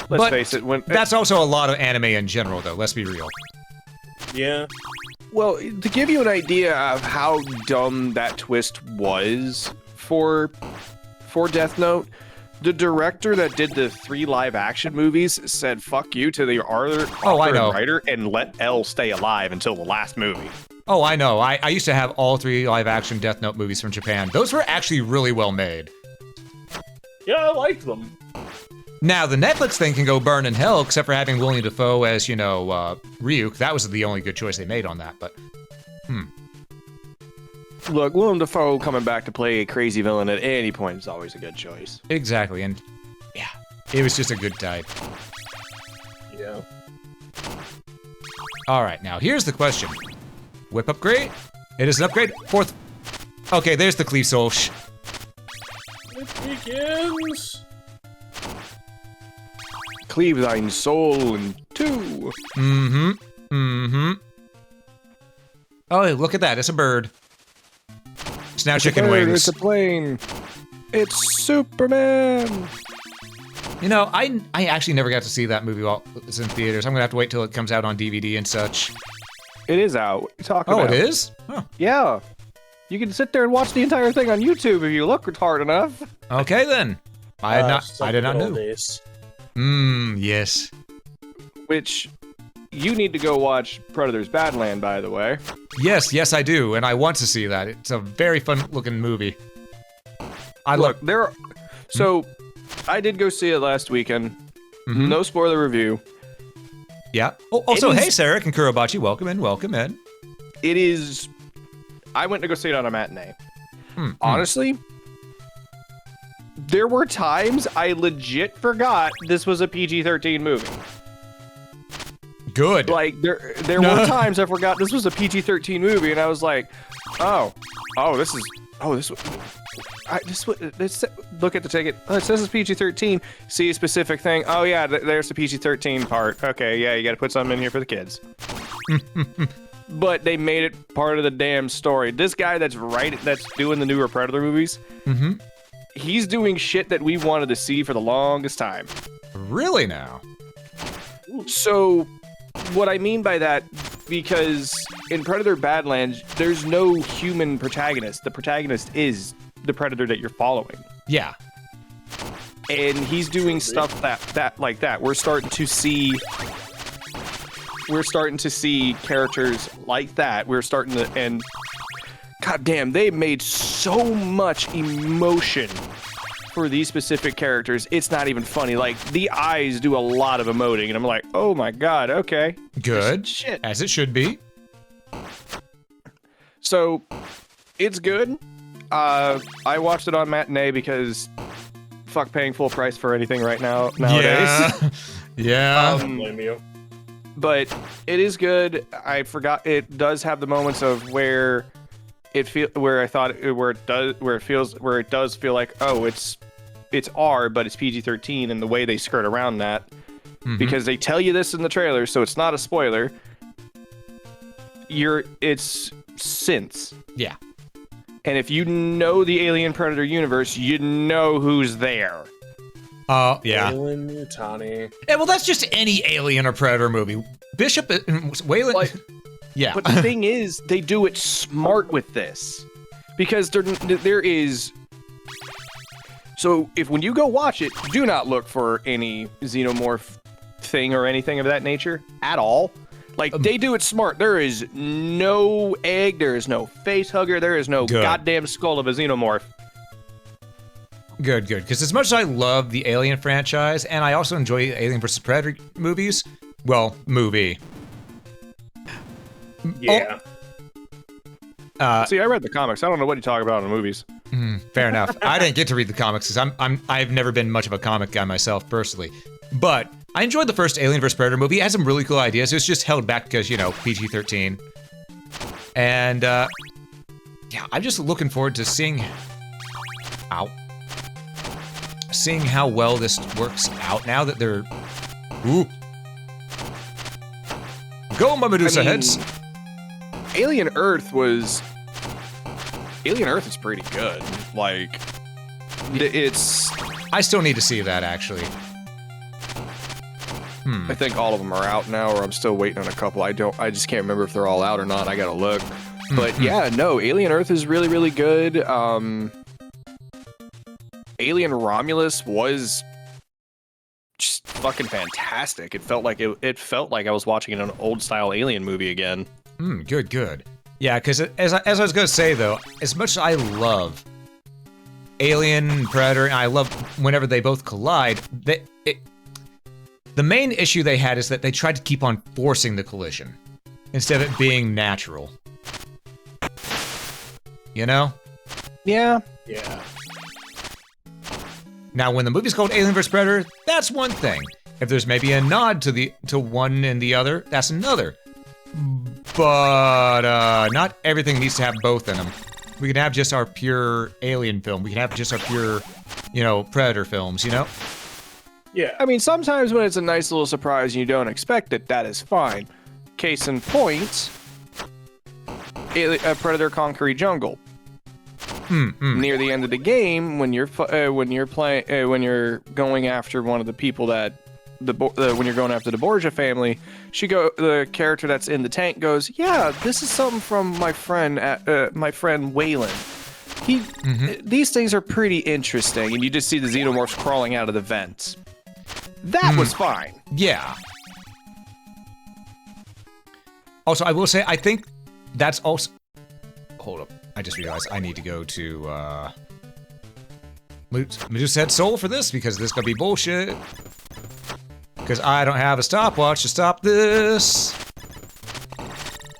Let's face it. That's also a lot of anime in general, though. Let's be real. Yeah. Well, to give you an idea of how dumb that twist was for Death Note, the director that did the 3 live-action movies said "fuck you" to the author and writer and let L stay alive until the last movie. Oh, I know. I used to have all 3 live-action Death Note movies from Japan. Those were actually really well made. Yeah, I liked them. Now, the Netflix thing can go burn in hell, except for having William Dafoe as, you know, Ryuk. That was the only good choice they made on that, but... Look, Willem Dafoe coming back to play a crazy villain at any point is always a good choice. Exactly, and... yeah, it was just a good type. Yeah. Alright, now here's the question. Whip upgrade? It is an upgrade. 4th... Okay, there's the Cleave Soul. It begins... Cleave thine soul in 2. Oh, look at that. It's a bird. It's now chicken wings. It's a plane. It's Superman. You know, I actually never got to see that movie while it was in theaters. I'm gonna have to wait till it comes out on DVD and such. It is out. What are you talking Oh, about? it is? Huh. Yeah. You can sit there and watch the entire thing on YouTube if you look hard enough. Okay then. I did not know. Days. Yes. Which, you need to go watch Predator's Badland, by the way. Yes, I do, and I want to see that. It's a very fun-looking movie. Look, so, I did go see it last weekend. Mhm. No spoiler review. Yeah. Oh, also, It is- hey, Sarah and Kurobachi, welcome in. It is... I went to go see it on a matinee. Hmm. Honestly, there were times I legit forgot this was a PG-13 movie. Good. Like, there were times I forgot this was a PG-13 movie, and I was like, look at the ticket. Oh, it says it's PG-13. See a specific thing. Oh yeah, there's the PG-13 part. Okay, yeah, you got to put something in here for the kids. But they made it part of the damn story. This guy that's doing the newer Predator movies, he's doing shit that we wanted to see for the longest time. Really now? So, what I mean by that, because in Predator Badlands, there's no human protagonist. The protagonist is the Predator that you're following. Yeah. And he's doing stuff that like that. We're starting to see characters like that. And goddamn, they made so much emotion for these specific characters. It's not even funny. Like, the eyes do a lot of emoting, and I'm like, oh my god, okay. Good. Shit. As it should be. So, it's good. I watched it on matinee because fuck paying full price for anything nowadays. Yeah. Yeah. I don't blame you. But it is good. I forgot it does have the moments of where it does feel like, oh, it's R, but it's PG-13, and the way they skirt around that, because they tell you this in the trailer, so it's not a spoiler. It's synths. Yeah. And if you know the Alien Predator universe, you know who's there. Oh, yeah. Wayland Yutani. Yeah, well, that's just any Alien or Predator movie. Bishop, Wayland... Like, yeah. But the thing is, they do it smart with this. Because there is... So, when you go watch it, do not look for any xenomorph thing or anything of that nature at all. Like, they do it smart. There is no egg, there is no face hugger, there is no goddamn skull of a xenomorph. Good. Because as much as I love the Alien franchise, and I also enjoy Alien vs. Predator movies, well, movie. Yeah. See, I read the comics. I don't know what you talk about in the movies. Fair enough. I didn't get to read the comics because I've never been much of a comic guy myself personally, but I enjoyed the first Alien vs. Predator movie. It had some really cool ideas. It was just held back because, you know, PG-13. And yeah, I'm just looking forward to seeing how well this works out now that they're go my Medusa heads. Alien Earth is pretty good. Like, it's... I still need to see that, actually. I think all of them are out now, or I'm still waiting on a couple. I just can't remember if they're all out or not. I gotta look. But yeah, no, Alien Earth is really, really good. Alien Romulus was just fucking fantastic. It felt like I was watching an old style Alien movie again. Good. Yeah, because as I was gonna say though, as much as I love Alien and Predator, and I love whenever they both collide, the main issue they had is that they tried to keep on forcing the collision instead of it being natural. You know? Yeah. Yeah. Now, when the movie's called Alien vs. Predator, that's one thing. If there's maybe a nod to one and the other, that's another. But not everything needs to have both in them. We can have just our pure Alien film. We can have just our pure, you know, Predator films, you know? Yeah. I mean, sometimes when it's a nice little surprise and you don't expect it, that is fine. Case in point, Predator Concrete Jungle. near the end of the game, when you're when you're going after one of the people that when you're going after the Borgia family, the character that's in the tank goes, "Yeah, this is something from my friend Waylon. These things are pretty interesting," and you just see the xenomorphs crawling out of the vents. That was fine. Yeah. Also, I will say, I think that's also... Hold up. I just realized I need to go to, Medusa Head Soul for this, because this is gonna be bullshit. Because I don't have a stopwatch to stop this.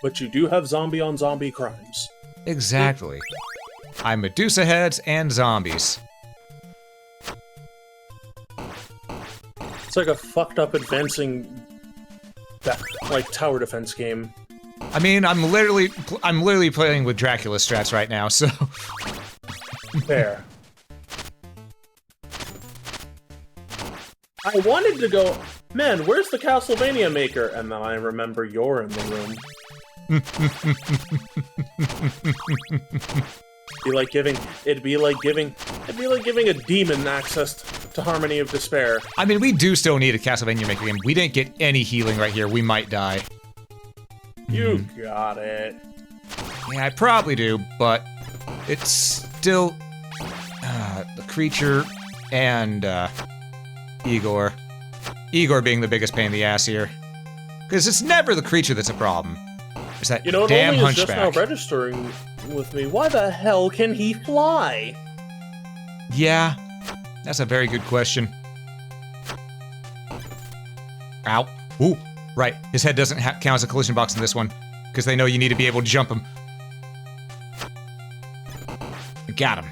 But you do have zombie on zombie crimes. Exactly. I'm Medusa Heads and zombies. It's like a fucked up advancing, like, tower defense game. I mean, I'm literally playing with Dracula strats right now, so... Fair. I wanted to go, man, where's the Castlevania maker? And then I remember you're in the room. It'd be like giving a demon access to Harmony of Despair. I mean, we do still need a Castlevania maker game. We didn't get any healing right here. We might die. You got it. Yeah, I probably do, but it's still the creature and Igor. Igor being the biggest pain in the ass here. Because it's never the creature that's a problem. It's that damn only is just hunchback. now registering with me. Why the hell can he fly? Yeah, that's a very good question. Ow. Ooh, right. His head doesn't count as a collision box in this one, because they know you need to be able to jump him. Got him.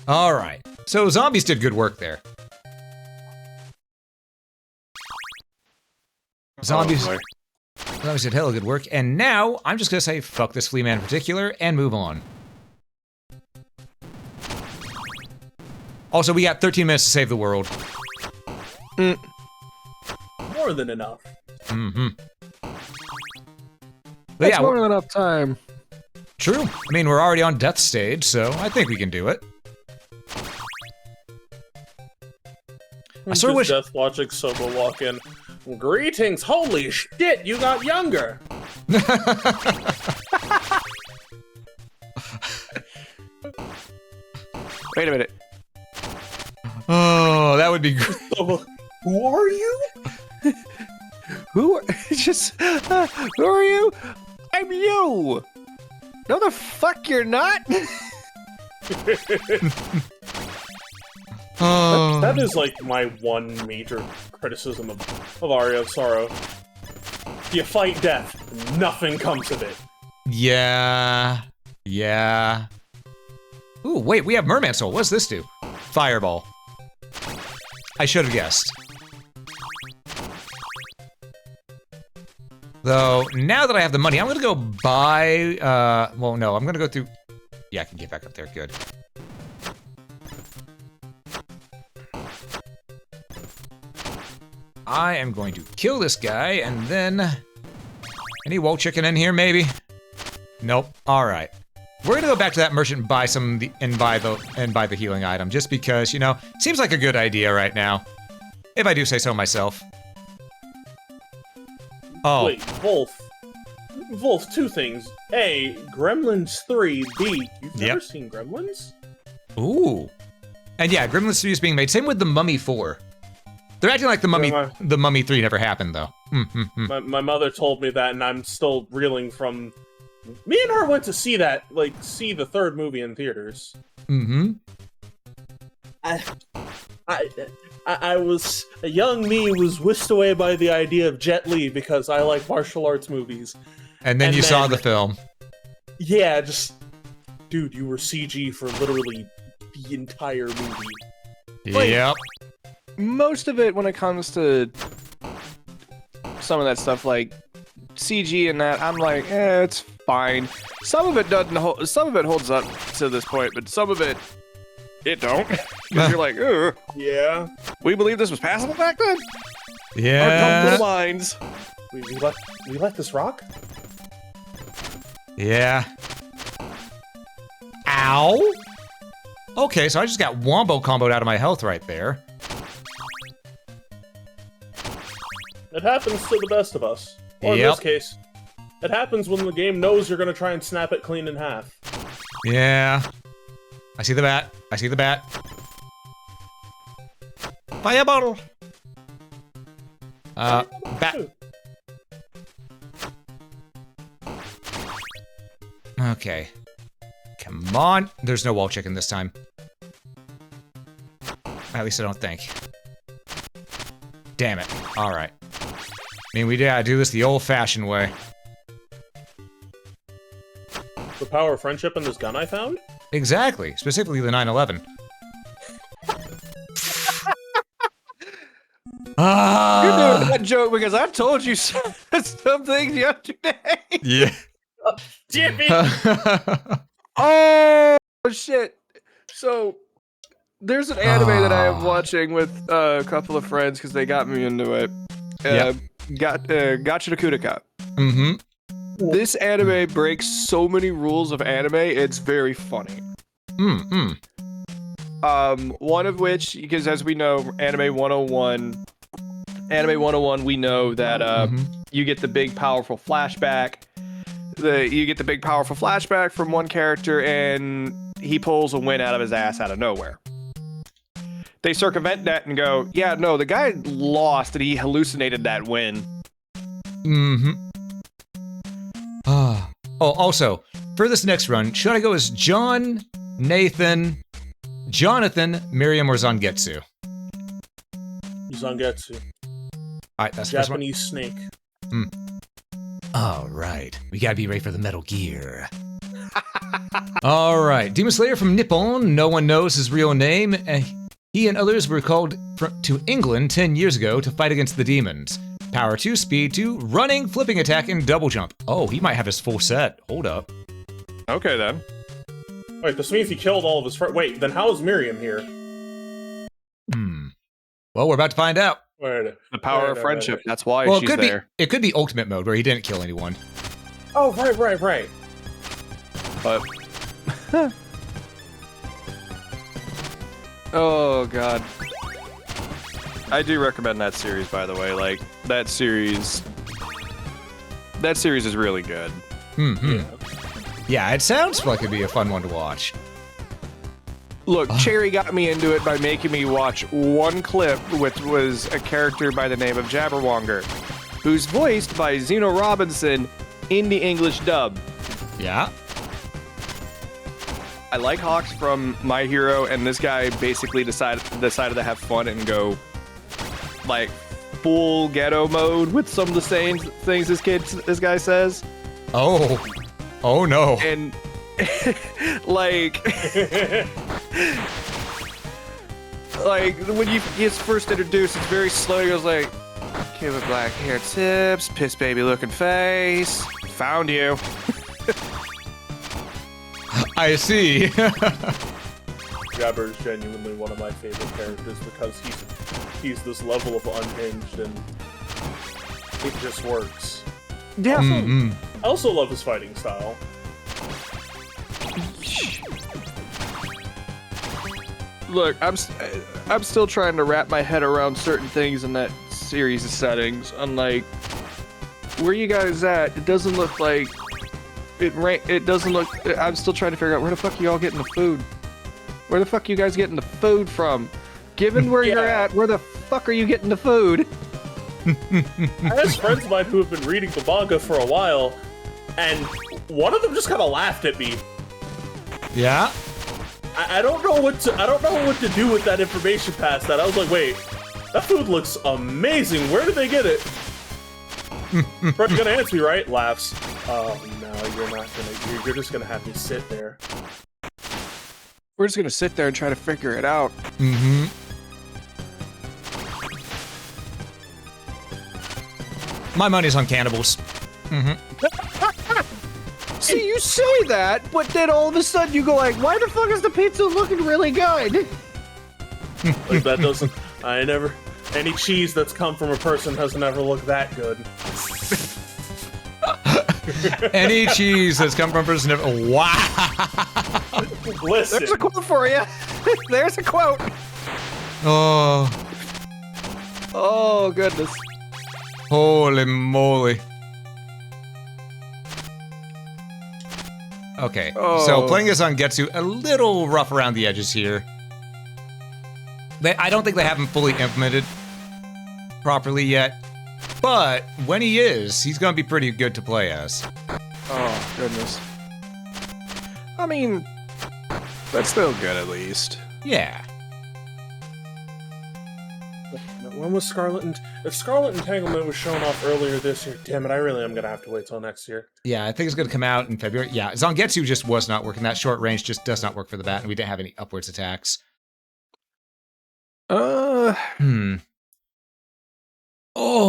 All right. So zombies did good work there. Zombies did hella good work, and now I'm just gonna say fuck this flea man in particular and move on. Also, we got 13 minutes to save the world. More than enough. But yeah, more than enough time. True. I mean, we're already on death stage, so I think we can do it. I sort of wish. Death watching Soma walk in. Greetings! Holy shit! You got younger. Wait a minute. Oh, that would be great. Who are you? Who are you? I'm you. No, the fuck you're not. Oh. That is like my one major criticism of Aria of Sorrow. You fight death, nothing comes of it. Yeah. Yeah. Ooh, wait, we have Merman Soul. What does this do? Fireball. I should have guessed. Though, now that I have the money, I'm gonna go buy, well, no, I'm gonna go through... Yeah, I can get back up there, good. I am going to kill this guy, and then... Any wool chicken in here, maybe? Nope. Alright. We're gonna go back to that merchant and buy buy the healing item, just because, you know, seems like a good idea right now. If I do say so myself. Oh. Wait, Wolf, two things. A, Gremlins 3. B, you've never seen Gremlins? Ooh. And yeah, Gremlins 3 is being made. Same with the Mummy 4. They're acting like the Mummy 3 never happened, though. My mother told me that, and I'm still reeling from... Me and her went to see that, like, see the third movie in theaters. I was... A young me was whisked away by the idea of Jet Li because I like martial arts movies. And then you saw the film. Yeah, just... Dude, you were CG for literally the entire movie. Yep. Most of it, when it comes to some of that stuff, like CG and that, I'm like, it's fine. Some of it doesn't hold. Some of it holds up to this point, but some of it don't. Because you're like, ugh. Yeah. We believe this was passable back then. Yeah. Our dumb little minds. We let this rock? Yeah. Ow. Okay, so I just got wombo comboed out of my health right there. It happens to the best of us. Or in this case, it happens when the game knows you're gonna try and snap it clean in half. Yeah. I see the bat. I see the bat. Fireball! Bat. Okay. Come on. There's no wall chicken this time. At least I don't think. Damn it. Alright. I mean, we gotta do this the old-fashioned way. The power of friendship in this gun I found? Exactly. Specifically the 911. You're doing that joke because I told you some things yesterday. Yeah. Jiffy! Oh shit! So there's an anime that I am watching with a couple of friends because they got me into it. Gacha no Kudaka. Mm-hmm. This anime breaks so many rules of anime. It's very funny. One of which, because as we know, Anime 101, we know that you get the big powerful flashback. You get the big powerful flashback from one character, and he pulls a win out of his ass out of nowhere. They circumvent that and go, yeah, no, the guy lost and he hallucinated that win. Oh, also, for this next run, should I go as John, Nathan, Johnathan, Miriam, or Zangetsu? Zangetsu. Alright, that's the first one. Japanese snake. Alright, we gotta be ready for the Metal Gear. Alright, Demon Slayer from Nippon, no one knows his real name. He and others were called to England 10 years ago to fight against the demons. Power 2, Speed 2, Running, Flipping Attack, and Double Jump. Oh, he might have his full set. Hold up. Okay, then. Wait, this means he killed all of his friends. Wait, then how is Miriam here? Well, we're about to find out. Wait, The power of friendship. That's why Well, she's there. it could be Ultimate Mode, where he didn't kill anyone. Oh, right. But oh god, I do recommend that series. By the way, like that series is really good. Yeah, it sounds like it'd be a fun one to watch. Look, Cherry got me into it by making me watch one clip, which was a character by the name of Jabberwonger, who's voiced by Zeno Robinson in the English dub. Yeah. I like Hawks from My Hero, and this guy basically decided to have fun and go like full ghetto mode with some of the same things this guy says. Oh no. And like when you gets first introduced, it's very slow. He goes like, "Kid with black hair tips, piss baby looking face, found you." I see. Jabber is genuinely one of my favorite characters because he's this level of unhinged and it just works. Yeah. I also love his fighting style. Look, I'm still trying to wrap my head around certain things in that series of settings. Unlike where you guys at, it doesn't look like it doesn't look. I'm still trying to figure out where the fuck you all getting the food. Where the fuck you guys getting the food from? Given where you're at, where the fuck are you getting the food? I have friends of mine who have been reading the manga for a while, and one of them just kind of laughed at me. Yeah. I don't know what to do with that information past that. I was like, wait, that food looks amazing. Where did they get it? Fred, you're gonna answer me, right? Laughs. Oh no, you're not gonna. You're just gonna have me sit there. We're just gonna sit there and try to figure it out. My money's on cannibals. See, you say that, but then all of a sudden you go like, why the fuck is the pizza looking really good? Like that doesn't. I never. Any cheese that's come from a person has never looked that good. Any cheese that's come from a person. Wow. Listen. There's a quote for you. There's a quote. Oh, Oh, goodness. holy moly. Okay, so Oh. playing as Zangetsu, a little rough around the edges here. I don't think they have him fully implemented properly yet, but when he is, he's gonna be pretty good to play as. Oh, goodness. I mean, that's still good at least. Yeah. When was Scarlet? If Scarlet Entanglement was shown off earlier this year, damn it, I really am gonna have to wait till next year. Yeah, I think it's gonna come out in February. Yeah, Zangetsu just was not working. That short range just does not work for the bat, and we didn't have any upwards attacks. Oh,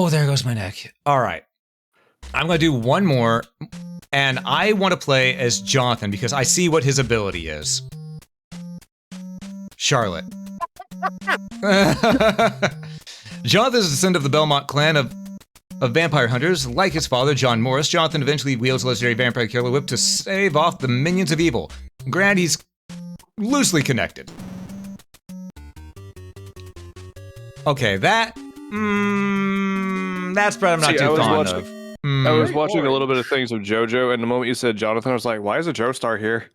there goes my neck. All right. I'm going to do one more, and I want to play as Johnathan because I see what his ability is. Charlotte. Johnathan is a descendant of the Belmont clan of vampire hunters. Like his father, John Morris, Johnathan eventually wields legendary vampire killer whip to stave off the minions of evil. Granted, he's loosely connected. Okay, that's probably I'm not See, too fond of. I was watching a little bit of things of JoJo, and the moment you said Johnathan, I was like, why is a Joestar here?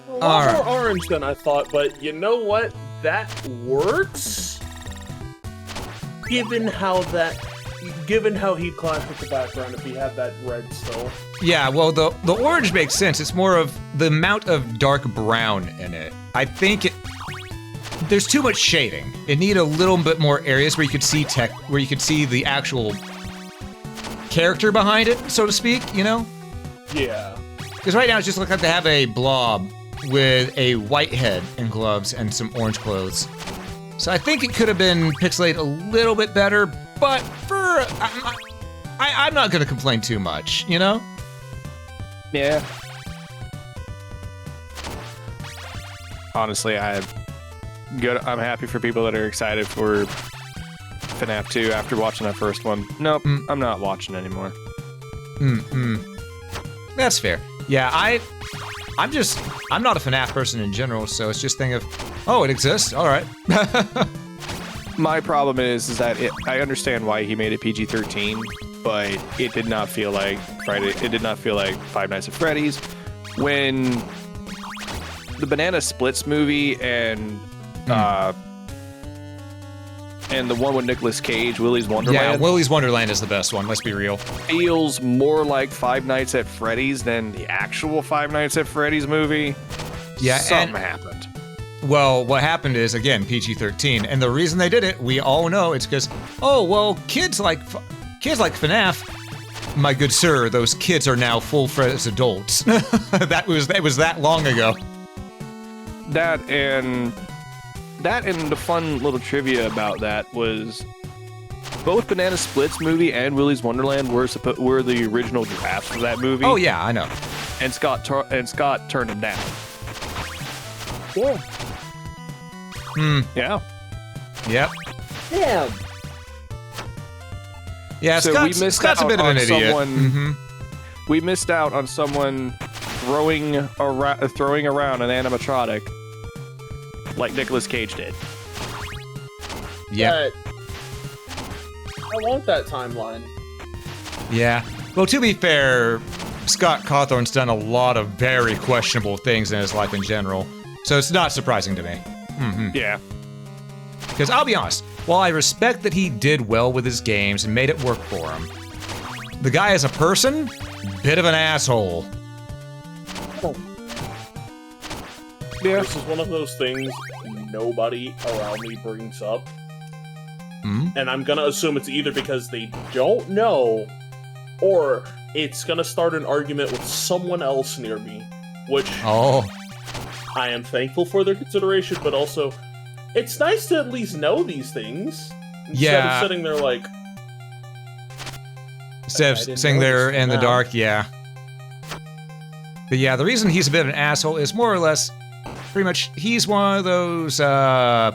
A lot more orange than I thought, but you know what? That works. Given how he clashed with the background, if he had that red still. Yeah, well, the orange makes sense. It's more of the amount of dark brown in it. I think there's too much shading. It need a little bit more areas where you could see where you could see the actual character behind it, so to speak. You know? Yeah. Because right now it's just like they have a blob with a white head and gloves and some orange clothes. So I think it could have been pixelated a little bit better, but I'm not going to complain too much, you know? Yeah. Honestly, I'm happy for people that are excited for FNAF 2 after watching that first one. Nope, I'm not watching anymore. That's fair. Yeah, I'm not a FNAF person in general, so it's just a thing of, oh, it exists, all right. My problem is that I understand why he made it PG-13, but it did not feel like Friday. It did not feel like Five Nights at Freddy's. When the Banana Splits movie and the one with Nicolas Cage, Willy's Wonderland. Yeah, Willy's Wonderland is the best one. Let's be real. Feels more like Five Nights at Freddy's than the actual Five Nights at Freddy's movie. Yeah, something happened. Well, what happened is, again, PG-13, and the reason they did it, we all know, it's because, oh, well, kids like FNAF. My good sir, those kids are now full-fledged adults. that was that long ago. That and the fun little trivia about that was both Banana Splits movie and Willy's Wonderland were the original drafts of that movie. Oh yeah, I know. And Scott turned them down. Yeah. Yeah. Yep. Damn. Yeah, so Scott's a bit of an idiot. We missed out on someone throwing around an animatronic like Nicolas Cage did. Yeah. I want that timeline. Yeah. Well, to be fair, Scott Cawthorn's done a lot of very questionable things in his life in general, so it's not surprising to me. Yeah. Because I'll be honest, while I respect that he did well with his games and made it work for him, the guy as a person, bit of an asshole. Yeah. This is one of those things nobody around me brings up. And I'm gonna assume it's either because they don't know, or it's gonna start an argument with someone else near me, which I am thankful for their consideration, but also, it's nice to at least know these things. Instead of sitting there like... Instead of sitting there in the dark, yeah. But yeah, the reason he's a bit of an asshole is more or less, pretty much, he's one of those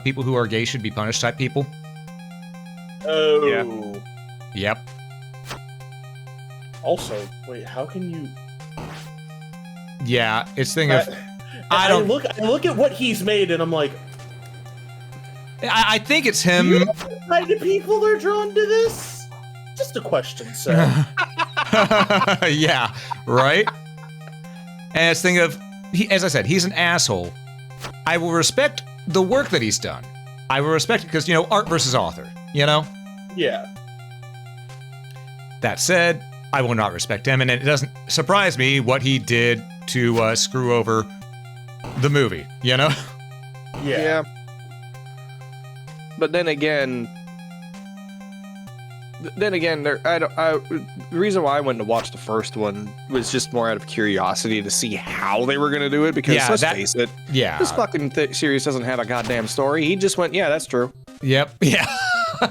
people who are gay should be punished type people. Oh. Yeah. Yep. Also, wait, how can you Yeah, it's thing of I look at what he's made and I'm like, I think it's him. you know what kind of people are drawn to this? Just a question, sir. Yeah, right? And it's thing of, as I said, he's an asshole. I will respect the work that he's done. I will respect it because, you know, art versus author, you know? Yeah. That said, I will not respect him, and it doesn't surprise me what he did to screw over the movie, you know? Yeah. But then again, the reason why I went to watch the first one was just more out of curiosity to see how they were going to do it. Because let's face it, this fucking series doesn't have a goddamn story. He just went, yeah, that's true. Yep. Yeah.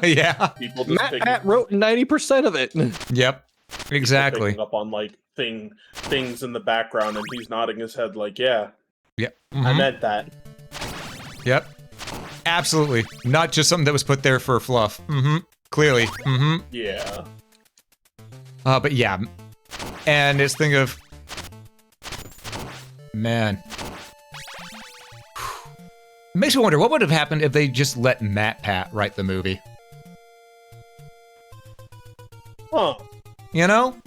Yeah. People just Matt wrote 90% of it. Yep. Exactly. Picking up on like things in the background, and he's nodding his head like, yeah. Yep. I meant that. Yep. Absolutely. Not just something that was put there for fluff. Clearly. Yeah. But yeah. And it's thing of... Man. Makes me wonder, what would have happened if they just let Matt Pat write the movie? Huh. You know?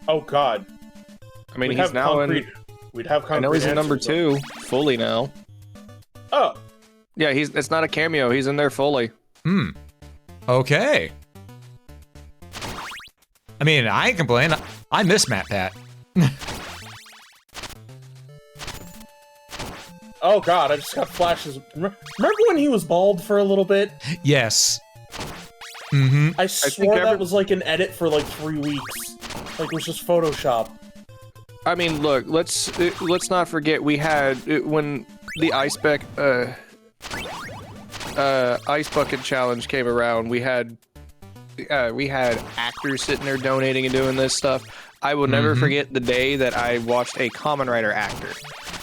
Oh, God. I mean, he's now in... We'd have concrete I know he's in number answers, 2, fully now. Oh. Yeah, it's not a cameo. He's in there fully. Okay. I mean, I ain't complain. I miss Matt Pat. Oh, God, I just got flashes. Remember when he was bald for a little bit? Yes. I swore that was like an edit for like 3 weeks. Like, it was just Photoshop. I mean, look, let's not forget we had when the ice bucket challenge came around. We had actors sitting there donating and doing this stuff. I will never forget the day that I watched a Kamen Rider actor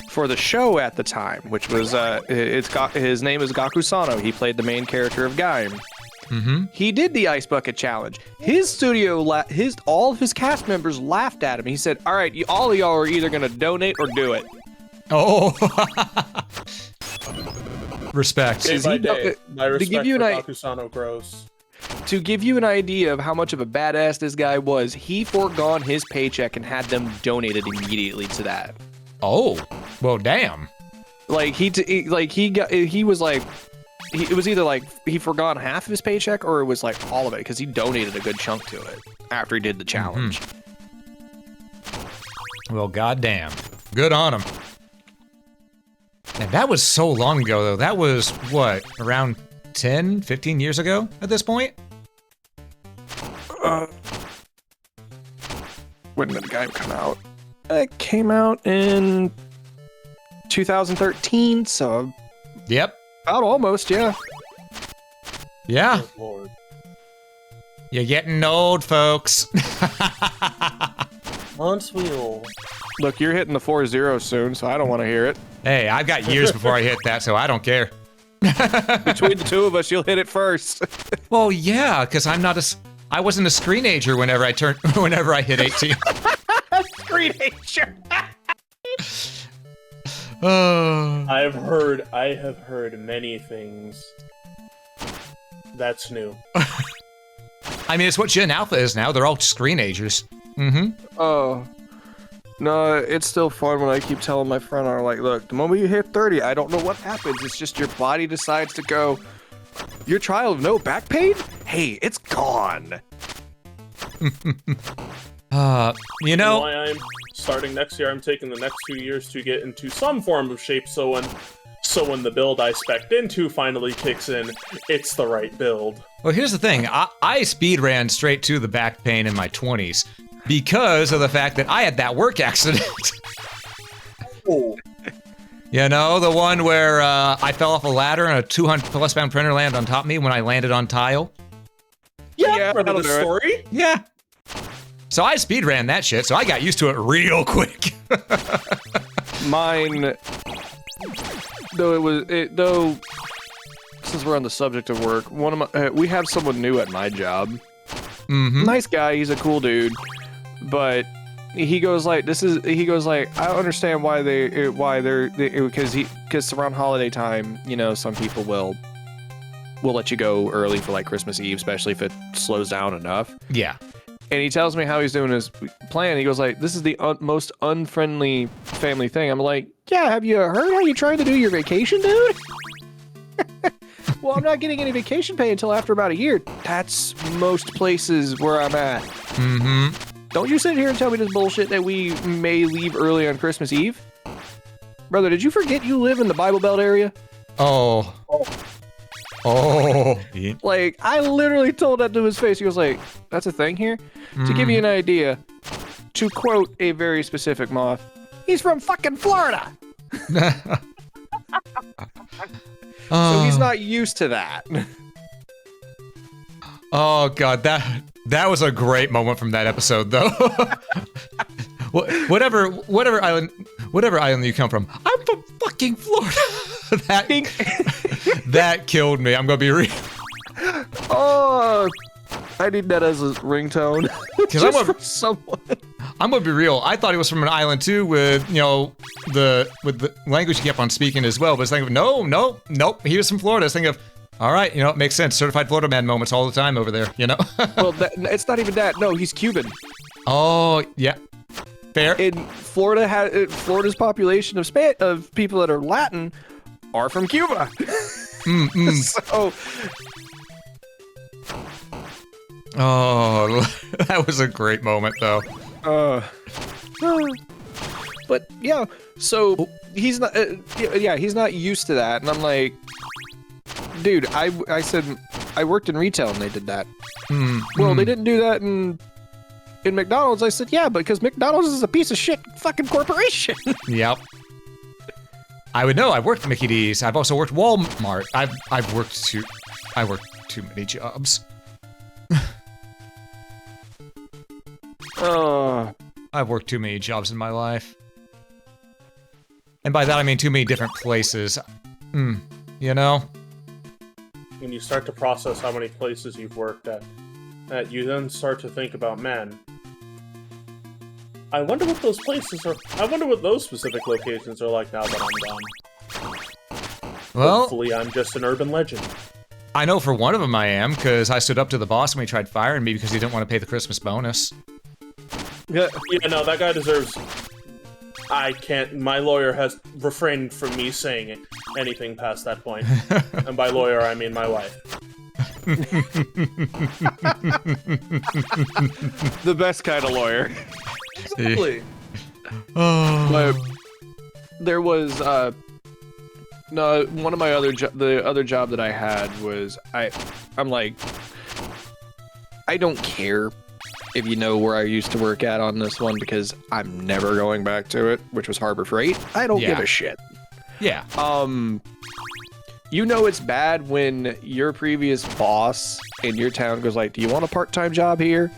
for the show at the time, which was his name is Gaku Sano. He played the main character of Gaim. He did the ice bucket challenge. His studio, all of his cast members laughed at him. He said, "All right, all of y'all are either gonna donate or do it." Oh. Respect. Day by day, my respect give you for an Gakusano grows. To give you an idea of how much of a badass this guy was, he foregone his paycheck and had them donated immediately to that. Oh, well, damn. Like it was either like he forgot half of his paycheck or it was like all of it because he donated a good chunk to it after he did the challenge. Well, goddamn. Good on him. And that was so long ago, though. That was, what, around 10, 15 years ago at this point? When did the game come out? It came out in 2013, so... Yep. About almost, yeah. Yeah. Oh, Lord. You're getting old, folks. Once we all. Look, you're hitting the 4-0 soon, so I don't want to hear it. Hey, I've got years before I hit that, so I don't care. Between the two of us, you'll hit it first. Well, yeah, because I wasn't a screenager whenever I hit 18. Screenager. Oh. I have heard many things. That's new. I mean, it's what Gen Alpha is now. They're all screenagers. Oh. No, it's still fun when I keep telling my friend, I'm like, look, the moment you hit 30, I don't know what happens. It's just your body decides to go, your trial of no back pain? Hey, it's gone. You know... Why I'm starting next year, I'm taking the next 2 years to get into some form of shape, so when the build I spec'd into finally kicks in, it's the right build. Well, here's the thing. I speed ran straight to the back pain in my 20s because of the fact that I had that work accident. Oh. You know, the one where I fell off a ladder and a 200+ pound printer landed on top of me when I landed on tile. Yeah, Yeah, I remember the that'll do story. Yeah. So I speed ran that shit, so I got used to it real quick. Mine, though, since we're on the subject of work, we have someone new at my job. Nice guy, he's a cool dude, but he goes like, I don't understand why because around holiday time, you know, some people will let you go early for like Christmas Eve, especially if it slows down enough. Yeah. And he tells me how he's doing his plan. He goes like, this is the most unfriendly family thing. I'm like, yeah, have you heard how you trying to do your vacation, dude? Well, I'm not getting any vacation pay until after about a year. That's most places where I'm at. Mm-hmm. Don't you sit here and tell me this bullshit that we may leave early on Christmas Eve. Brother, did you forget you live in the Bible Belt area? Oh. Like, I literally told that to his face. He was like, that's a thing here? To give you an idea, to quote a very specific moth, he's from fucking Florida! So he's not used to that. Oh god, that was a great moment from that episode, though. whatever island you come from, I'm from fucking Florida. That killed me. I'm gonna be real. Oh, I need that as a ringtone. Just from someone. I'm gonna be real. I thought he was from an island too, with the language he kept on speaking as well. But I was thinking, nope. He was from Florida. I was thinking of, all right, it makes sense. Certified Florida man moments all the time over there, Well, it's not even that. No, he's Cuban. Oh yeah, fair. In Florida, Florida's population of people that are Latin are from Cuba. So. Oh, that was a great moment, though. But yeah, so he's not. He's not used to that, and I'm like, dude, I said I worked in retail and they did that. Well, they didn't do that in McDonald's. I said, yeah, because McDonald's is a piece of shit fucking corporation. Yep. I would know. I've worked at Mickey D's. I've also worked Walmart. I worked too many jobs. I've worked too many jobs in my life. And by that I mean too many different places. When you start to process how many places you've worked at, you then start to think about, man, I wonder what those places are. I wonder what those specific locations are like now that I'm gone. Well, hopefully I'm just an urban legend. I know for one of them I am, because I stood up to the boss when he tried firing me because he didn't want to pay the Christmas bonus. Yeah, no, that guy deserves... I can't... My lawyer has refrained from me saying anything past that point. And by lawyer, I mean my wife. The best kind of lawyer. Exactly. But there was, no, one of my the other job that I had was, I'm like, I don't care if you know where I used to work at on this one, because I'm never going back to it, which was Harbor Freight. I don't give a shit. Yeah. You know it's bad when your previous boss in your town goes like, do you want a part-time job here?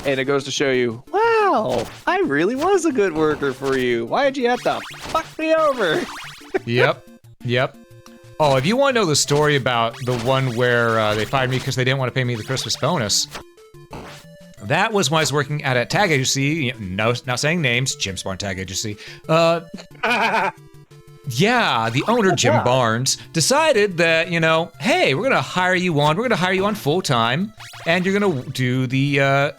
And it goes to show you, wow, I really was a good worker for you. Why did you have to fuck me over? Yep. Oh, if you want to know the story about the one where they fired me because they didn't want to pay me the Christmas bonus, that was when I was working at a tag agency. No, not saying names. Jim Barnes Tag Agency. Yeah, the owner, Jim Barnes, decided that, hey, we're gonna hire you on full time, and you're gonna do the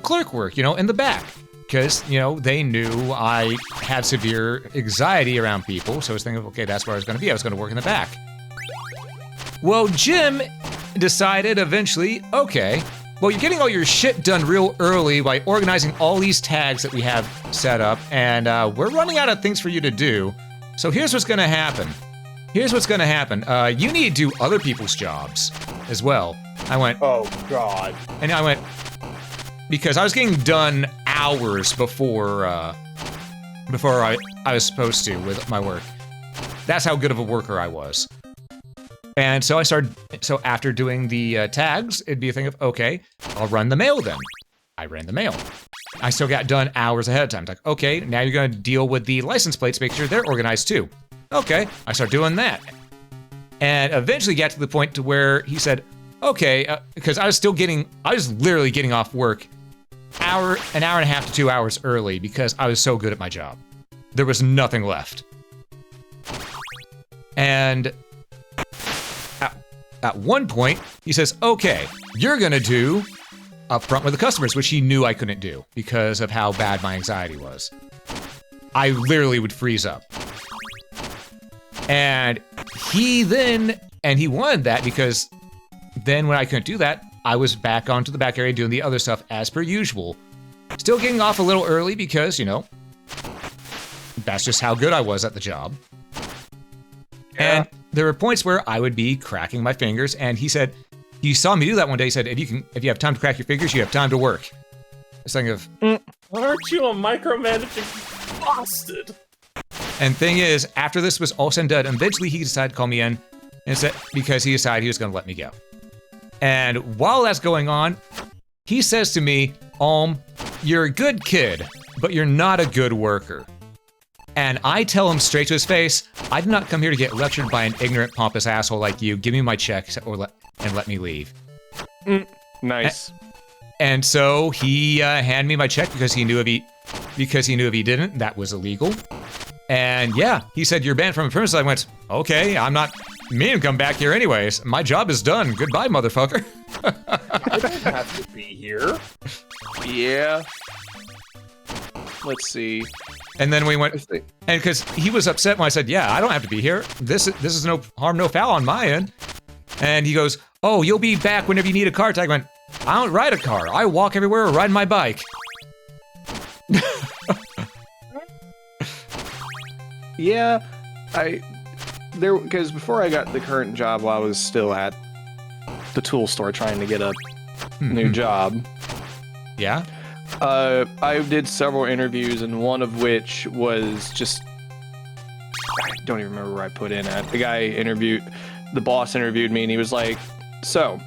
clerk work, in the back. Because, they knew I had severe anxiety around people, so I was thinking, okay, that's where I was gonna be. I was gonna work in the back. Well, Jim decided eventually, okay, well, you're getting all your shit done real early by organizing all these tags that we have set up, and we're running out of things for you to do. So here's what's gonna happen. You need to do other people's jobs as well. I went, oh God. And I went, because I was getting done hours before I was supposed to with my work. That's how good of a worker I was. And so so after doing the tags, it'd be a thing of, okay, I'll run the mail then. I ran the mail. I still got done hours ahead of time. It's like, okay, now you're gonna deal with the license plates, make sure they're organized too. Okay, I start doing that. And eventually got to the point to where he said, okay, because I was literally getting off work an hour and a half to 2 hours early because I was so good at my job. There was nothing left. And at one point, he says, okay, you're gonna do up front with the customers, which he knew I couldn't do because of how bad my anxiety was. I literally would freeze up. And he wanted that because then when I couldn't do that, I was back onto the back area doing the other stuff as per usual. Still getting off a little early because, you know, that's just how good I was at the job. Yeah. And there were points where I would be cracking my fingers, and he said, he saw me do that one day, he said, if you have time to crack your fingers, you have time to work. It's like of... Aren't you a micromanaging bastard? And thing is, after this was all said and done, eventually he decided to call me in, and said, because he decided he was gonna let me go. And while that's going on, he says to me, you're a good kid, but you're not a good worker. And I tell him straight to his face, I did not come here to get lectured by an ignorant, pompous asshole like you. Give me my check and let me leave. Nice. And so he handed me my check because he knew if he didn't, that was illegal. And yeah, he said, you're banned from the premises. I went, okay, I'm not meaning to come back here anyways. My job is done. Goodbye, motherfucker. I don't have to be here. Yeah. Let's see. And then we went, and because he was upset when I said, yeah, I don't have to be here. This is no harm, no foul on my end. And he goes, oh, you'll be back whenever you need a car tag. I went, I don't ride a car. I walk everywhere or ride my bike. Yeah, because before I got the current job, while I was still at the tool store trying to get a new job. Yeah? I did several interviews, and one of which was just, I don't even remember where I put in at. The boss interviewed me, and he was like, so,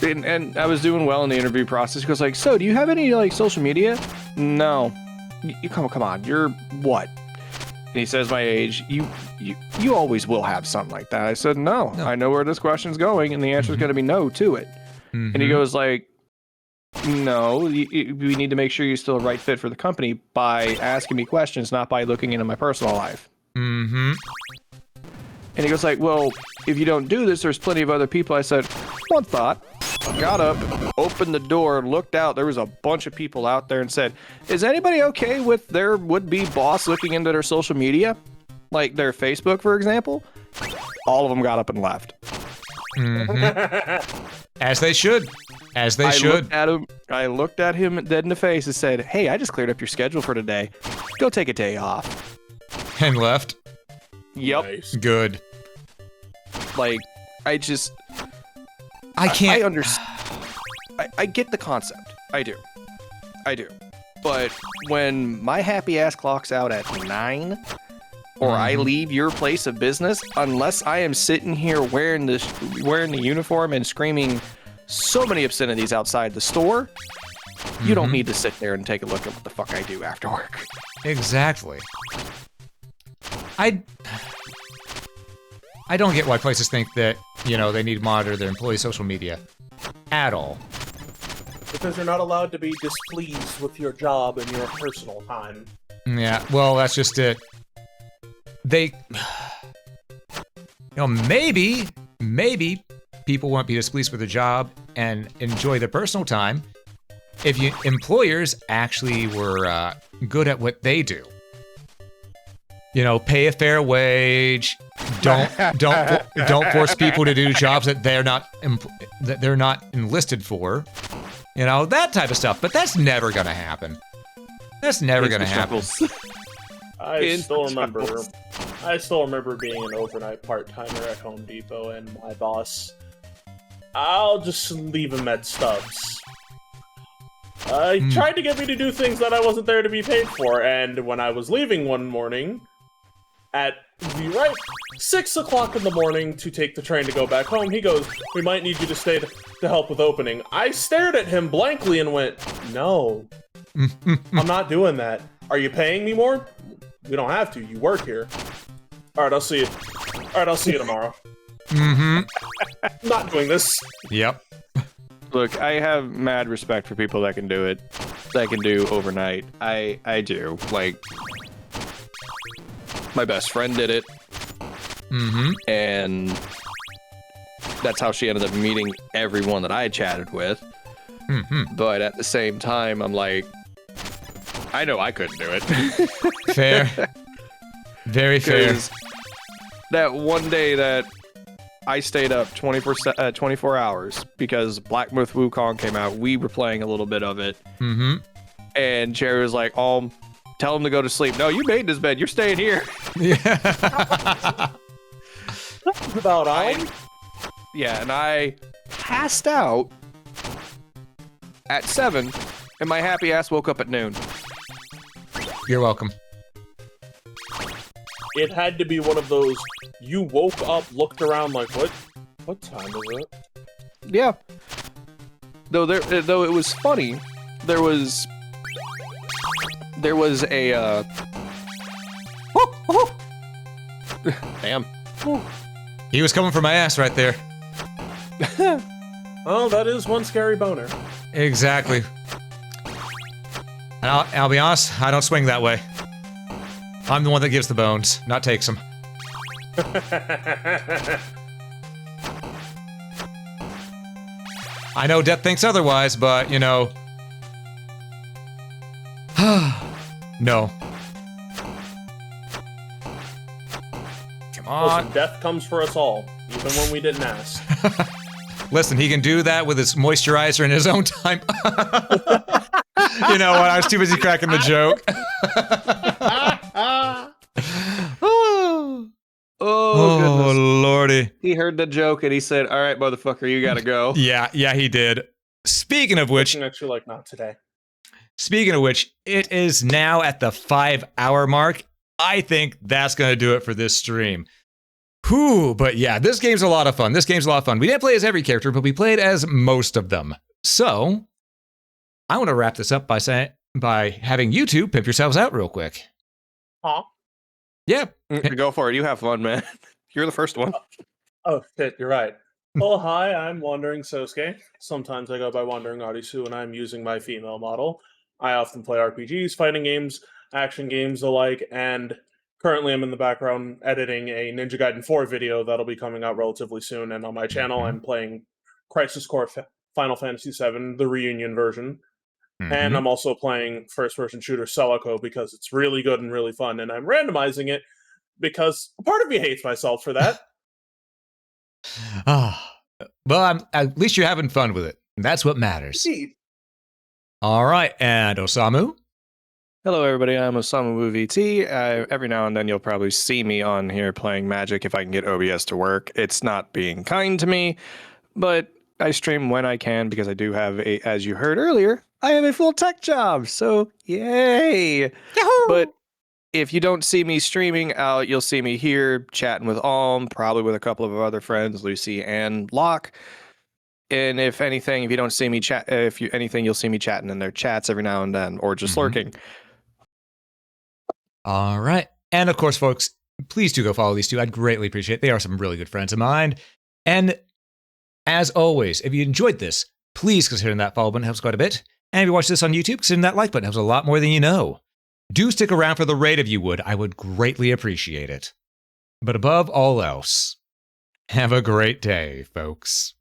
and I was doing well in the interview process. He goes like, so, do you have any, like, social media? No. You come on, you're what? And he says my age. You always will have something like that. I said, no. I know where this question's going, and the answer is going to be no to it. And he goes like, no, we need to make sure you're still a right fit for the company by asking me questions, not by looking into my personal life. And he goes like, well, if you don't do this, there's plenty of other people. I said, one thought. Got up, opened the door, looked out. There was a bunch of people out there and said, is anybody okay with their would-be boss looking into their social media? Like their Facebook, for example? All of them got up and left. As they should. As they should. I looked at him dead in the face and said, hey, I just cleared up your schedule for today. Go take a day off. And left. Yep. Nice. Good. Like, I can't. I understand. I get the concept. I do. But when my happy ass clocks out at 9, or I leave your place of business, unless I am sitting here wearing the uniform and screaming so many obscenities outside the store, you don't need to sit there and take a look at what the fuck I do after work. Exactly. I don't get why places think that, you know, they need to monitor their employees' social media at all. Because you're not allowed to be displeased with your job and your personal time. Yeah, well, that's just it. You know, maybe people won't be displeased with their job and enjoy their personal time if employers actually were good at what they do. You know, pay a fair wage. Don't force people to do jobs that they're not enlisted for. You know, that type of stuff. But that's never gonna happen. That's never gonna happen. I still remember being an overnight part-timer at Home Depot, and my boss, I'll just leave him at Stubbs. He tried to get me to do things that I wasn't there to be paid for, and when I was leaving one morning, at the right 6 o'clock in the morning to take the train to go back home, he goes, we might need you to stay to help with opening. I stared at him blankly and went, no, I'm not doing that. Are you paying me more? We don't have to. You work here. All right, I'll see you. All right, I'll see you tomorrow. Not doing this. Yep. Look, I have mad respect for people that can do it. I can do overnight. I do. Like, my best friend did it. Mm-hmm. And that's how she ended up meeting everyone that I chatted with. Mm-hmm. But at the same time, I'm like, I know I couldn't do it. Fair. Very fair. 'Cause that one day that I stayed up 24 hours because Black Myth Wukong came out, we were playing a little bit of it. Mm-hmm. And Jerry was like, tell him to go to sleep. No, you made this bed. You're staying here. Yeah. That's about all. Yeah, and I passed out at 7, and my happy ass woke up at noon. You're welcome. It had to be one of those, you woke up, looked around like, what time is it? Yeah. Though it was funny, there was a damn. He was coming for my ass right there. Oh, that is one scary boner. Exactly. And I'll be honest, I don't swing that way. I'm the one that gives the bones, not takes them. I know Death thinks otherwise, but, you know... No. Come on. Listen, death comes for us all, even when we didn't ask. Listen, he can do that with his moisturizer in his own time. You know what? I was too busy cracking the joke. Oh, goodness. Lordy. He heard the joke and he said, "All right, motherfucker, you gotta go." Yeah, he did. Speaking of which, Actually, like, not today. it is now at the 5-hour mark. I think that's going to do it for this stream. Whew, but yeah, this game's a lot of fun. We didn't play as every character, but we played as most of them. So, I want to wrap this up by having you two pimp yourselves out real quick. Huh? Yeah. Go for it. You have fun, man. You're the first one. Oh, shit, you're right. Well, hi, I'm Wandering Sosuke. Sometimes I go by Wandering Arisu, and I'm using my female model. I often play RPGs, fighting games, action games alike, and currently I'm in the background editing a Ninja Gaiden 4 video that'll be coming out relatively soon, and on my channel I'm playing Crisis Core Final Fantasy VII, the reunion version. And I'm also playing first-person shooter Celico because it's really good and really fun, and I'm randomizing it because a part of me hates myself for that. Well, at least you're having fun with it. That's what matters. Indeed. All right, and Osamu? Hello, everybody. I'm Osamu VT. Every now and then you'll probably see me on here playing Magic if I can get OBS to work. It's not being kind to me, but I stream when I can because I do have as you heard earlier, I have a full tech job. So, yay! Yahoo! But if you don't see me streaming, you'll see me here chatting with Alm, probably with a couple of other friends, Lucy and Locke. And if anything, if you don't see me chat, you'll see me chatting in their chats every now and then, or just lurking. All right. And of course, folks, please do go follow these two. I'd greatly appreciate it. They are some really good friends of mine. And as always, if you enjoyed this, please consider hitting that follow button. It helps quite a bit. And if you watch this on YouTube, consider that like button. It helps a lot more than you know. Do stick around for the raid if you would. I would greatly appreciate it. But above all else, have a great day, folks.